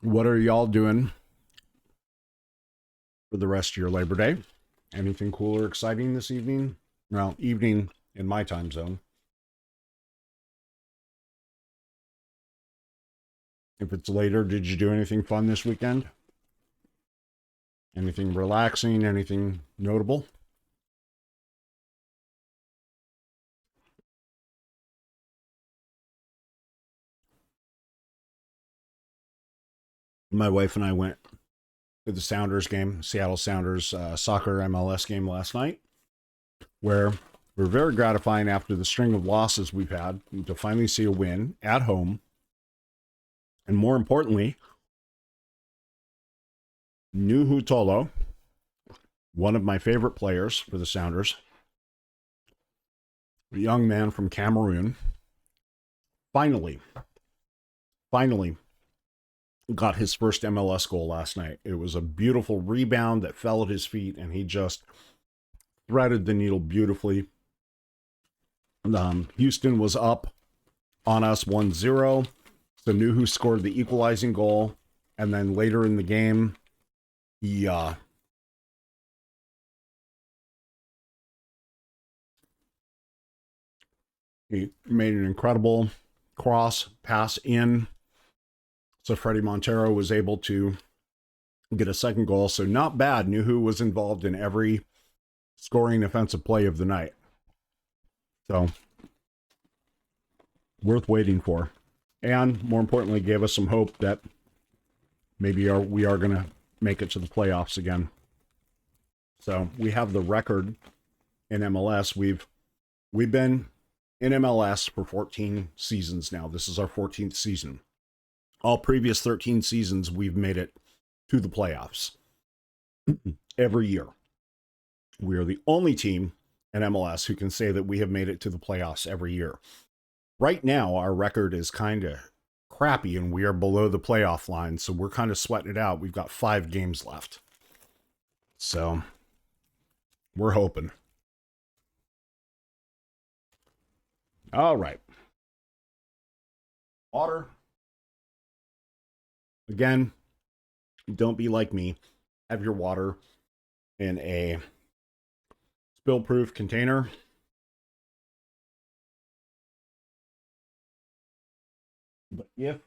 what are y'all doing for the rest of your Labor Day? Anything cool or exciting this evening? Well, evening in my time zone. If it's later, did you do anything fun this weekend? Anything relaxing? Anything notable? My wife and I went to the Sounders game, Seattle Sounders soccer MLS game last night, where we're very gratifying after the string of losses we've had to finally see a win at home. And more importantly, Nuhu Tolo, one of my favorite players for the Sounders, a young man from Cameroon, finally got his first MLS goal last night. It was a beautiful rebound that fell at his feet, and he just threaded the needle beautifully. Houston was up on us 1-0. So Nuhu scored the equalizing goal, and then later in the game, he made an incredible cross pass in. So Freddie Montero was able to get a second goal. So not bad. Nuhu was involved in every scoring offensive play of the night. So worth waiting for. And more importantly, gave us some hope that maybe we are going to make it to the playoffs again. So we have the record in MLS. We've been in MLS for 14 seasons now. This is our 14th season. All previous 13 seasons, we've made it to the playoffs every year. We are the only team in MLS who can say that we have made it to the playoffs every year. Right now, our record is kind of crappy, and we are below the playoff line, so we're kind of sweating it out. We've got 5 games left. So, we're hoping. All right. Water. Again, don't be like me. Have your water in a spill-proof container. But if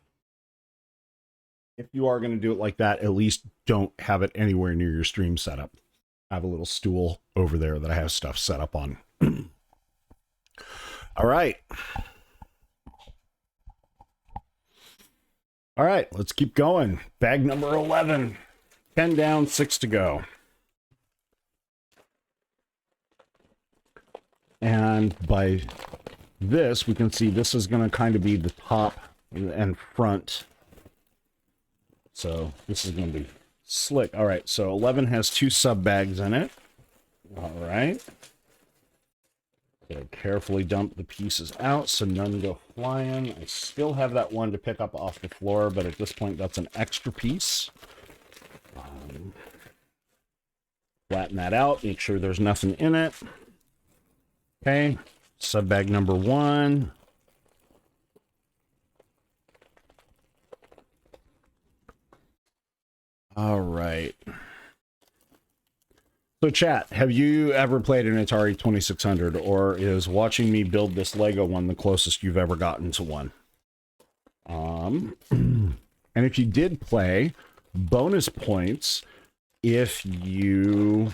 you are going to do it like that, at least don't have it anywhere near your stream setup. I have a little stool over there that I have stuff set up on. All right. All right, let's keep going. Bag number 11. 10 down, 6 to go. And by this, we can see this is going to kind of be the top and front. So this is going to be slick. All right, so 11 has 2 sub bags in it. All right. So carefully dump the pieces out so none go flying. I still have that one to pick up off the floor, but at this point, that's an extra piece. Flatten that out. Make sure there's nothing in it. Okay. Sub bag number 1. All right. So chat, have you ever played an Atari 2600, or is watching me build this Lego one the closest you've ever gotten to one? And if you did play, bonus points if you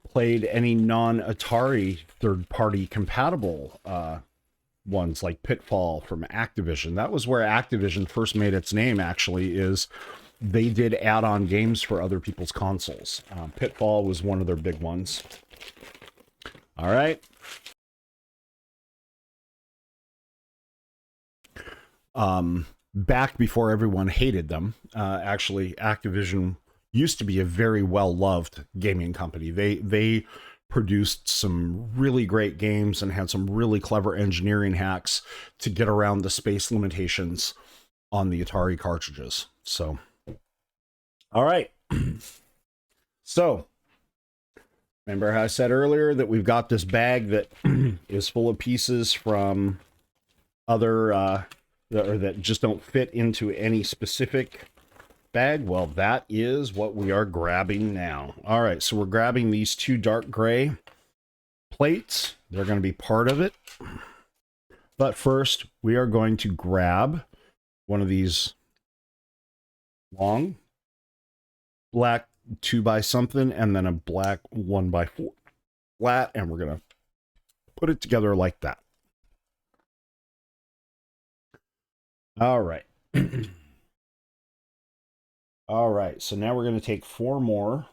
played any non-Atari third-party compatible ones like Pitfall from Activision. That was where Activision first made its name, actually, is they did add-on games for other people's consoles. Pitfall was one of their big ones. All right. Back before everyone hated them, actually, Activision used to be a very well-loved gaming company. They produced some really great games and had some really clever engineering hacks to get around the space limitations on the Atari cartridges. So, all right. So, remember how I said earlier that we've got this bag that is full of pieces from other or that just don't fit into any specific bag? Well, that is what we are grabbing now. All right, so we're grabbing these two dark gray plates. They're going to be part of it. But first, we are going to grab one of these long black 2x something and then a black 1x4 flat, and we're going to put it together like that. All right. All right, so now we're going to take 4 more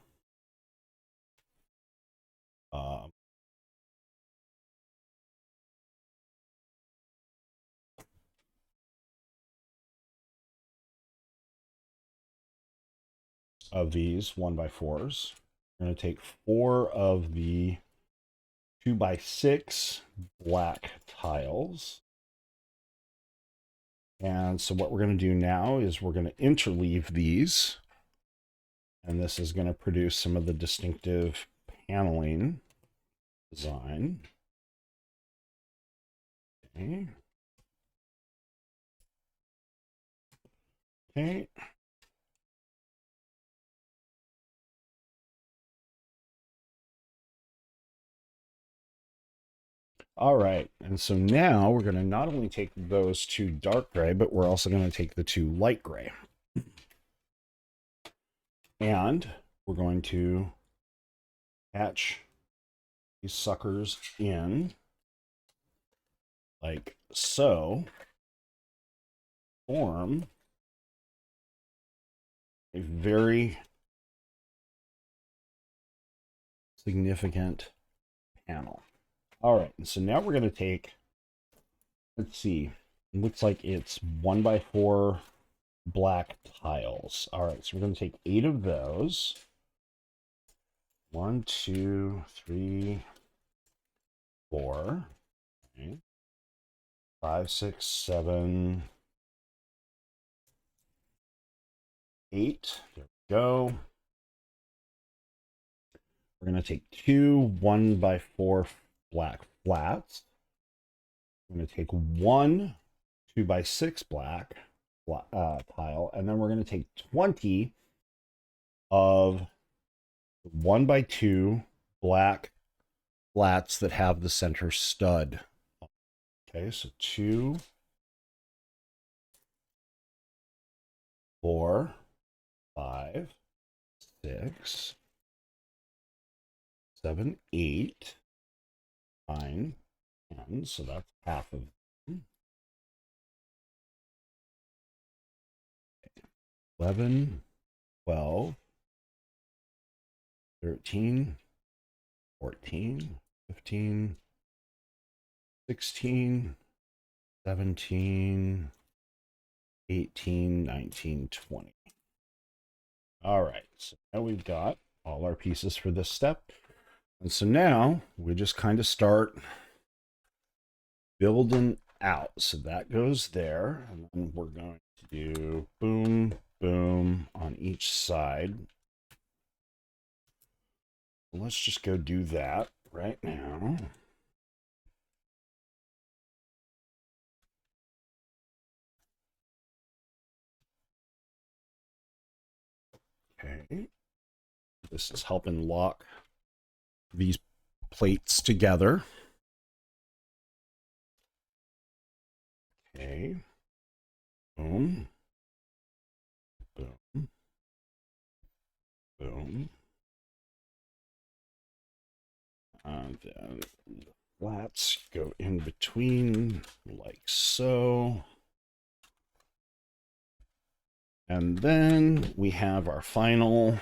of these 1x4s. We're going to take 4 of the 2x6 black tiles. And so what we're going to do now is we're going to interleave these. And this is going to produce some of the distinctive paneling design. Okay. Okay. All right, and so now we're going to not only take those 2 dark gray, but we're also going to take the 2 light gray. And we're going to attach these suckers in like so, form a very significant panel. All right, and so now we're going to take, let's see, it looks like it's 1x4 black tiles. All right, so we're going to take 8 of those. 1, 2, 3, 4, okay. 5, 6, 7, 8. There we go. We're going to take 2 1x4 black flats. I'm going to take 1 2x6 black tile, and then we're going to take 20 of 1x2 black flats that have the center stud. Okay, so 2, 4, 5, 6, 7, 8, 9, 10. So that's half of them. 11, 12, 13, 14, 15, 16, 17, 18, 19, 20. All right, so now we've got all our pieces for this step. And so now we just kind of start building out. So that goes there, and then we're going to do boom, boom on each side. Let's just go do that right now. Okay. This is helping lock these plates together. Okay. Boom. Boom. Boom. And then flats go in between like so. And then we have our final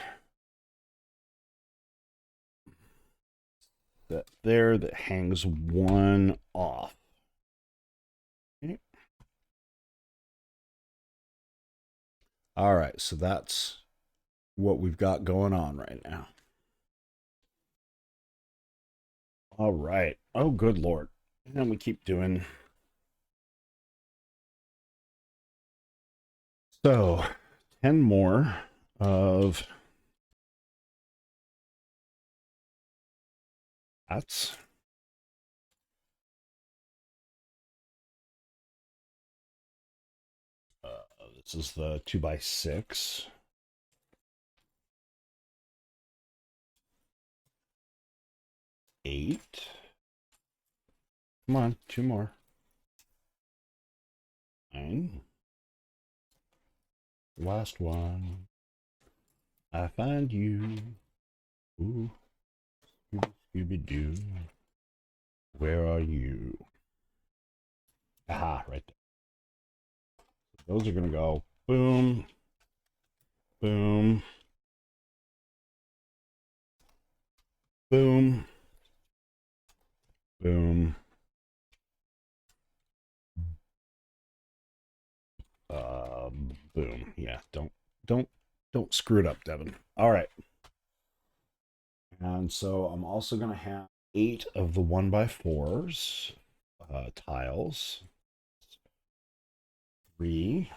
that there that hangs one off. Okay. All right, so that's what we've got going on right now. All right. Oh, good Lord. And we keep doing. So, 10 more of that's. This is the 2x6. Eight. Come on, two more. 9. Last one. I find you. Ooh, Scooby Doo. Where are you? Aha, right there. Those are going to go boom, boom, boom, boom. Boom. Yeah, don't screw it up, Devin. All right. And so I'm also going to have 8 of the 1x4s tiles. 3,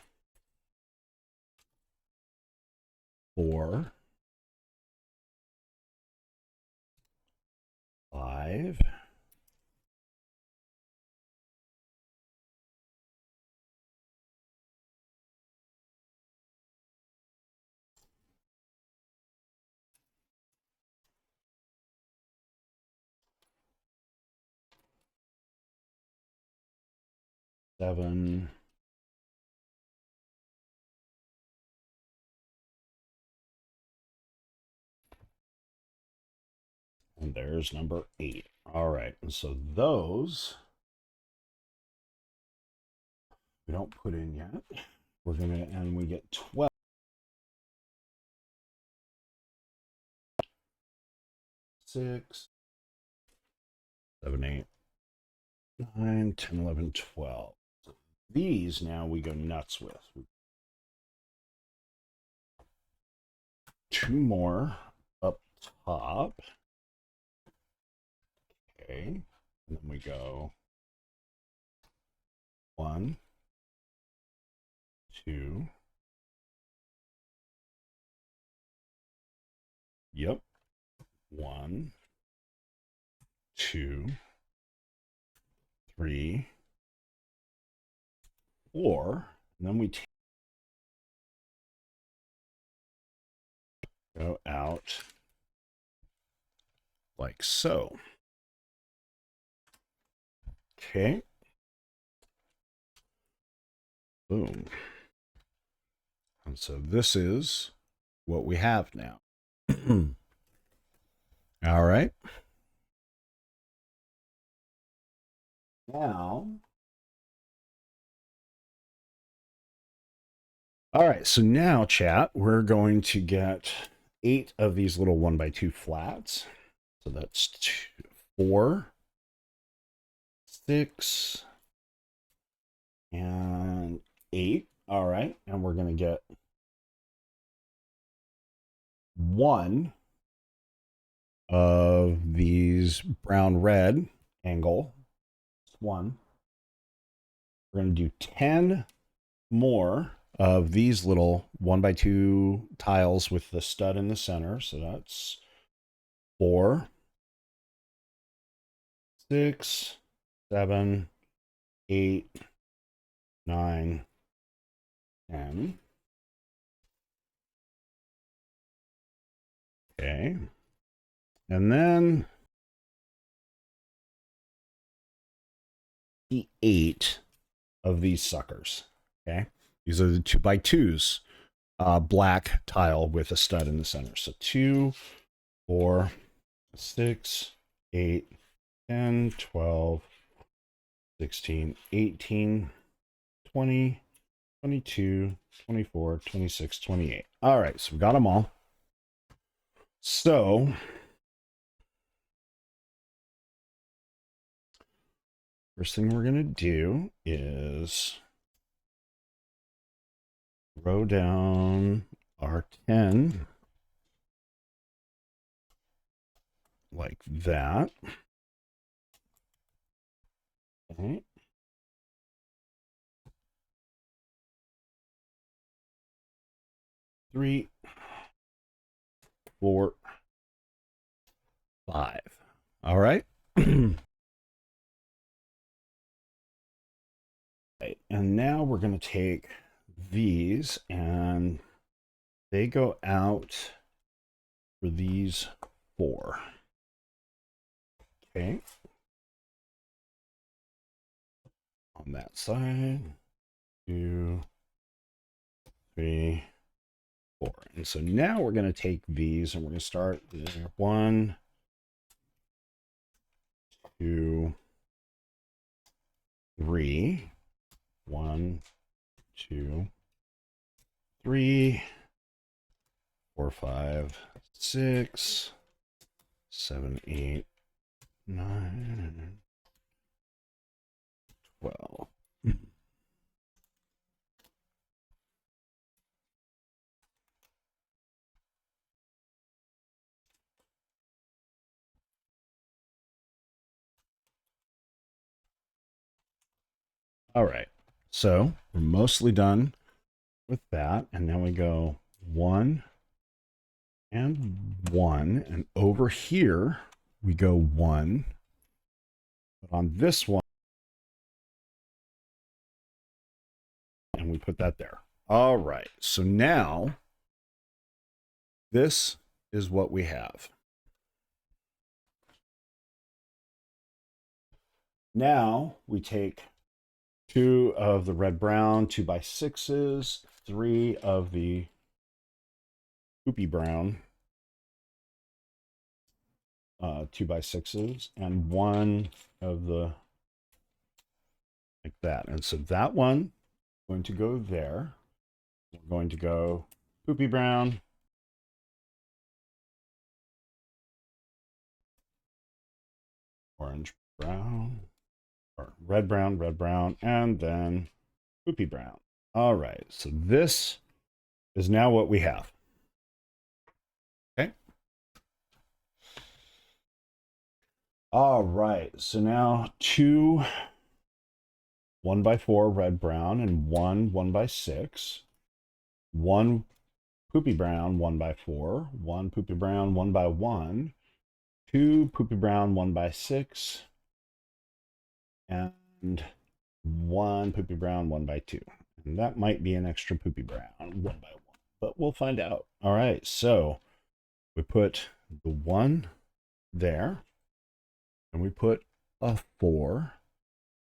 4, 5, 7, and there's number 8. All right, and so those we don't put in yet. We're gonna, and we get 12. 6, 7, 8, 9, 10, 11, 12. So these now we go nuts with. 2 more up top. Okay. And then we go 1, 2. Yep. 1, 2, 3, 4. And then we go out like so. Okay. Boom. And so this is what we have now. All right. Now, all right. So now, chat, we're going to get 8 of these little 1x2 flats. So that's 4, 6, and 8. All right. And we're going to get 1 of these brown red angle. 1. We're going to do 10 more of these little 1x2 tiles with the stud in the center. So that's 4, 6, 7, 8, 9, 10. Okay. And then the 8 of these suckers. Okay. These are the 2x2s. Black tile with a stud in the center. So 2, 4, 6, 8, 10, 12, 16, 18, 20, 22, 24, 26, 28. All right, so we got them all. So first thing we're going to do is row down our 10 like that. Okay. 3, 4, 5. All right. Right. And now we're going to take these and they go out for these 4. Okay. On that side, 2, 3, 4. And so now we're going to take these and we're going to start there. 1, 2, 3. 1, 2, 3, 4, 5, 6, 7, 8, 9, 12. All right, so we're mostly done with that. And now we go 1 and 1. And over here, we go 1. But on this one, and we put that there. All right, so now this is what we have. Now we take 2 of the red brown 2x6s, 3 of the poopy brown 2x6s, and 1 of the like that. And so that one is going to go there. We're going to go poopy brown, orange brown, or red brown, and then poopy brown. All right, so this is now what we have. Okay. All right, so now 2 1x4 red brown and 1 1x6, 1 poopy brown 1x4, 1 poopy brown 1x1, 2 poopy brown 1x6, and 1 poopy brown 1x2. And that might be an extra poopy brown 1x1, but we'll find out. All right, so we put the 1 there, and we put a 4,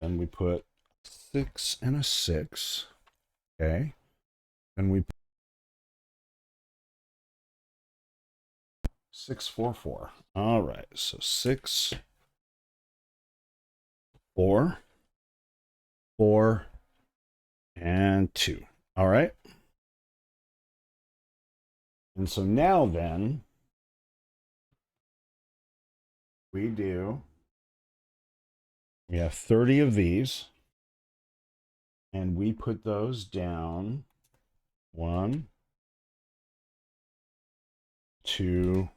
and we put 6 and a 6. Okay, and we 6 4 4. All right, so 6 4 4 and 2. All right, and so now then we have 30 of these, and we put those down 1, 2,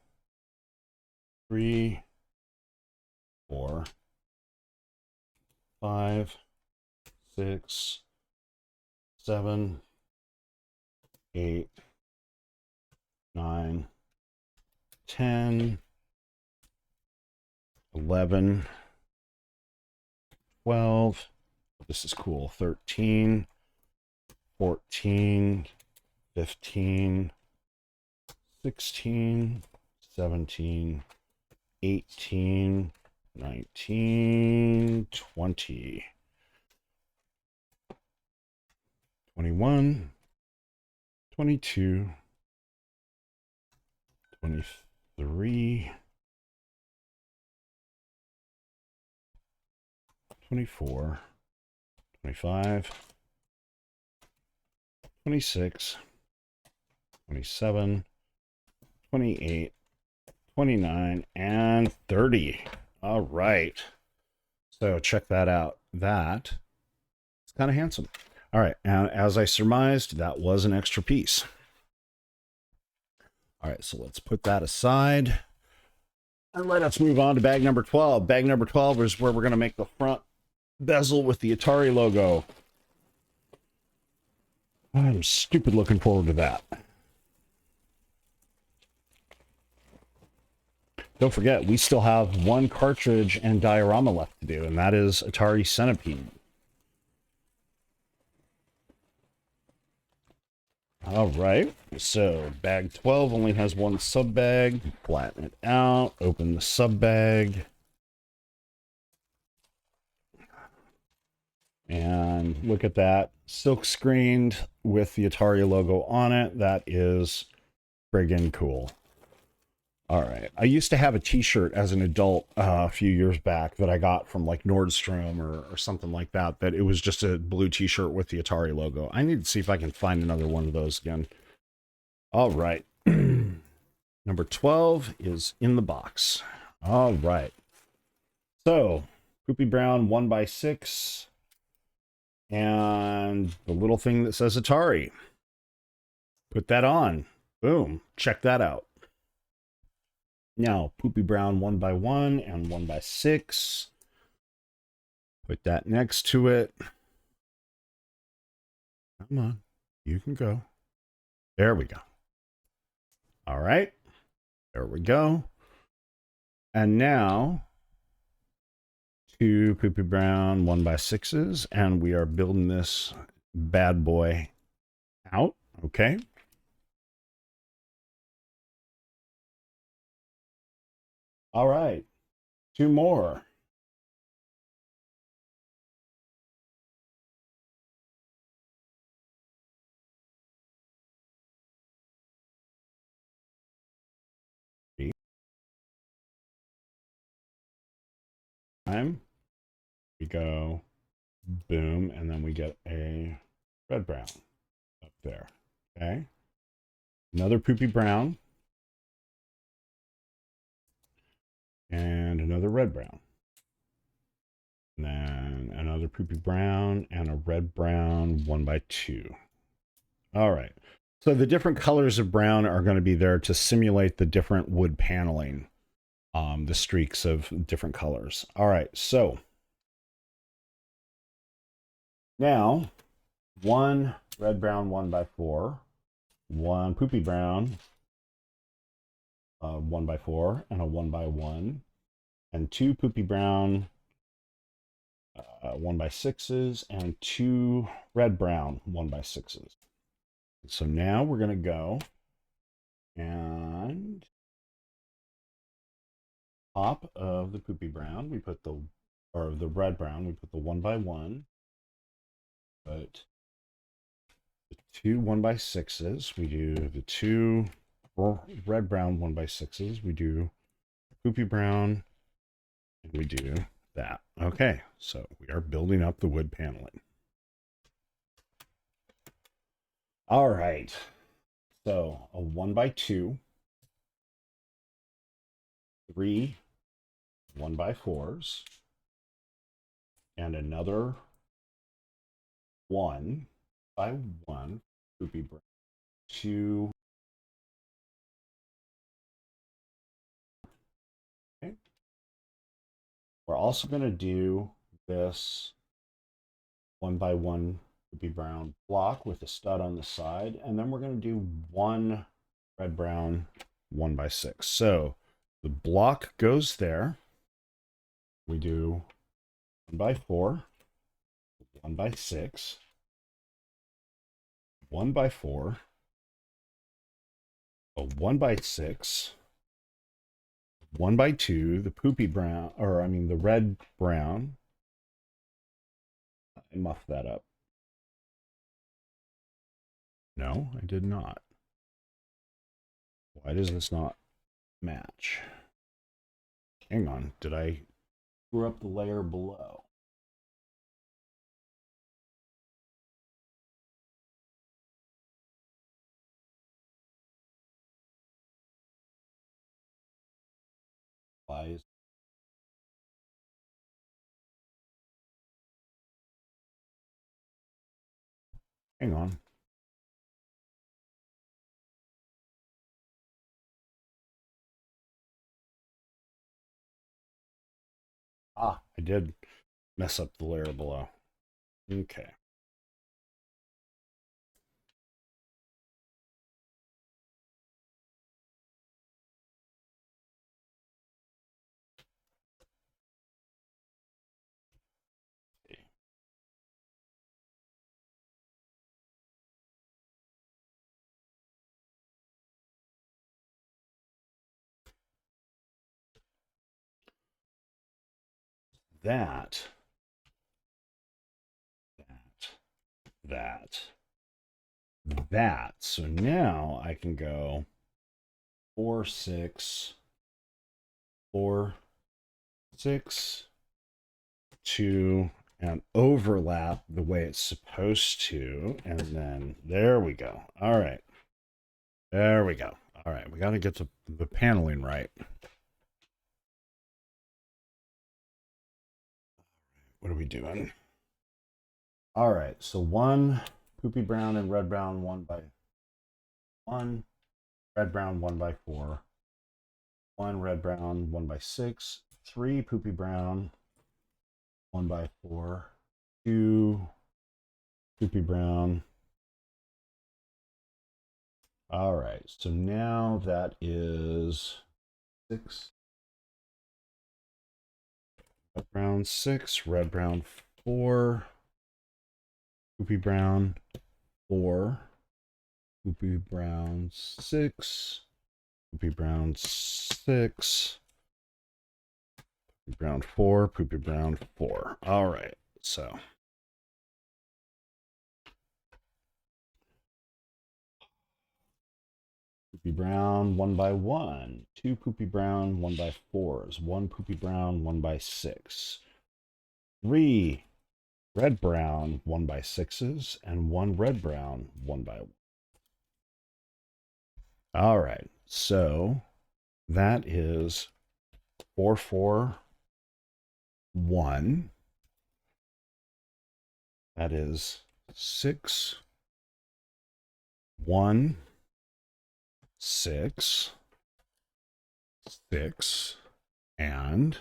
3, 4, 5, 6, 7, 8, 9, 10, 11, 12. This is cool. 13, 14, 15, 16, 17, 18, 19, 20, 21, 22, 23, 24, 25, 26, 27, 28, 29, and 30. All right. So check that out. That is kind of handsome. All right. And as I surmised, that was an extra piece. All right. So let's put that aside. And let us move on to bag number 12. Bag number 12 is where we're going to make the front bezel with the Atari logo. I'm stupid looking forward to that. Don't forget, we still have one cartridge and diorama left to do, and that is Atari Centipede. All right, so bag 12 only has one sub bag. Flatten it out, open the sub bag. And look at that, silk screened with the Atari logo on it. That is friggin' cool. All right. I used to have a t-shirt as an adult a few years back that I got from like Nordstrom or something like that, that it was just a blue t-shirt with the Atari logo. I need to see if I can find another one of those again. All right. Number 12 is in the box. All right. So, Poopy Brown 1x6 and the little thing that says Atari. Put that on. Boom. Check that out. Now, Poopy Brown 1x1 and 1x6. Put that next to it. Come on. You can go. There we go. All right. There we go. And now, two Poopy Brown 1x6s. And we are building this bad boy out. Okay. All right. Two more. Time. We go boom, and then we get a red brown up there. Okay. Another Poopy Brown. And another red brown. And then another Poopy Brown and a red brown 1x2. All right. So the different colors of brown are going to be there to simulate the different wood paneling, the streaks of different colors. All right. So now one red brown 1x4, one Poopy Brown 1x4 and a 1x1, and two Poopy Brown 1x6s and two red brown 1x6s. So now we're going to go and top of the Poopy Brown, we put the, or the red brown, we put the 1x1, but the two 1x6s, we do the two red brown 1x6s, we do Poopy Brown, and we do that. Okay, so we are building up the wood paneling. All right, so a 1x2, three 1x4s, and another 1x1 Poopy Brown, two. Okay. We're also going to do this 1x1 Poopy Brown block with a stud on the side, and then we're going to do one red brown 1x6. So the block goes there. We do 1x4, 1x6, 1x4, a 1x6, 1x2, the Poopy Brown, or I mean the red brown. I muffed that up. No, I did not. Why does this not match? Hang on, did I screw up the layer below? Hang on. Ah, I did mess up the layer below. Okay. That, that, that. So now I can go 4, 6, 4, 6, 2, and overlap the way it's supposed to. And then there we go. All right. There we go. All right. We got to get the paneling right. What are we doing? All right. So one poopy brown and red brown, 1 by 1. Red brown, 1 by 4. 1 red brown, 1 by 6. 3 poopy brown, 1 by 4. 2 poopy brown. All right, so now that is 6. Red brown 6, red brown 4, poopy brown 4, poopy brown 6, poopy brown 6, poopy brown 4, poopy brown 4. All right, so poopy brown 1 by 1, 2 poopy brown 1 by 4s, 1 poopy brown 1 by 6, 3 red brown 1 by 6s, and 1 red brown 1 by 1. All right, so that is 4, 4, 1. That is 6, 1, 6, 6, and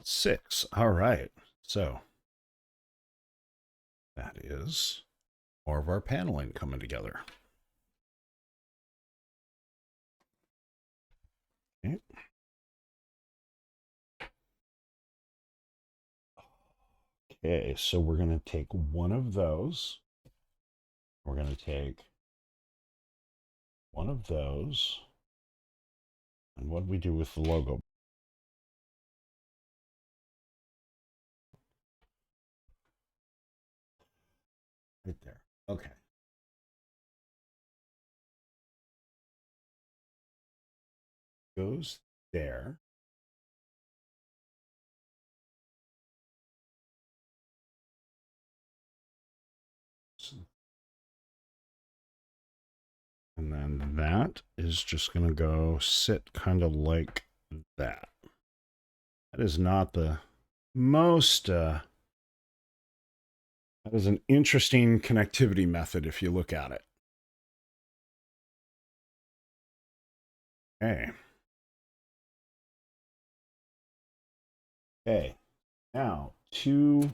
6. All right, so that is more of our paneling coming together. Okay. Okay, so we're going to take one of those. We're going to take one of those. And what do we do with the logo? Right there. Okay. Goes there. And then that is just going to go sit kind of like that. That is not the most, that is an interesting connectivity method if you look at it. Okay. Okay. Now, 2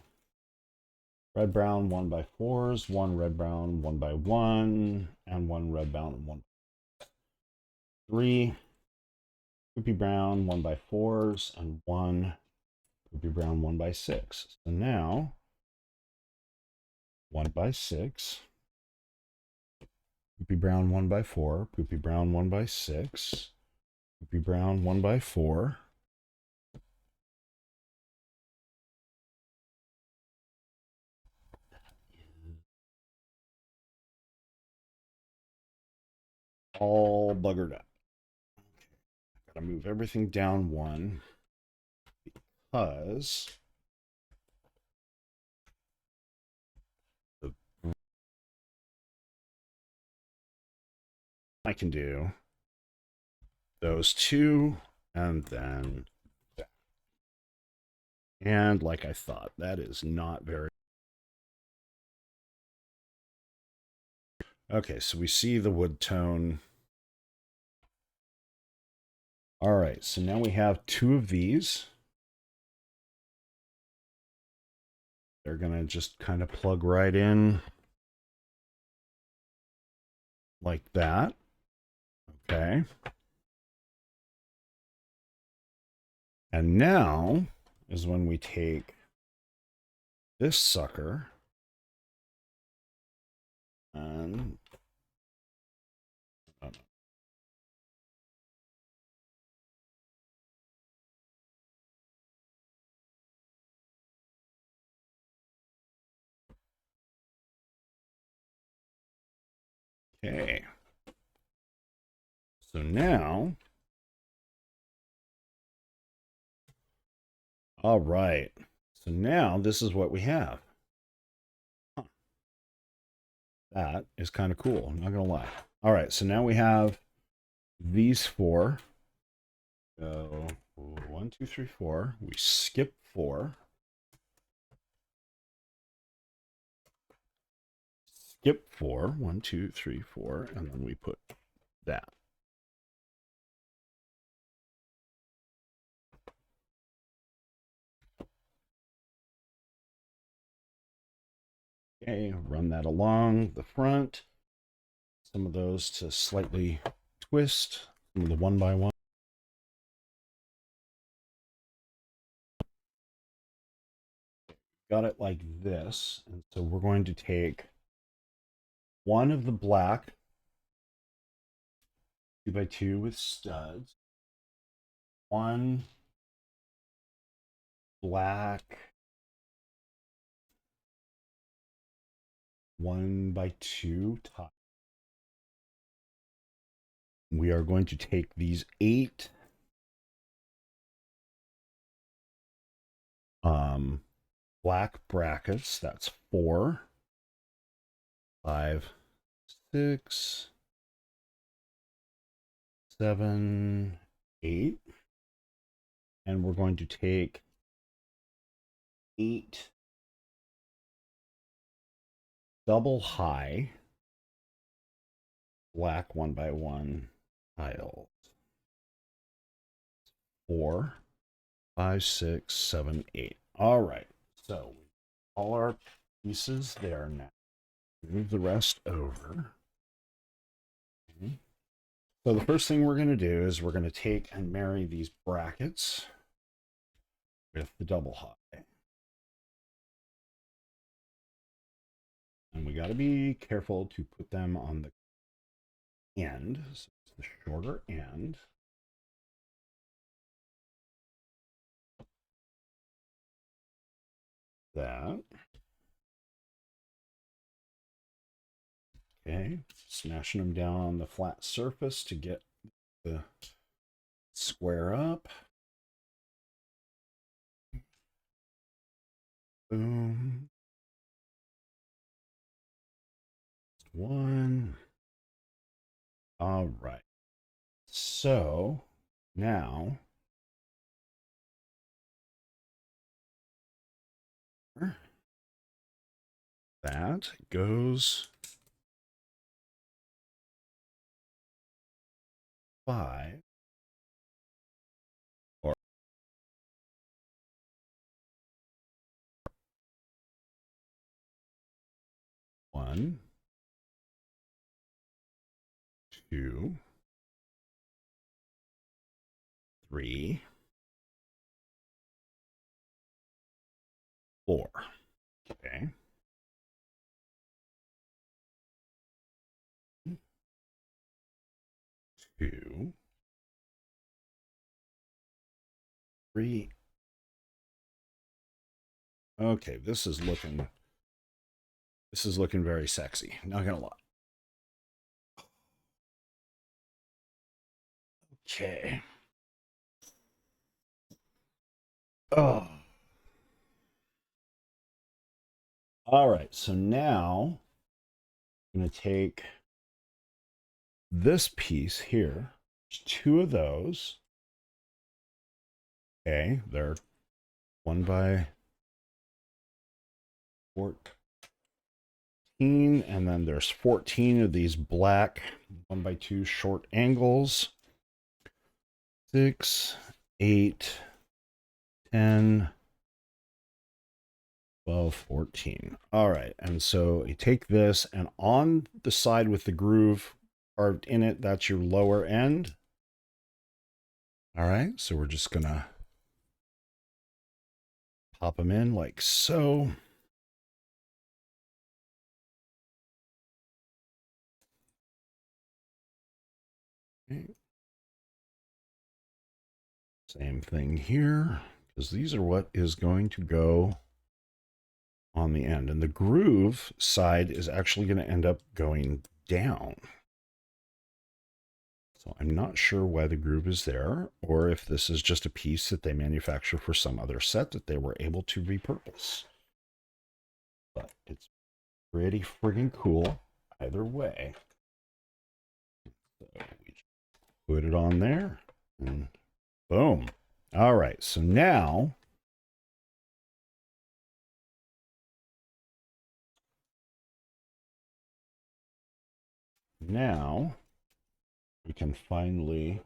red brown 1 by 4s, 1 red brown 1 by 1, and 1 red brown 1. 3 poopy brown 1 by 4s, and 1 poopy brown 1 by 6. So now 1 by 6, poopy brown 1 by 4, poopy brown 1 by 6, poopy brown 1 by 4. All buggered up. Gotta move everything down 1 because I can do those 2 and then that. And like I thought, that is not very Okay, so we see the wood tone. All right, so now we have two of these. They're going to just kind of plug right in like that. Okay. And now is when we take this sucker and okay. So now, all right. So now this is what we have. Huh. That is kind of cool. I'm not going to lie. All right. So now we have these four. So 1, 2, 3, 4. We skip 4. Skip 4. 1, 2, 3, 4. And then we put that. Okay, run that along the front. Some of those to slightly twist. Some of the one by one. Got it like this. And so we're going to take one of the black 2x2 with studs. One black 1x2 top. We are going to take these 8 black brackets. That's 4, 5, 6, 7, 8. And we're going to take 8 double high black 1x1 tiles. 4, 5, 6, 7, 8. All right. So all our pieces there now. Move the rest over. Okay. So the first thing we're going to do is we're going to take and marry these brackets with the double high. And we got to be careful to put them on the end. So it's the shorter end. That. Okay. Smashing them down on the flat surface to get the square up. Boom. One. All right. So now that goes 5 or 1, 2, 3, 4. Okay. 2, 3. Okay, this is looking very sexy. Not gonna lie. Okay. Oh. All right. So now I'm gonna take this piece here. There's 2 of those. Okay, they're 1 by 14. 16, and then there's 14 of these black 1x2 short angles. 6, 8, 10, 12, 14. All right, and so you take this, and on the side with the groove carved in it, that's your lower end. All right, so we're just gonna pop them in like so. Okay. Same thing here, because these are what is going to go on the end. And the groove side is actually going to end up going down. So I'm not sure why the groove is there, or if this is just a piece that they manufacture for some other set that they were able to repurpose. But it's pretty friggin' cool either way. So we put it on there, and boom. All right, so now we can finally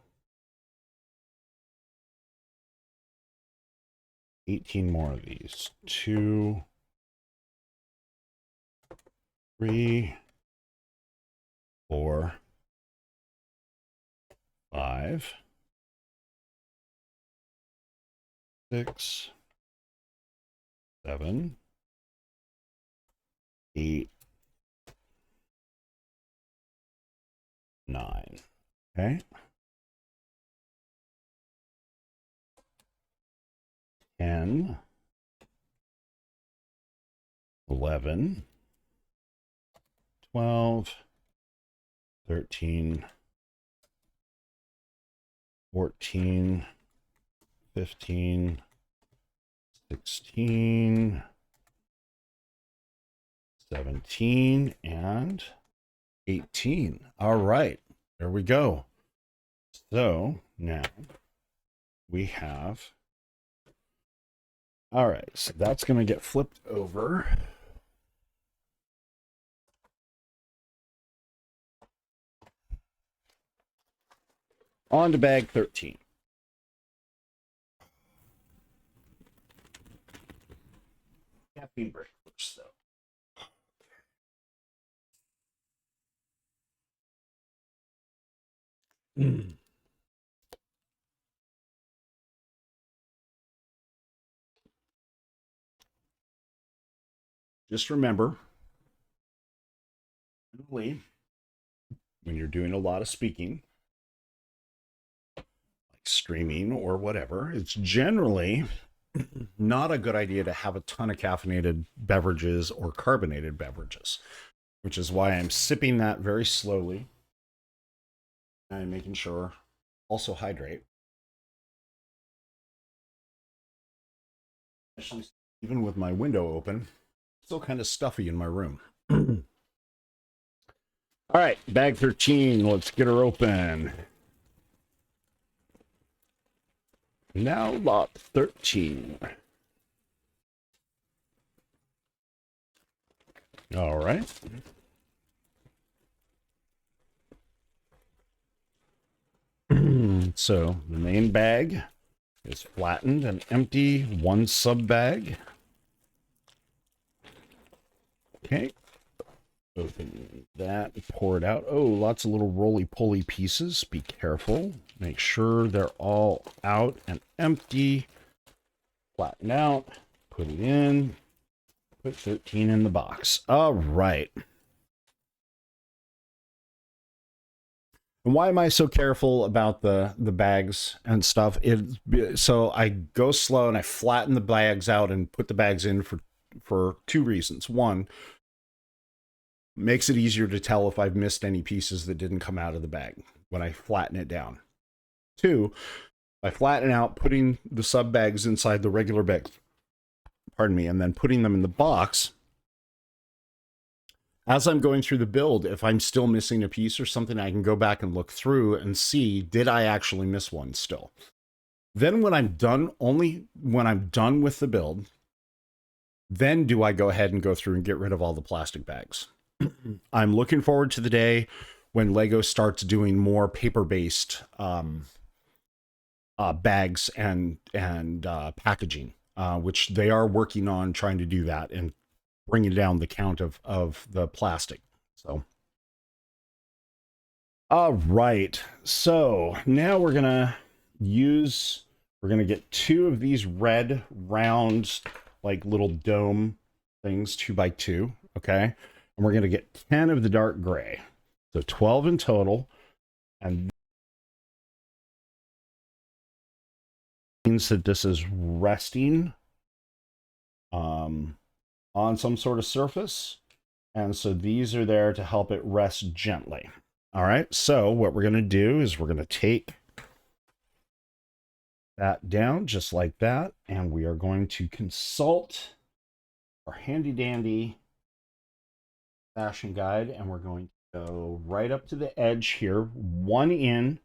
18 more of these. 2, 3, 4, 5, 6, 7, 8, 9. Okay. 10, 11, 12, 13, 14, 15, 16, 17, and 18. All right, there we go. So now we have, all right, so that's going to get flipped over. On to bag 13. Caffeine break first, though. Just remember, when you're doing a lot of speaking, like streaming or whatever, it's generally not a good idea to have a ton of caffeinated beverages or carbonated beverages, which is why I'm sipping that very slowly and making sure also hydrate. Especially even with my window open, still kind of stuffy in my room. All right, bag 13, let's get her open. Now lot 13. All right. So the main bag is flattened and empty, one sub bag. Okay. Open that, pour it out. Oh, lots of little roly-poly pieces. Be careful. Make sure they're all out and empty. Flatten out. Put it in. Put 13 in the box. All right. And why am I so careful about the bags and stuff? So I go slow and I flatten the bags out and put the bags in for two reasons. One, makes it easier to tell if I've missed any pieces that didn't come out of the bag when I flatten it down. Two, by flattening out, putting the sub bags inside the regular bag, and then putting them in the box, as I'm going through the build, if I'm still missing a piece or something, I can go back and look through and see, did I actually miss one still? Then when I'm done, only when I'm done with the build, then do I go ahead and go through and get rid of all the plastic bags. I'm looking forward to the day when Lego starts doing more paper-based bags and packaging, which they are working on trying to do that and bringing down the count of the plastic. So, all right. So now we're gonna get two of these red round, like little dome things, 2x2. Okay, and we're gonna get 10 of the dark gray, so 12 in total, and means that this is resting on some sort of surface. And so these are there to help it rest gently. All right, so what we're going to do is we're going to take that down just like that, and we are going to consult our handy dandy fashion guide, and we're going to go right up to the edge here, one in,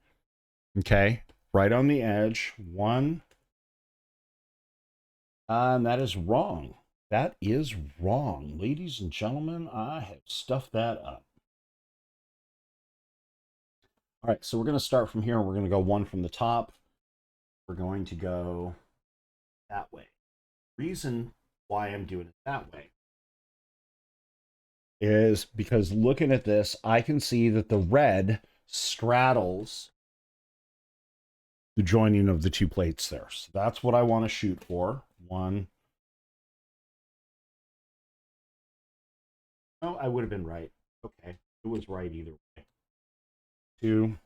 okay, right on the edge, one, and that is wrong. That is wrong. Ladies and gentlemen, I have stuffed that up. All right, so we're going to start from here. We're going to go one from the top. We're going to go that way. Reason why I'm doing it that way is because looking at this, I can see that the red straddles the joining of the two plates there. So that's what I want to shoot for. One. Oh, I would have been right. Okay, it was right either way. Two.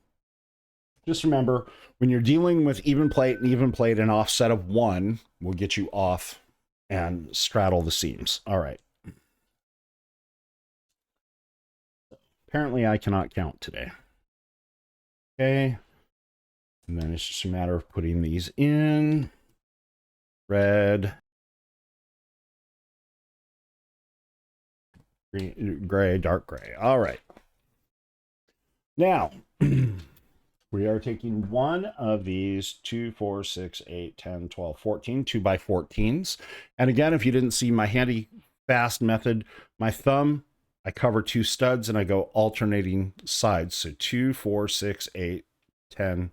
Just remember, when you're dealing with even plate and offset of one, will get you off and straddle the seams. All right. Apparently, I cannot count today. Okay. And then it's just a matter of putting these in. Red. Green, gray, dark gray. All right. Now, we are taking one of these 2, 4, 6, 8, 10, 12, 14, 2x14s. And again, if you didn't see my handy fast method, my thumb, I cover two studs and I go alternating sides. So 2, 4, 6, 8, 10,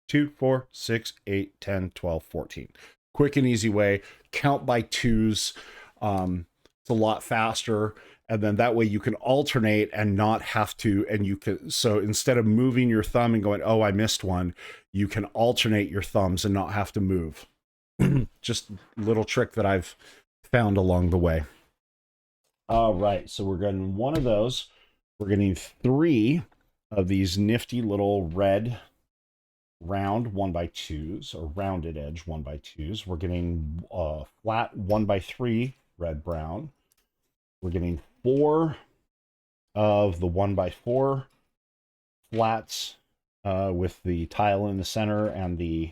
2, 4, 6, 8, 10, 12, 14. Quick and easy way. Count by twos. It's a lot faster. And then that way you can alternate and not have to, and you can, so instead of moving your thumb and going, oh, I missed one, you can alternate your thumbs and not have to move. Just a little trick that I've found along the way. All right, so we're getting one of those. We're getting 3 of these nifty little red round 1x2s, or rounded edge 1x2s. We're getting flat 1x3 red brown. We're getting 4 of the 1x4 flats with the tile in the center and the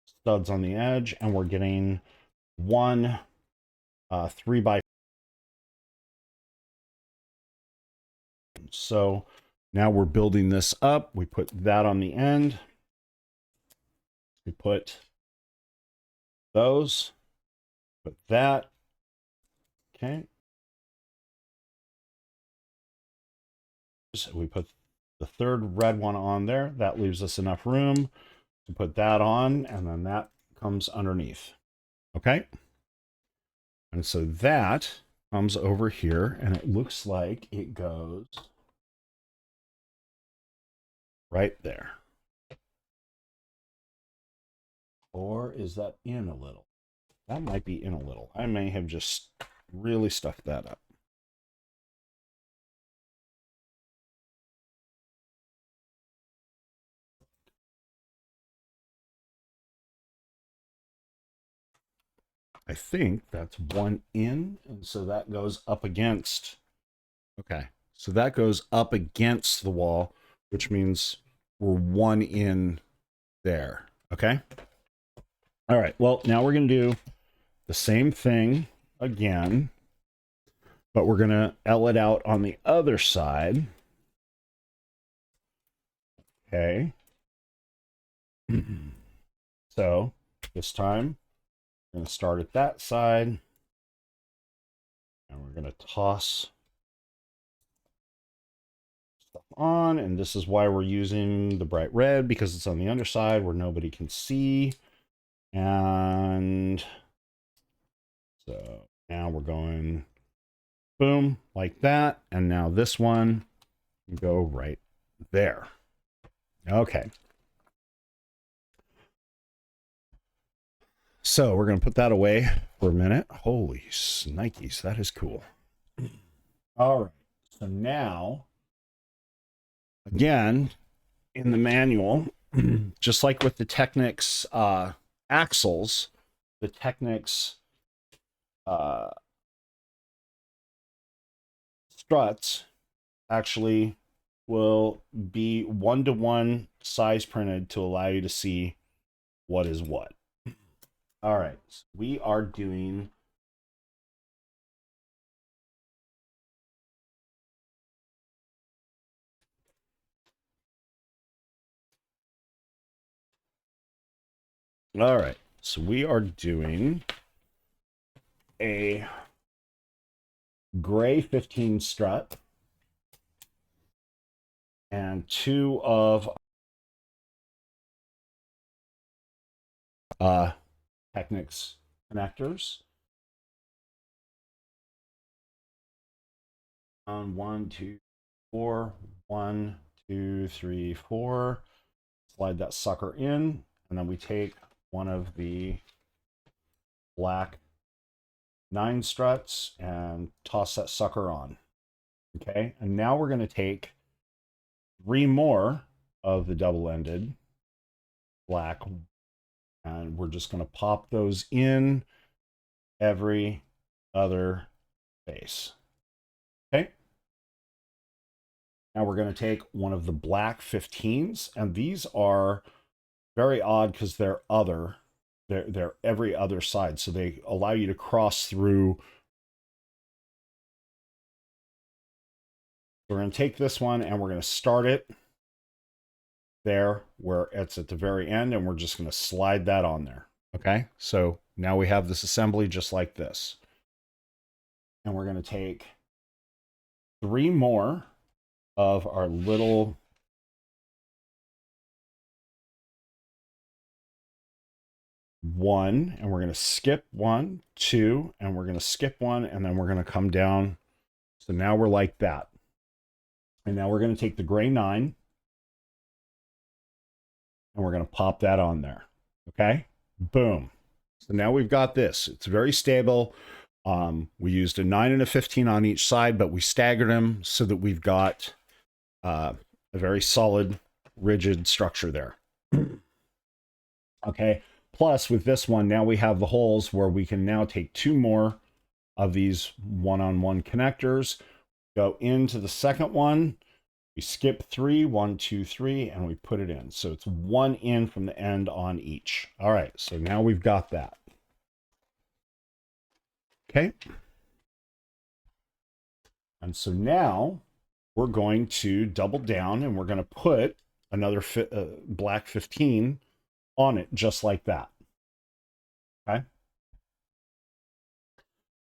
studs on the edge, and we're getting 1 3x. So now we're building this up. We put that on the end. We put those. Put that. Okay. So we put the third red one on there. That leaves us enough room to put that on, and then that comes underneath. Okay? And so that comes over here, and it looks like it goes right there. Or is that in a little? That might be in a little. I may have just really stuffed that up. I think that's one in, and so that goes up against. Okay, so that goes up against the wall, which means we're one in there. Okay. All right. Well, now we're going to do the same thing again, but we're going to L it out on the other side. Okay. So this time we're going to start at that side, and we're going to toss on, and this is why we're using the bright red, because it's on the underside where nobody can see. And so now we're going boom, like that. And now this one can go right there. Okay. So we're going to put that away for a minute. Holy snikes, that is cool. All right. So now, again, in the manual, just like with the Technics axles, the Technics struts actually will be 1-to-1 size printed to allow you to see what is what. All right, so we are doing all right, so we are doing a gray 15 strut and 2 of Technics connectors. On 1, 2, 4, 1, 2, 3, 4. Slide that sucker in, and then we take one of the black 9 struts and toss that sucker on. Okay, and now we're going to take 3 more of the double-ended black, and we're just going to pop those in every other face. Okay. Now we're going to take one of the black 15s, and these are very odd because they're other. They're every other side, so they allow you to cross through. We're going to take this one and we're going to start it there where it's at the very end, and we're just going to slide that on there. Okay, so now we have this assembly just like this. And we're going to take 3 more of our little one, and we're going to skip 1, 2, and we're going to skip 1, and then we're going to come down. So now we're like that. And now we're going to take the gray 9, and we're going to pop that on there. Okay, boom. So now we've got this. It's very stable. We used a 9 and a 15 on each side, but we staggered them so that we've got a very solid, rigid structure there. Okay. Plus, with this one, now we have the holes where we can now take 2 more of these one-on-one connectors, go into the second one, we skip 3, 1, 2, 3, and we put it in. So it's 1 in from the end on each. All right, so now we've got that. Okay. And so now we're going to double down and we're going to put another black 15 on it, just like that. Okay.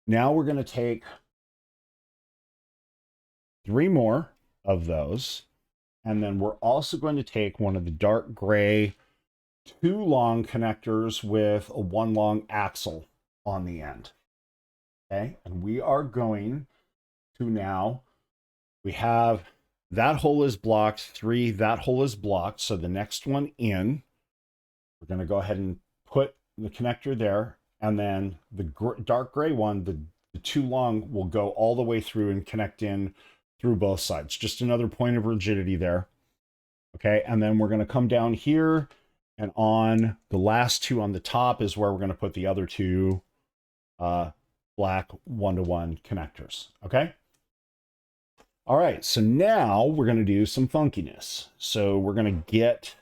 Now we're going to take 3 more of those, and then we're also going to take one of the dark gray 2 long connectors with a 1 long axle on the end. Okay, and we are going to now, we have that hole is blocked, 3, that hole is blocked, so the next one in, we're going to go ahead and put the connector there, and then the dark gray one, the 2 long, will go all the way through and connect in through both sides. Just another point of rigidity there. Okay, and then we're going to come down here, and on the last 2 on the top is where we're going to put the other 2 black 1-to-1 connectors. Okay. All right, so now we're going to do some funkiness. So we're going to get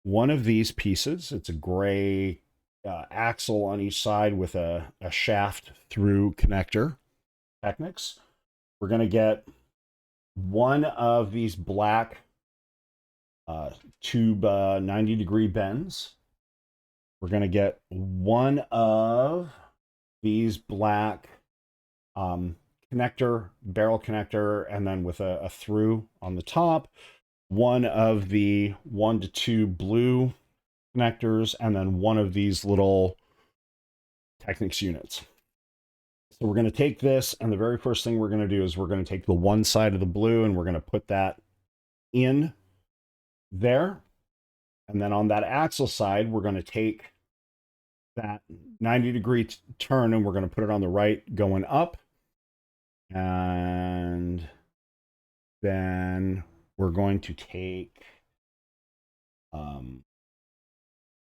one of these pieces. It's a gray axle on each side with a shaft through connector. Technics. We're going to get one of these black tube 90-degree bends. We're going to get one of these black connector, barrel connector, and then with a through on the top, one of the 1 to 2 blue connectors, and then one of these little Technics units. So we're going to take this, and the very first thing we're going to do is we're going to take the one side of the blue, and we're going to put that in there. And then on that axle side, we're going to take that 90-degree turn, and we're going to put it on the right going up. And then we're going to take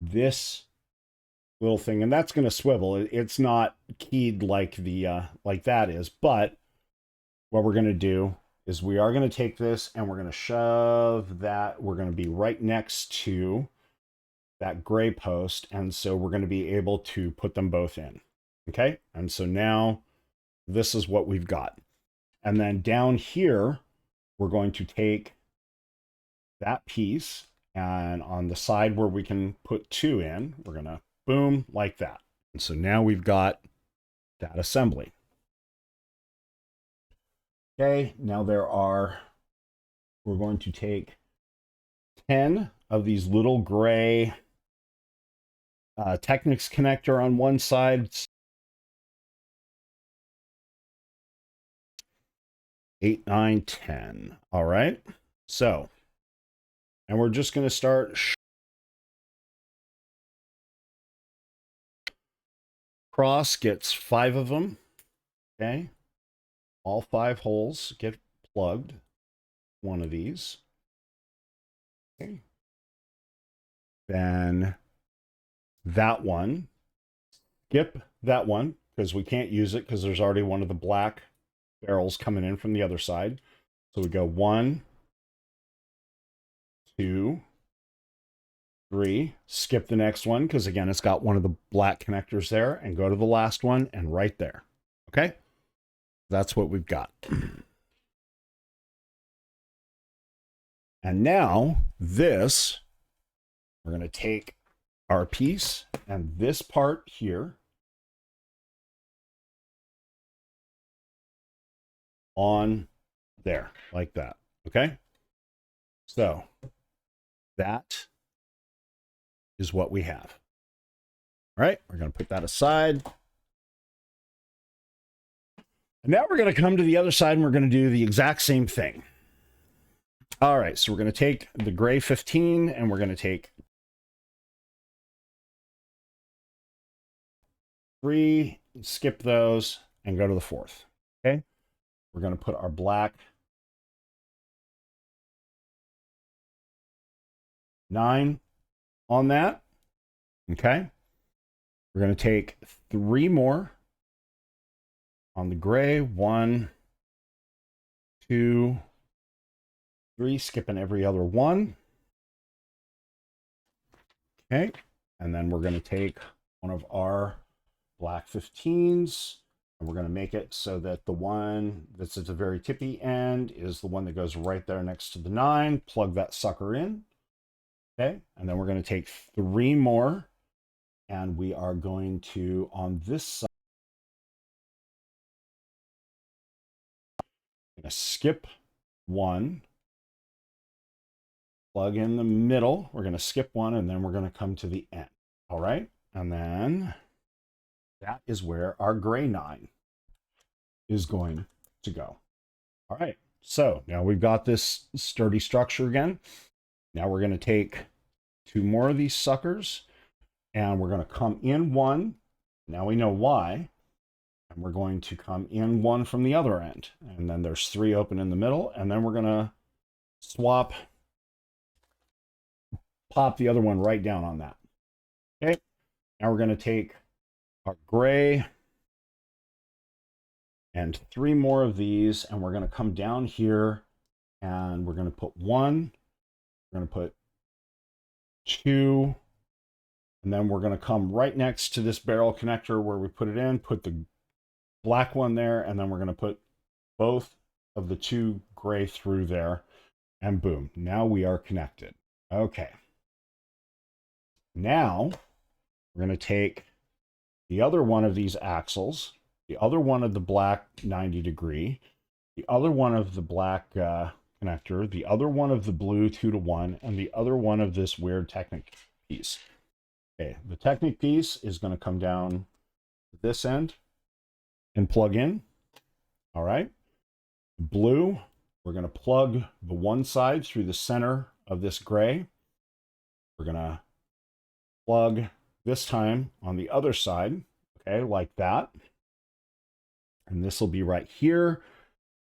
this little thing, and that's going to swivel. It's not keyed like the like that is, but what we're going to do is we are going to take this and we're going to shove that. We're going to be right next to that gray post, and so we're going to be able to put them both in. Okay, and so now this is what we've got. And then down here, we're going to take that piece, and on the side where we can put 2 in, we're going to boom, like that. And so now we've got that assembly. Okay, now we're going to take 10 of these little gray Technics connector on one side, 8, 9, 10. All right. So, and we're just going to start cross, gets 5 of them. Okay. All 5 holes get plugged. One of these. Okay. Then that one, skip that one because we can't use it because there's already one of the black barrels coming in from the other side. So we go 1, 2, 3, skip the next one because again it's got one of the black connectors there, and go to the last one and right there. Okay, that's what we've got. And now this, we're going to take our piece and this part here on there like that. Okay, so that is what we have. All right, we're going to put that aside. And now we're going to come to the other side and we're going to do the exact same thing. All right, so we're going to take the gray 15 and we're going to take 3, skip those, and go to the 4th. Okay, we're going to put our black 9 on that. Okay, we're going to take 3 more on the gray. 1, 2, 3, skipping every other one. Okay, and then we're going to take one of our black 15s, and we're going to make it so that the one that's at the very tippy end is the one that goes right there next to the 9. Plug that sucker in. Okay, and then we're going to take 3 more, and we are going to, on this side, I'm going to skip 1, plug in the middle. We're going to skip 1, and then we're going to come to the end. All right, and then that is where our gray 9 is going to go. All right, so now we've got this sturdy structure again. Now we're going to take 2 more of these suckers, and we're going to come in 1. Now we know why. And we're going to come in 1 from the other end. And then there's 3 open in the middle, and then we're going to swap, pop the other one right down on that. Okay, now we're going to take our gray and 3 more of these, and we're going to come down here and we're going to put 1, we're going to put 2, and then we're going to come right next to this barrel connector where we put it in, put the black one there, and then we're going to put both of the 2 gray through there, and boom, now we are connected. Okay, now we're going to take the other one of these axles, the other one of the black 90 degree, the other one of the black connector, the other one of the blue 2-to-1, and the other one of this weird Technic piece. Okay, the Technic piece is going to come down this end and plug in. All right. Blue, we're going to plug the one side through the center of this gray. We're going to plug this time on the other side, okay, like that. And this will be right here.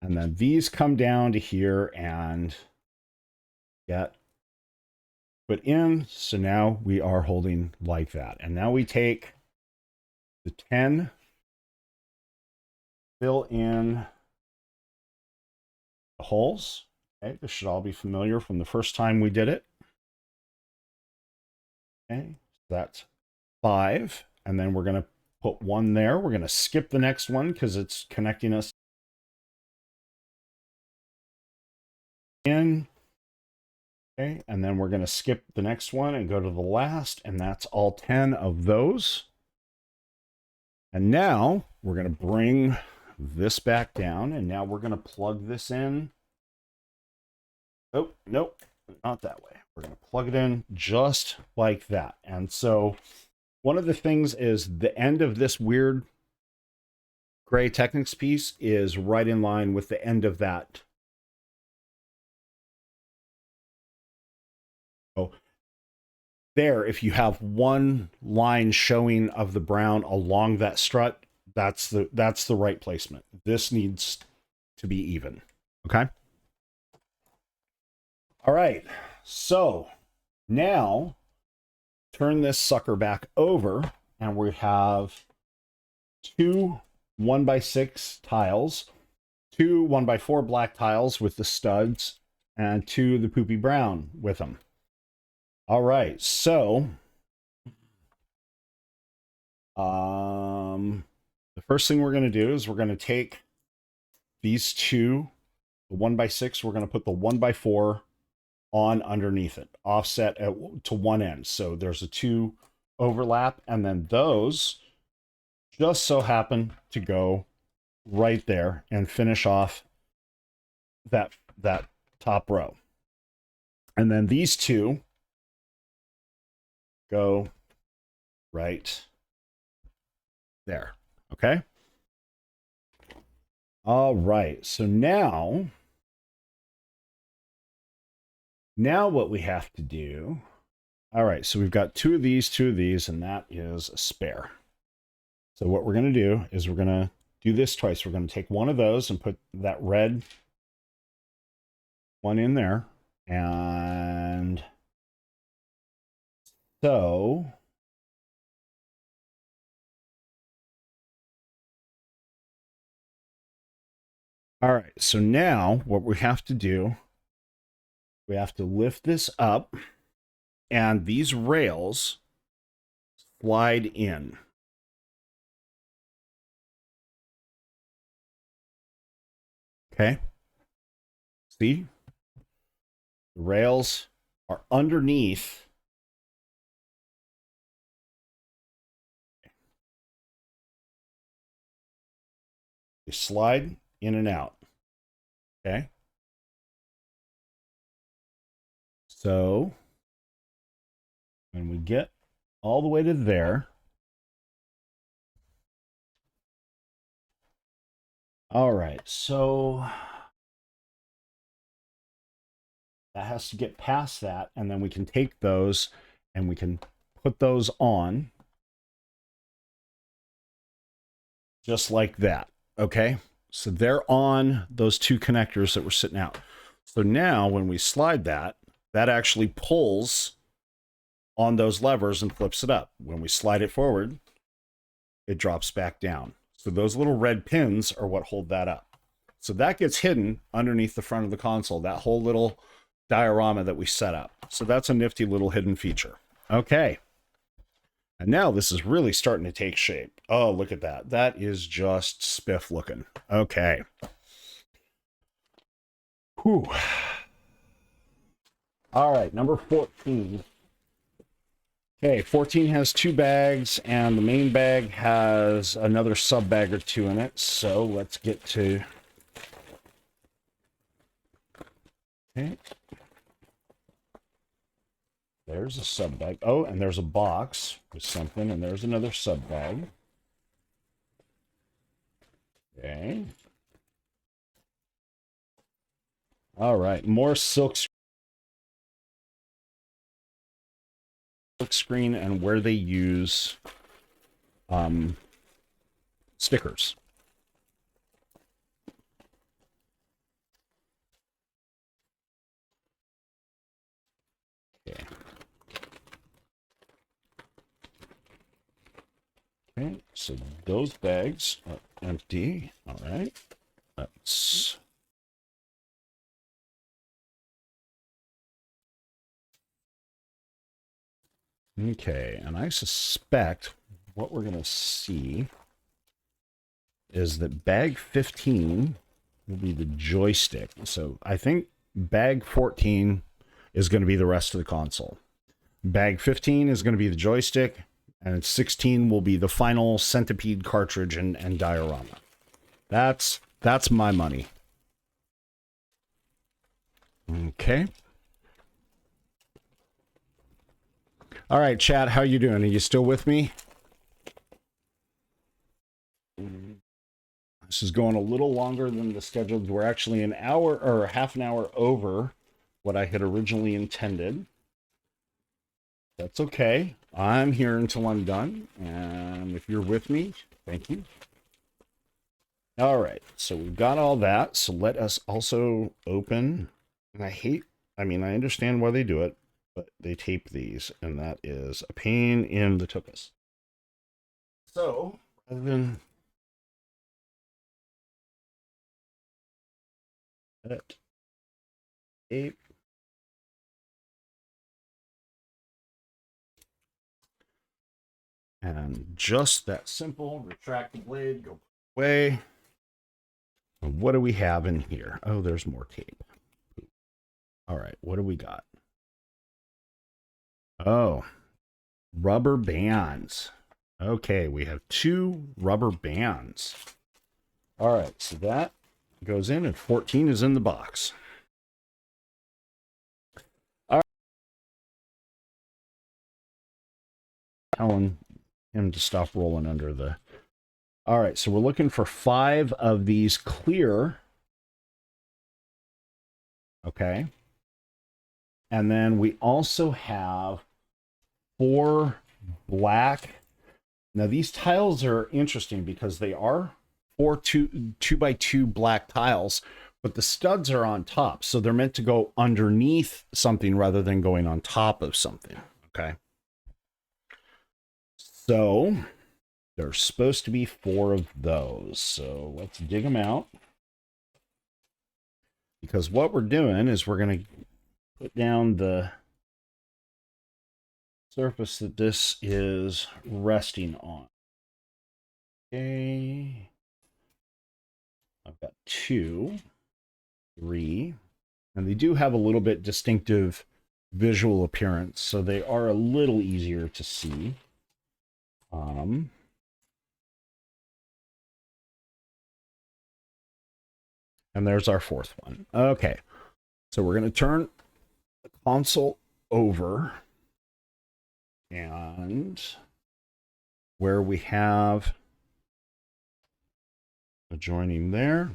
And then these come down to here and get put in. So now we are holding like that. And now we take the 10, fill in the holes. Okay, this should all be familiar from the first time we did it. Okay, that's 5. And then we're going to put one there. We're going to skip the next one because it's connecting us in. Okay, and then we're going to skip the next one and go to the last, and that's all 10 of those. And now we're going to bring this back down, and now we're going to plug this in. Oh, nope, not that way. We're going to plug it in just like that. And so one of the things is the end of this weird gray Technics piece is right in line with the end of that. So there, if you have one line showing of the brown along that strut, that's the right placement. This needs to be even. Okay. All right. So now turn this sucker back over, and we have 2 1x6 tiles, 2 1x4 black tiles with the studs, and 2 the poopy brown with them. All right, so the first thing we're going to do is we're going to take these 2, the 1x6, we're going to put the 1x4 on underneath it, offset to one end. So there's a 2 overlap, and then those just so happen to go right there and finish off that top row. And then these 2 go right there. Okay. All right. So now what we have to do. All right. So we've got 2 of these, and that is a spare. So what we're going to do is we're going to do this twice. We're going to take one of those and put that red one in there. And so all right, so now what we have to do, we have to lift this up, and these rails slide in. Okay. See? The rails are underneath. They slide in and out. Okay. So when we get all the way to there, all right, so that has to get past that, and then we can take those and we can put those on just like that. Okay, so they're on those 2 connectors that were sitting out. So now when we slide that actually pulls on those levers and flips it up. When we slide it forward, it drops back down. So those little red pins are what hold that up. So that gets hidden underneath the front of the console, that whole little diorama that we set up. So that's a nifty little hidden feature. Okay. And now this is really starting to take shape. Oh, look at that. That is just spiff looking. Okay. Whew. All right, number 14. Okay, 14 has 2 bags, and the main bag has another sub bag or 2 in it. So let's get to... Okay. There's a sub bag. Oh, and there's a box with something, and there's another sub bag. Okay. All right, more silk screen and where they use stickers. Okay. Okay, so those bags are empty. All right. Let's... Okay, and I suspect what we're going to see is that bag 15 will be the joystick. So I think bag 14 is going to be the rest of the console. Bag 15 is going to be the joystick, and 16 will be the final centipede cartridge and diorama. That's my money. Okay. All right, chat, how you doing? Are you still with me? This is going a little longer than the scheduled. We're actually an hour or half an hour over what I had originally intended. That's okay. I'm here until I'm done. And if you're with me, thank you. All right, so we've got all that. So let us also open, and I understand why they do it, but they tape these, and that is a pain in the tuchus. So, rather than that, tape. And just that simple, retract the blade, go away. And what do we have in here? Oh, there's more tape. All right, what do we got? Oh, rubber bands. Okay, we have 2 rubber bands. All right, so that goes in, and 14 is in the box. All right. Telling him to stop rolling under the... All right, so we're looking for 5 of these clear. Okay. And then we also have 4 black. Now these tiles are interesting because they are 4 2 by 2 black tiles, but the studs are on top. So they're meant to go underneath something rather than going on top of something. Okay. So there's supposed to be 4 of those. So let's dig them out. Because what we're doing is we're going to put down the surface that this is resting on. Okay. I've got 2, 3, and they do have a little bit distinctive visual appearance, so they are a little easier to see. And there's our 4th one. Okay, so we're going to turn the console over, and where we have a joining there,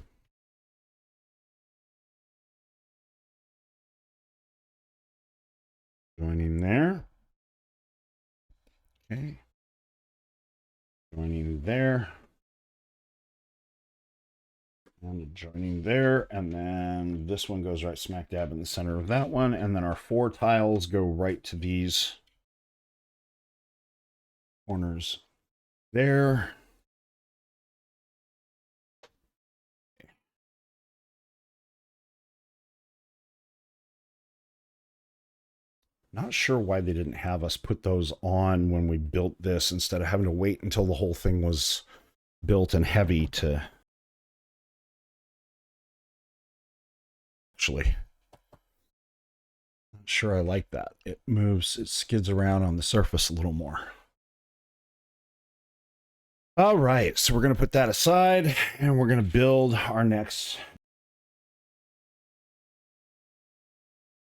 joining there, okay, joining there, and joining there, and then this one goes right smack dab in the center of that one, and then our 4 tiles go right to these corners there. Not sure why they didn't have us put those on when we built this instead of having to wait until the whole thing was built and heavy to actually. sure I like that. It moves, it skids around on the surface a little more. All right, so we're going to put that aside and we're going to build our next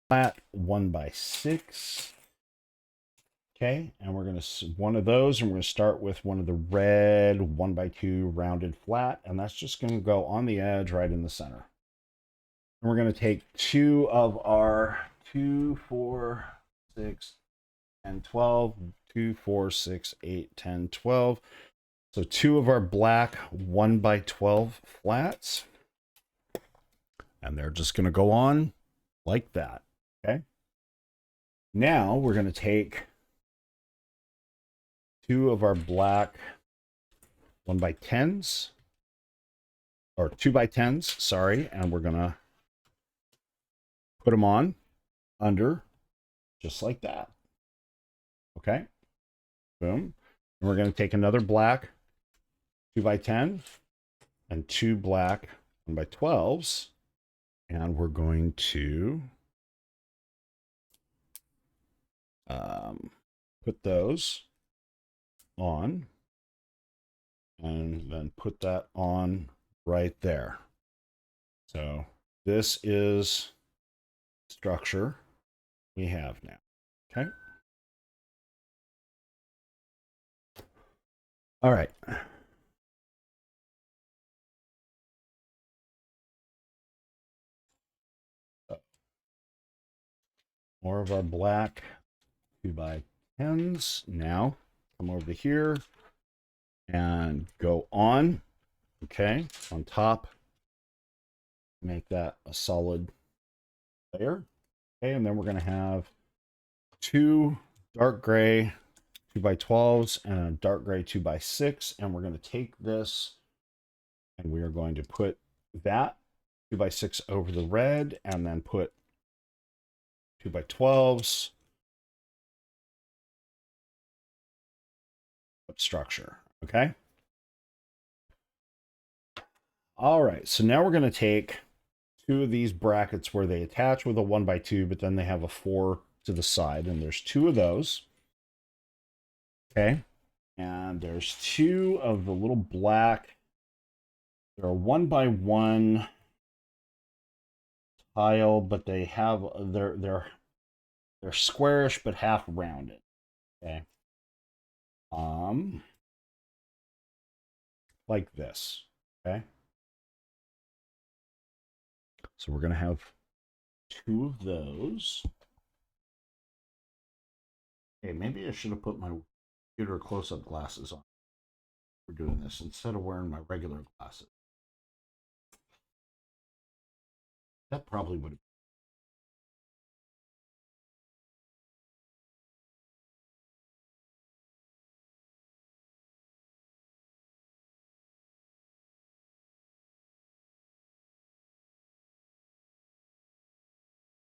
flat 1x6. Okay, and we're going to one of those, and we're going to start with one of the red 1x2 rounded flat, and that's just going to go on the edge right in the center. And we're going to take two of our 2, 4, 6, and 12, 2, 4, 6, 8, 10, 12. So two of our black 1x12 flats, and they're just going to go on like that. Okay. Now we're going to take two of our black 1x10s, or 2x10s, sorry, and we're going to put them on under just like that. Okay. Boom. And we're going to take another black 2x10 and two black 1x12s, and we're going to put those on, and then put that on right there. So this is structure we have now. Okay. All right. More of our black 2x10s. Now come over here and go on. Okay, on top. Make that a solid layer. Okay, and then we're going to have two dark gray 2x12s and a dark gray 2x6, and we're going to take this and we are going to put that 2x6 over the red, and then put 2x12s structure. Okay. All right, so now we're going to take two of these brackets where they attach with a 1x2, but then they have a 4 to the side, and there's two of those. Okay. And there's two of the little black. They're a 1x1 tile, but they have they're squarish but half rounded. Okay. Like this. Okay. So we're gonna have two of those. Okay, maybe I should have put my computer close-up glasses on for doing this instead of wearing my regular glasses. That probably would have.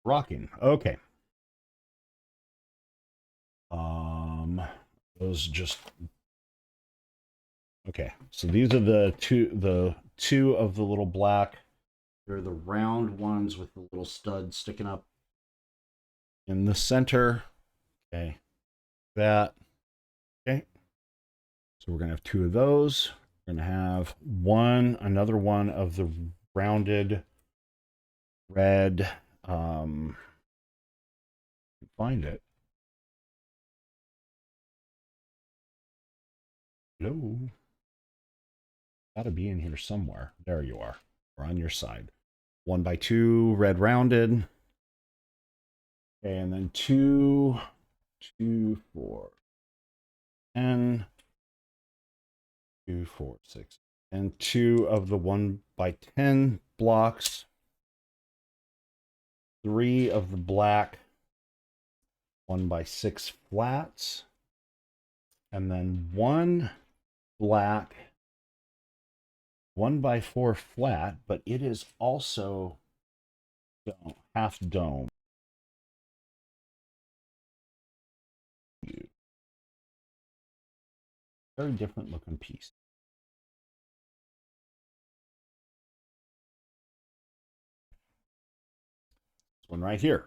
Rocking. Okay. Those just okay. So these are the two of the little black. They're the round ones with the little stud sticking up in the center. Okay. That. Okay. So we're gonna have two of those. We're gonna have another one of the rounded red. Find it. Hello. Gotta be in here somewhere. There you are. We're on your side. 1x2 red rounded. Okay, and then 2, 2, 4, 10, 2, 4, 6, and two of the 1x10 blocks. Three of the black 1x6 flats, and then one black 1x4 flat, but it is also half dome. Very different looking piece. This one right here.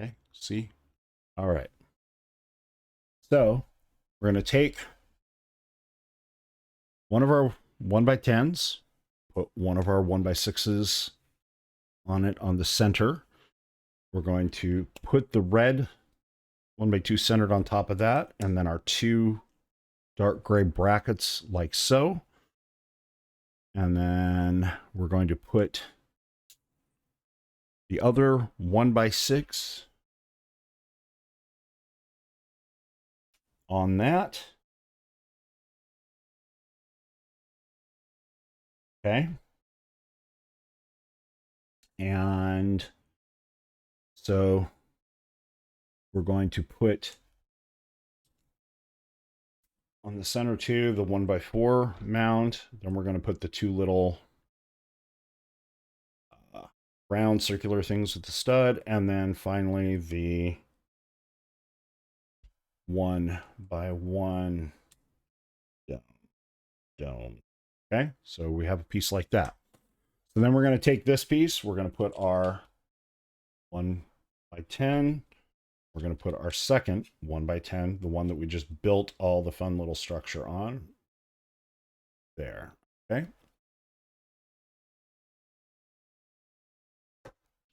Okay, see? All right. So we're going to take one of our 1x10s, put one of our 1x6s on it on the center. We're going to put the red 1x2 centered on top of that, and then our two dark gray brackets like so. And then we're going to put the other 1x6 on that. Okay. And so we're going to put on the center two, the 1x4 mound. Then we're going to put the two little round circular things with the stud. And then finally the 1x1 dome. Okay, so we have a piece like that. So then we're going to take this piece, we're going to put our 1x10, we're going to put our second 1x10, the one that we just built all the fun little structure on, there. Okay.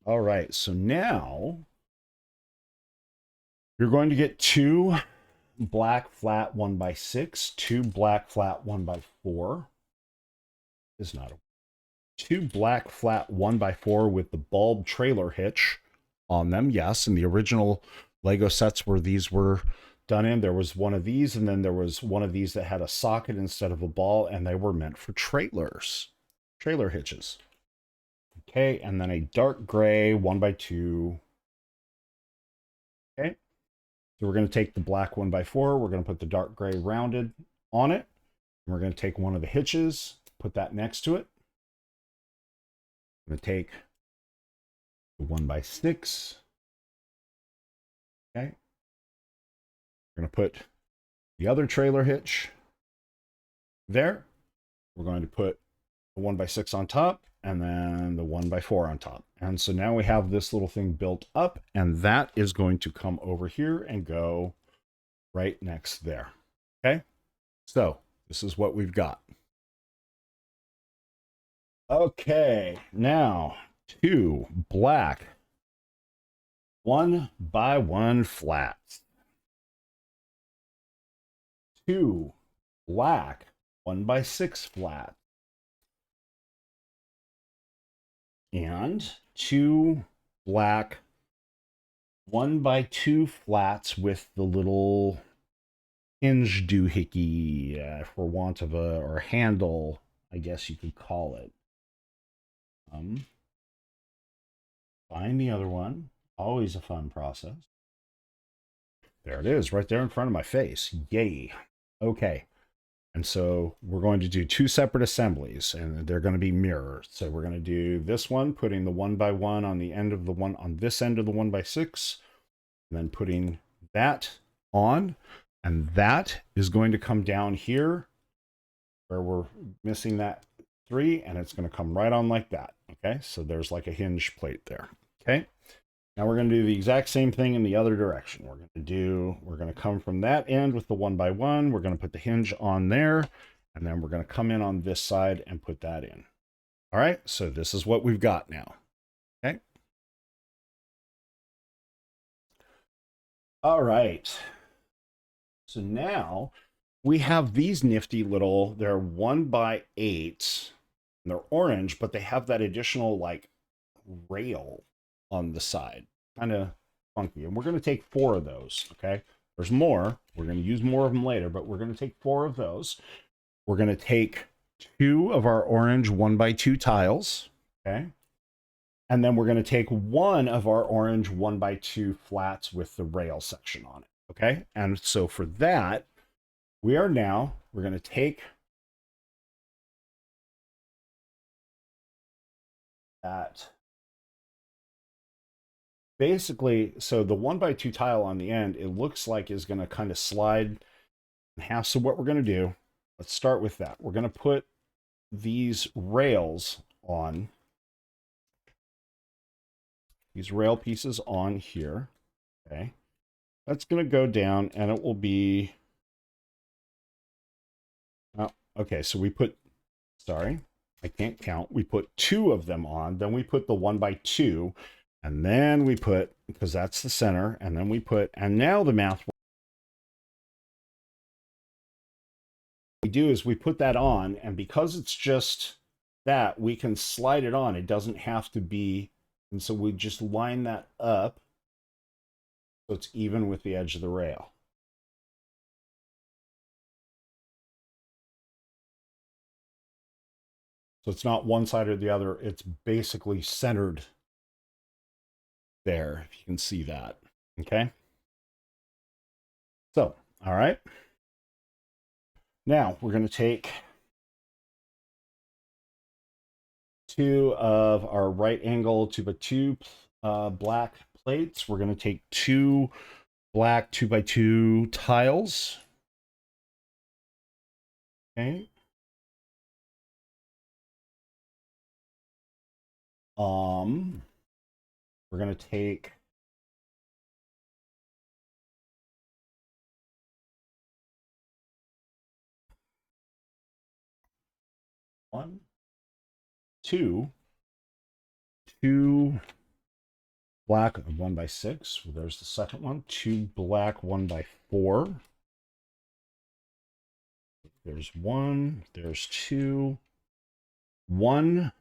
All right, so now you're going to get two black flat 1x6, two black flat 1x4. Is not a two black flat 1x4 with the bulb trailer hitch on them. Yes, in the original Lego sets where these were done in, there was one of these, and then there was one of these that had a socket instead of a ball, and they were meant for trailers, trailer hitches. Okay, and then a dark gray 1x2. Okay, so we're going to take the black 1x4, we're going to put the dark gray rounded on it, and we're going to take one of the hitches, put that next to it. I'm going to take the 1x6. Okay. We're going to put the other trailer hitch there. We're going to put the 1x6 on top and then the 1x4 on top. And so now we have this little thing built up, and that is going to come over here and go right next there. Okay. So this is what we've got. Okay, now two black 1x1 flats, two black 1x6 flats, and two black 1x2 flats with the little hinge doohickey, for want of a, or handle, I guess you could call it. Find the other one. Always a fun process. There it is, right there in front of my face. Yay. Okay. And so we're going to do two separate assemblies, and they're going to be mirrored. So we're going to do this one, putting the 1x1 on the end of the one on this end of the 1x6, and then putting that on, and that is going to come down here where we're missing that 3, and it's going to come right on like that. Okay, so there's like a hinge plate there. Okay, now we're going to do the exact same thing in the other direction. We're going to come from that end with the 1x1. We're going to put the hinge on there, and then we're going to come in on this side and put that in. All right, so this is what we've got now. Okay. All right. So now we have these nifty little, they're 1x8, and they're orange, but they have that additional like rail on the side. Kind of funky. And we're going to take 4 of those, okay? There's more. We're going to use more of them later, but we're going to take 4 of those. We're going to take 2 of our orange 1x2 tiles, okay? And then we're going to take 1 of our orange 1x2 flats with the rail section on it, okay? And so for that, we're going to take that. Basically, so the 1x2 tile on the end, it looks like is going to kind of slide in half. So what we're going to do, let's start with that. We're going to put these rails on, these rail pieces on here. Okay. That's going to go down and it will be, oh, okay, so we put, sorry, I can't count. We put 2 of them on, then we put the 1x2, and then we put, because that's the center, and then we put, and now the math we do is we put that on, and because it's just that, we can slide it on. It doesn't have to be, and so we just line that up so it's even with the edge of the rail. So it's not one side or the other. It's basically centered there, if you can see that. Okay. So, all right. Now we're going to take 2 of our right angle 2x2 black plates. We're going to take 2 black 2x2 tiles. Okay. We're going to take 1, 2, 2 black 1x6. There's the second one. 2 black 1x4. There's 1. There's 2. 1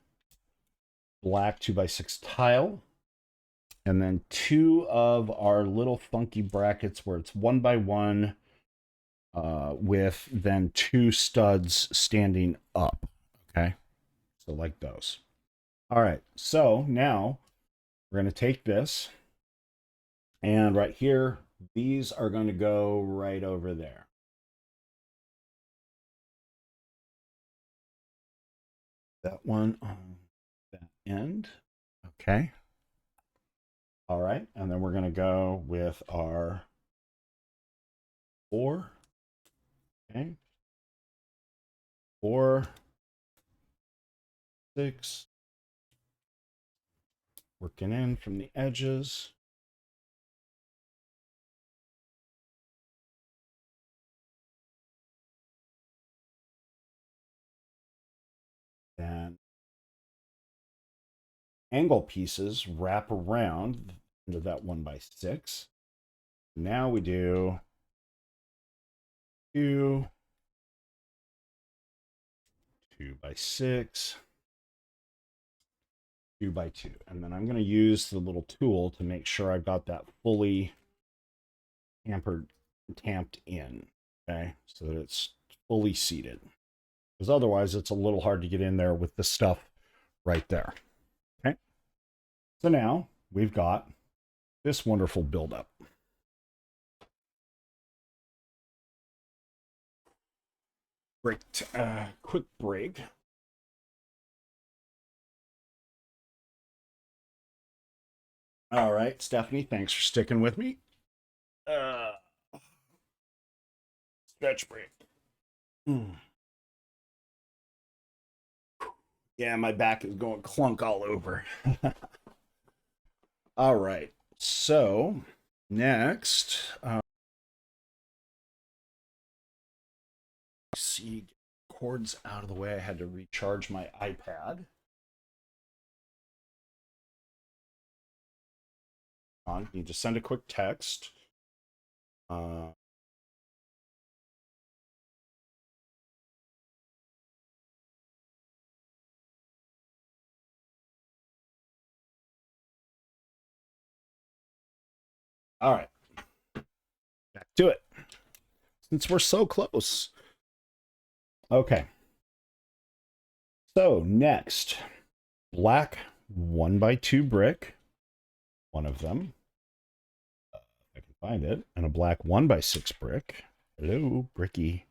black 2x6 tile. And then 2 of our little funky brackets where it's 1x1 with then 2 studs standing up. Okay. So like those. All right. So now we're going to take this, and right here, these are going to go right over there. That one on that end. Okay. All right. And then we're going to go with our 4. Okay. 4, 6. Working in from the edges. And angle pieces wrap around into that 1x6. Now we do 2, 2x6, 2x2. And then I'm going to use the little tool to make sure I've got that fully tamped in. Okay, so that it's fully seated. Because otherwise it's a little hard to get in there with the stuff right there. Okay, so now we've got this wonderful buildup. Quick break. All right, Stephanie, thanks for sticking with me. Stretch break. Yeah, my back is going clunk all over. All right, so next, see, cords out of the way. I had to recharge my iPad. Need to send a quick text. All right, back to it. Since we're so close. Okay. So next, black 1x2 brick, one of them. If I can find it, and a black 1x6 brick. Hello, Bricky.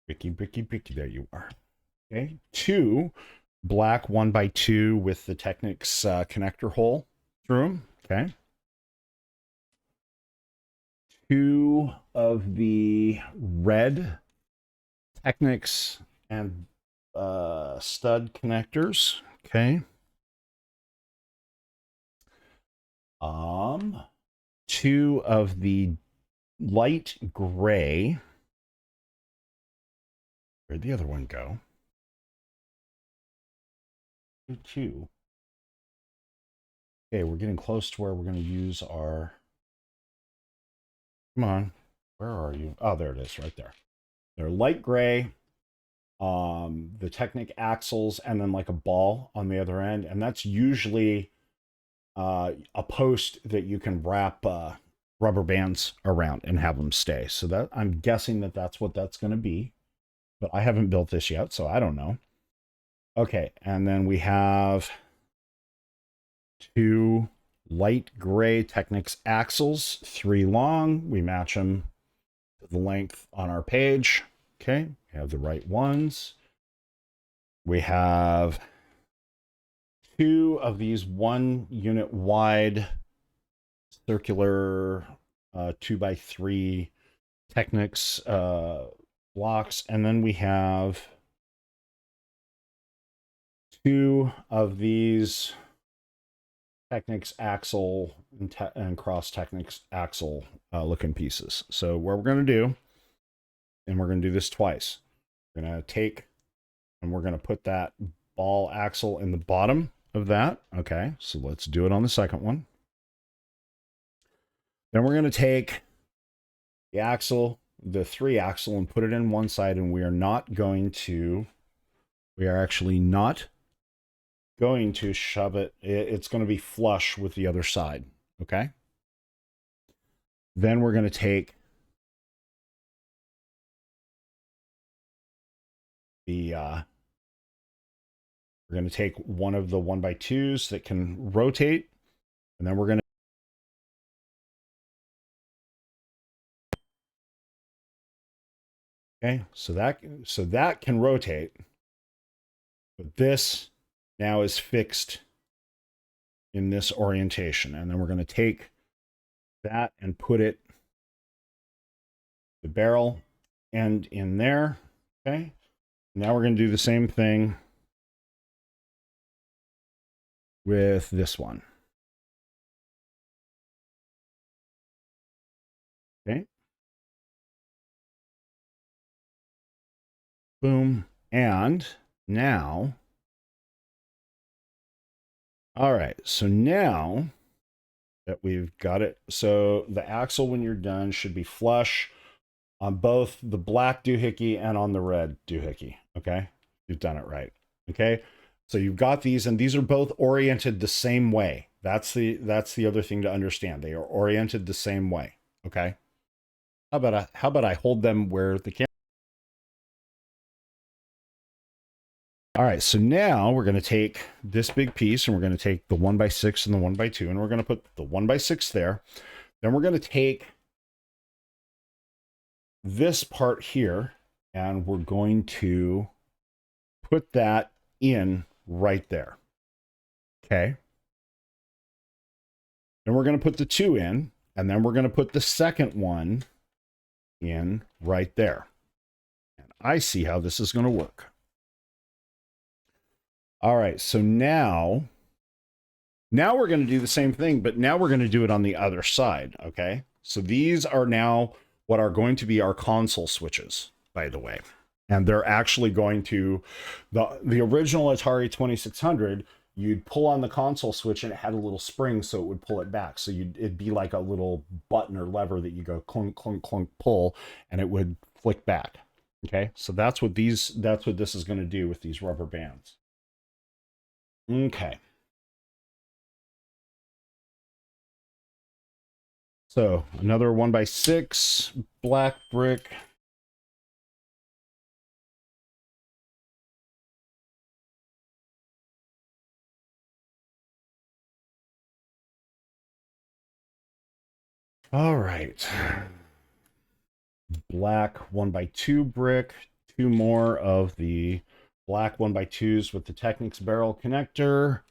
Bricky, Bricky, Bricky. There you are. Okay. 2 black 1x2 with the Technics connector hole through them. Okay. 2 of the red Technics and stud connectors. Okay. 2 of the light gray. Where'd the other one go? 2. Okay, we're getting close to where we're going to use our... Come on. Where are you? Oh, there it is, right there. They're light gray, the Technic axles, and then like a ball on the other end. And that's usually a post that you can wrap rubber bands around and have them stay. So that I'm guessing that that's what that's going to be. But I haven't built this yet, so I don't know. Okay, and then we have 2 light gray Technics axles, 3 long. We match them to the length on our page. Okay, we have the right ones. We have 2 of these 1 unit wide circular 2x3 Technics blocks, and then we have 2 of these Technics axle and cross Technics axle looking pieces. So what we're going to do, and we're going to do this twice, we're going to take and we're going to put that ball axle in the bottom of that. Okay, so let's do it on the second one. Then we're going to take the axle, the 3 axle, and put it in one side, and we are actually not going to shove it. It's going to be flush with the other side. Okay. Then we're going to take we're going to take one of the 1x2s that can rotate, and then we're going to okay, so that can rotate, but this now is fixed in this orientation. And then we're going to take that and put it, the barrel end in there. Okay. Now we're going to do the same thing with this one. Okay. Boom. And now, all right, so now that we've got it, so the axle, when you're done, should be flush on both the black doohickey and on the red doohickey. Okay, you've done it right. Okay, so you've got these, and these are both oriented the same way. That's the other thing to understand. They are oriented the same way. Okay, how about I hold them where the camera. All right, so now we're going to take this big piece, and we're going to take the 1x6 and the 1x2, and we're going to put the 1x6 there. Then we're going to take this part here, and we're going to put that in right there. Okay. Then we're going to put the 2 in, and then we're going to put the second one in right there. And I see how this is going to work. All right, so now we're going to do the same thing, but now we're going to do it on the other side, okay? So these are now what are going to be our console switches, by the way. And they're actually going to, the original Atari 2600, you'd pull on the console switch and it had a little spring so it would pull it back. So it'd be like a little button or lever that you go clunk, clunk, clunk, pull, and it would flick back, okay? So that's what this is going to do with these rubber bands. Okay. So another 1x6 black brick. All right. Black 1x2 brick. 2 more of the black 1x2s with the Technics barrel connector.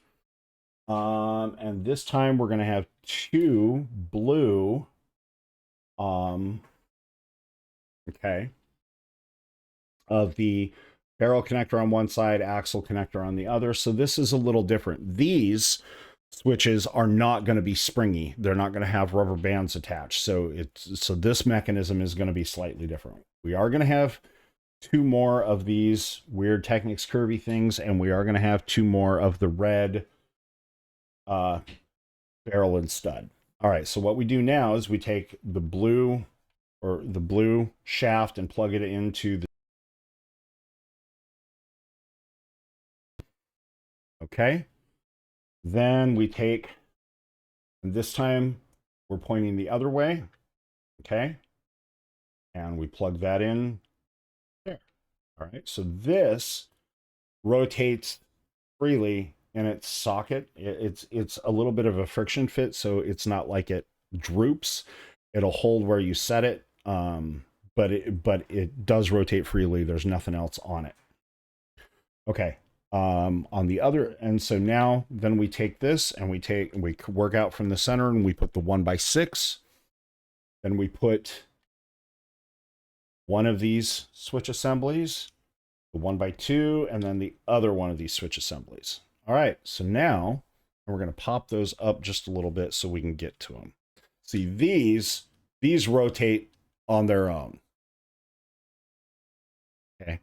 And this time we're going to have 2 blue. Okay. Of the barrel connector on one side, axle connector on the other. So this is a little different. These switches are not going to be springy. They're not going to have rubber bands attached. So this mechanism is going to be slightly different. We are going to have two more of these weird Technics curvy things, and we are going to have two more of the red barrel and stud. All right, so what we do now is we take the blue shaft and plug it into the. Okay. Then we take, and this time we're pointing the other way. Okay. And we plug that in there. All right. So this rotates freely in its socket. It's a little bit of a friction fit, so it's not like it droops. It'll hold where you set it, but it does rotate freely. There's nothing else on it. Okay. On the other, and so now then we take this and we work out from the center and we put the 1x6. Then we put one of these switch assemblies, the 1x2, and then the other one of these switch assemblies. All right, so now we're going to pop those up just a little bit so we can get to them. See, these rotate on their own. Okay.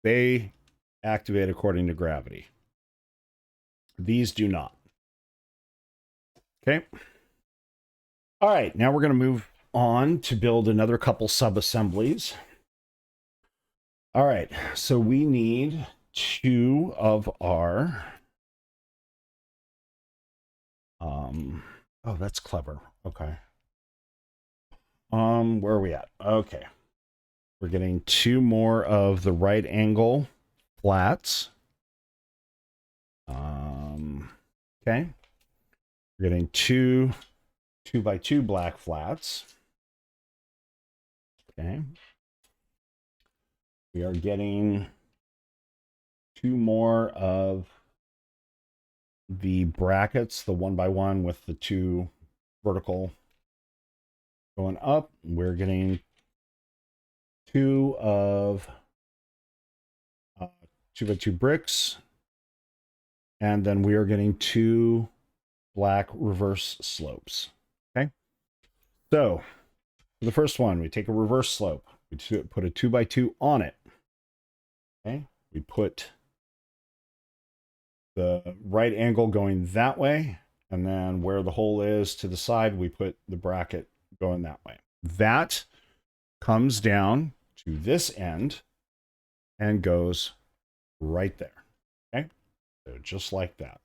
They activate according to gravity. These do not. Okay. All right, now we're going to move on to build another couple sub-assemblies. All right, so we need two of our oh, that's clever. Okay. Where are we at? Okay. We're getting two more of the right angle flats. Okay. We're getting two 2x2 black flats. Okay. We are getting two more of the brackets, the 1x1 with the two vertical going up. We're getting two of 2x2 bricks. And then we are getting two black reverse slopes. Okay. So for the first one, we take a reverse slope. We put a 2x2 on it. Okay. We put the right angle going that way. And then where the hole is to the side, we put the bracket going that way. That comes down to this end and goes right there. Okay. So just like that.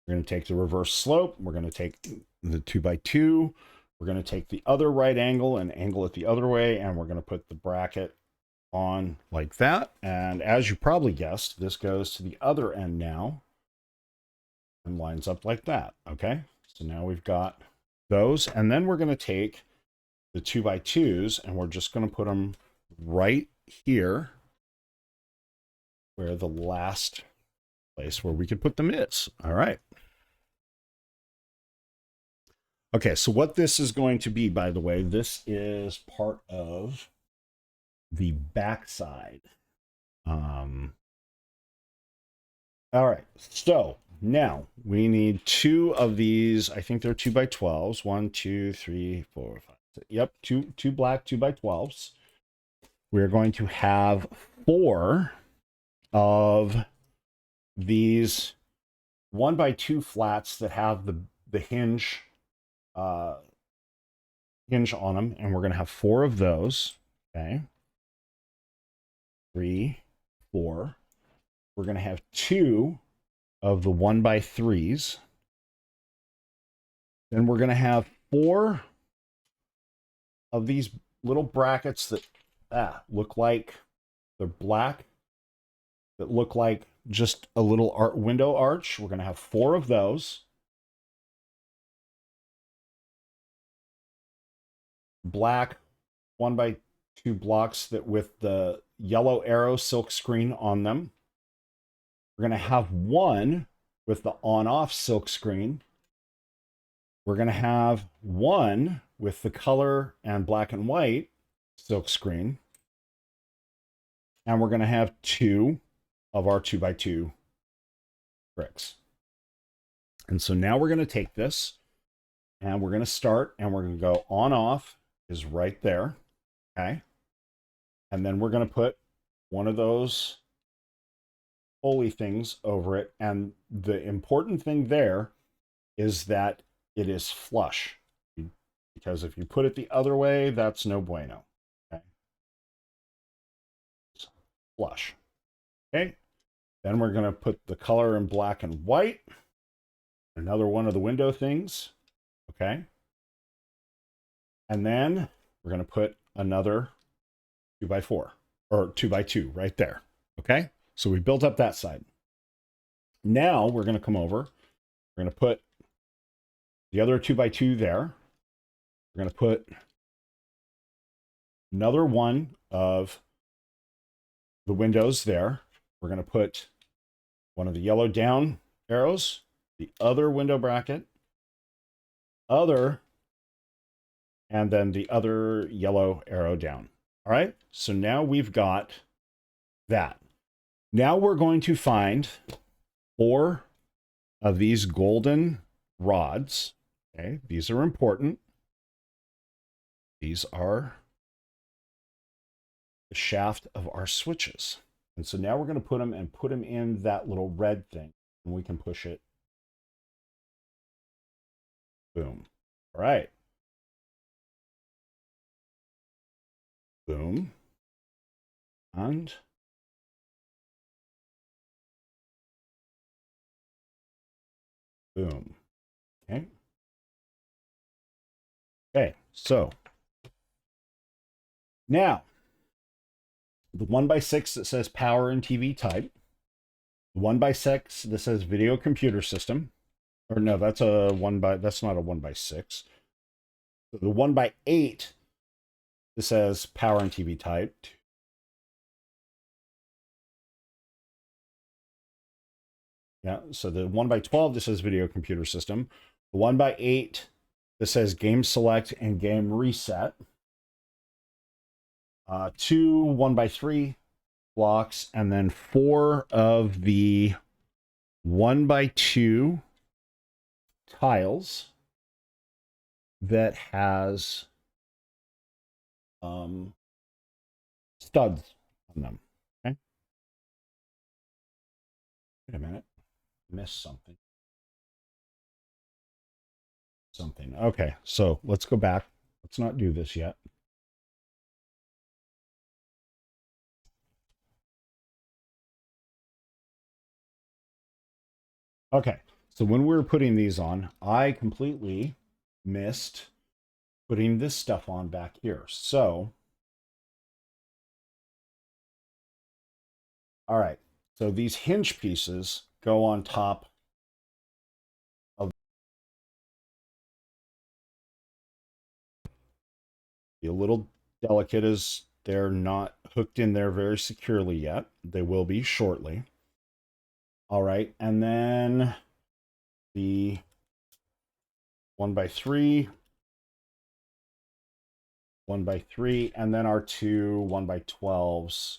We're going to take the reverse slope. We're going to take the 2x2. We're going to take the other right angle and angle it the other way. And we're going to put the bracket on like that. And as you probably guessed, this goes to the other end now and lines up like that. Okay. So now we've got those. And then we're going to take the 2x2s and we're just going to put them right here where the last place where we could put them is. All right. Okay, so what this is going to be, by the way, this is part of the backside. All right, so now we need two of these. I think they're 2x12s. 1, 2, 3, 4, 5. 6. Yep, two black 2x12s. We're going to have 4 of these 1x2 flats that have the hinge hinge on them, and we're going to have 4 of those. Okay. 3, 4. We're going to have 2 of the 1x3s. Then we're going to have 4 of these little brackets that look like they're black, that look like just a little window arch. We're going to have 4 of those. Black 1x2 blocks that with the yellow arrow silk screen on them. We're going to have 1 with the on-off silk screen. We're going to have 1 with the color and black and white silk screen. And we're going to have 2 of our 2x2 bricks. And so now we're going to take this and we're going to start and we're going to go on off is right there. Okay. And then we're going to put one of those holy things over it. And the important thing there is that it is flush. Because if you put it the other way, that's no bueno. Okay. Flush. Okay. Then we're going to put the color in black and white. Another one of the window things. Okay. And then we're going to put another 2x4 or 2x2 right there. Okay. So we built up that side. Now we're going to come over. We're going to put the other 2x2 there. We're going to put another one of the windows there. We're going to put one of the yellow down arrows, the other window bracket, other, and then the other yellow arrow down. All right. So now we've got that. Now we're going to find 4 of these golden rods. Okay. These are important. These are the shaft of our switches. And so now we're going to put them in that little red thing. And we can push it. Boom. All right. Boom. And boom. Okay. Okay. So now the 1x6 that says power and TV type. The 1x6 that says video computer system. Or no, that's a that's not a 1x6. The 1x8 that says power and TV type. Yeah, so the 1x12 that says video computer system. The 1x8 that says game select and game reset. 2 1x3 blocks, and then 4 of the 1x2 tiles that has studs on them. Okay. Wait a minute. Missed something. Okay, so let's go back. Let's not do this yet. Okay, so when we were putting these on, I completely missed putting this stuff on back here. So, all right, so these hinge pieces go on top of a little delicate as they're not hooked in there very securely yet. They will be shortly. All right, and then the 1x3, 1x3, and then our 2 1x12s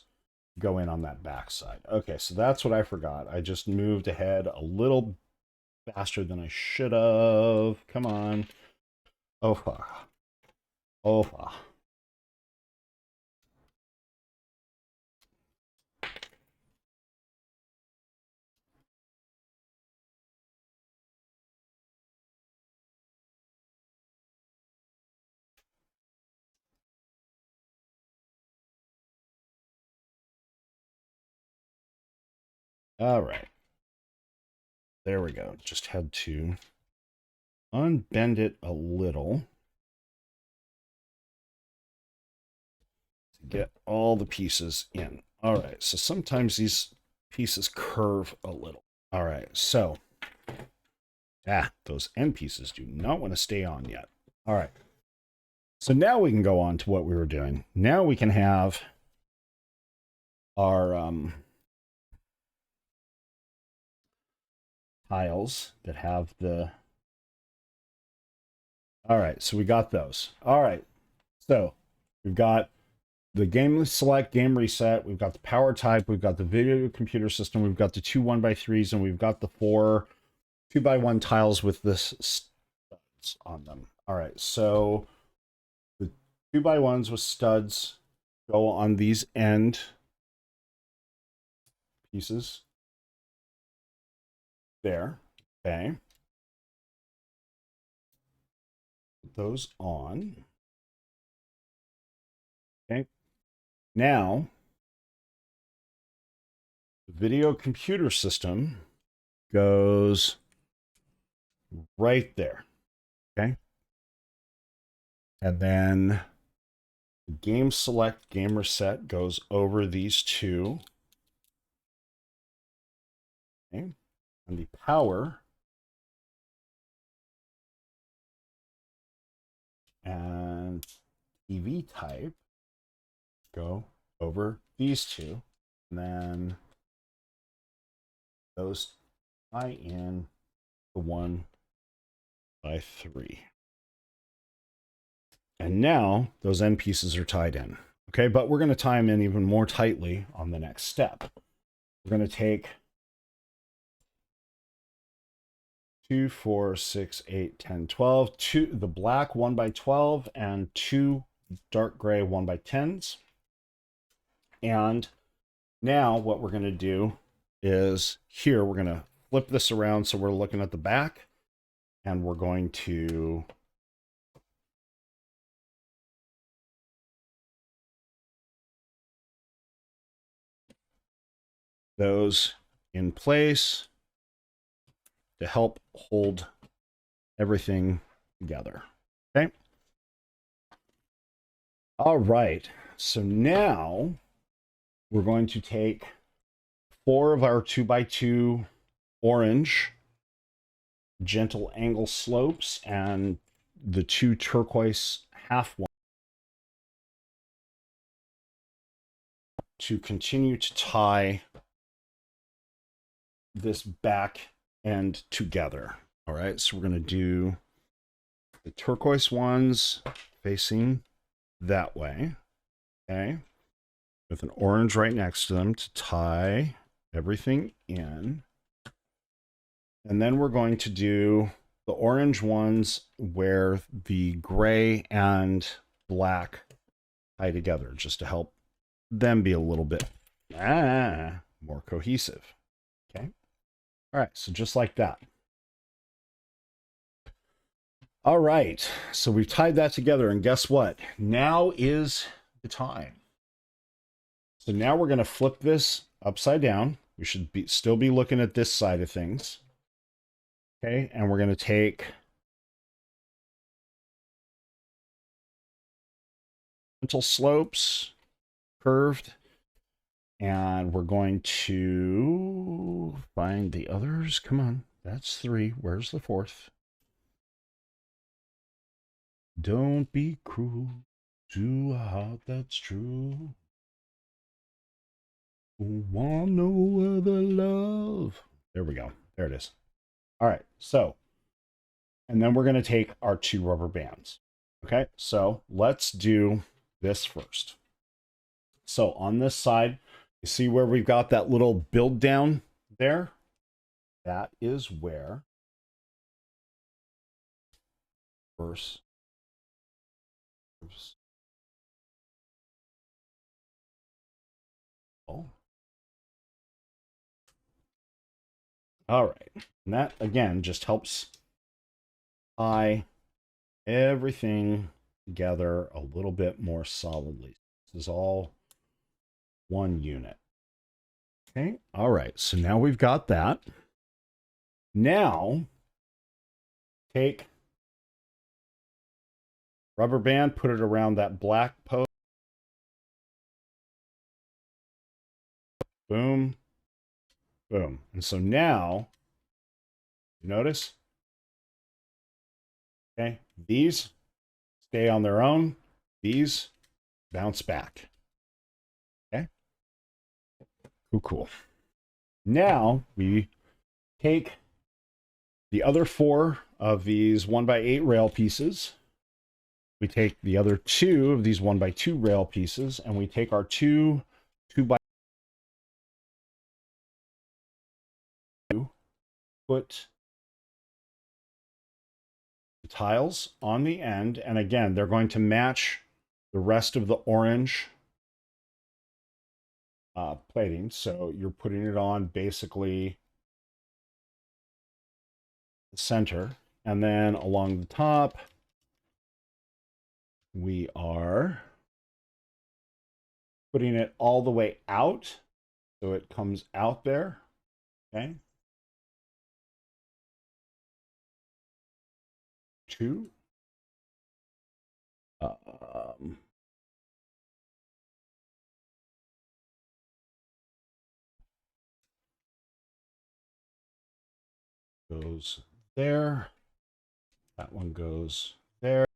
go in on that back side. Okay, so that's what I forgot. I just moved ahead a little faster than I should have. Come on. Oh, fuck. Oh, fuck. All right. There we go. Just had to unbend it a little to get all the pieces in. All right. So sometimes these pieces curve a little. All right. So, those end pieces do not want to stay on yet. All right. So now we can go on to what we were doing. Now we can have our tiles that have the... All right, so we got those. All right, so we've got the game select, game reset. We've got the power type. We've got the video computer system. We've got the 2 1x3s, and we've got the 4 2x1 tiles with this studs on them. All right, so the 2x1s with studs go on these end pieces there. Okay. Put those on. Okay. Now, the video computer system goes right there. Okay. And then the game select, game reset goes over these two. Okay. And the power and TV type go over these two. And then those tie in the 1x3. And now those end pieces are tied in. Okay, but we're going to tie them in even more tightly on the next step. We're going to take 2, 4, 6, 8, 10, 12, the black 1x12 and 2 dark gray 1x10s. And now what we're going to do is here, we're going to flip this around so we're looking at the back, and we're going to those in place to help hold everything together. Okay. All right. So now we're going to take 4 of our 2x2 orange gentle angle slopes and the 2 turquoise half one to continue to tie this back end together. All right, so we're going to do the turquoise ones facing that way, okay, with an orange right next to them to tie everything in. And then we're going to do the orange ones where the gray and black tie together, just to help them be a little bit more cohesive. Okay. All right, so just like that. All right, so we've tied that together, and guess what? Now is the time. So now we're going to flip this upside down. We should still be looking at this side of things. Okay, and we're going to take gentle slopes, curved, and we're going to find the others. Come on, that's 3. Where's the 4th? Don't be cruel to a heart that's true. Want no other love. There we go. There it is. All right, so, and then we're going to take our 2 rubber bands. Okay, so let's do this first. So on this side, you see where we've got that little build down there? That is where first. Oh. All right. And that, again, just helps tie everything together a little bit more solidly. This is all one unit. Okay. All right. So now we've got that. Now, take rubber band, put it around that black post. Boom. Boom. And so now, notice, okay, these stay on their own. These bounce back. Okay. Cool, cool. Now we take the other 4 of these 1x8 rail pieces, we take the other two of these 1x2 rail pieces, and we take our two 2x2, put the tiles on the end, and again, they're going to match the rest of the orange plating. So you're putting it on basically the center, and then along the top, we are putting it all the way out, so it comes out there. Okay. Two. Goes there. That one goes there.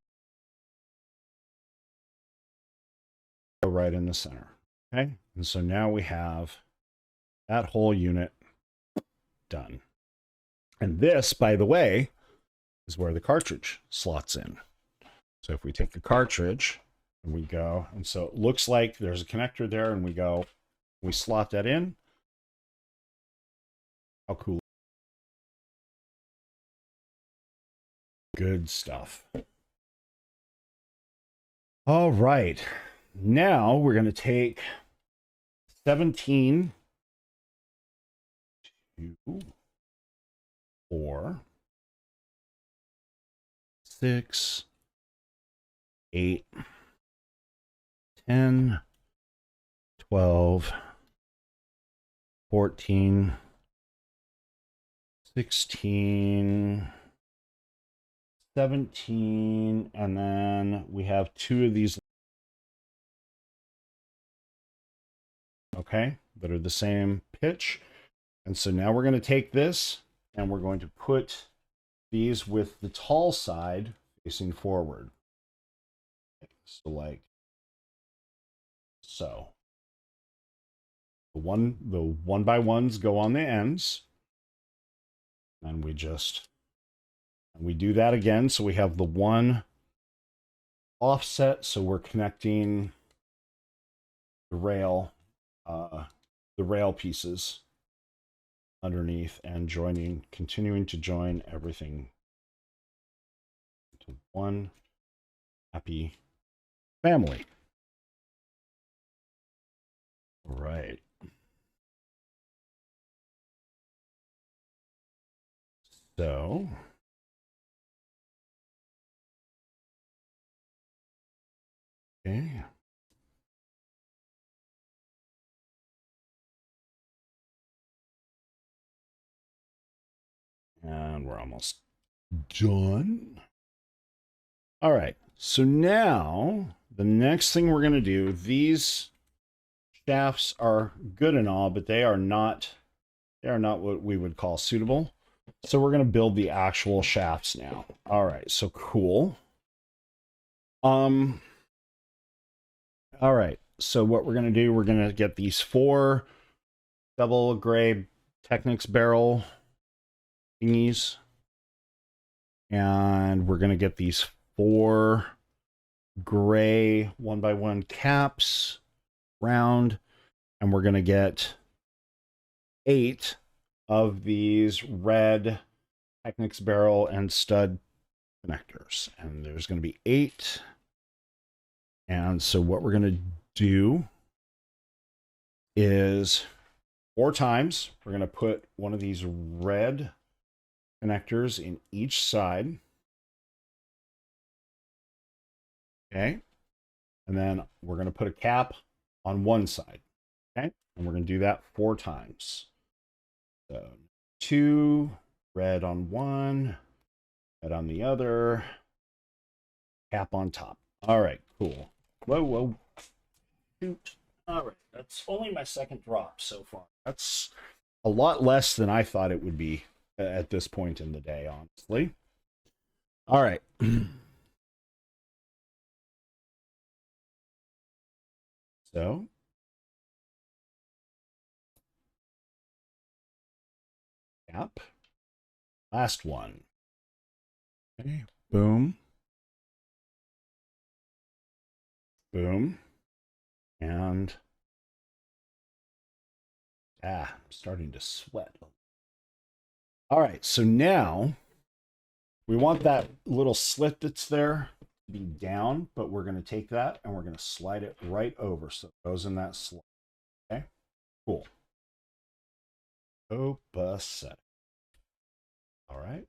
Right in the center. Okay. And so now we have that whole unit done. And this, by the way, is where the cartridge slots in. So if we take the cartridge and we go, and so it looks like there's a connector there, and we slot that in. How cool. Good stuff. All right. Now we're going to take 17, 2, 4, 6, 8, 10, 12, 14, 16, 17, and then we have two of these, okay, that are the same pitch. And so now we're going to take this and we're going to put these with the tall side facing forward. So like so. The 1x1s go on the ends. And we do that again. So we have the one offset. So we're connecting the rail pieces underneath and continuing to join everything to one happy family. All right. So okay. And we're almost done. All right. So now the next thing we're going to do, these shafts are good and all, but they are not what we would call suitable. So we're going to build the actual shafts now. All right. So cool. All right. So what we're going to do, we're going to get these 4 double gray Technics barrel thingies. And we're going to get these 4 gray 1x1 caps round. And we're going to get 8 of these red Technics barrel and stud connectors. And there's going to be 8. And so what we're going to do is 4 times, we're going to put one of these red connectors in each side. Okay. And then we're going to put a cap on one side. Okay. And we're going to do that 4 times. So 2, red on one, red on the other, cap on top. All right, cool. Whoa. Shoot. All right, that's only my second drop so far. That's a lot less than I thought it would be at this point in the day, honestly. All right. So cap. Last one. Okay. Boom. Boom. And I'm starting to sweat. All right, so now we want that little slit that's there to be down, but we're going to take that and we're going to slide it right over so it goes in that slot. Okay, cool. Opposite. All right.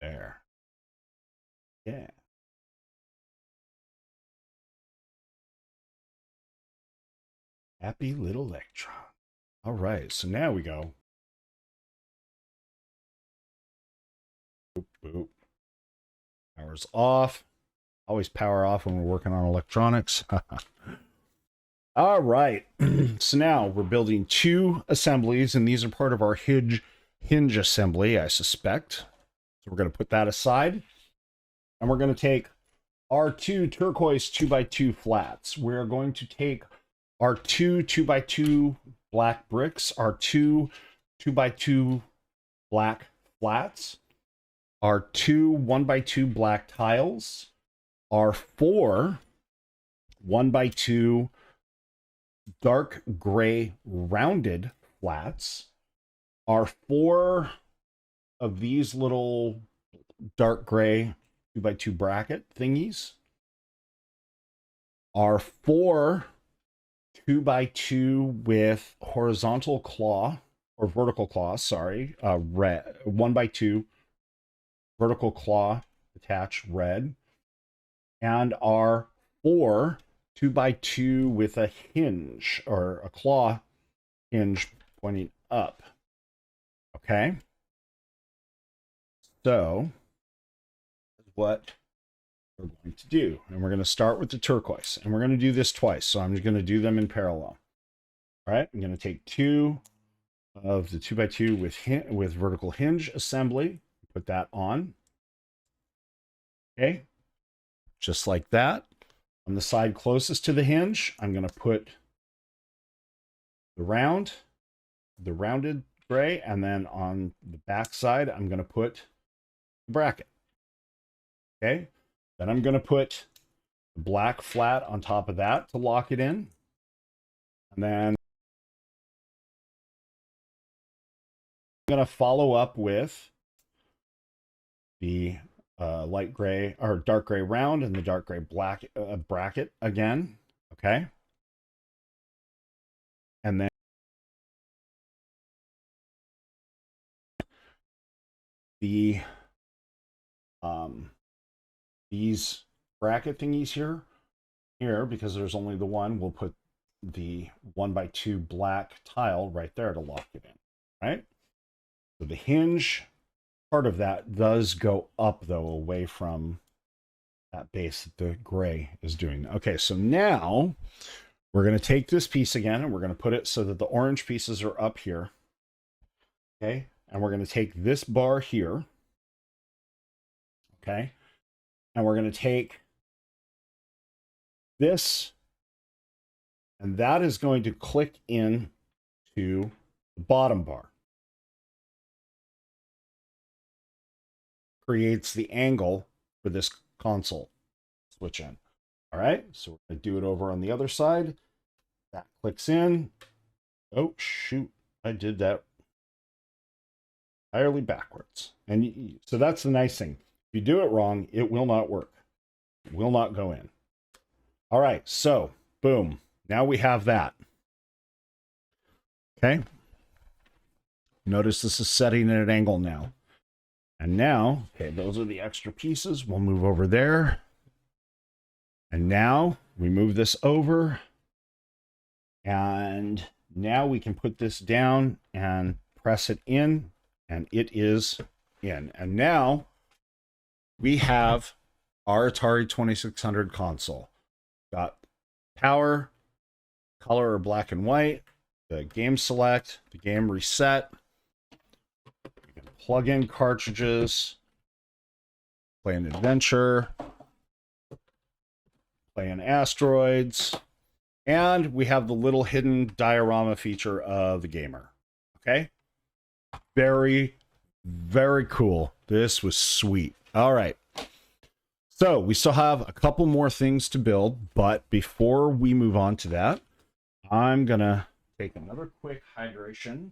There. Yeah. Happy little electron. All right, so now we go. Boop, boop. Power's off. Always power off when we're working on electronics. All right. So now we're building 2 assemblies, and these are part of our hinge assembly, I suspect. So we're going to put that aside. And we're going to take our 2 turquoise 2x2 flats. We're going to take our 2 2x2 black bricks, our 2 2x2 black flats, our 2 1x2 black tiles, our 4 1x2 dark gray rounded flats, our 4 of these little dark gray 2x2 bracket thingies, our 4 2x2 with horizontal claw or vertical claw, sorry, red 1x2 vertical claw attached red, and our 4 2x2 with a hinge or a claw hinge pointing up. Okay, so what we're going to do, and we're going to start with the turquoise, and we're going to do this twice, so I'm just going to do them in parallel. All right, I'm going to take 2 of the 2x2 with vertical hinge assembly, put that on. Okay, just like that. On the side closest to the hinge, I'm going to put the rounded gray, and then on the back side, I'm going to put the bracket. Okay, then I'm going to put the black flat on top of that to lock it in. And then I'm going to follow up with the light gray or dark gray round and the dark gray black bracket again. Okay. And then the these bracket thingies here, because there's only the one, we'll put the 1x2 black tile right there to lock it in. Right. So the hinge part of that does go up though, away from that base that the gray is doing. Okay, so now we're going to take this piece again and we're going to put it so that the orange pieces are up here. Okay, and we're going to take this bar here. Okay, and we're going to take this, and that is going to click in to the bottom bar. Creates the angle for this console switch in. All right, so we're going to do it over on the other side. That clicks in. Oh, shoot, I did that entirely backwards. And so that's the nice thing. If you do it wrong, it will not work. It will not go in. All right, so boom. Now we have that. Okay. Notice this is setting at an angle now. And now, okay, those are the extra pieces. We'll move over there. And now we move this over. And now we can put this down and press it in. And it is in. And now we have our Atari 2600 console. Got power, color or black and white, the game select, the game reset. Plug in cartridges, play an adventure, play an asteroids, and we have the little hidden diorama feature of the gamer. Okay? Very, very cool. This was sweet. All right. So we still have a couple more things to build, but before we move on to that, I'm gonna take another quick hydration.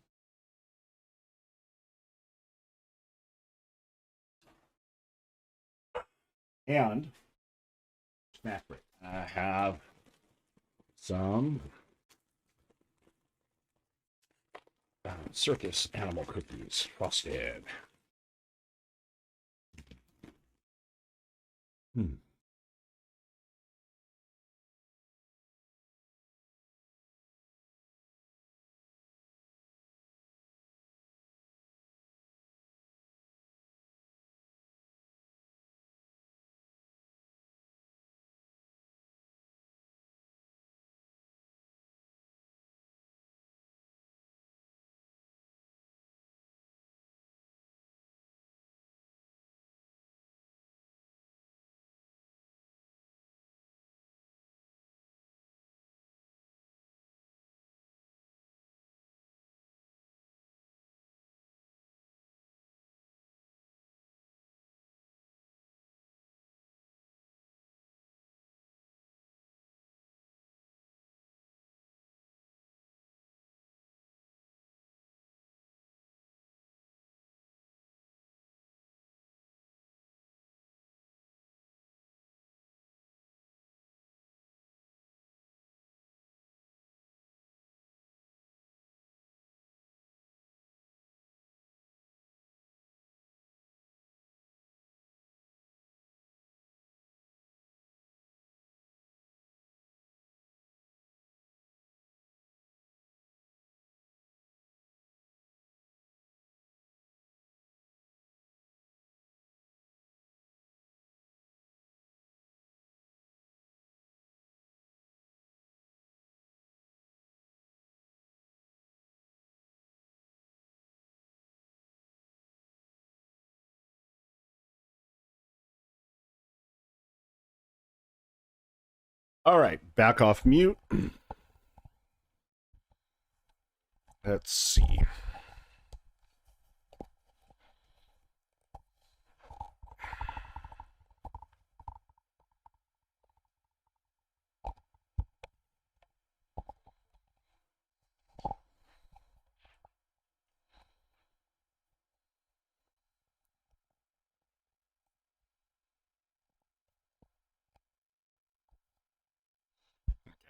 And snack break. I have some circus animal cookies, frosted. Hmm. All right, back off mute. Let's see.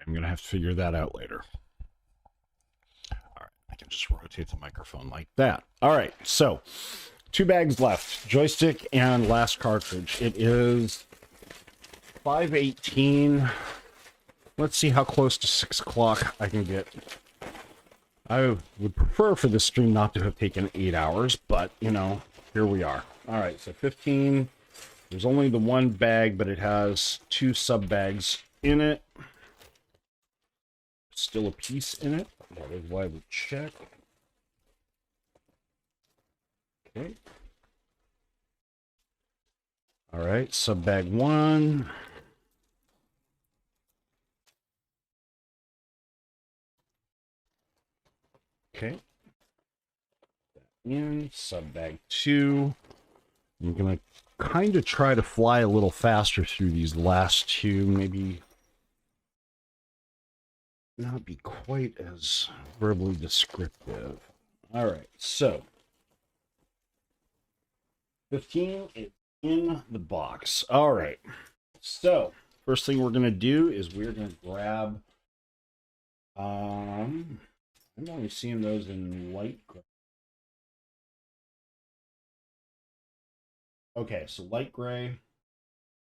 I'm going to have to figure that out later. All right, I can just rotate the microphone like that. All right, so 2 bags left, joystick and last cartridge. It is 5:18. Let's see how close to 6 o'clock I can get. I would prefer for this stream not to have taken 8 hours, but, you know, here we are. All right, so 15. There's only the 1 bag, but it has 2 sub bags in it. Still a piece in it. That is why we check. Okay. All right, sub bag 1. Okay. In sub bag 2. I'm gonna kind of try to fly a little faster through these last 2, maybe not be quite as verbally descriptive. All right, so 15 is in the box. All right, so first thing we're gonna do is we're gonna grab. I'm only seeing those in light gray. Okay, so light gray,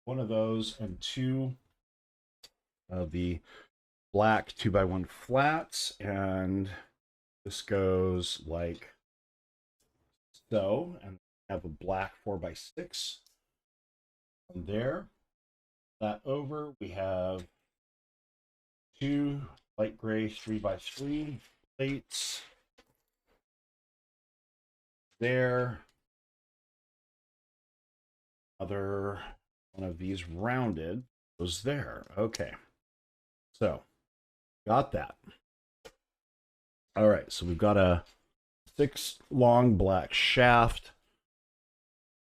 1 of those, and 2 of the black 2x1 flats, and this goes like so, and have a black 4x6 from there. That over, we have 2 light gray 3x3 plates there. Another one of these rounded was there. Okay, so got that. All right, so we've got a 6 long black shaft.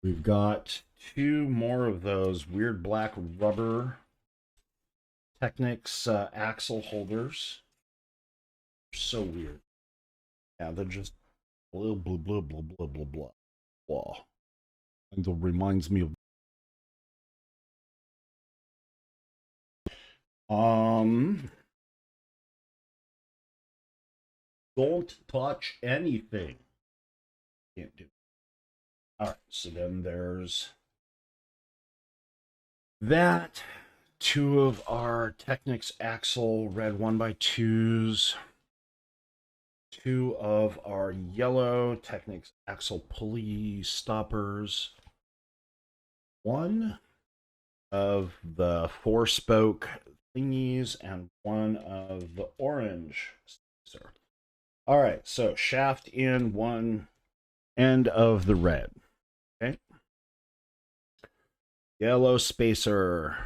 We've got two more of those weird black rubber Technics axle holders. So weird. Yeah, they're just blah blah blah blah blah blah blah blah. And it reminds me of don't touch anything. Can't do. All right, so then there's that. Two of our Technics axle red 1x2s. Two of our yellow Technics axle pulley stoppers. One of the 4-spoke thingies and one of the orange. All right, so shaft in one end of the red. Okay. Yellow spacer.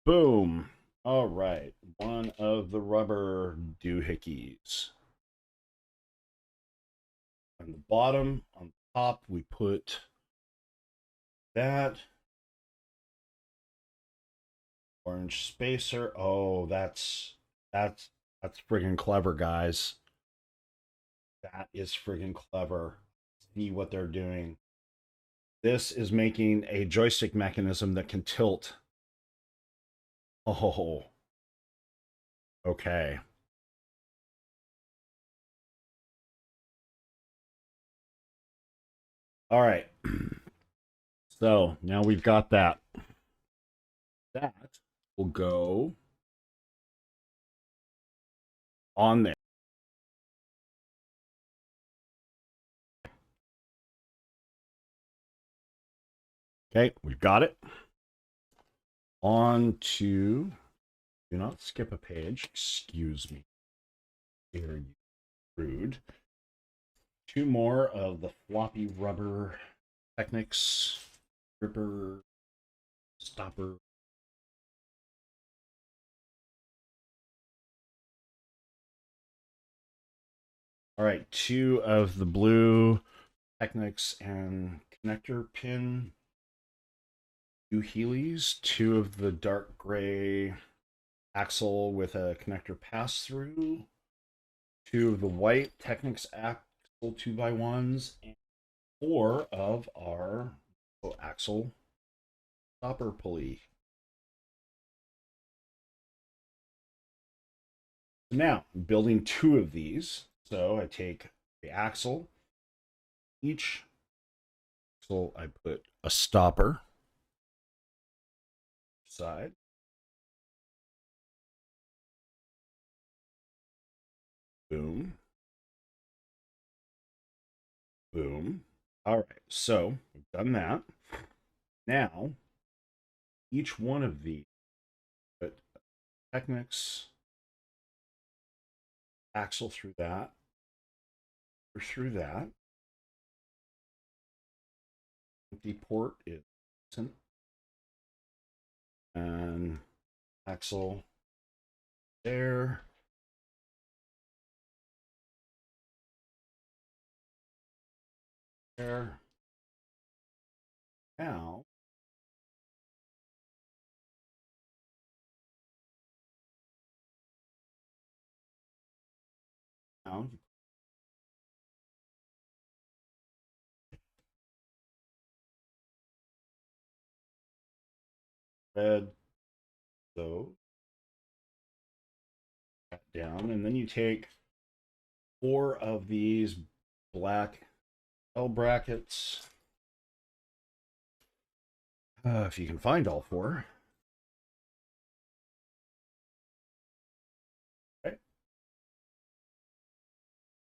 Boom. All right, one of the rubber doohickeys. On the bottom, on the top, we put that orange spacer. Oh, that's friggin' clever, guys. That is friggin' clever. See what they're doing. This is making a joystick mechanism that can tilt. Oh, okay. All right. So now we've got that. That will go on there. Okay, we've got it. On to, do not skip a page. Excuse me. Here, you rude. Two more of the floppy rubber Technics gripper stopper. All right, two of the blue Technics and connector pin. Two Heelys, two of the dark gray axle with a connector pass through, two of the white Technics axle 2x1s, and four of our axle stopper pulley. Now, building two of these. So I take the axle. Each axle, I put a stopper side. Boom. Boom. All right, so we've done that. Now, each one of these, put Technics axle through that, or through that. Empty port is and axle there. There. Now, now red those down, and then you take four of these black L brackets. If you can find all four. Okay.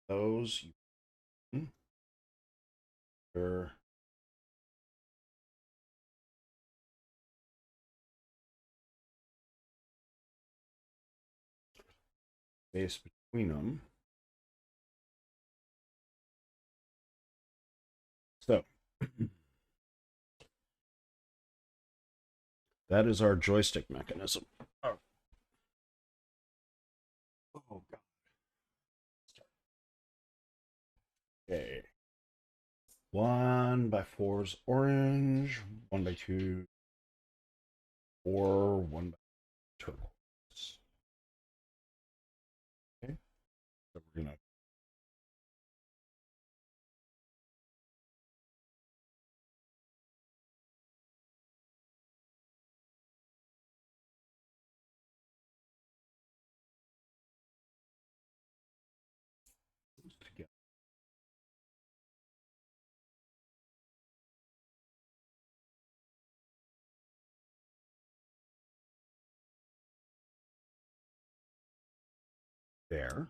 Those are space between them. So that is our joystick mechanism. Oh, oh God. Okay. 1x4's orange, 1x2, or 1x turquoise. Okay, so we're gonna together there.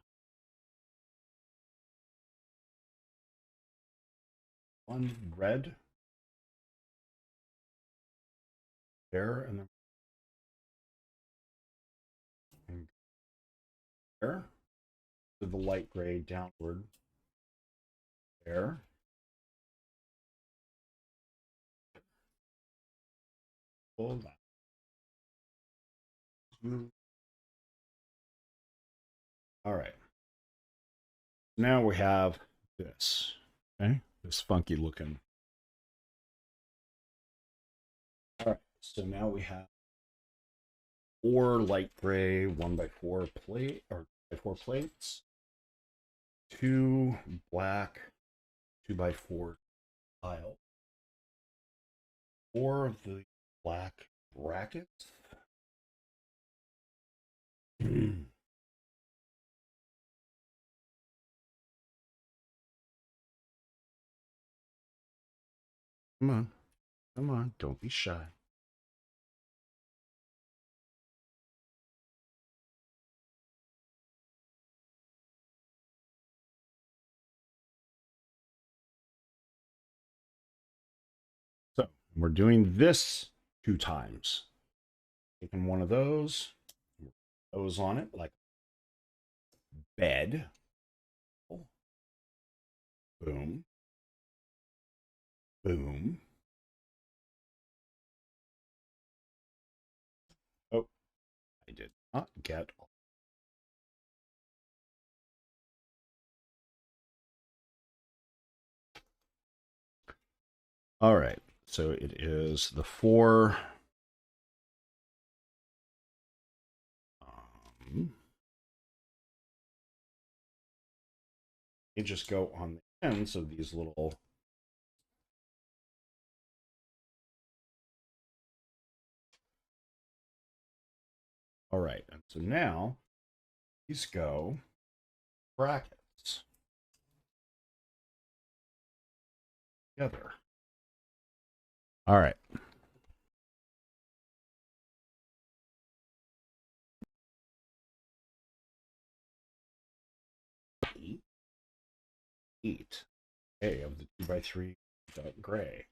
One red there, and then there to the light gray downward there. Pull that. All right. Now we have this. Okay, this funky looking. All right. So now we have four light gray 1x4 plate or by 4 plates, two black 2x4 tile, four of the black brackets. Come on, come on, don't be shy. So we're doing this 2 times. Taking one of those on it like bed. Boom, boom. Oh, I did not get. All right, so it is the four. You just go on the ends of these little. All right, and so now these go brackets together. All right. Eight. Okay, of the 2x3 gray.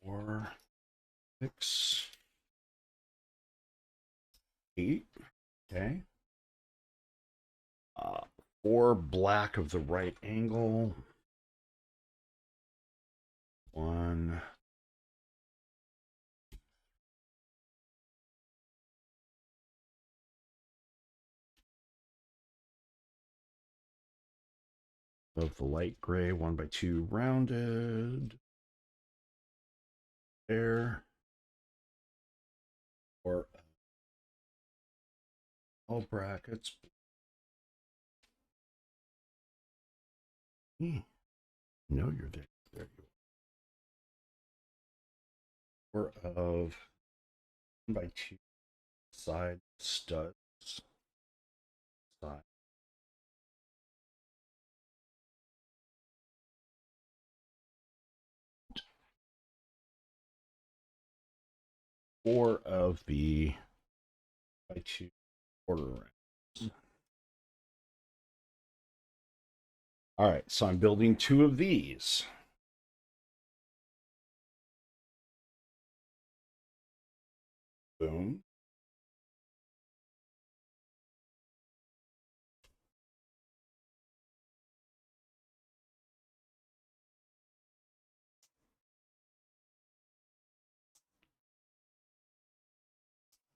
4, 6, 8. Okay. 4 black of the right angle. 1. Of the light gray, 1x2 rounded. There. Or all brackets. No, you're there. There you are. Or of 1x2 side studs. Side. Four of the by 2 quarter rounds. All right, so I'm building 2 of these. Boom.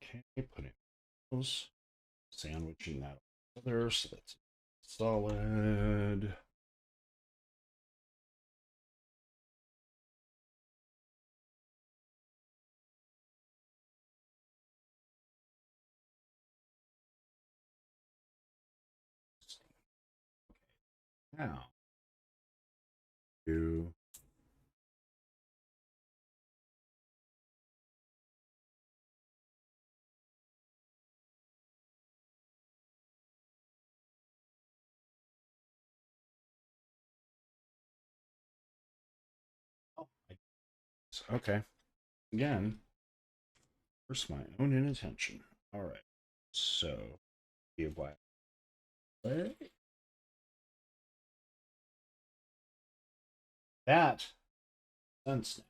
Okay, putting those, sandwiching that together so that's solid. Now, do oh, okay. Again, first my own inattention. All right. So, give what? That sense now.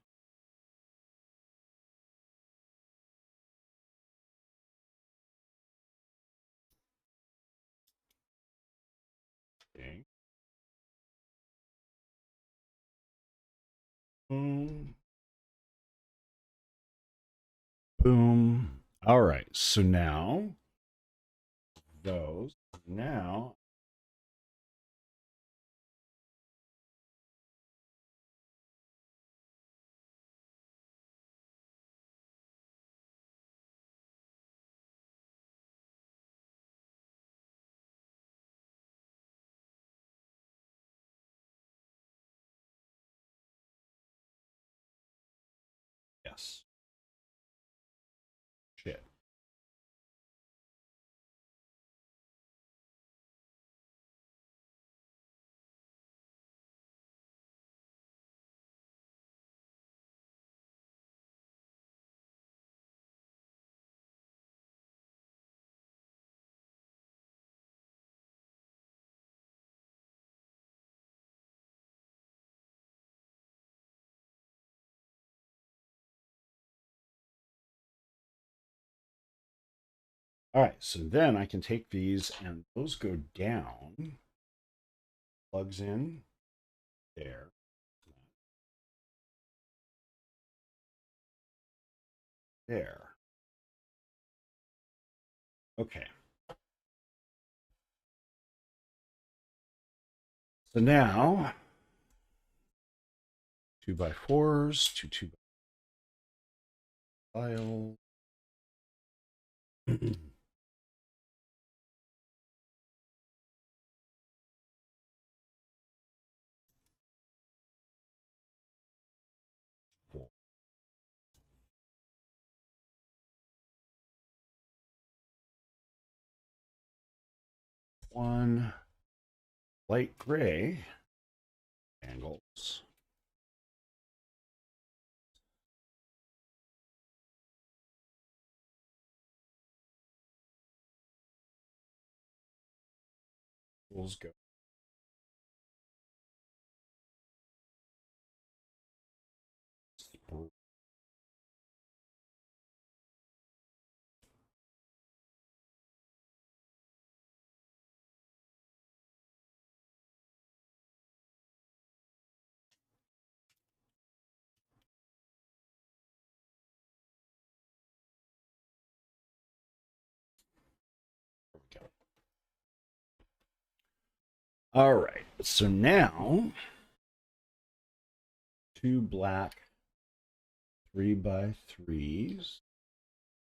Okay. Boom. Boom. All right. So now those. Now, yes. Shit. All right. So then I can take these and those go down. Plugs in there. There. Okay. So now 2x4s, two by file. 1 light gray angles. We'll go. There we go. All right. So now 2 black 3x3s,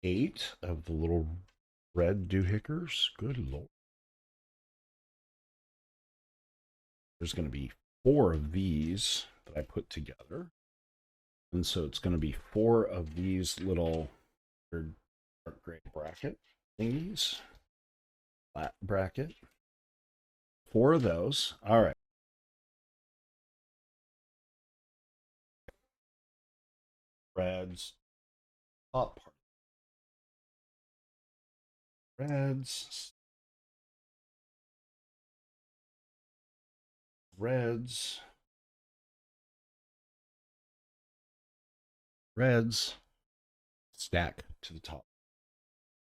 8 of the little red doohickers. Good lord. There's going to be 4 of these that I put together. And so it's going to be 4 of these little dark gray bracket thingies. Flat bracket. 4 of those. All right. Reds. Top part. Reds. Reds. Reds. Stack to the top.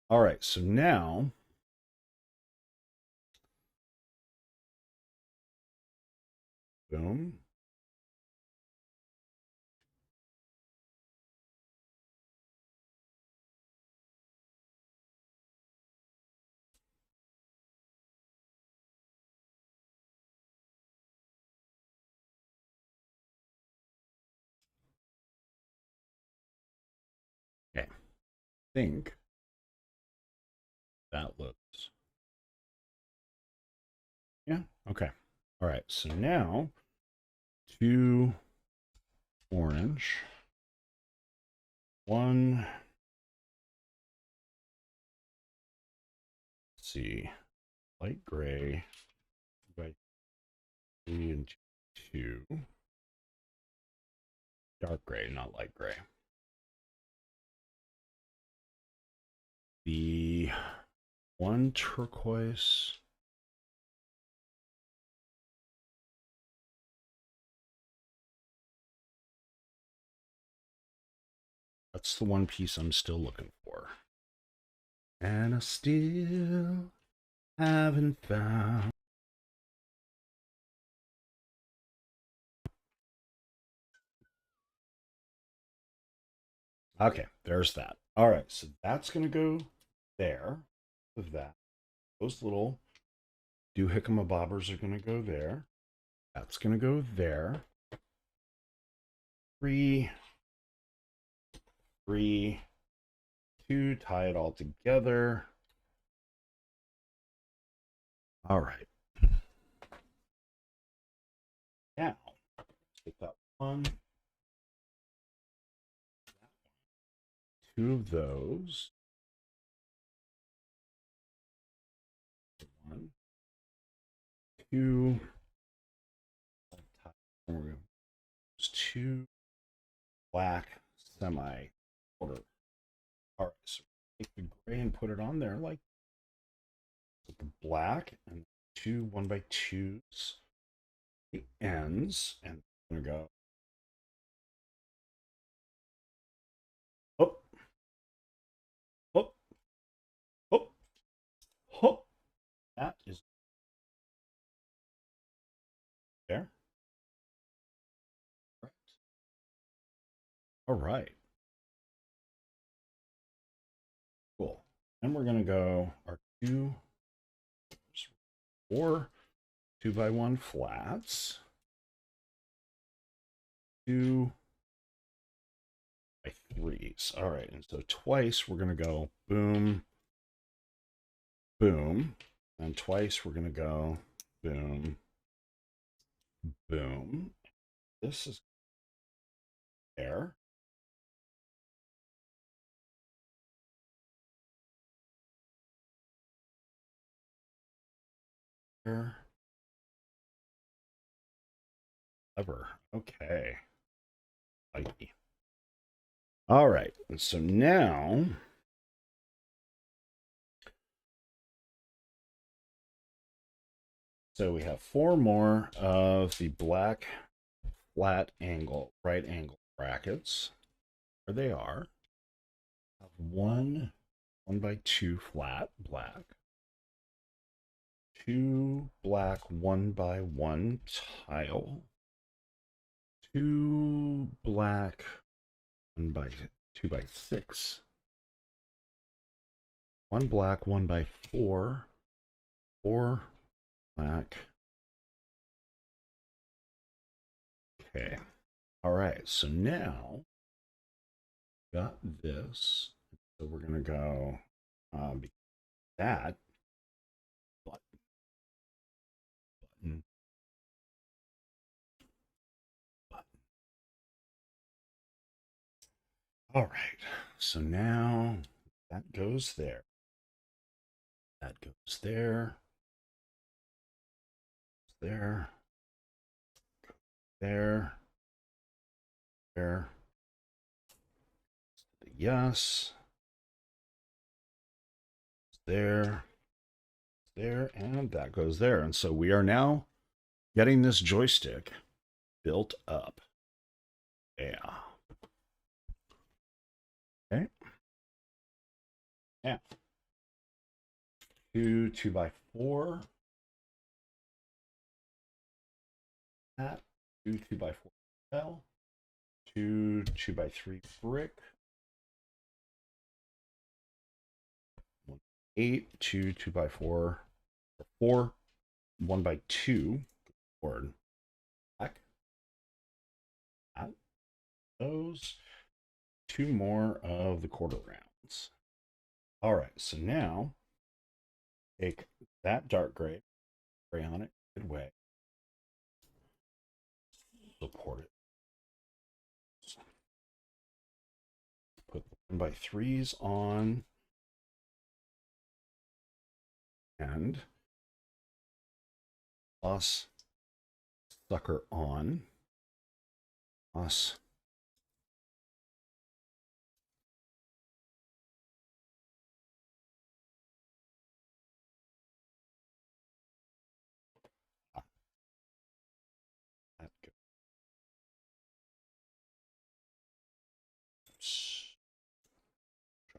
All right. So now boom. Okay. I think that looks. Yeah. Okay. All right, so now 2 orange, 1, let's see, light gray by 3 and 2, dark gray, not light gray. The 1 turquoise, that's the one piece I'm still looking for. And I still haven't found. Okay, there's that. All right, so that's going to go there with that. Those little doohickey bobbers are going to go there. That's going to go there. 3, 3, 2, tie it all together. All right. Now, take that 1, 2 of those. 1, 2. There's 2 black semi quarter. All right, so take the gray and put it on there like with the black and 2 1x2s. The ends, and I'm gonna go up, up, up, up. That is there. All right. Cool. And we're gonna go our 4 2x1 flats, 2 by 3s. All right, and so twice we're gonna go boom, boom, and twice we're gonna go boom, boom. This is there. There. Clever. Okay. All right. And so now we have 4 more of the black flat angle, right angle brackets. There they are. 1 1x2 flat black. 2 black 1x1 tile. 2 black 2x6. 1 black 1x4. 4 black. Okay. All right. So now got this. So we're gonna go that button, button, button. All right. So now that goes there. That goes there. There. There. There. Yes. There. There. And that goes there. And so we are now getting this joystick built up. Yeah. Okay. Yeah. 2 2x4. That 2 2x4 cell. 2 2x3 brick. 8 2 2x4 4 1x2 board. Back. That. Those 2 more of the quarter rounds. All right, so now take that dark gray on it, good way. Support it. Put the 1x3s on. And plus sucker on. Plus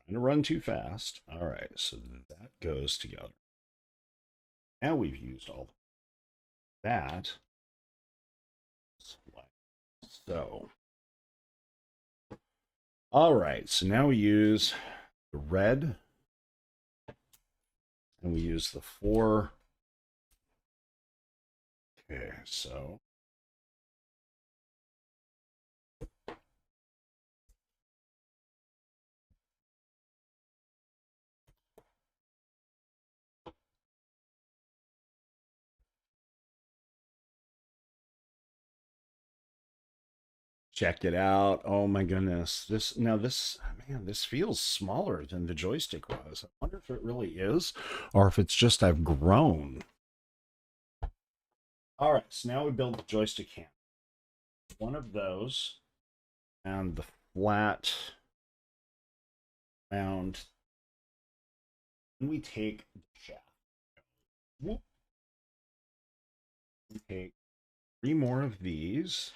trying to run too fast. All right, so that goes together. Now we've used all that. So, all right, so now we use the red and we use the 4. Okay, so check it out. Oh my goodness. This feels smaller than the joystick was. I wonder if it really is or if it's just I've grown. All right, so now we build the joystick hand. One of those and the flat round. And we take the shaft. Whoop. We take 3 more of these.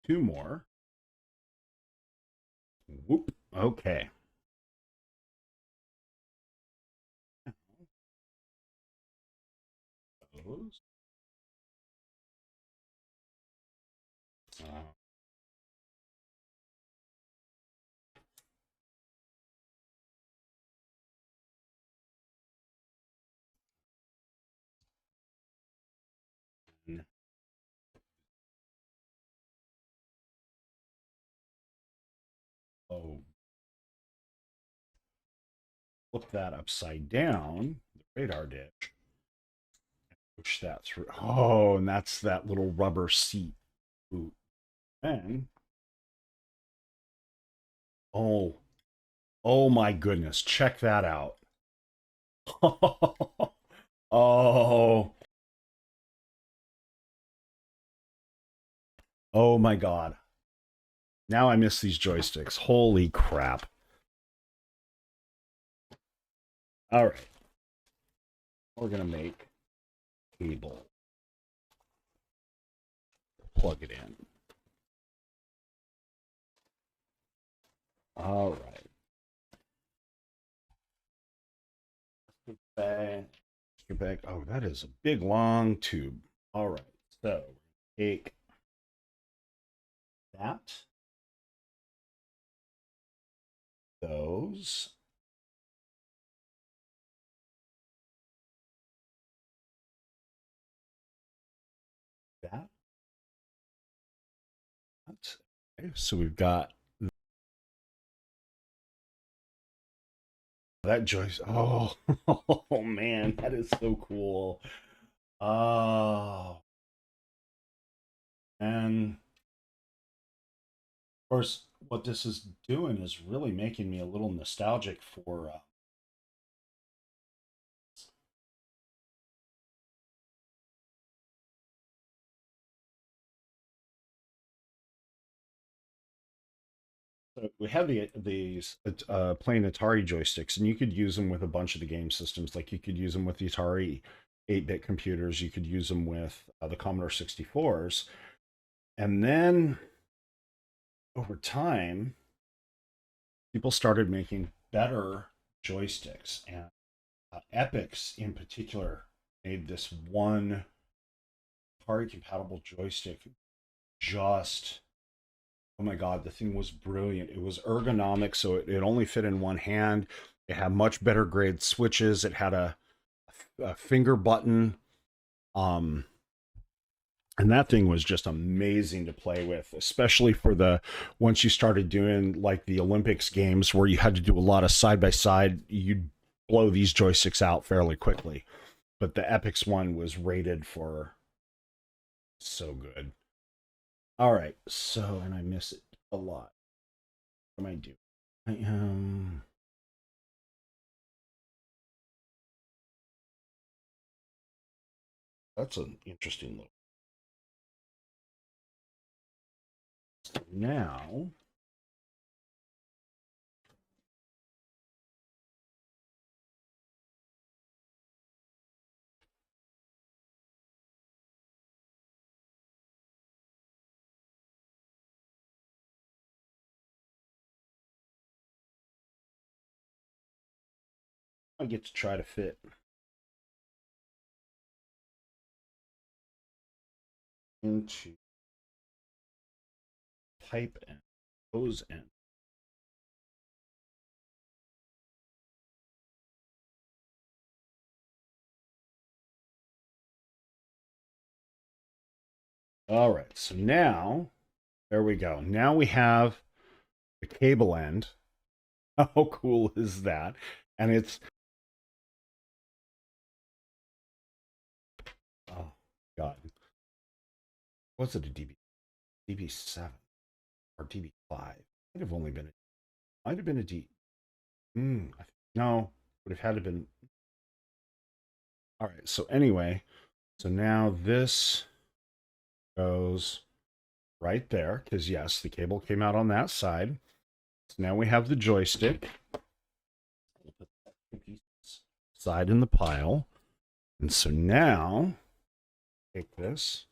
Two more. Whoop. Okay. Those. Oh, flip that upside down, the radar dish, push that through. Oh, and that's that little rubber seat. Ooh. And oh, oh my goodness, check that out. Oh, oh my God. Now I miss these joysticks. Holy crap. All right. We're going to make cable. Plug it in. All right. Back. Oh, that is a big long tube. All right. So take that. Those. That. Okay, so we've got that joist. Oh, oh man, that is so cool. Oh, and of course, what this is doing is really making me a little nostalgic for so we have these plain Atari joysticks, and you could use them with a bunch of the game systems. Like you could use them with the Atari 8-bit computers. You could use them with the Commodore 64s. And then over time, people started making better joysticks, and Epix in particular made this one Atari compatible joystick just oh my god, the thing was brilliant. It was ergonomic, so it only fit in one hand. It had much better grade switches. It had a finger button. Um, And that thing was just amazing to play with, especially for the once you started doing like the Olympics games where you had to do a lot of side by side, you'd blow these joysticks out fairly quickly. But the Epix one was rated for so good. All right, so and I miss it a lot. What am I doing? I am. That's an interesting look. Now, I get to try to fit into pipe and hose end. All right, so now there we go. Now we have the cable end. How cool is that? And it's oh god, what's it a DB7 or DB5? Might have only been might have been a D. No, would have had to been. All right. So anyway, so now this goes right there because yes, the cable came out on that side. So now we have the joystick. We'll put that side in the pile, and so now take this.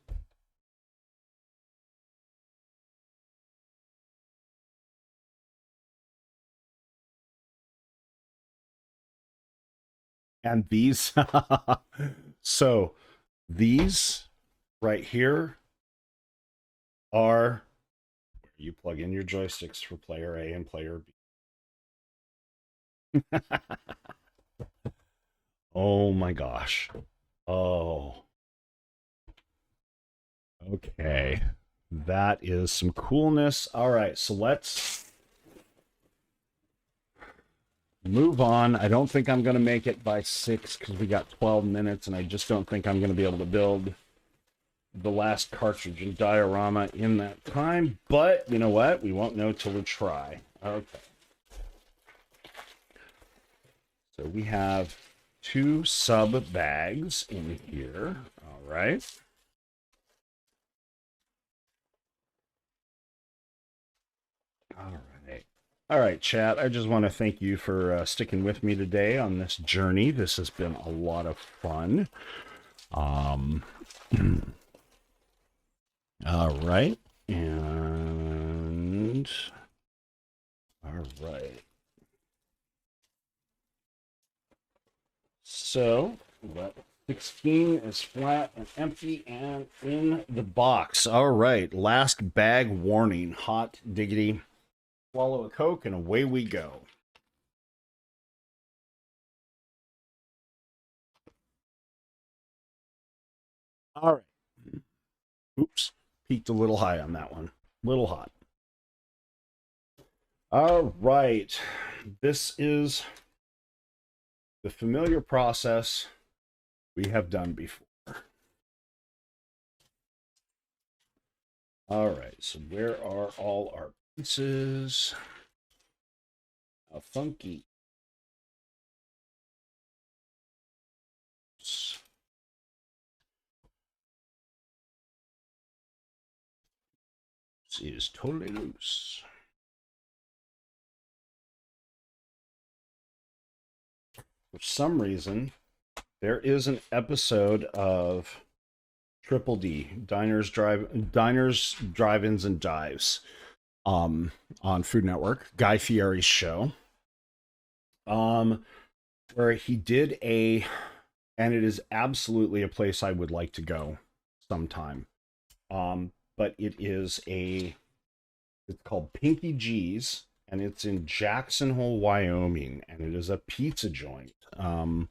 And these, so these right here are where you plug in your joysticks for player A and player B. Oh my gosh. Oh, okay. That is some coolness. All right, so let's move on. I don't think I'm going to make it by 6 because we got 12 minutes, and I just don't think I'm going to be able to build the last cartridge and diorama in that time. But you know what? We won't know till we try. Okay. So we have 2 sub bags in here. All right. All right. All right, chat. I just want to thank you for sticking with me today on this journey. This has been a lot of fun. Um, all right. And all right. So, 16 is flat and empty and in the box. All right. Last bag warning. Hot diggity. Swallow a Coke and away we go. All right. Oops. Peaked a little high on that one. Little hot. All right. This is the familiar process we have done before. All right. So where are all our pieces? How funky. This is totally loose. For some reason, there is an episode of Triple D, Diners, Drive-ins, and Dives, on Food Network, Guy Fieri's show, where he did and it is absolutely a place I would like to go sometime. But it's called Pinky G's, and it's in Jackson Hole, Wyoming, and it is a pizza joint. All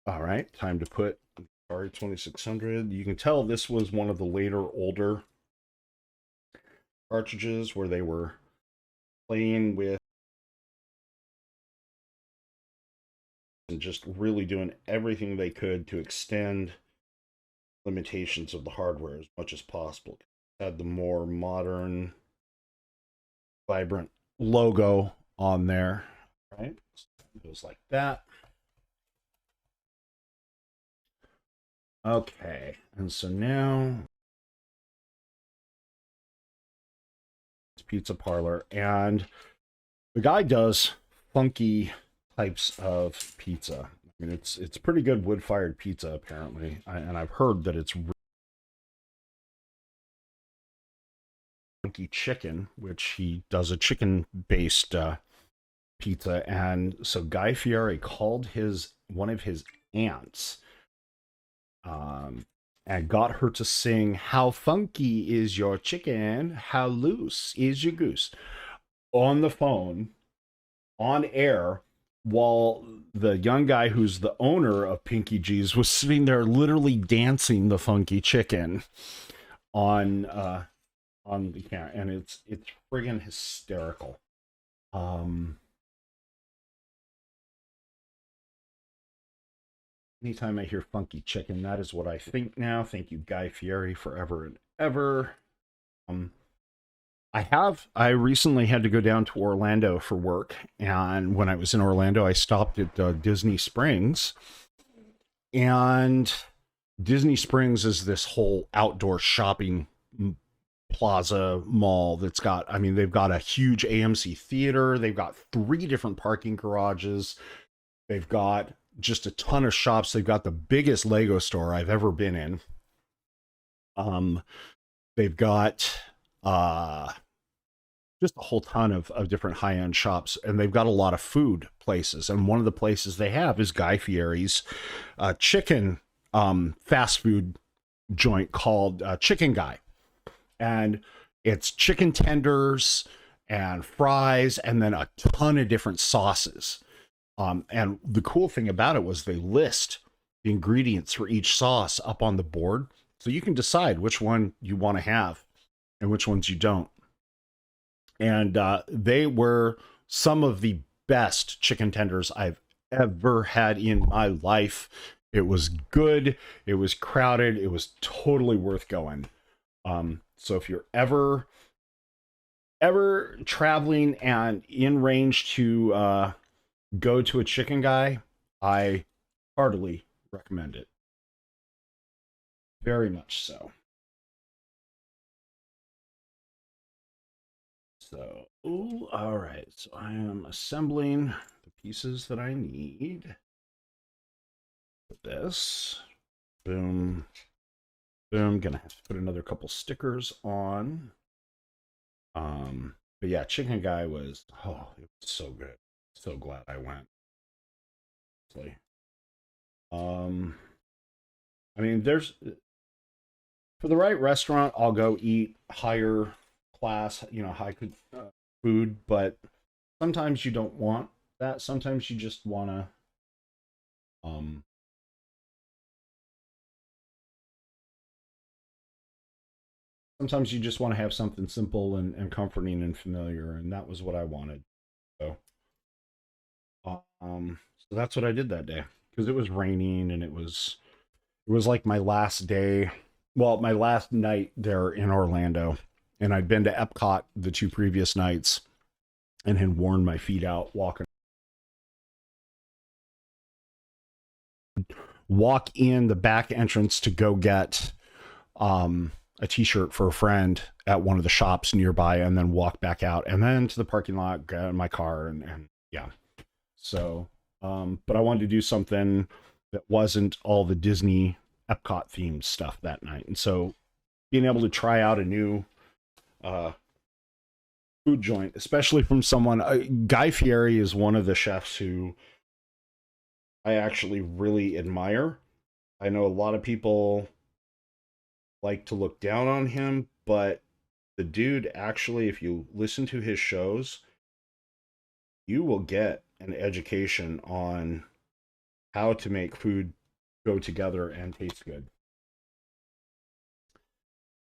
right, time to put Atari 2600. You can tell this was one of the later, older cartridges where they were playing with and just really doing everything they could to extend limitations of the hardware as much as possible. It had the more modern, vibrant logo on there, right? So it goes like that. Okay, and so now it's Pizza Parlor, and the guy does funky types of pizza. I mean, it's pretty good wood-fired pizza apparently, and I've heard that it's funky chicken, which he does a chicken-based pizza, and so Guy Fieri called his one of his aunts, um, and got her to sing "How funky is your chicken? How loose is your goose?" on the phone, on air, while the young guy who's the owner of Pinky G's was sitting there literally dancing the funky chicken on the camera, and it's friggin' hysterical. Um, Anytime I hear funky chicken, that is what I think now. Thank you, Guy Fieri, forever and ever. Um, I recently had to go down to Orlando for work, and when I was in Orlando, I stopped at Disney Springs, and Disney Springs is this whole outdoor shopping plaza mall that's got, I mean, they've got a huge AMC theater, they've got 3 different parking garages, they've got just a ton of shops, they've got the biggest Lego store I've ever been in. Um, they've got just a whole ton of different high-end shops, and they've got a lot of food places, and one of the places they have is Guy Fieri's chicken fast food joint called Chicken Guy, and it's chicken tenders and fries and then a ton of different sauces. And the cool thing about it was they list the ingredients for each sauce up on the board, so you can decide which one you want to have and which ones you don't. And they were some of the best chicken tenders I've ever had in my life. It was good. It was crowded. It was totally worth going. So if you're ever traveling and in range to go to a chicken guy, I heartily recommend it. Very much so. So, ooh, all right. So I am assembling the pieces that I need for this. Boom, boom. Gonna have to put another couple stickers on. But yeah, Chicken Guy was, oh, it was so good. So glad I went. Um, I mean, there's for the right restaurant, I'll go eat higher class, high food, but sometimes you don't want that. Sometimes you just want to um sometimes you just want to have something simple and comforting and familiar, and that was what I wanted. So so that's what I did that day because it was raining and it was like my last day, well, my last night there in Orlando, and I'd been to Epcot the 2 previous nights and had worn my feet out walk in the back entrance to go get a t-shirt for a friend at one of the shops nearby, and then walk back out and then to the parking lot, get in my car, and yeah. So but I wanted to do something that wasn't all the Disney Epcot themed stuff that night, and so being able to try out a new uh food joint, especially from someone, Guy Fieri is one of the chefs who I actually really admire. I know a lot of people like to look down on him, but the dude actually, if you listen to his shows, you will get an education on how to make food go together and taste good.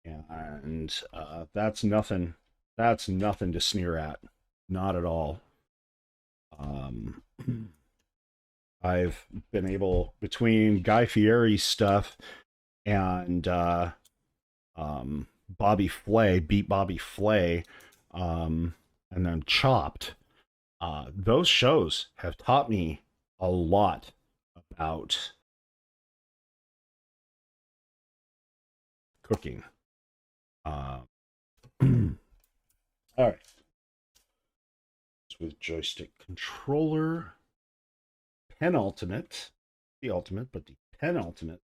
And that's nothing. That's nothing to sneer at. Not at all. Um, I've been able, between Guy Fieri's stuff and Bobby Flay, Beat Bobby Flay, and then Chopped. Those shows have taught me a lot about cooking. Uh, all right. It's with joystick controller, penultimate, the ultimate, but the penultimate.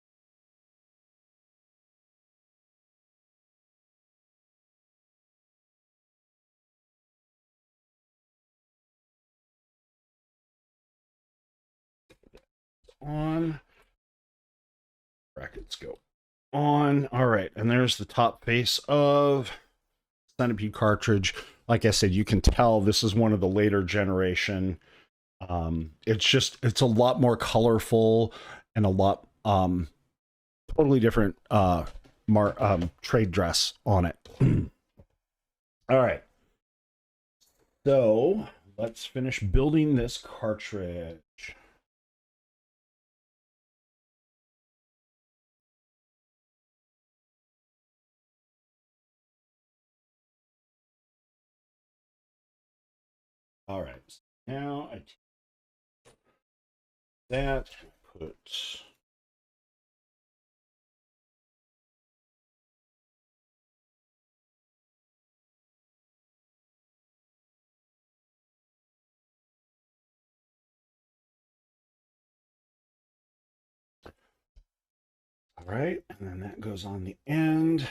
On. Brackets go on. All right. And there's the top face of Centipede cartridge. Like I said, you can tell this is one of the later generation. It's a lot more colorful and a lot totally different trade dress on it. All right. So let's finish building this cartridge. All right. Now I take that, put all right, and then that goes on the end.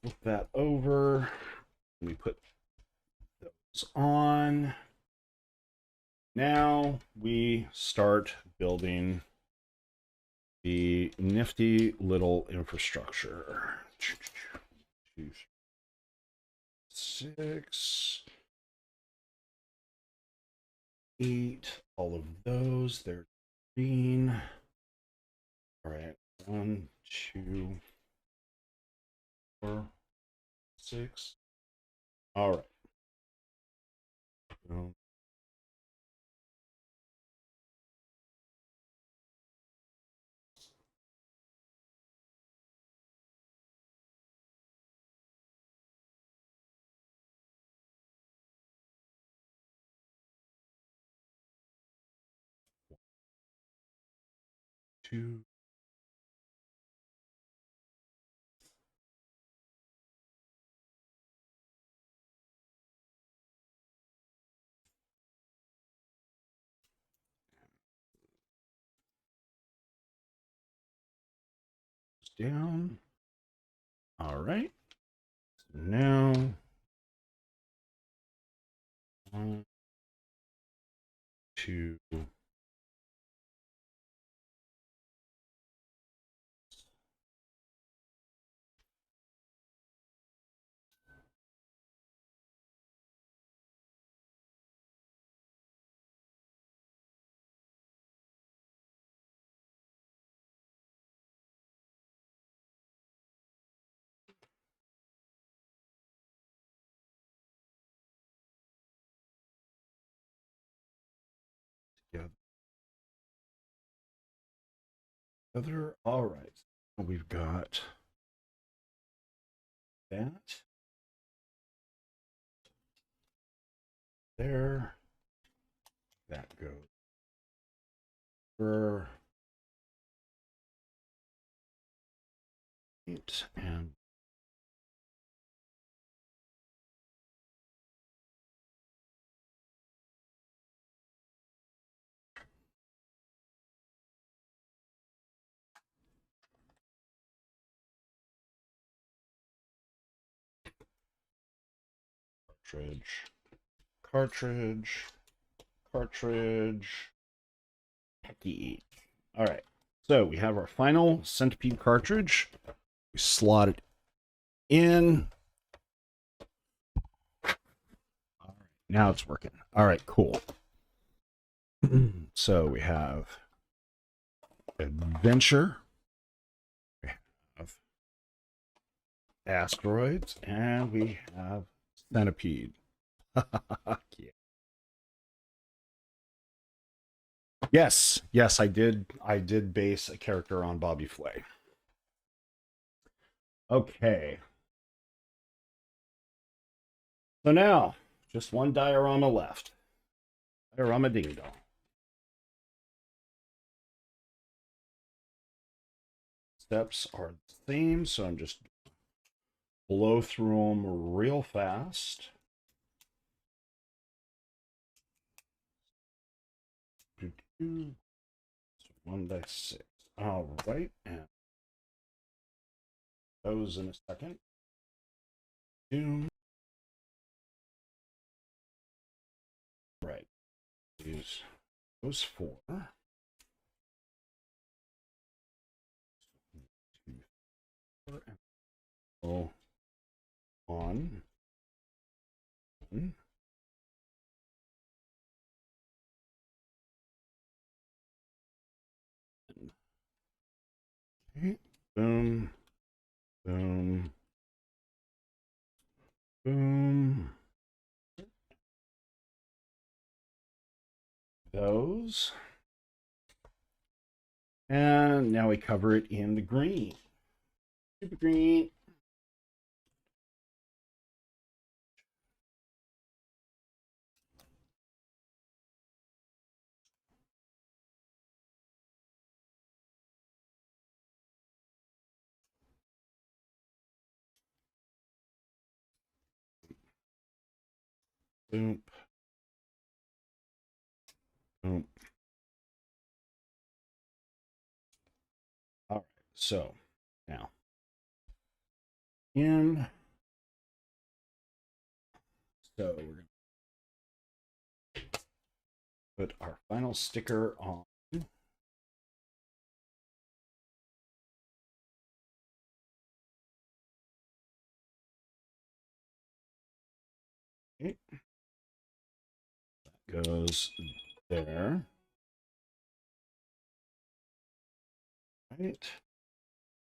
Flip that over. We put those on. Now we start building the nifty little infrastructure. 2, 6, 8, all of those. They're green. All right, 1, 2, 4, 6. All right. Two. Down. All right. So now, 1, 2. Together. All right. We've got that there. That goes over. And cartridge, cartridge, cartridge. Hecky. All right. So we have our final centipede cartridge. We slot it in. All right. Now it's working. All right, cool. So we have adventure. We have asteroids, and we have centipede. Yeah. Yes, yes, I did. I did base a character on Bobby Flay. Okay, so now just one diorama left. Diorama Ding Dong. Steps are the same, so I'm just blow through them real fast. One by six. All right, and those in a second. Doom. Right. Use those four. Two, four, and go on. One. Okay. Boom. Boom. Boom. Those. And now we cover it in the green. Super green. Boom. Boom. All right. So now in. So we're going to put our final sticker on. Okay. That goes there. Right.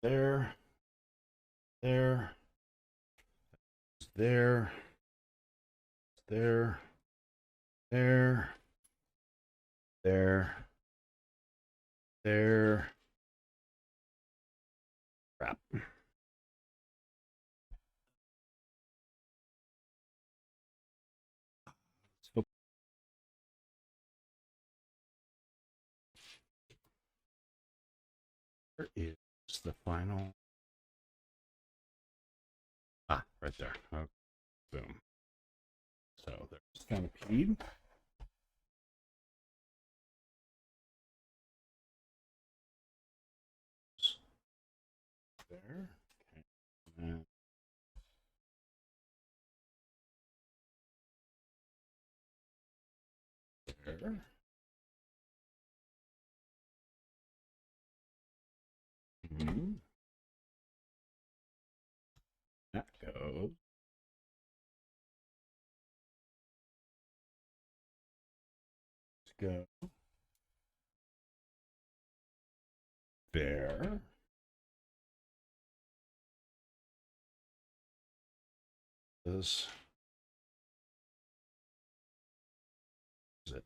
There. There. There. There. There. There. There. Crap. So where is the final? Ah, right there. Okay. Boom. So there's centipede. There. Okay. And there. Mm-hmm. That goes. Let's go there. This is it.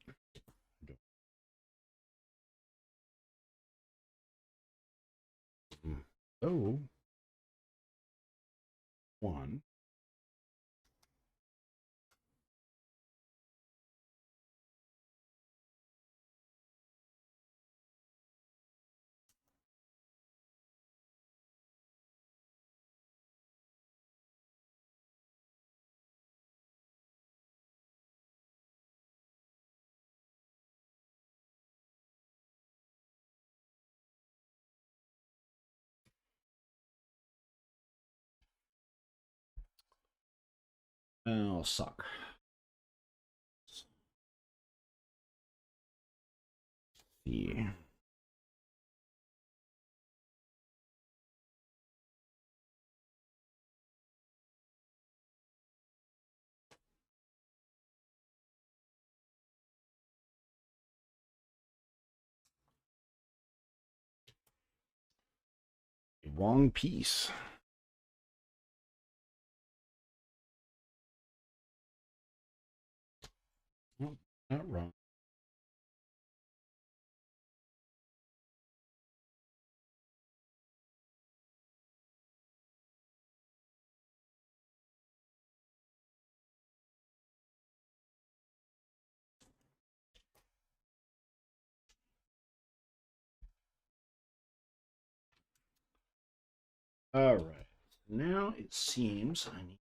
Oh, one. Oh, suck. Yeah. wrong piece. Oh, not wrong. All right. Now it seems I need.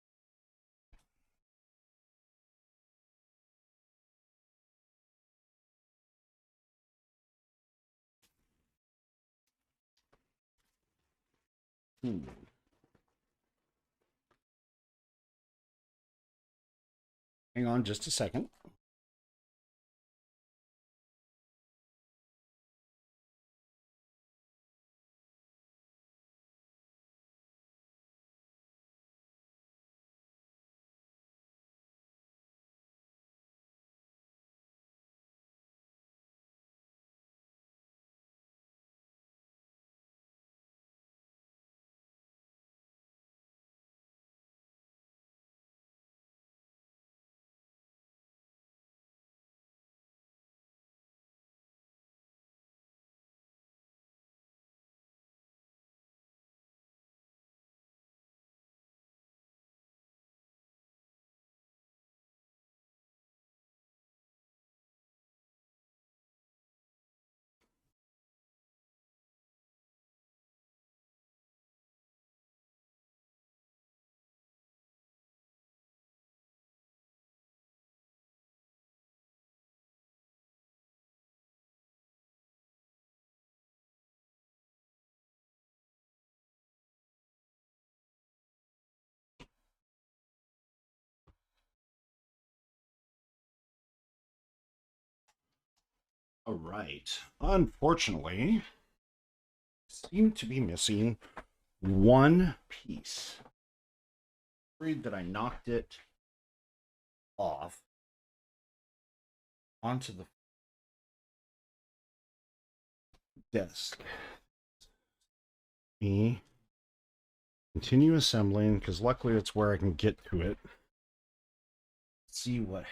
Hang on just a second. All right. Unfortunately, seem to be missing one piece. Afraid that I knocked it off onto the desk. Me continue assembling because luckily it's where I can get to it. Let's see what.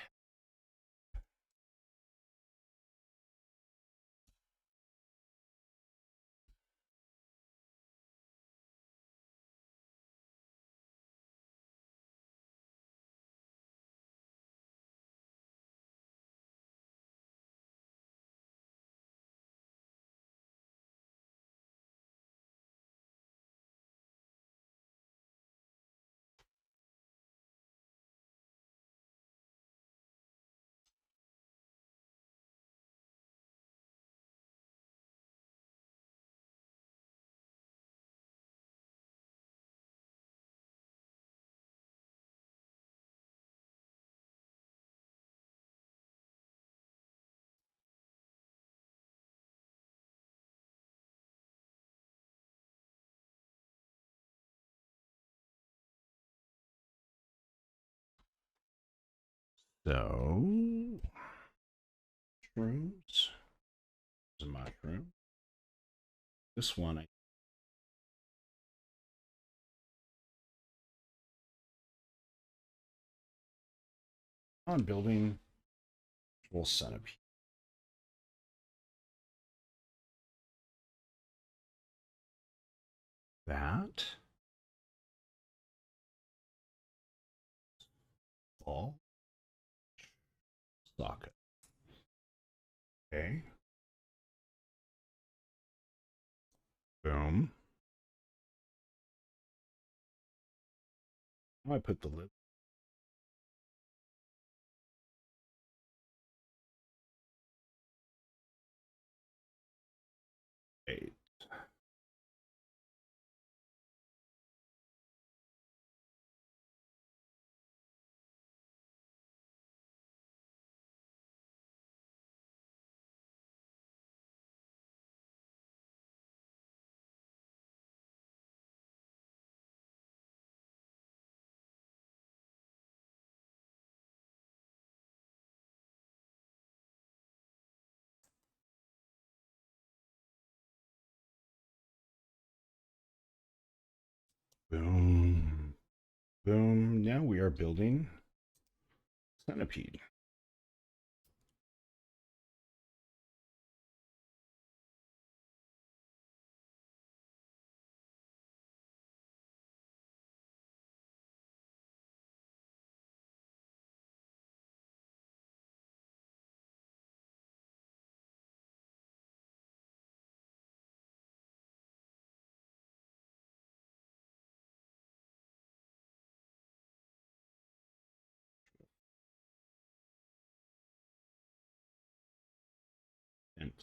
So, mushrooms. There's a mushroom. This one, I'm building full centipede. That ball socket. Okay. Boom. Now I put the lid. Eight. Boom. Boom. Now we are building centipede. And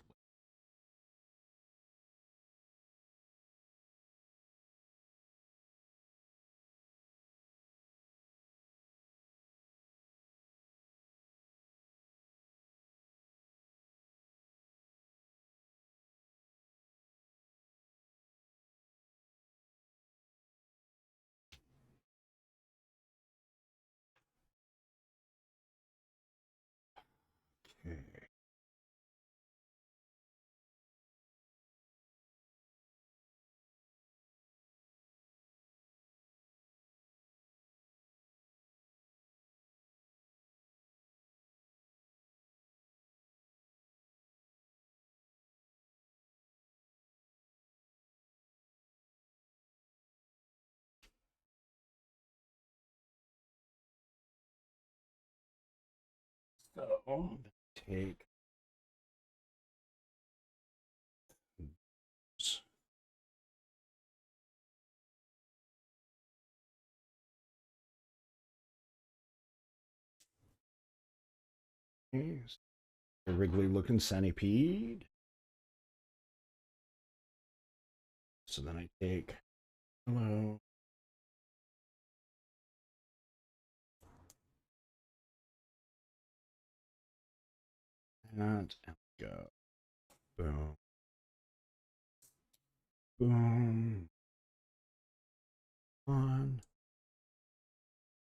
okay. So take this. A wriggly looking centipede. So then I take hello. And go. Boom. Boom. 1,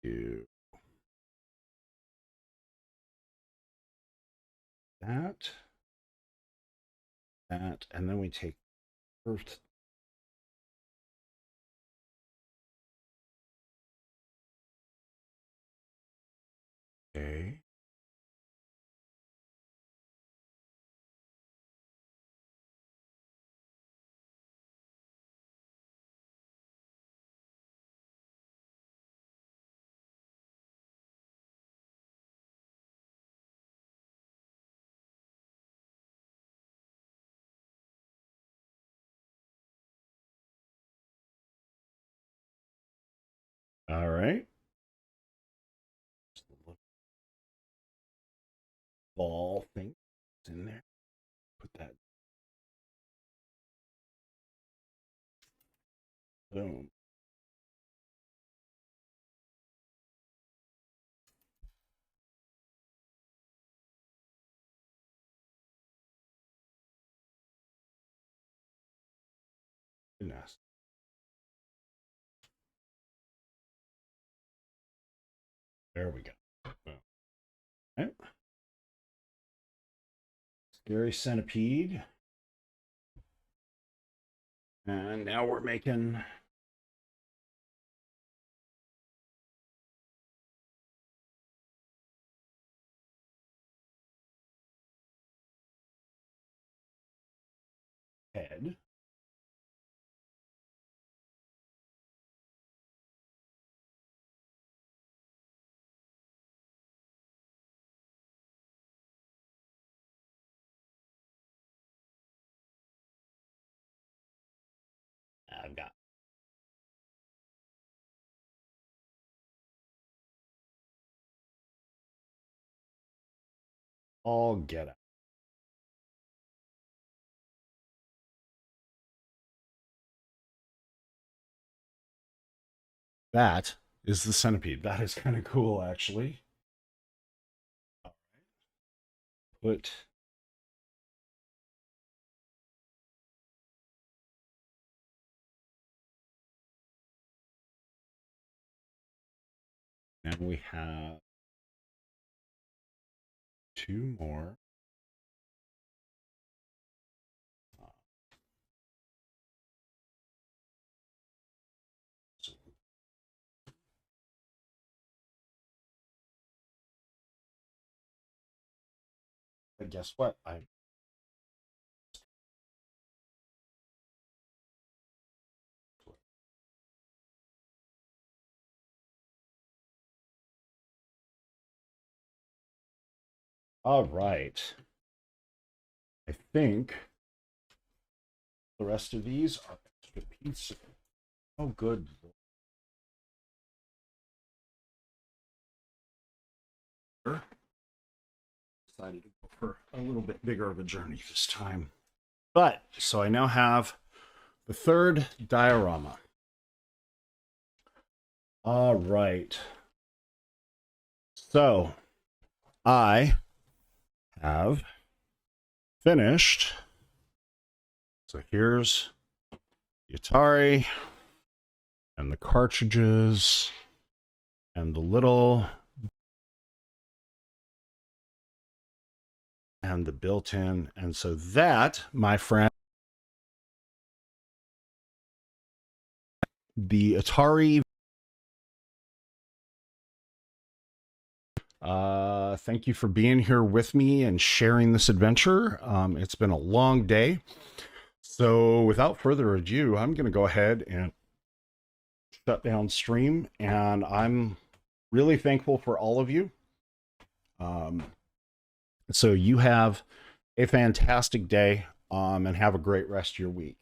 2. That. That. And then we take first. Okay. All right. Ball thing in there. Put that. Boom. Goodness. There we go. Boom. All right. Scary centipede. And now we're making head. I've got all get it. That is the centipede. That is kind of cool, actually. Put and we have 2 more. guess what? All right. I think the rest of these are extra pieces. Oh, good. Decided to go for a little bit bigger of a journey this time. But, so I now have the third diorama. All right. So, I have finished. So here's the Atari and the cartridges and the little and the built-in. And so that, my friend, the Atari. Thank you for being here with me and sharing this adventure. It's been a long day. So without further ado, I'm going to go ahead and shut down stream. And I'm really thankful for all of you. So you have a fantastic day and have a great rest of your week.